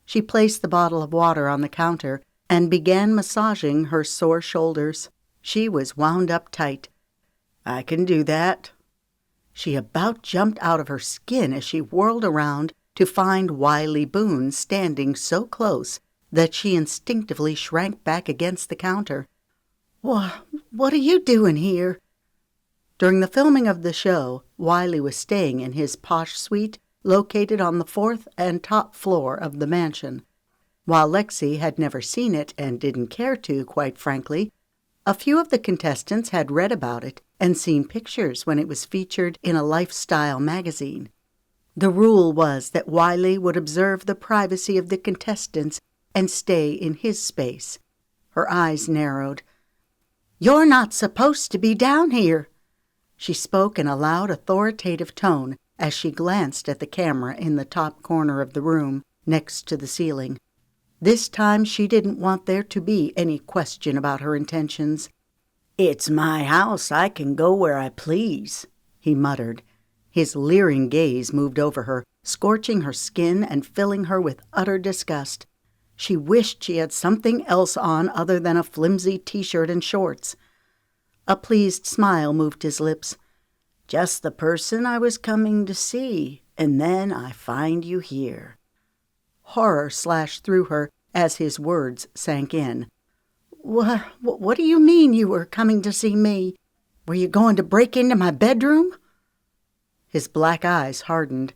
She placed the bottle of water on the counter and began massaging her sore shoulders. She was wound up tight. "I can do that." She about jumped out of her skin as she whirled around to find Wiley Boone standing so close that she instinctively shrank back against the counter. What are you doing here?" During the filming of the show, Wiley was staying in his posh suite located on the 4th and top floor of the mansion. While Lexi had never seen it and didn't care to, quite frankly, a few of the contestants had read about it and seen pictures when it was featured in a lifestyle magazine. The rule was that Wiley would observe the privacy of the contestants and stay in his space. Her eyes narrowed. "You're not supposed to be down here." She spoke in a loud, authoritative tone as she glanced at the camera in the top corner of the room, next to the ceiling. This time she didn't want there to be any question about her intentions. "It's my house. I can go where I please," he muttered. His leering gaze moved over her, scorching her skin and filling her with utter disgust. She wished she had something else on other than a flimsy t-shirt and shorts. A pleased smile moved his lips. "Just the person I was coming to see, and then I find you here." Horror slashed through her as his words sank in. What do you mean you were coming to see me? Were you going to break into my bedroom?" His black eyes hardened.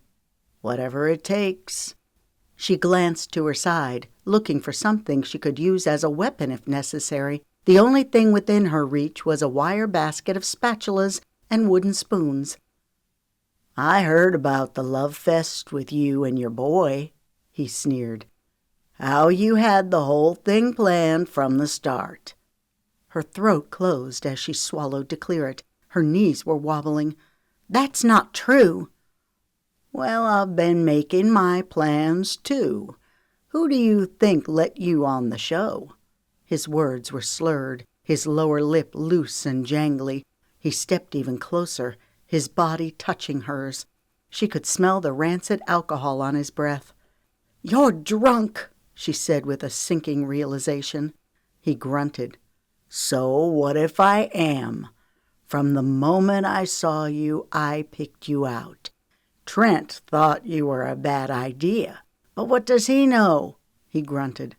"Whatever it takes." She glanced to her side, looking for something she could use as a weapon if necessary. The only thing within her reach was a wire basket of spatulas and wooden spoons. "I heard about the love fest with you and your boy," he sneered. "How you had the whole thing planned from the start." Her throat closed as she swallowed to clear it. Her knees were wobbling. "That's not true." "Well, I've been making my plans, too. Who do you think let you on the show?" His words were slurred, his lower lip loose and jangly. He stepped even closer, his body touching hers. She could smell the rancid alcohol on his breath. "You're drunk," she said with a sinking realization. He grunted. "So what if I am? From the moment I saw you, I picked you out. Trent thought you were a bad idea. But what does he know?" He grunted.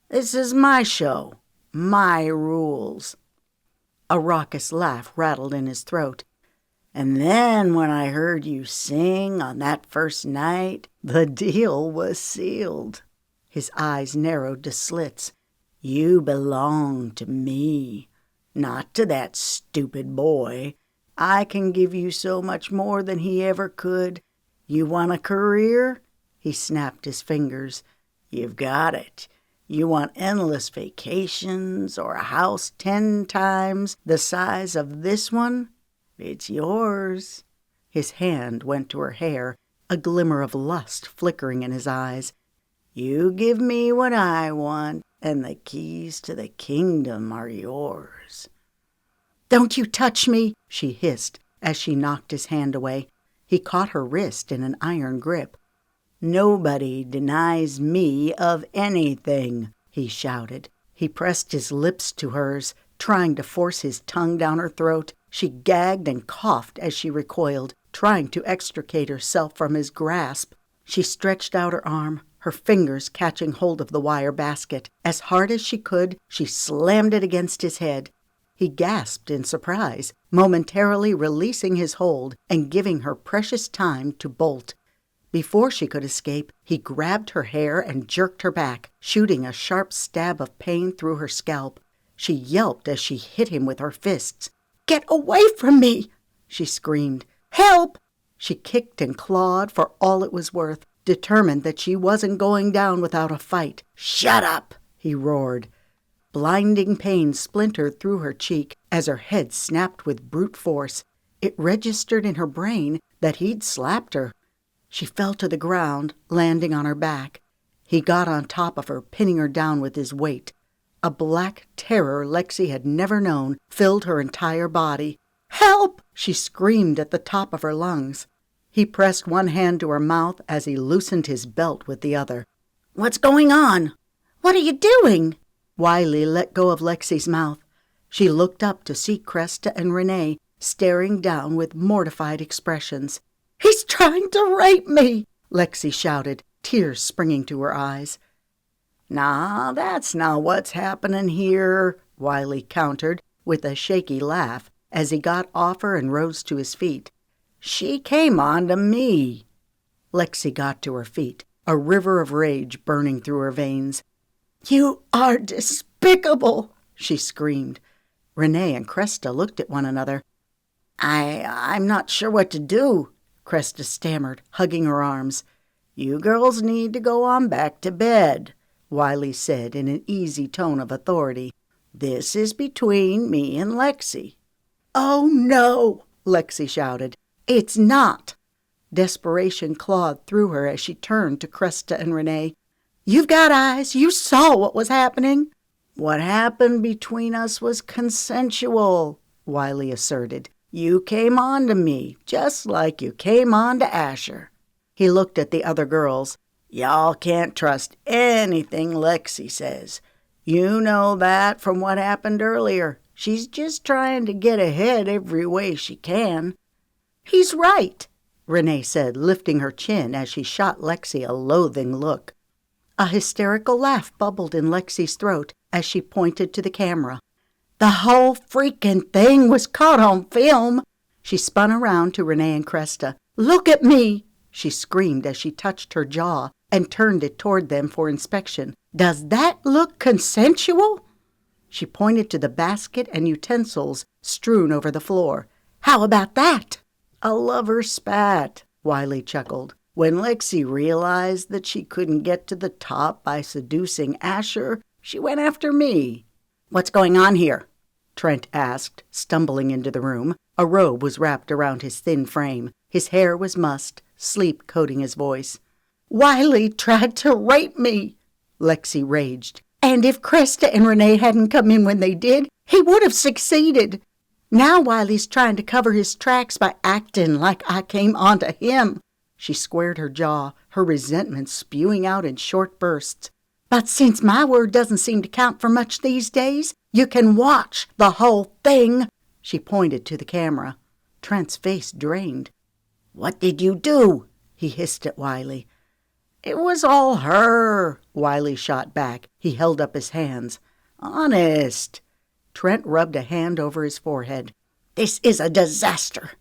"This is my show, my rules." A raucous laugh rattled in his throat. "And then when I heard you sing on that first night, the deal was sealed." His eyes narrowed to slits. "You belong to me, not to that stupid boy. I can give you so much more than he ever could. You want a career?" He snapped his fingers. "You've got it. You want endless vacations or a house 10 times the size of this one? It's yours." His hand went to her hair, a glimmer of lust flickering in his eyes. "You give me what I want, and the keys to the kingdom are yours." "Don't you touch me," she hissed as she knocked his hand away. He caught her wrist in an iron grip. "Nobody denies me of anything," he shouted. He pressed his lips to hers, trying to force his tongue down her throat. She gagged and coughed as she recoiled, trying to extricate herself from his grasp. She stretched out her arm, her fingers catching hold of the wire basket. As hard as she could, she slammed it against his head. He gasped in surprise, momentarily releasing his hold and giving her precious time to bolt. Before she could escape, he grabbed her hair and jerked her back, shooting a sharp stab of pain through her scalp. She yelped as she hit him with her fists. "Get away from me!" she screamed. "Help!" She kicked and clawed for all it was worth, determined that she wasn't going down without a fight. "Shut up!" he roared. Blinding pain splintered through her cheek as her head snapped with brute force. It registered in her brain that he'd slapped her. She fell to the ground, landing on her back. He got on top of her, pinning her down with his weight. A black terror Lexi had never known filled her entire body. "Help!" she screamed at the top of her lungs. He pressed one hand to her mouth as he loosened his belt with the other. "What's going on? What are you doing?" Wiley let go of Lexi's mouth. She looked up to see Cresta and Renee staring down with mortified expressions. "He's trying to rape me," Lexi shouted, tears springing to her eyes. "Nah, that's not what's happening here," Wiley countered with a shaky laugh as he got off her and rose to his feet. "She came on to me." Lexi got to her feet, a river of rage burning through her veins. "You are despicable," she screamed. Renee and Cresta looked at one another. I'm not sure what to do," Cresta stammered, hugging her arms. "You girls need to go on back to bed," Wiley said in an easy tone of authority. "This is between me and Lexi." "Oh, no," Lexi shouted. "It's not." Desperation clawed through her as she turned to Cresta and Renee. "You've got eyes. You saw what was happening." "What happened between us was consensual," Wiley asserted. "You came on to me, just like you came on to Asher." He looked at the other girls. "Y'all can't trust anything Lexi says. You know that from what happened earlier. She's just trying to get ahead every way she can." "He's right," Renee said, lifting her chin as she shot Lexi a loathing look. A hysterical laugh bubbled in Lexi's throat as she pointed to the camera. "The whole freaking thing was caught on film." She spun around to Renee and Cresta. "Look at me," she screamed as she touched her jaw and turned it toward them for inspection. "Does that look consensual?" She pointed to the basket and utensils strewn over the floor. "How about that?" "A lover spat," Wiley chuckled. "When Lexi realized that she couldn't get to the top by seducing Asher, she went after me." "What's going on here?" Trent asked, stumbling into the room. A robe was wrapped around his thin frame. His hair was mussed, sleep coating his voice. "Wiley tried to rape me," Lexi raged. "And if Cresta and Renee hadn't come in when they did, he would have succeeded. Now Wiley's trying to cover his tracks by acting like I came onto him." She squared her jaw, her resentment spewing out in short bursts. "But since my word doesn't seem to count for much these days, you can watch the whole thing." She pointed to the camera. Trent's face drained. "What did you do?" he hissed at Wiley. "It was all her," Wiley shot back. He held up his hands. "Honest." Trent rubbed a hand over his forehead. "This is a disaster."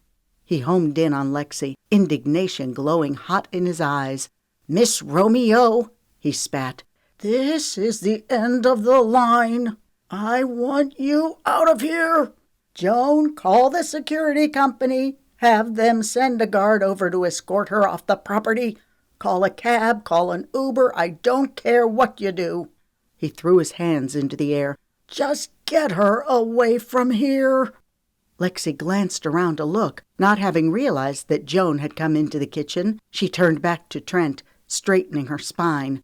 He homed in on Lexi, indignation glowing hot in his eyes. "Miss Romeo," he spat. "This is the end of the line. I want you out of here. Joan, call the security company. Have them send a guard over to escort her off the property. Call a cab, call an Uber. I don't care what you do." He threw his hands into the air. "Just get her away from here." Lexi glanced around to look. Not having realized that Joan had come into the kitchen, she turned back to Trent, straightening her spine.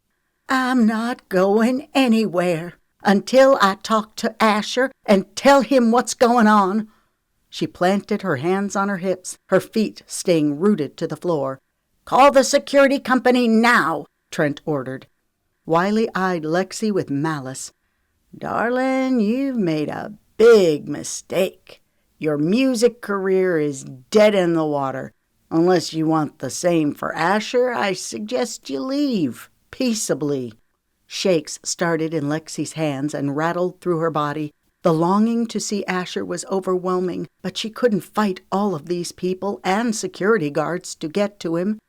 "I'm not going anywhere until I talk to Asher and tell him what's going on." She planted her hands on her hips, her feet staying rooted to the floor. "Call the security company now," Trent ordered. Wiley eyed Lexi with malice. "Darling, you've made a big mistake. Your music career is dead in the water. Unless you want the same for Asher, I suggest you leave, peaceably." Shakes started in Lexi's hands and rattled through her body. The longing to see Asher was overwhelming, but she couldn't fight all of these people and security guards to get to him.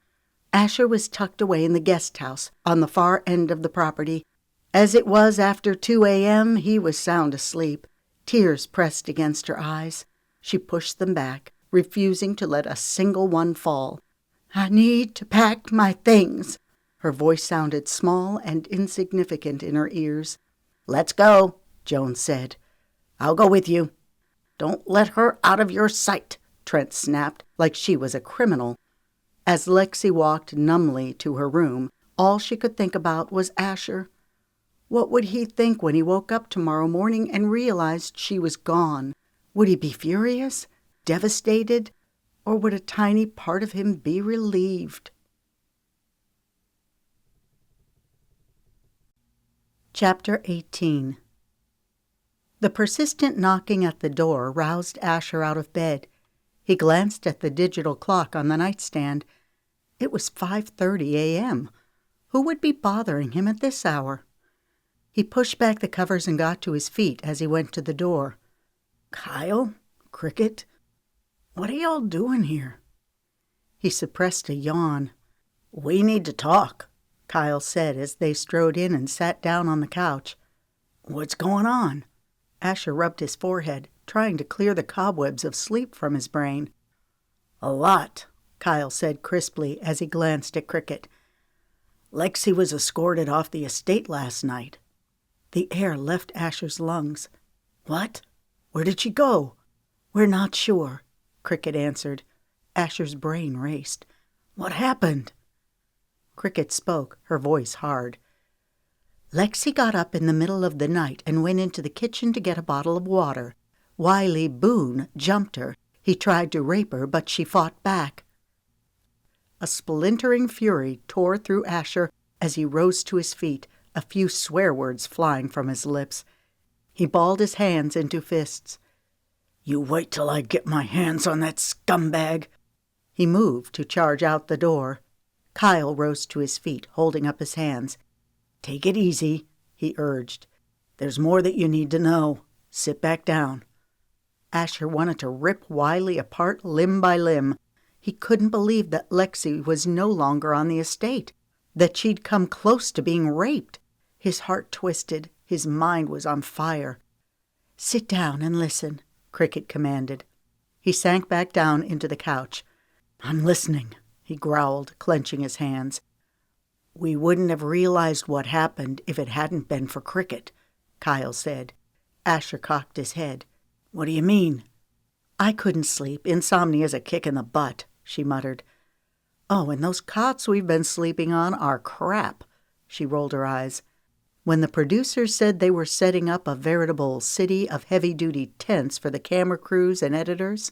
Asher was tucked away in the guest house on the far end of the property. As it was after 2 a.m., he was sound asleep. Tears pressed against her eyes. She pushed them back, refusing to let a single one fall. "I need to pack my things." Her voice sounded small and insignificant in her ears. "Let's go," Joan said. "I'll go with you." "Don't let her out of your sight," Trent snapped, like she was a criminal. As Lexi walked numbly to her room, all she could think about was Asher. What would he think when he woke up tomorrow morning and realized she was gone? Would he be furious? Devastated? Or would a tiny part of him be relieved? Chapter 18. The persistent knocking at the door roused Asher out of bed. He glanced at the digital clock on the nightstand. It was 5:30 a.m. Who would be bothering him at this hour? He pushed back the covers and got to his feet as he went to the door. Kyle? Cricket? What are y'all doing here? He suppressed a yawn. We need to talk, Kyle said as they strode in and sat down on the couch. What's going on? Asher rubbed his forehead, trying to clear the cobwebs of sleep from his brain. A lot, Kyle said crisply as he glanced at Cricket. Lexi was escorted off the estate last night. The air left Asher's lungs. What? Where did she go? We're not sure, Cricket answered. Asher's brain raced. What happened? Cricket spoke, her voice hard. Lexi got up in the middle of the night and went into the kitchen to get a bottle of water. Wiley Boone jumped her. He tried to rape her, but she fought back. A splintering fury tore through Asher as he rose to his feet, a few swear words flying from his lips. He balled his hands into fists. You wait till I get my hands on that scumbag. He moved to charge out the door. Kyle rose to his feet, holding up his hands. Take it easy, he urged. There's more that you need to know. Sit back down. Asher wanted to rip Wiley apart limb by limb. He couldn't believe that Lexi was no longer on the estate, that she'd come close to being raped. His heart twisted. His mind was on fire. Sit down and listen, Cricket commanded. He sank back down into the couch. I'm listening, he growled, clenching his hands. We wouldn't have realized what happened if it hadn't been for Cricket, Kyle said. Asher cocked his head. What do you mean? I couldn't sleep. Insomnia's a kick in the butt, she muttered. Oh, and those cots we've been sleeping on are crap, she rolled her eyes. When the producers said they were setting up a veritable city of heavy-duty tents for the camera crews and editors,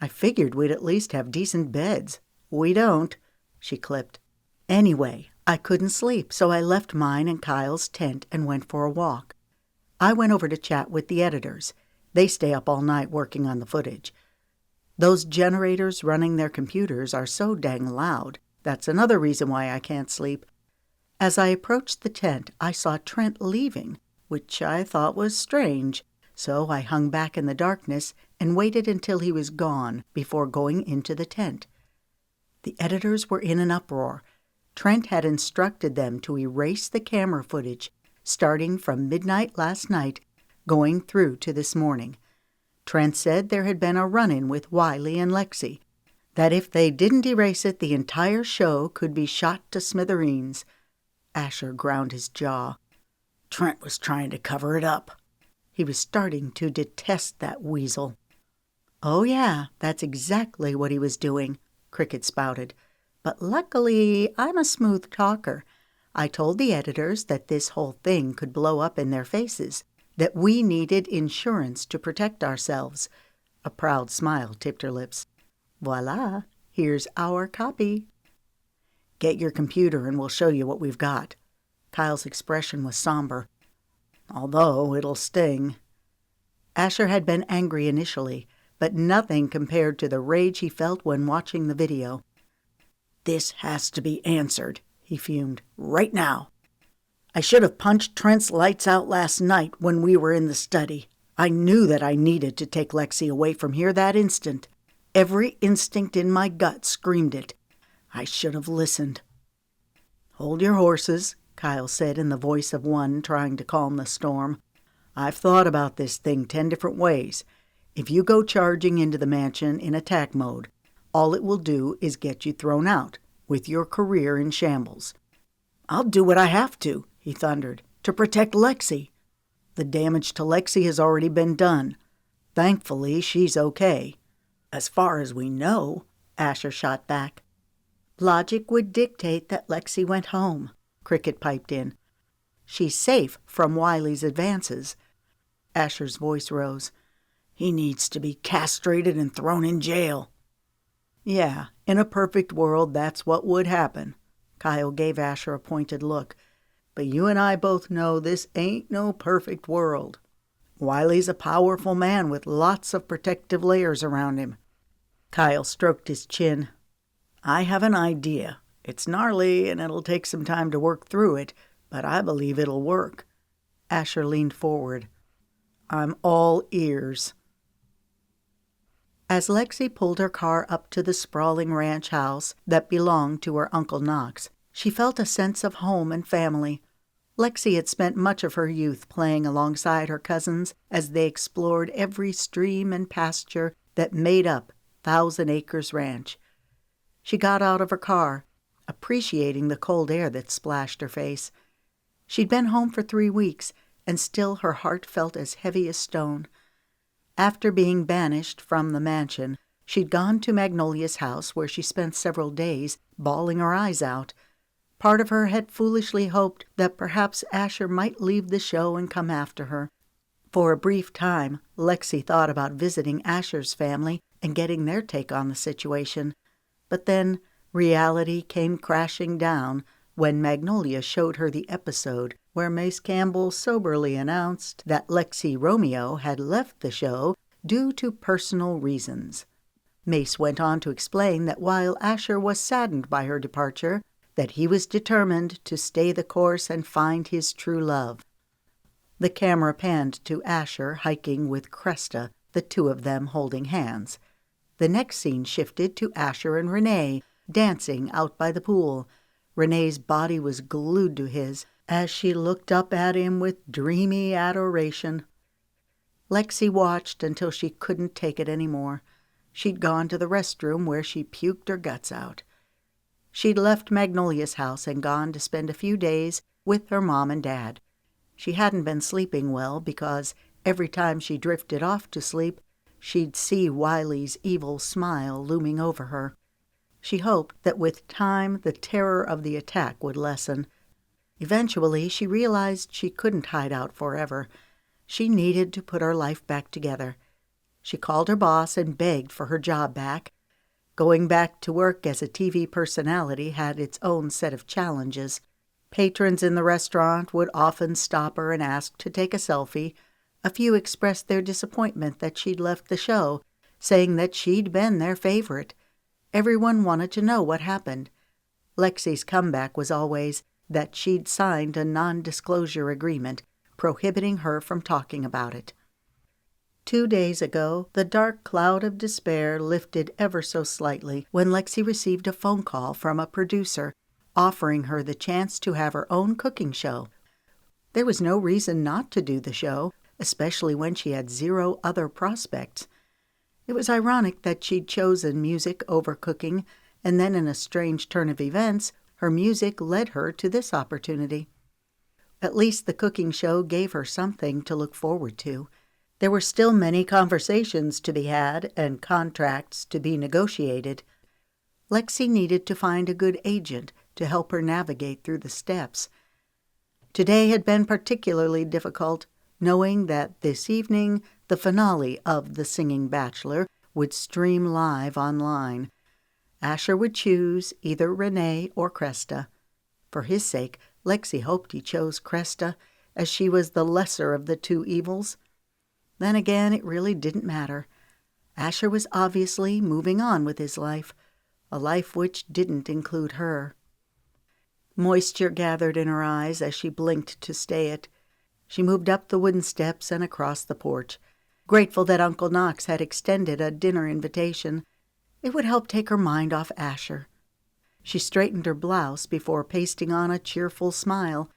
I figured we'd at least have decent beds. We don't, she clipped. Anyway, I couldn't sleep, so I left mine and Kyle's tent and went for a walk. I went over to chat with the editors. They stay up all night working on the footage. Those generators running their computers are so dang loud. That's another reason why I can't sleep. As I approached the tent, I saw Trent leaving, which I thought was strange, so I hung back in the darkness and waited until he was gone before going into the tent. The editors were in an uproar. Trent had instructed them to erase the camera footage, starting from midnight last night, going through to this morning. Trent said there had been a run-in with Wiley and Lexi, that if they didn't erase it, the entire show could be shot to smithereens. Asher ground his jaw. Trent was trying to cover it up. He was starting to detest that weasel. Oh, yeah, that's exactly what he was doing, Cricket spouted. But luckily, I'm a smooth talker. I told the editors that this whole thing could blow up in their faces, that we needed insurance to protect ourselves. A proud smile tipped her lips. Voila, here's our copy. Get your computer and we'll show you what we've got. Kyle's expression was somber. Although it'll sting. Asher had been angry initially, but nothing compared to the rage he felt when watching the video. This has to be answered, he fumed, right now. I should have punched Trent's lights out last night when we were in the study. I knew that I needed to take Lexi away from here that instant. Every instinct in my gut screamed it. I should have listened. Hold your horses, Kyle said in the voice of one trying to calm the storm. I've thought about this thing 10 different ways. If you go charging into the mansion in attack mode, all it will do is get you thrown out, with your career in shambles. I'll do what I have to, he thundered, to protect Lexi. The damage to Lexi has already been done. Thankfully, she's okay. As far as we know, Asher shot back. Logic would dictate that Lexi went home, Cricket piped in. She's safe from Wiley's advances. Asher's voice rose. He needs to be castrated and thrown in jail. Yeah, in a perfect world, that's what would happen. Kyle gave Asher a pointed look. But you and I both know this ain't no perfect world. Wiley's a powerful man with lots of protective layers around him. Kyle stroked his chin. I have an idea. It's gnarly and it'll take some time to work through it, but I believe it'll work. Asher leaned forward. I'm all ears. As Lexi pulled her car up to the sprawling ranch house that belonged to her Uncle Knox, she felt a sense of home and family. Lexi had spent much of her youth playing alongside her cousins as they explored every stream and pasture that made up Thousand Acres Ranch. She got out of her car, appreciating the cold air that splashed her face. She'd been home for 3 weeks, and still her heart felt as heavy as stone. After being banished from the mansion, she'd gone to Magnolia's house, where she spent several days bawling her eyes out. Part of her had foolishly hoped that perhaps Asher might leave the show and come after her. For a brief time, Lexi thought about visiting Asher's family and getting their take on the situation. But then reality came crashing down when Magnolia showed her the episode where Mace Campbell soberly announced that Lexi Romeo had left the show due to personal reasons. Mace went on to explain that while Asher was saddened by her departure, that he was determined to stay the course and find his true love. The camera panned to Asher hiking with Cresta, the two of them holding hands. The next scene shifted to Asher and Renee, dancing out by the pool. Renee's body was glued to his as she looked up at him with dreamy adoration. Lexi watched until she couldn't take it any more. She'd gone to the restroom where she puked her guts out. She'd left Magnolia's house and gone to spend a few days with her mom and dad. She hadn't been sleeping well because every time she drifted off to sleep, she'd see Wiley's evil smile looming over her. She hoped that with time the terror of the attack would lessen. Eventually, she realized she couldn't hide out forever. She needed to put her life back together. She called her boss and begged for her job back. Going back to work as a TV personality had its own set of challenges. Patrons in the restaurant would often stop her and ask to take a selfie. A few expressed their disappointment that she'd left the show, saying that she'd been their favorite. Everyone wanted to know what happened. Lexi's comeback was always that she'd signed a non-disclosure agreement prohibiting her from talking about it. 2 days ago, the dark cloud of despair lifted ever so slightly when Lexi received a phone call from a producer offering her the chance to have her own cooking show. There was no reason not to do the show, especially when she had 0 other prospects. It was ironic that she'd chosen music over cooking, and then in a strange turn of events, her music led her to this opportunity. At least the cooking show gave her something to look forward to. There were still many conversations to be had and contracts to be negotiated. Lexi needed to find a good agent to help her navigate through the steps. Today had been particularly difficult, knowing that this evening the finale of The Singing Bachelor would stream live online. Asher would choose either Renee or Cresta. For his sake, Lexi hoped he chose Cresta, as she was the lesser of the two evils. Then again, it really didn't matter. Asher was obviously moving on with his life, a life which didn't include her. Moisture gathered in her eyes as she blinked to stay it. She moved up the wooden steps and across the porch, grateful that Uncle Knox had extended a dinner invitation. It would help take her mind off Asher. She straightened her blouse before pasting on a cheerful smile.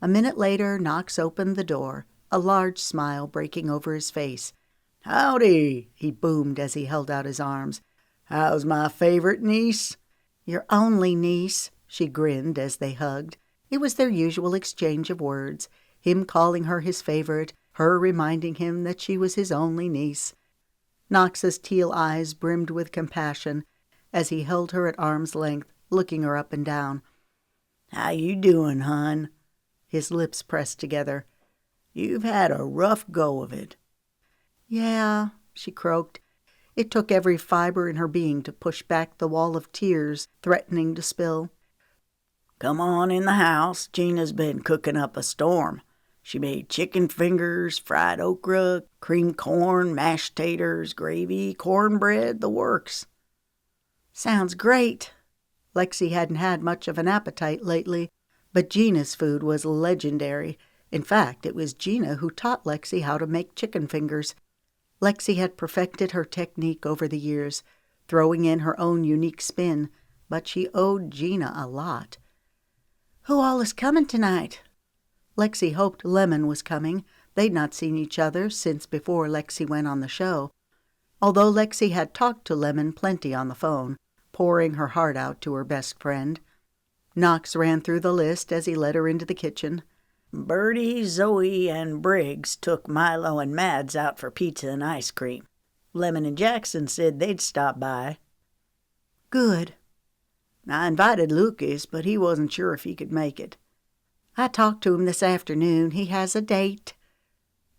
A minute later, Knox opened the door, a large smile breaking over his face. "Howdy," he boomed as he held out his arms. "How's my favorite niece?" "Your only niece," she grinned as they hugged. It was their usual exchange of words, him calling her his favorite, her reminding him that she was his only niece. Knox's teal eyes brimmed with compassion as he held her at arm's length, looking her up and down. "How you doing, hon?" His lips pressed together. "You've had a rough go of it." "Yeah," she croaked. It took every fiber in her being to push back the wall of tears threatening to spill. "Come on in the house. Gina's been cooking up a storm. She made chicken fingers, fried okra, creamed corn, mashed taters, gravy, cornbread, the works." Sounds great. Lexi hadn't had much of an appetite lately, but Gina's food was legendary. In fact, it was Gina who taught Lexi how to make chicken fingers. Lexi had perfected her technique over the years, throwing in her own unique spin, but she owed Gina a lot. Who all is coming tonight? Lexi hoped Lemon was coming. They'd not seen each other since before Lexi went on the show. Although Lexi had talked to Lemon plenty on the phone, pouring her heart out to her best friend. Knox ran through the list as he led her into the kitchen. "Bertie, Zoe, and Briggs took Milo and Mads out for pizza and ice cream. Lemon and Jackson said they'd stop by." Good. "I invited Lucas, but he wasn't sure if he could make it." I talked to him this afternoon. He has a date.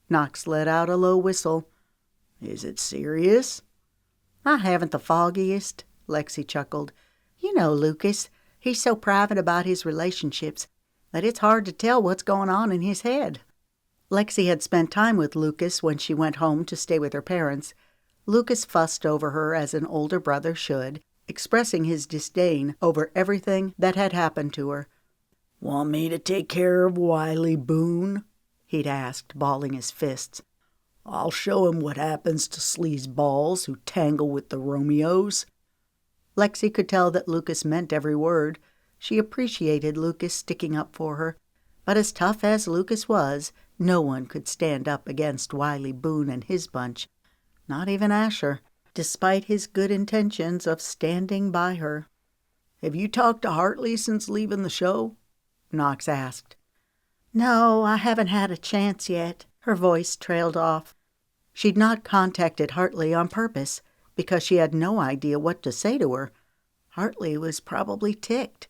Knox let out a low whistle. "Is it serious?" I haven't the foggiest, Lexi chuckled. You know Lucas. He's so private about his relationships that it's hard to tell what's going on in his head. Lexi had spent time with Lucas when she went home to stay with her parents. Lucas fussed over her as an older brother should, expressing his disdain over everything that had happened to her. "Want me to take care of Wiley Boone?" he'd asked, balling his fists. "I'll show him what happens to sleazeballs who tangle with the Romeos." Lexi could tell that Lucas meant every word. She appreciated Lucas sticking up for her. But as tough as Lucas was, no one could stand up against Wiley Boone and his bunch. Not even Asher, despite his good intentions of standing by her. "Have you talked to Hartley since leaving the show?" Knox asked. No, I haven't had a chance yet. Her voice trailed off. She'd not contacted Hartley on purpose, because she had no idea what to say to her. Hartley was probably ticked.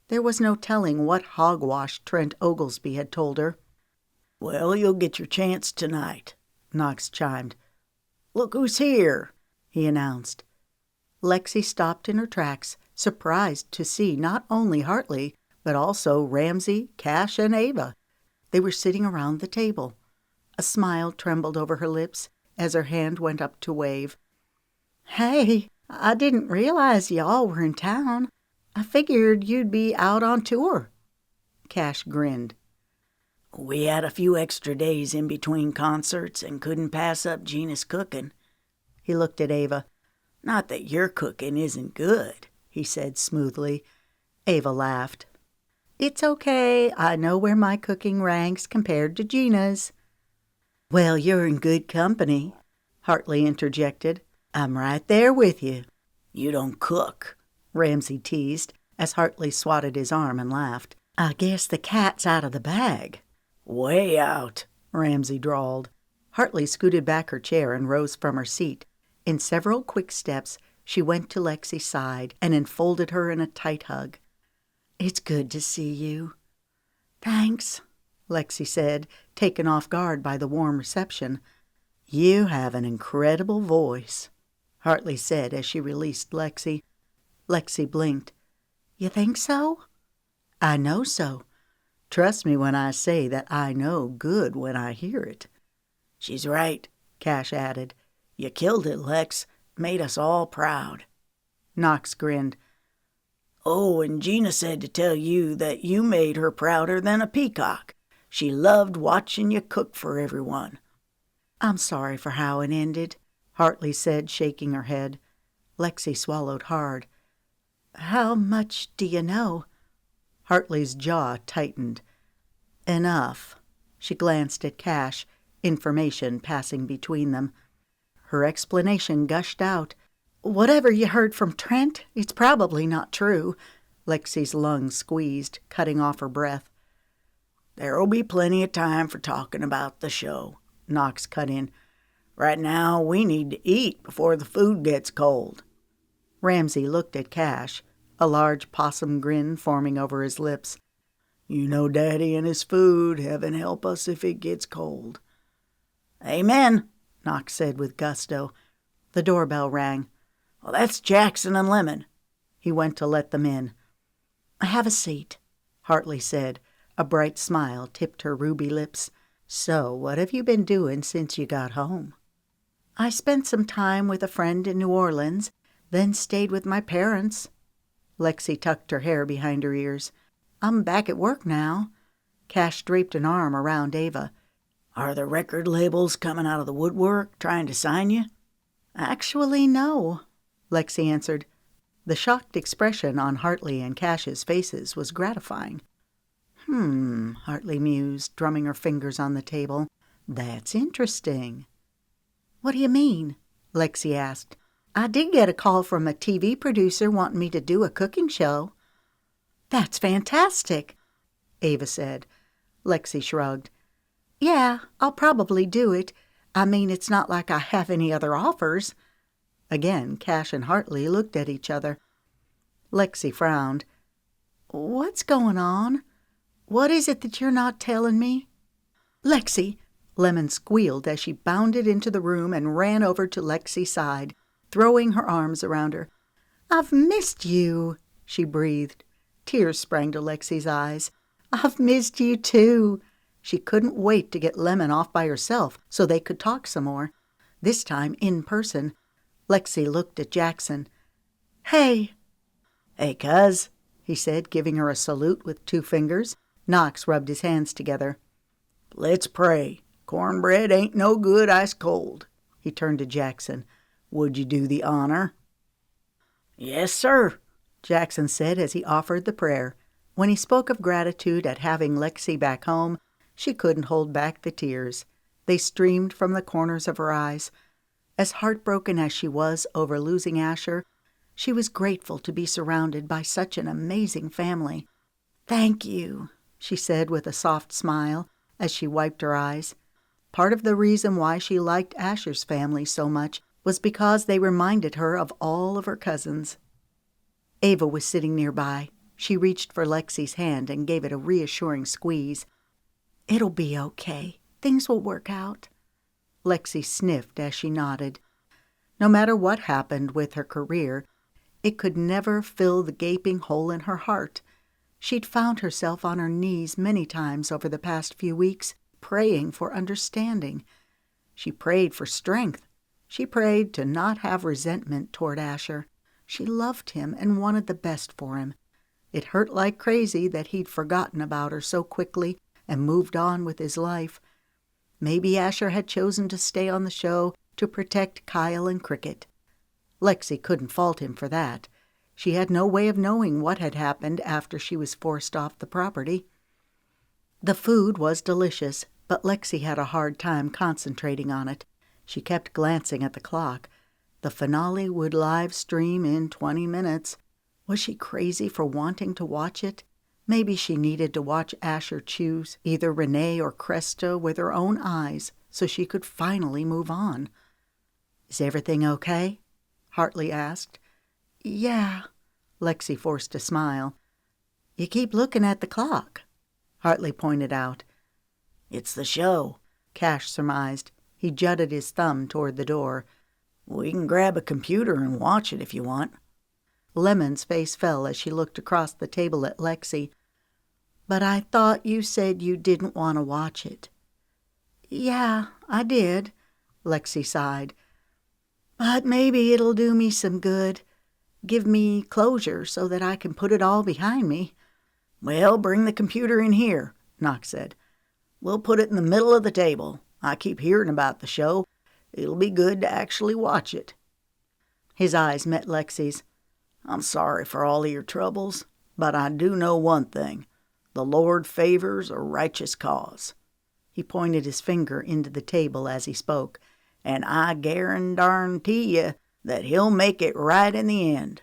There was no telling what hogwash Trent Oglesby had told her. "Well, you'll get your chance tonight," Knox chimed. "Look who's here," he announced. Lexi stopped in her tracks, surprised to see not only Hartley, but also Ramsey, Cash, and Ava. They were sitting around the table. A smile trembled over her lips as her hand went up to wave. Hey, I didn't realize y'all were in town. I figured you'd be out on tour. Cash grinned. "We had a few extra days in between concerts and couldn't pass up Gina's cooking." He looked at Ava. "Not that your cooking isn't good," he said smoothly. Ava laughed. It's okay. I know where my cooking ranks compared to Gina's. Well, you're in good company, Hartley interjected. I'm right there with you. "You don't cook," Ramsey teased, as Hartley swatted his arm and laughed. I guess the cat's out of the bag. "Way out," Ramsey drawled. Hartley scooted back her chair and rose from her seat. In several quick steps, she went to Lexi's side and enfolded her in a tight hug. It's good to see you. Thanks, Lexi said, taken off guard by the warm reception. You have an incredible voice, Hartley said as she released Lexi. Lexi blinked. You think so? I know so. Trust me when I say that I know good when I hear it. "She's right," Cash added. "You killed it, Lex. Made us all proud." Knox grinned. "Oh, and Gina said to tell you that you made her prouder than a peacock. She loved watching you cook for everyone." I'm sorry for how it ended, Hartley said, shaking her head. Lexi swallowed hard. How much do you know? Hartley's jaw tightened. Enough. She glanced at Cash, information passing between them. Her explanation gushed out. Whatever you heard from Trent, it's probably not true. Lexi's lungs squeezed, cutting off her breath. "There'll be plenty of time for talking about the show," Knox cut in. "Right now, we need to eat before the food gets cold." Ramsey looked at Cash, a large possum grin forming over his lips. "You know Daddy and his food. Heaven help us if it gets cold." "Amen," Knox said with gusto. The doorbell rang. Well, that's Jackson and Lemon. He went to let them in. "Have a seat," Hartley said. A bright smile tipped her ruby lips. "So, what have you been doing since you got home?" "I spent some time with a friend in New Orleans, then stayed with my parents." Lexi tucked her hair behind her ears. "I'm back at work now." Cash draped an arm around Ava. "Are the record labels coming out of the woodwork trying to sign you?" "Actually, no," Lexi answered. The shocked expression on Hartley and Cash's faces was gratifying. Hartley mused, drumming her fingers on the table. "That's interesting." "What do you mean?" Lexi asked. "I did get a call from a TV producer wanting me to do a cooking show." "That's fantastic," Ava said. Lexi shrugged. "Yeah, I'll probably do it. I mean, it's not like I have any other offers." Again, Cash and Hartley looked at each other. Lexi frowned. "What's going on? What is it that you're not telling me?" "Lexi!" Lemon squealed as she bounded into the room and ran over to Lexi's side, throwing her arms around her. "I've missed you," she breathed. Tears sprang to Lexi's eyes. "I've missed you too." She couldn't wait to get Lemon off by herself so they could talk some more, this time in person. Lexi looked at Jackson. "Hey." "Hey, cuz," he said, giving her a salute with 2 fingers. Knox rubbed his hands together. "Let's pray. Cornbread ain't no good ice cold." He turned to Jackson. "Would you do the honor?" "Yes, sir," Jackson said as he offered the prayer. When he spoke of gratitude at having Lexi back home, she couldn't hold back the tears. They streamed from the corners of her eyes. As heartbroken as she was over losing Asher, she was grateful to be surrounded by such an amazing family. "Thank you," she said with a soft smile as she wiped her eyes. Part of the reason why she liked Asher's family so much was because they reminded her of all of her cousins. Ava was sitting nearby. She reached for Lexi's hand and gave it a reassuring squeeze. "It'll be okay. Things will work out." Lexi sniffed as she nodded. No matter what happened with her career, it could never fill the gaping hole in her heart. She'd found herself on her knees many times over the past few weeks, praying for understanding. She prayed for strength. She prayed to not have resentment toward Asher. She loved him and wanted the best for him. It hurt like crazy that he'd forgotten about her so quickly and moved on with his life. Maybe Asher had chosen to stay on the show to protect Kyle and Cricket. Lexi couldn't fault him for that. She had no way of knowing what had happened after she was forced off the property. The food was delicious, but Lexi had a hard time concentrating on it. She kept glancing at the clock. The finale would live stream in 20 minutes. Was she crazy for wanting to watch it? Maybe she needed to watch Asher choose either Renee or Cresta with her own eyes so she could finally move on. "Is everything okay?" Hartley asked. "Yeah," Lexi forced a smile. "You keep looking at the clock," Hartley pointed out. "It's the show," Cash surmised. He jutted his thumb toward the door. "We can grab a computer and watch it if you want." Lemon's face fell as she looked across the table at Lexi. "But I thought you said you didn't want to watch it." "Yeah, I did," Lexi sighed. "But maybe it'll do me some good. Give me closure so that I can put it all behind me." "Well, bring the computer in here," Knox said. "We'll put it in the middle of the table. I keep hearing about the show. It'll be good to actually watch it." His eyes met Lexi's. "I'm sorry for all of your troubles, but I do know one thing. The Lord favors a righteous cause." He pointed his finger into the table as he spoke. "And I guarantee you that he'll make it right in the end."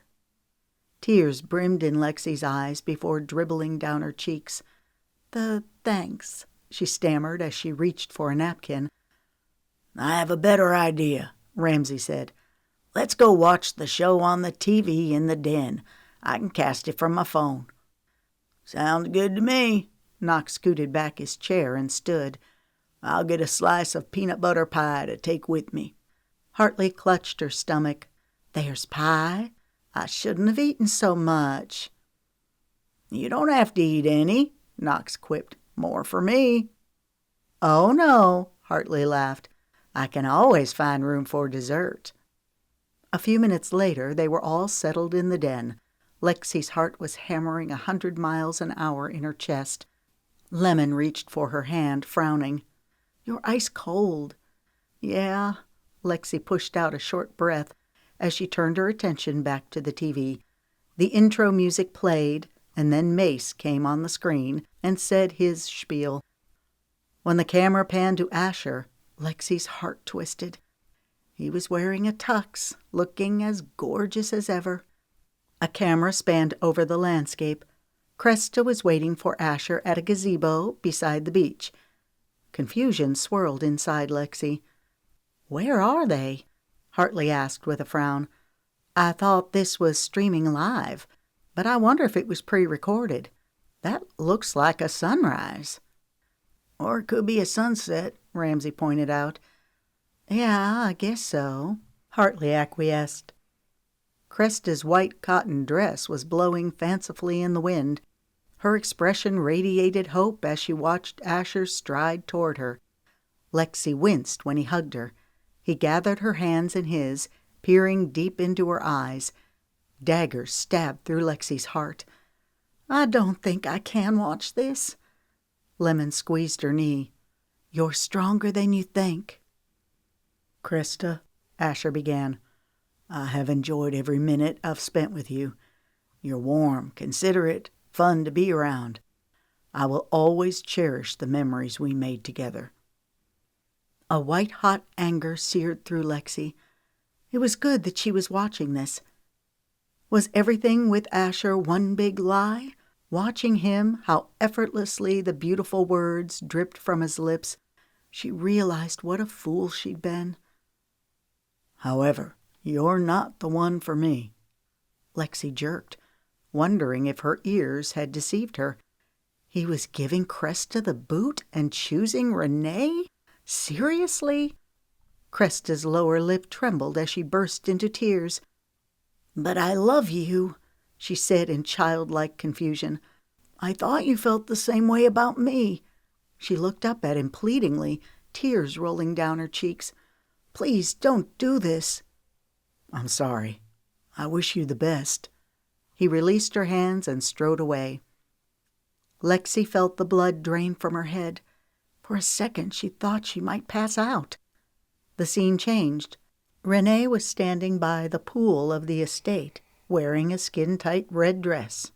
Tears brimmed in Lexi's eyes before dribbling down her cheeks. Thanks," she stammered as she reached for a napkin. "I have a better idea," Ramsey said. "Let's go watch the show on the TV in the den. I can cast it from my phone." "Sounds good to me." Knox scooted back his chair and stood. "I'll get a slice of peanut butter pie to take with me." Hartley clutched her stomach. There's pie. I shouldn't have eaten so much. You don't have to eat any, Knox quipped. More for me. Oh, no, Hartley laughed. I can always find room for dessert. A few minutes later, they were all settled in the den. Lexi's heart was hammering 100 miles an hour in her chest. Lemon reached for her hand, frowning. You're ice cold. Yeah. Lexi pushed out a short breath as she turned her attention back to the TV. The intro music played, and then Mace came on the screen and said his spiel. When the camera panned to Asher, Lexi's heart twisted. He was wearing a tux, looking as gorgeous as ever. A camera spanned over the landscape. Cresta was waiting for Asher at a gazebo beside the beach. Confusion swirled inside Lexi. Where are they? Hartley asked with a frown. I thought this was streaming live, but I wonder if it was pre-recorded. That looks like a sunrise. Or it could be a sunset, Ramsay pointed out. Yeah, I guess so, Hartley acquiesced. Cresta's white cotton dress was blowing fancifully in the wind. Her expression radiated hope as she watched Asher stride toward her. Lexi winced when he hugged her. He gathered her hands in his, peering deep into her eyes. Daggers stabbed through Lexi's heart. I don't think I can watch this. Lemon squeezed her knee. You're stronger than you think. Cresta, Asher began, I have enjoyed every minute I've spent with you. You're warm, considerate, fun to be around. I will always cherish the memories we made together. A white-hot anger seared through Lexi. It was good that she was watching this. Was everything with Asher one big lie? Watching him, how effortlessly the beautiful words dripped from his lips, she realized what a fool she'd been. However, you're not the one for me. Lexi jerked, wondering if her ears had deceived her. He was giving Cresta the boot and choosing Renee? Seriously? Cresta's lower lip trembled as she burst into tears. But I love you, she said in childlike confusion. I thought you felt the same way about me. She looked up at him pleadingly, tears rolling down her cheeks. Please don't do this. I'm sorry. I wish you the best. He released her hands and strode away. Lexi felt the blood drain from her head. For a second she thought she might pass out. The scene changed. Renee was standing by the pool of the estate, wearing a skin-tight red dress.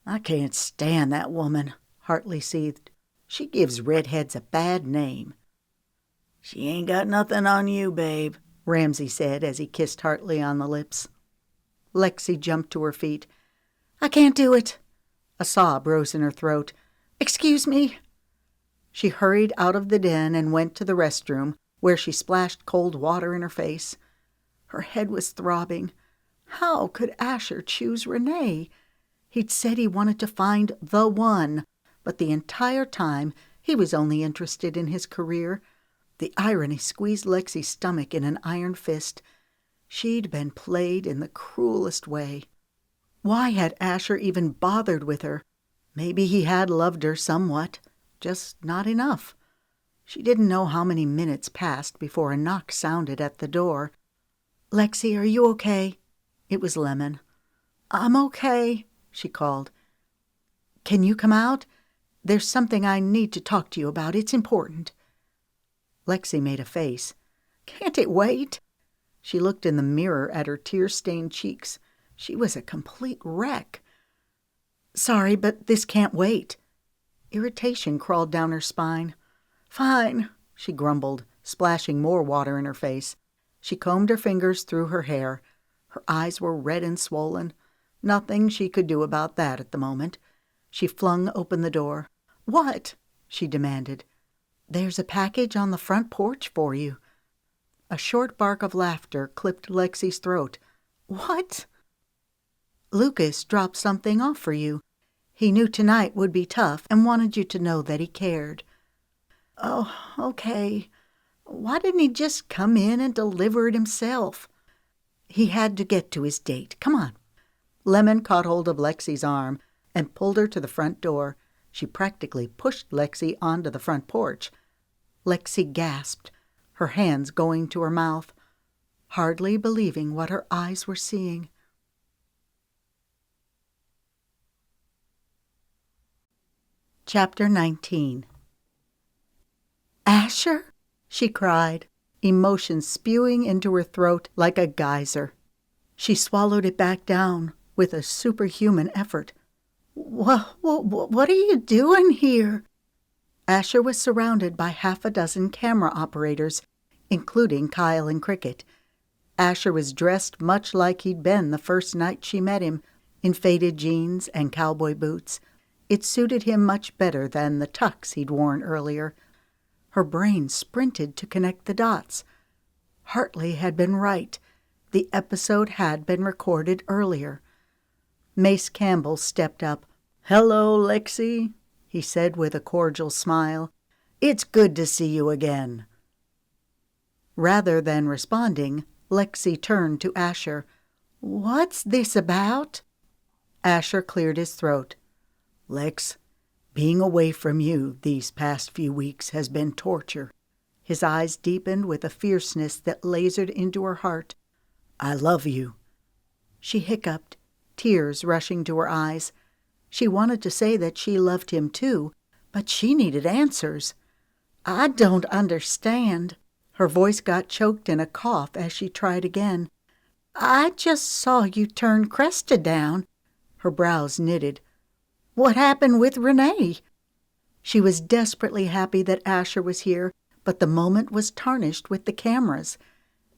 I can't stand that woman, Hartley seethed. She gives redheads a bad name. She ain't got nothing on you, babe, Ramsay said as he kissed Hartley on the lips. Lexi jumped to her feet. I can't do it. A sob rose in her throat. Excuse me. She hurried out of the den and went to the restroom, where she splashed cold water in her face. Her head was throbbing. How could Asher choose Renee? He'd said he wanted to find the one, but the entire time he was only interested in his career. The irony squeezed Lexi's stomach in an iron fist. She'd been played in the cruelest way. Why had Asher even bothered with her? Maybe he had loved her somewhat, just not enough. She didn't know how many minutes passed before a knock sounded at the door. Lexi, are you okay? It was Lemon. I'm okay, she called. Can you come out? There's something I need to talk to you about. It's important. Lexi made a face. Can't it wait? She looked in the mirror at her tear-stained cheeks. She was a complete wreck. Sorry, but this can't wait. Irritation crawled down her spine. Fine, she grumbled, splashing more water in her face. She combed her fingers through her hair. Her eyes were red and swollen. Nothing she could do about that at the moment. She flung open the door. What? She demanded. There's a package on the front porch for you. A short bark of laughter clipped Lexi's throat. What? Lucas dropped something off for you. He knew tonight would be tough and wanted you to know that he cared. Oh, okay. Why didn't he just come in and deliver it himself? He had to get to his date. Come on. Lemon caught hold of Lexi's arm and pulled her to the front door. She practically pushed Lexi onto the front porch. Lexi gasped, her hands going to her mouth, hardly believing what her eyes were seeing. Chapter 19. Asher? She cried, emotion spewing into her throat like a geyser. She swallowed it back down with a superhuman effort. What are you doing here? Asher was surrounded by half a dozen camera operators, including Kyle and Cricket. Asher was dressed much like he'd been the first night she met him, in faded jeans and cowboy boots. It suited him much better than the tux he'd worn earlier. Her brain sprinted to connect the dots. Hartley had been right. The episode had been recorded earlier. Mace Campbell stepped up. "Hello, Lexi," he said with a cordial smile. "It's good to see you again." Rather than responding, Lexi turned to Asher. What's this about? Asher cleared his throat. "Lex, being away from you these past few weeks has been torture." His eyes deepened with a fierceness that lasered into her heart. "I love you." She hiccuped, tears rushing to her eyes. She wanted to say that she loved him too, but she needed answers. I don't understand. Her voice got choked in a cough as she tried again. I just saw you turn Cresta down. Her brows knitted. What happened with Renee? She was desperately happy that Asher was here, but the moment was tarnished with the cameras.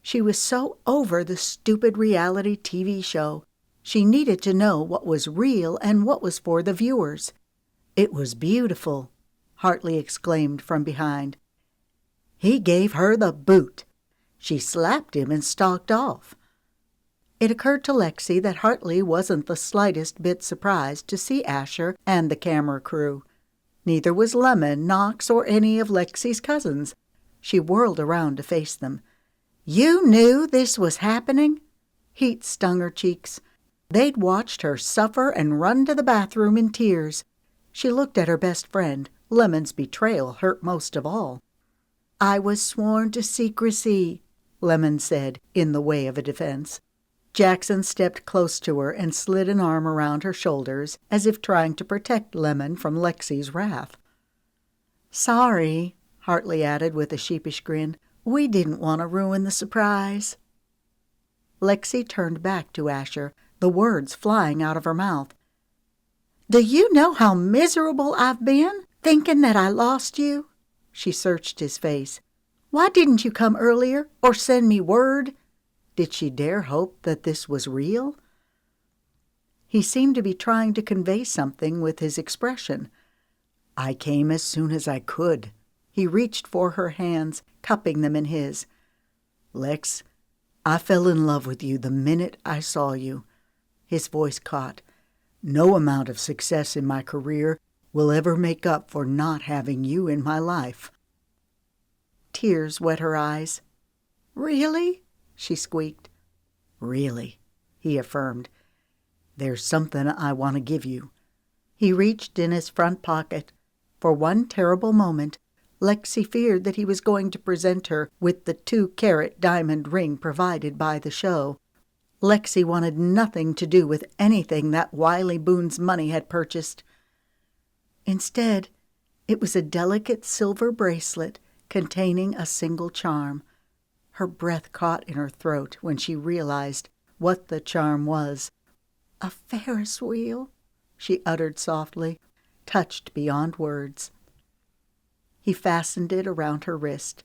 She was so over the stupid reality TV show. She needed to know what was real and what was for the viewers. "It was beautiful," Hartley exclaimed from behind. "He gave her the boot. She slapped him and stalked off." It occurred to Lexi that Hartley wasn't the slightest bit surprised to see Asher and the camera crew. Neither was Lemon, Knox, or any of Lexi's cousins. She whirled around to face them. You knew this was happening? Heat stung her cheeks. They'd watched her suffer and run to the bathroom in tears. She looked at her best friend. Lemon's betrayal hurt most of all. I was sworn to secrecy, Lemon said, in the way of a defense. Jackson stepped close to her and slid an arm around her shoulders, as if trying to protect Lemon from Lexi's wrath. Sorry, Hartley added with a sheepish grin. We didn't want to ruin the surprise. Lexi turned back to Asher, the words flying out of her mouth. Do you know how miserable I've been, thinking that I lost you? She searched his face. Why didn't you come earlier or send me word? Did she dare hope that this was real? He seemed to be trying to convey something with his expression. "I came as soon as I could." He reached for her hands, cupping them in his. "Lex, I fell in love with you the minute I saw you." His voice caught. "No amount of success in my career will ever make up for not having you in my life." Tears wet her eyes. Really? She squeaked. "Really," he affirmed. "There's something I want to give you." He reached in his front pocket. For one terrible moment, Lexi feared that he was going to present her with the 2-carat diamond ring provided by the show. Lexi wanted nothing to do with anything that Wiley Boone's money had purchased. Instead, it was a delicate silver bracelet containing a single charm. Her breath caught in her throat when she realized what the charm was. A Ferris wheel, she uttered softly, touched beyond words. He fastened it around her wrist.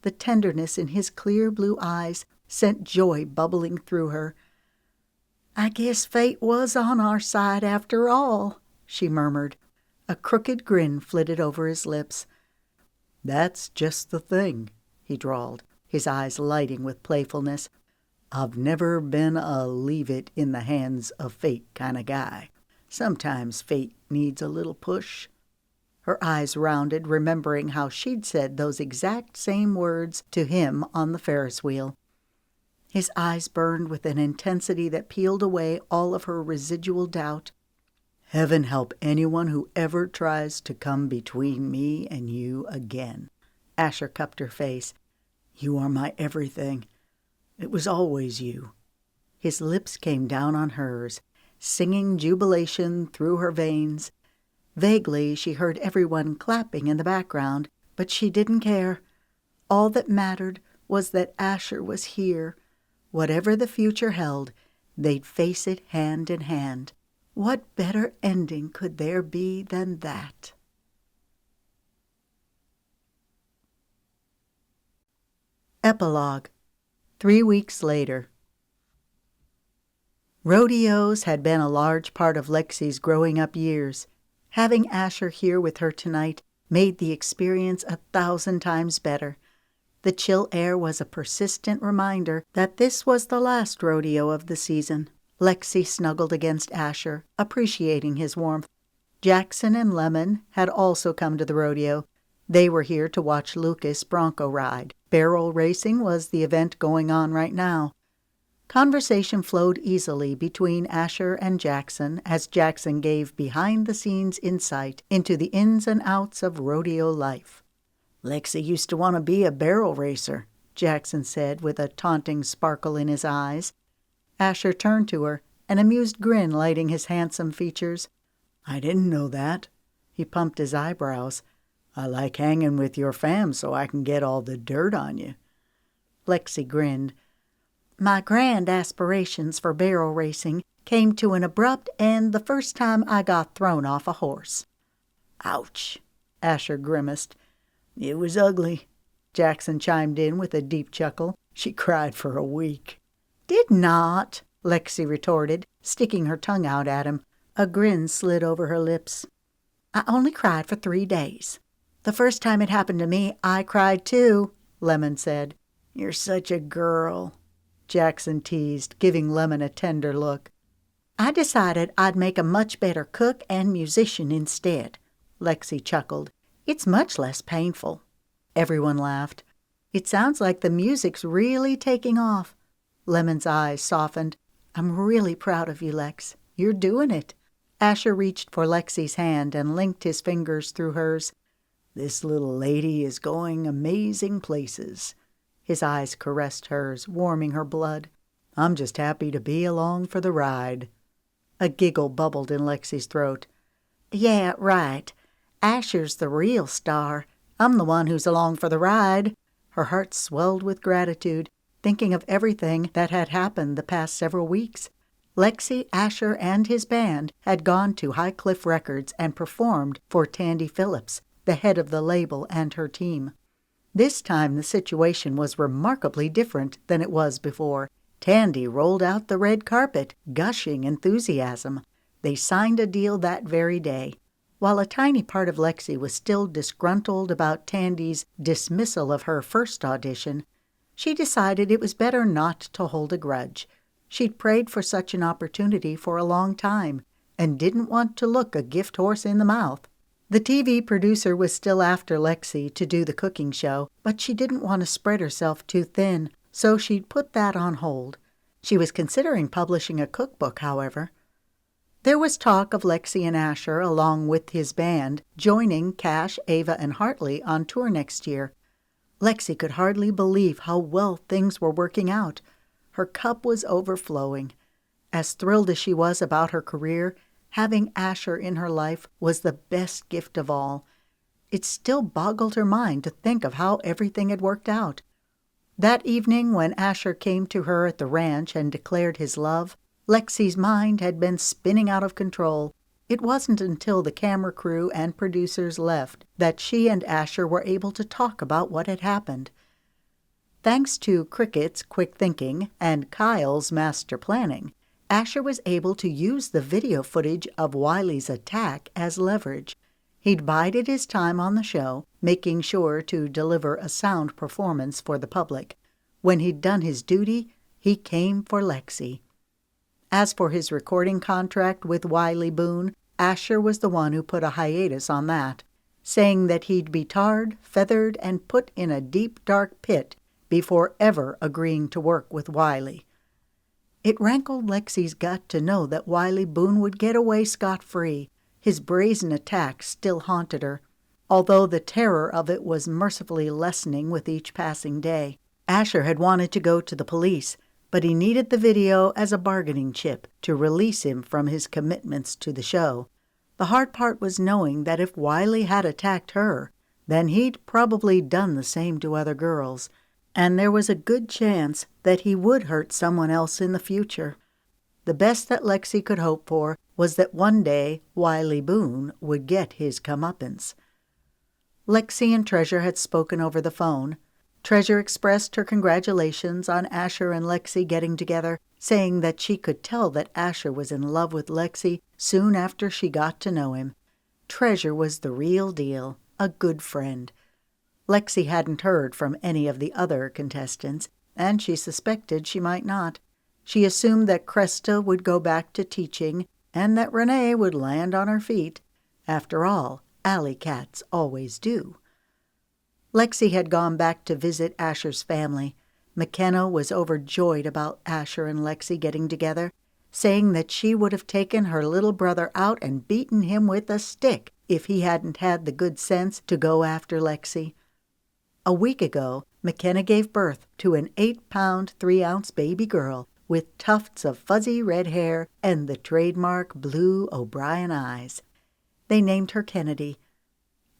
The tenderness in his clear blue eyes sent joy bubbling through her. I guess fate was on our side after all, she murmured. A crooked grin flitted over his lips. "That's just the thing," he drawled, his eyes lighting with playfulness. "I've never been a leave-it-in-the-hands-of-fate kind of guy. Sometimes fate needs a little push." Her eyes rounded, remembering how she'd said those exact same words to him on the Ferris wheel. His eyes burned with an intensity that peeled away all of her residual doubt. Heaven help anyone who ever tries to come between me and you again. Asher cupped her face. You are my everything. It was always you. His lips came down on hers, singing jubilation through her veins. Vaguely, she heard everyone clapping in the background, but she didn't care. All that mattered was that Asher was here. Whatever the future held, they'd face it hand in hand. What better ending could there be than that? Epilogue. 3 weeks later. Rodeos had been a large part of Lexi's growing up years. Having Asher here with her tonight made the experience 1,000 times better. The chill air was a persistent reminder that this was the last rodeo of the season. Lexi snuggled against Asher, appreciating his warmth. Jackson and Lemon had also come to the rodeo. They were here to watch Lucas bronco ride. Barrel racing was the event going on right now. Conversation flowed easily between Asher and Jackson as Jackson gave behind-the-scenes insight into the ins and outs of rodeo life. Lexi used to want to be a barrel racer, Jackson said with a taunting sparkle in his eyes. Asher turned to her, an amused grin lighting his handsome features. I didn't know that. He pumped his eyebrows. I like hanging with your fam so I can get all the dirt on you. Lexi grinned. My grand aspirations for barrel racing came to an abrupt end the first time I got thrown off a horse. Ouch, Asher grimaced. It was ugly, Jackson chimed in with a deep chuckle. She cried for a week. Did not, Lexi retorted, sticking her tongue out at him. A grin slid over her lips. I only cried for 3 days. The first time it happened to me, I cried too, Lemon said. You're such a girl, Jackson teased, giving Lemon a tender look. I decided I'd make a much better cook and musician instead, Lexi chuckled. It's much less painful. Everyone laughed. It sounds like the music's really taking off. Lemon's eyes softened. I'm really proud of you, Lex. You're doing it. Asher reached for Lexi's hand and linked his fingers through hers. This little lady is going amazing places. His eyes caressed hers, warming her blood. I'm just happy to be along for the ride. A giggle bubbled in Lexi's throat. Yeah, right. Asher's the real star. I'm the one who's along for the ride. Her heart swelled with gratitude, thinking of everything that had happened the past several weeks. Lexi, Asher, and his band had gone to High Cliff Records and performed for Tandy Phillips, the head of the label, and her team. This time the situation was remarkably different than it was before. Tandy rolled out the red carpet, gushing enthusiasm. They signed a deal that very day. While a tiny part of Lexi was still disgruntled about Tandy's dismissal of her first audition, she decided it was better not to hold a grudge. She'd prayed for such an opportunity for a long time and didn't want to look a gift horse in the mouth. The TV producer was still after Lexi to do the cooking show, but she didn't want to spread herself too thin, so she'd put that on hold. She was considering publishing a cookbook, however. There was talk of Lexi and Asher, along with his band, joining Cash, Ava, and Hartley on tour next year. Lexi could hardly believe how well things were working out. Her cup was overflowing. As thrilled as she was about her career, having Asher in her life was the best gift of all. It still boggled her mind to think of how everything had worked out. That evening, when Asher came to her at the ranch and declared his love, Lexi's mind had been spinning out of control. It wasn't until the camera crew and producers left that she and Asher were able to talk about what had happened. Thanks to Cricket's quick thinking and Kyle's master planning, Asher was able to use the video footage of Wiley's attack as leverage. He'd bided his time on the show, making sure to deliver a sound performance for the public. When he'd done his duty, he came for Lexi. As for his recording contract with Wiley Boone, Asher was the one who put a hiatus on that. saying that he'd be tarred, feathered, and put in a deep, dark pit before ever agreeing to work with Wiley. It rankled Lexi's gut to know that Wiley Boone would get away scot-free. His brazen attack still haunted her, although the terror of it was mercifully lessening with each passing day. Asher had wanted to go to the police, but he needed the video as a bargaining chip to release him from his commitments to the show. The hard part was knowing that if Wiley had attacked her, then he'd probably done the same to other girls, and there was a good chance that he would hurt someone else in the future. The best that Lexi could hope for was that one day Wiley Boone would get his comeuppance. Lexi and Treasure had spoken over the phone. Treasure expressed her congratulations on Asher and Lexi getting together, saying that she could tell that Asher was in love with Lexi soon after she got to know him. Treasure was the real deal, a good friend. Lexi hadn't heard from any of the other contestants, and she suspected she might not. She assumed that Cresta would go back to teaching, and that Renee would land on her feet. After all, alley cats always do. Lexi had gone back to visit Asher's family. McKenna was overjoyed about Asher and Lexi getting together, saying that she would have taken her little brother out and beaten him with a stick if he hadn't had the good sense to go after Lexi. A week ago, McKenna gave birth to an 8-pound, 3-ounce baby girl with tufts of fuzzy red hair and the trademark blue O'Brien eyes. They named her Kennedy.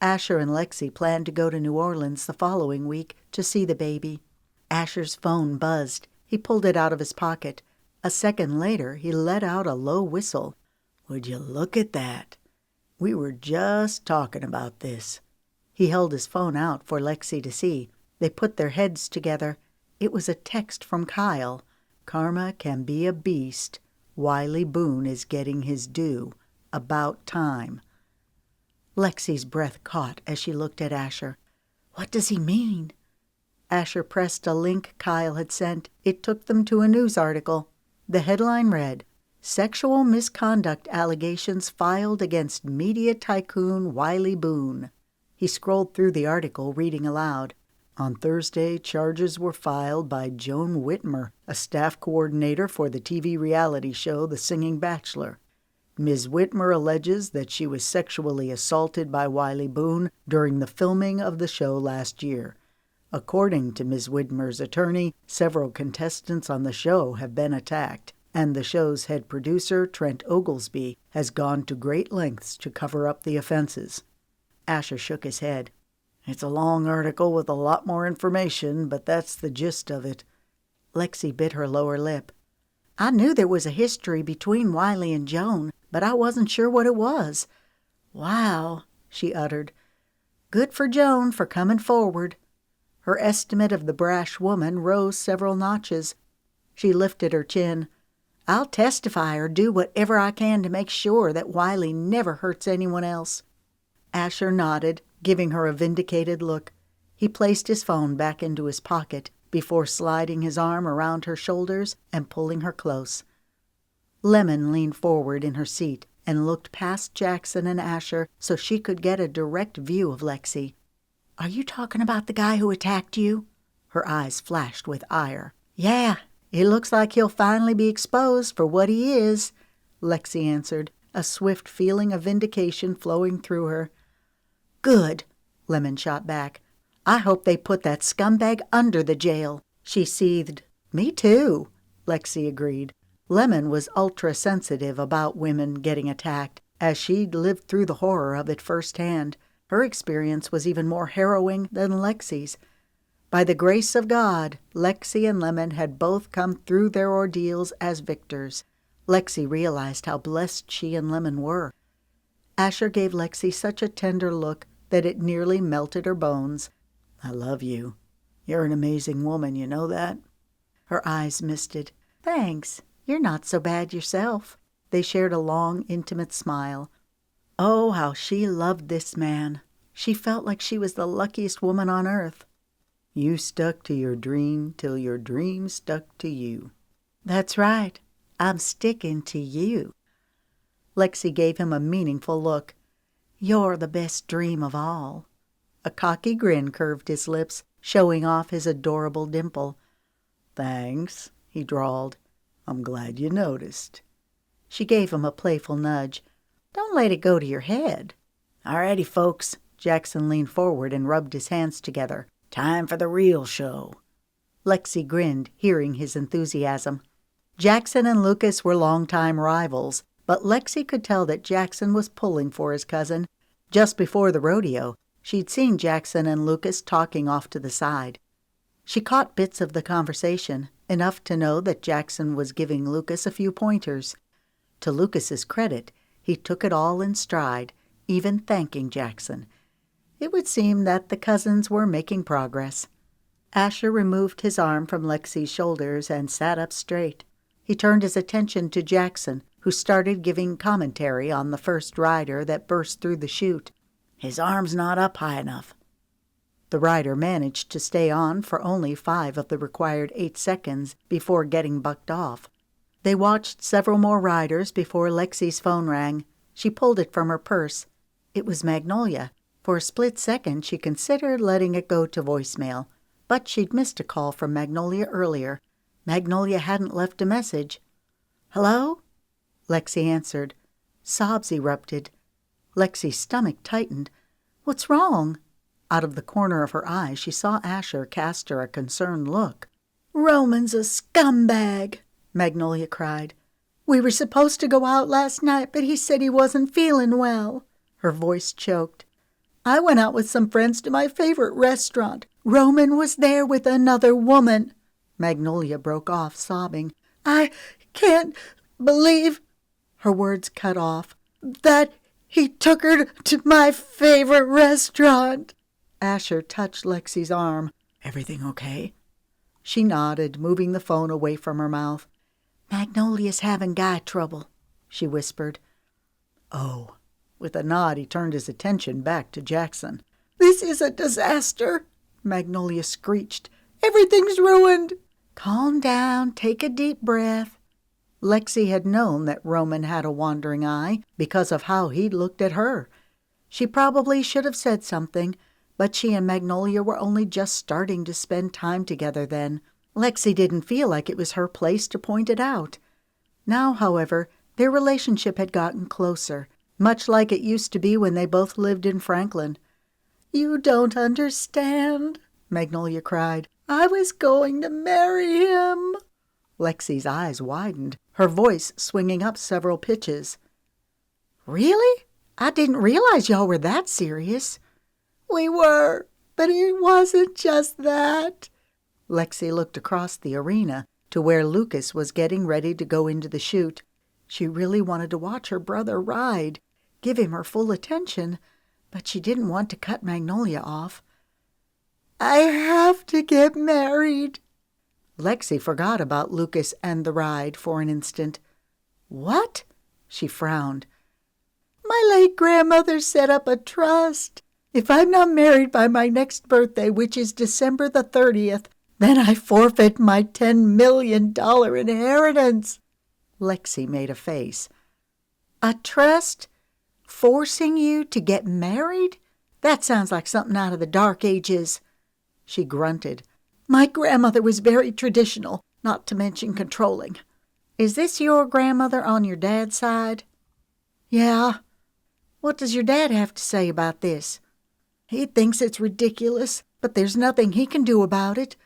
Asher and Lexi planned to go to New Orleans the following week to see the baby. Asher's phone buzzed. He pulled it out of his pocket. A second later, he let out a low whistle. "Would you look at that? We were just talking about this." He held his phone out for Lexi to see. They put their heads together. It was a text from Kyle. "Karma can be a beast. Wiley Boone is getting his due. About time." Lexi's breath caught as she looked at Asher. "What does he mean?" Asher pressed a link Kyle had sent. It took them to a news article. The headline read, "Sexual misconduct allegations filed against media tycoon Wiley Boone." He scrolled through the article, reading aloud. "On Thursday, charges were filed by Joan Whitmer, a staff coordinator for the TV reality show The Singing Bachelor. Ms. Whitmer alleges that she was sexually assaulted by Wiley Boone during the filming of the show last year. According to Ms. Whitmer's attorney, several contestants on the show have been attacked, and the show's head producer, Trent Oglesby, has gone to great lengths to cover up the offenses." Asher shook his head. "It's a long article with a lot more information, but that's the gist of it." Lexi bit her lower lip. "I knew there was a history between Wiley and Joan, but I wasn't sure what it was." "Wow," she uttered. "Good for Joan for coming forward." Her estimate of the brash woman rose several notches. She lifted her chin. "I'll testify or do whatever I can to make sure that Wiley never hurts anyone else." Asher nodded, giving her a vindicated look. He placed his phone back into his pocket before sliding his arm around her shoulders and pulling her close. Lemon leaned forward in her seat and looked past Jackson and Asher so she could get a direct view of Lexi. "Are you talking about the guy who attacked you?" Her eyes flashed with ire. "Yeah, it looks like he'll finally be exposed for what he is," Lexi answered, a swift feeling of vindication flowing through her. "Good," Lemon shot back. "I hope they put that scumbag under the jail." She seethed. "Me too," Lexi agreed. Lemon was ultra-sensitive about women getting attacked, as she'd lived through the horror of it firsthand. Her experience was even more harrowing than Lexi's. By the grace of God, Lexi and Lemon had both come through their ordeals as victors. Lexi realized how blessed she and Lemon were. Asher gave Lexi such a tender look that it nearly melted her bones. "I love you. You're an amazing woman, you know that?" Her eyes misted. "Thanks. You're not so bad yourself." They shared a long, intimate smile. Oh, how she loved this man. She felt like she was the luckiest woman on earth. "You stuck to your dream till your dream stuck to you." "That's right. I'm sticking to you." Lexi gave him a meaningful look. You're the best dream of all." A cocky grin curved his lips, showing off his adorable dimple. "Thanks," he drawled. "I'm glad you noticed." She gave him a playful nudge. "Don't let it go to your head." "Alrighty, folks." Jackson leaned forward and rubbed his hands together. "Time for the real show." Lexi grinned, hearing his enthusiasm. Jackson and Lucas were longtime rivals, but Lexi could tell that Jackson was pulling for his cousin. Just before the rodeo, she'd seen Jackson and Lucas talking off to the side. She caught bits of the conversation, enough to know that Jackson was giving Lucas a few pointers. To Lucas's credit, he took it all in stride, even thanking Jackson. It would seem that the cousins were making progress. Asher removed his arm from Lexi's shoulders and sat up straight. He turned his attention to Jackson, who started giving commentary on the first rider that burst through the chute. "His arm's not up high enough." The rider managed to stay on for only 5 of the required 8 seconds before getting bucked off. They watched several more riders before Lexi's phone rang. She pulled it from her purse. It was Magnolia. For a split second, she considered letting it go to voicemail, but she'd missed a call from Magnolia earlier. Magnolia hadn't left a message. "Hello?" Lexi answered. Sobs erupted. Lexi's stomach tightened. "What's wrong?" Out of the corner of her eye, she saw Asher cast her a concerned look. "Roman's a scumbag," Magnolia cried. "We were supposed to go out last night, but he said he wasn't feeling well." Her voice choked. "I went out with some friends to my favorite restaurant. Roman was there with another woman." Magnolia broke off, sobbing. "I can't believe," her words cut off, "that he took her to my favorite restaurant." Asher touched Lexi's arm. "Everything okay?" She nodded, moving the phone away from her mouth. "Magnolia's having guy trouble," she whispered. "Oh." With a nod, he turned his attention back to Jackson. "This is a disaster," Magnolia screeched. "Everything's ruined." "Calm down, take a deep breath." Lexi had known that Roman had a wandering eye because of how he'd looked at her. She probably should have said something, but she and Magnolia were only just starting to spend time together then. Lexi didn't feel like it was her place to point it out. Now, however, their relationship had gotten closer, much like it used to be when they both lived in Franklin. "You don't understand," Magnolia cried. "I was going to marry him." Lexi's eyes widened, her voice swinging up several pitches. "Really? I didn't realize y'all were that serious." "We were, but it wasn't just that." Lexi looked across the arena to where Lucas was getting ready to go into the chute. She really wanted to watch her brother ride, give him her full attention, but she didn't want to cut Magnolia off. "I have to get married." Lexi forgot about Lucas and the ride for an instant. "What?" She frowned. "My late grandmother set up a trust. If I'm not married by my next birthday, which is December the 30th, then I forfeit my $10 million inheritance." Lexi made a face. "A trust? Forcing you to get married? That sounds like something out of the Dark Ages." She grunted. "My grandmother was very traditional, not to mention controlling." "Is this your grandmother on your dad's side?" "Yeah." "What does your dad have to say about this?" "He thinks it's ridiculous, but there's nothing he can do about it.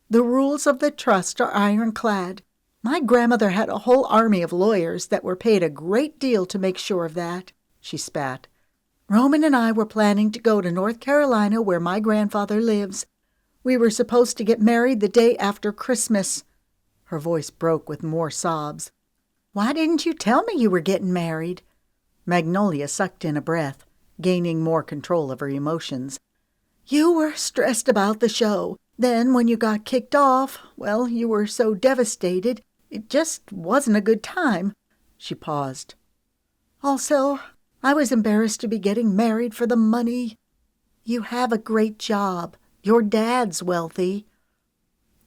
The rules of the trust are ironclad. My grandmother had a whole army of lawyers that were paid a great deal to make sure of that." She spat. "Roman and I were planning to go to North Carolina, where my grandfather lives. We were supposed to get married the day after Christmas." Her voice broke with more sobs. "Why didn't you tell me you were getting married?" Magnolia sucked in a breath, gaining more control of her emotions. "You were stressed about the show. Then when you got kicked off, well, you were so devastated. It just wasn't a good time." She paused. "Also, I was embarrassed to be getting married for the money." "You have a great job. Your dad's wealthy."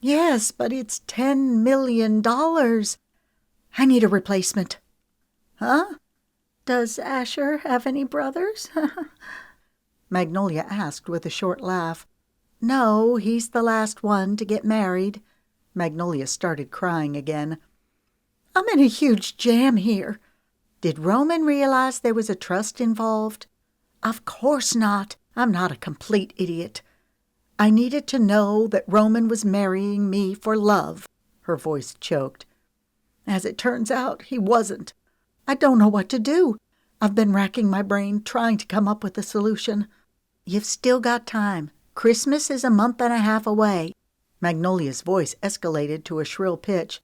"Yes, but it's $10 million. I need a replacement." "Huh?" Does Asher have any brothers? Magnolia asked with a short laugh. No, he's the last one to get married. Magnolia started crying again. I'm in a huge jam here. Did Roman realize there was a trust involved? Of course not. I'm not a complete idiot. I needed to know that Roman was marrying me for love. Her voice choked. As it turns out, he wasn't. I don't know what to do. I've been racking my brain trying to come up with a solution. You've still got time. Christmas is a month and a half away. Magnolia's voice escalated to a shrill pitch.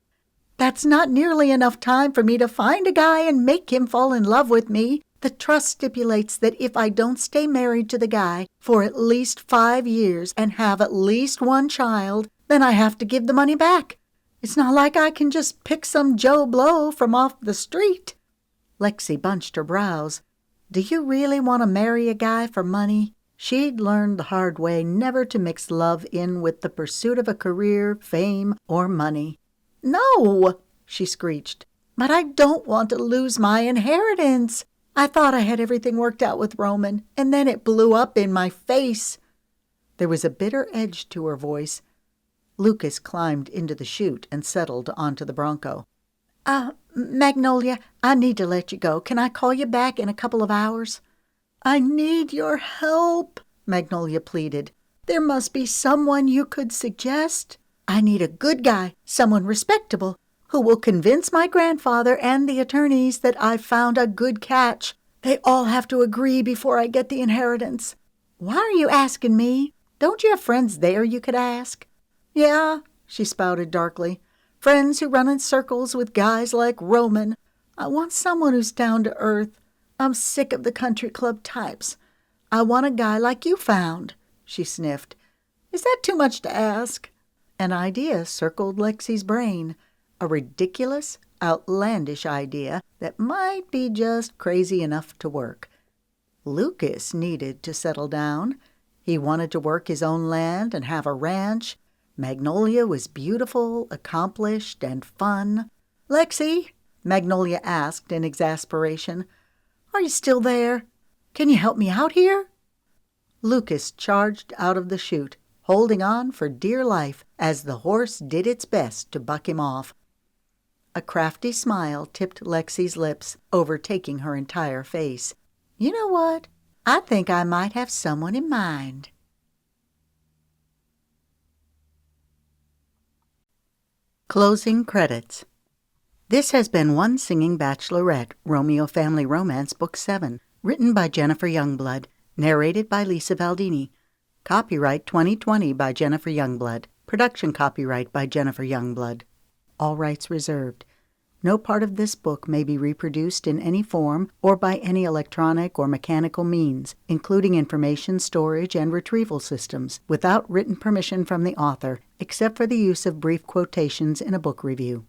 That's not nearly enough time for me to find a guy and make him fall in love with me. The trust stipulates that if I don't stay married to the guy for at least 5 years and have at least one child, then I have to give the money back. It's not like I can just pick some Joe Blow from off the street. Lexi bunched her brows. Do you really want to marry a guy for money? She'd learned the hard way never to mix love in with the pursuit of a career, fame, or money. No, she screeched. But I don't want to lose my inheritance. I thought I had everything worked out with Roman, and then it blew up in my face. There was a bitter edge to her voice. Lucas climbed into the chute and settled onto the Bronco. Magnolia, I need to let you go. Can I call you back in a couple of hours? I need your help, Magnolia pleaded. There must be someone you could suggest. I need a good guy, someone respectable, who will convince my grandfather and the attorneys that I've found a good catch. They all have to agree before I get the inheritance. Why are you asking me? Don't you have friends there you could ask? Yeah, she spouted darkly. Friends who run in circles with guys like Roman. I want someone who's down to earth. I'm sick of the country club types. I want a guy like you found, she sniffed. Is that too much to ask? An idea circled Lexi's brain, a ridiculous, outlandish idea that might be just crazy enough to work. Lucas needed to settle down. He wanted to work his own land and have a ranch. Magnolia was beautiful, accomplished, and fun. Lexi, Magnolia asked in exasperation, are you still there? Can you help me out here? Lucas charged out of the chute, holding on for dear life as the horse did its best to buck him off. A crafty smile tipped Lexi's lips, overtaking her entire face. You know what? I think I might have someone in mind. Closing credits. This has been One Singing Bachelorette, Romeo Family Romance, Book 7, written by Jennifer Youngblood, narrated by Lisa Valdini. Copyright 2020 by Jennifer Youngblood. Production copyright by Jennifer Youngblood. All rights reserved. No part of this book may be reproduced in any form or by any electronic or mechanical means, including information storage and retrieval systems, without written permission from the author, except for the use of brief quotations in a book review.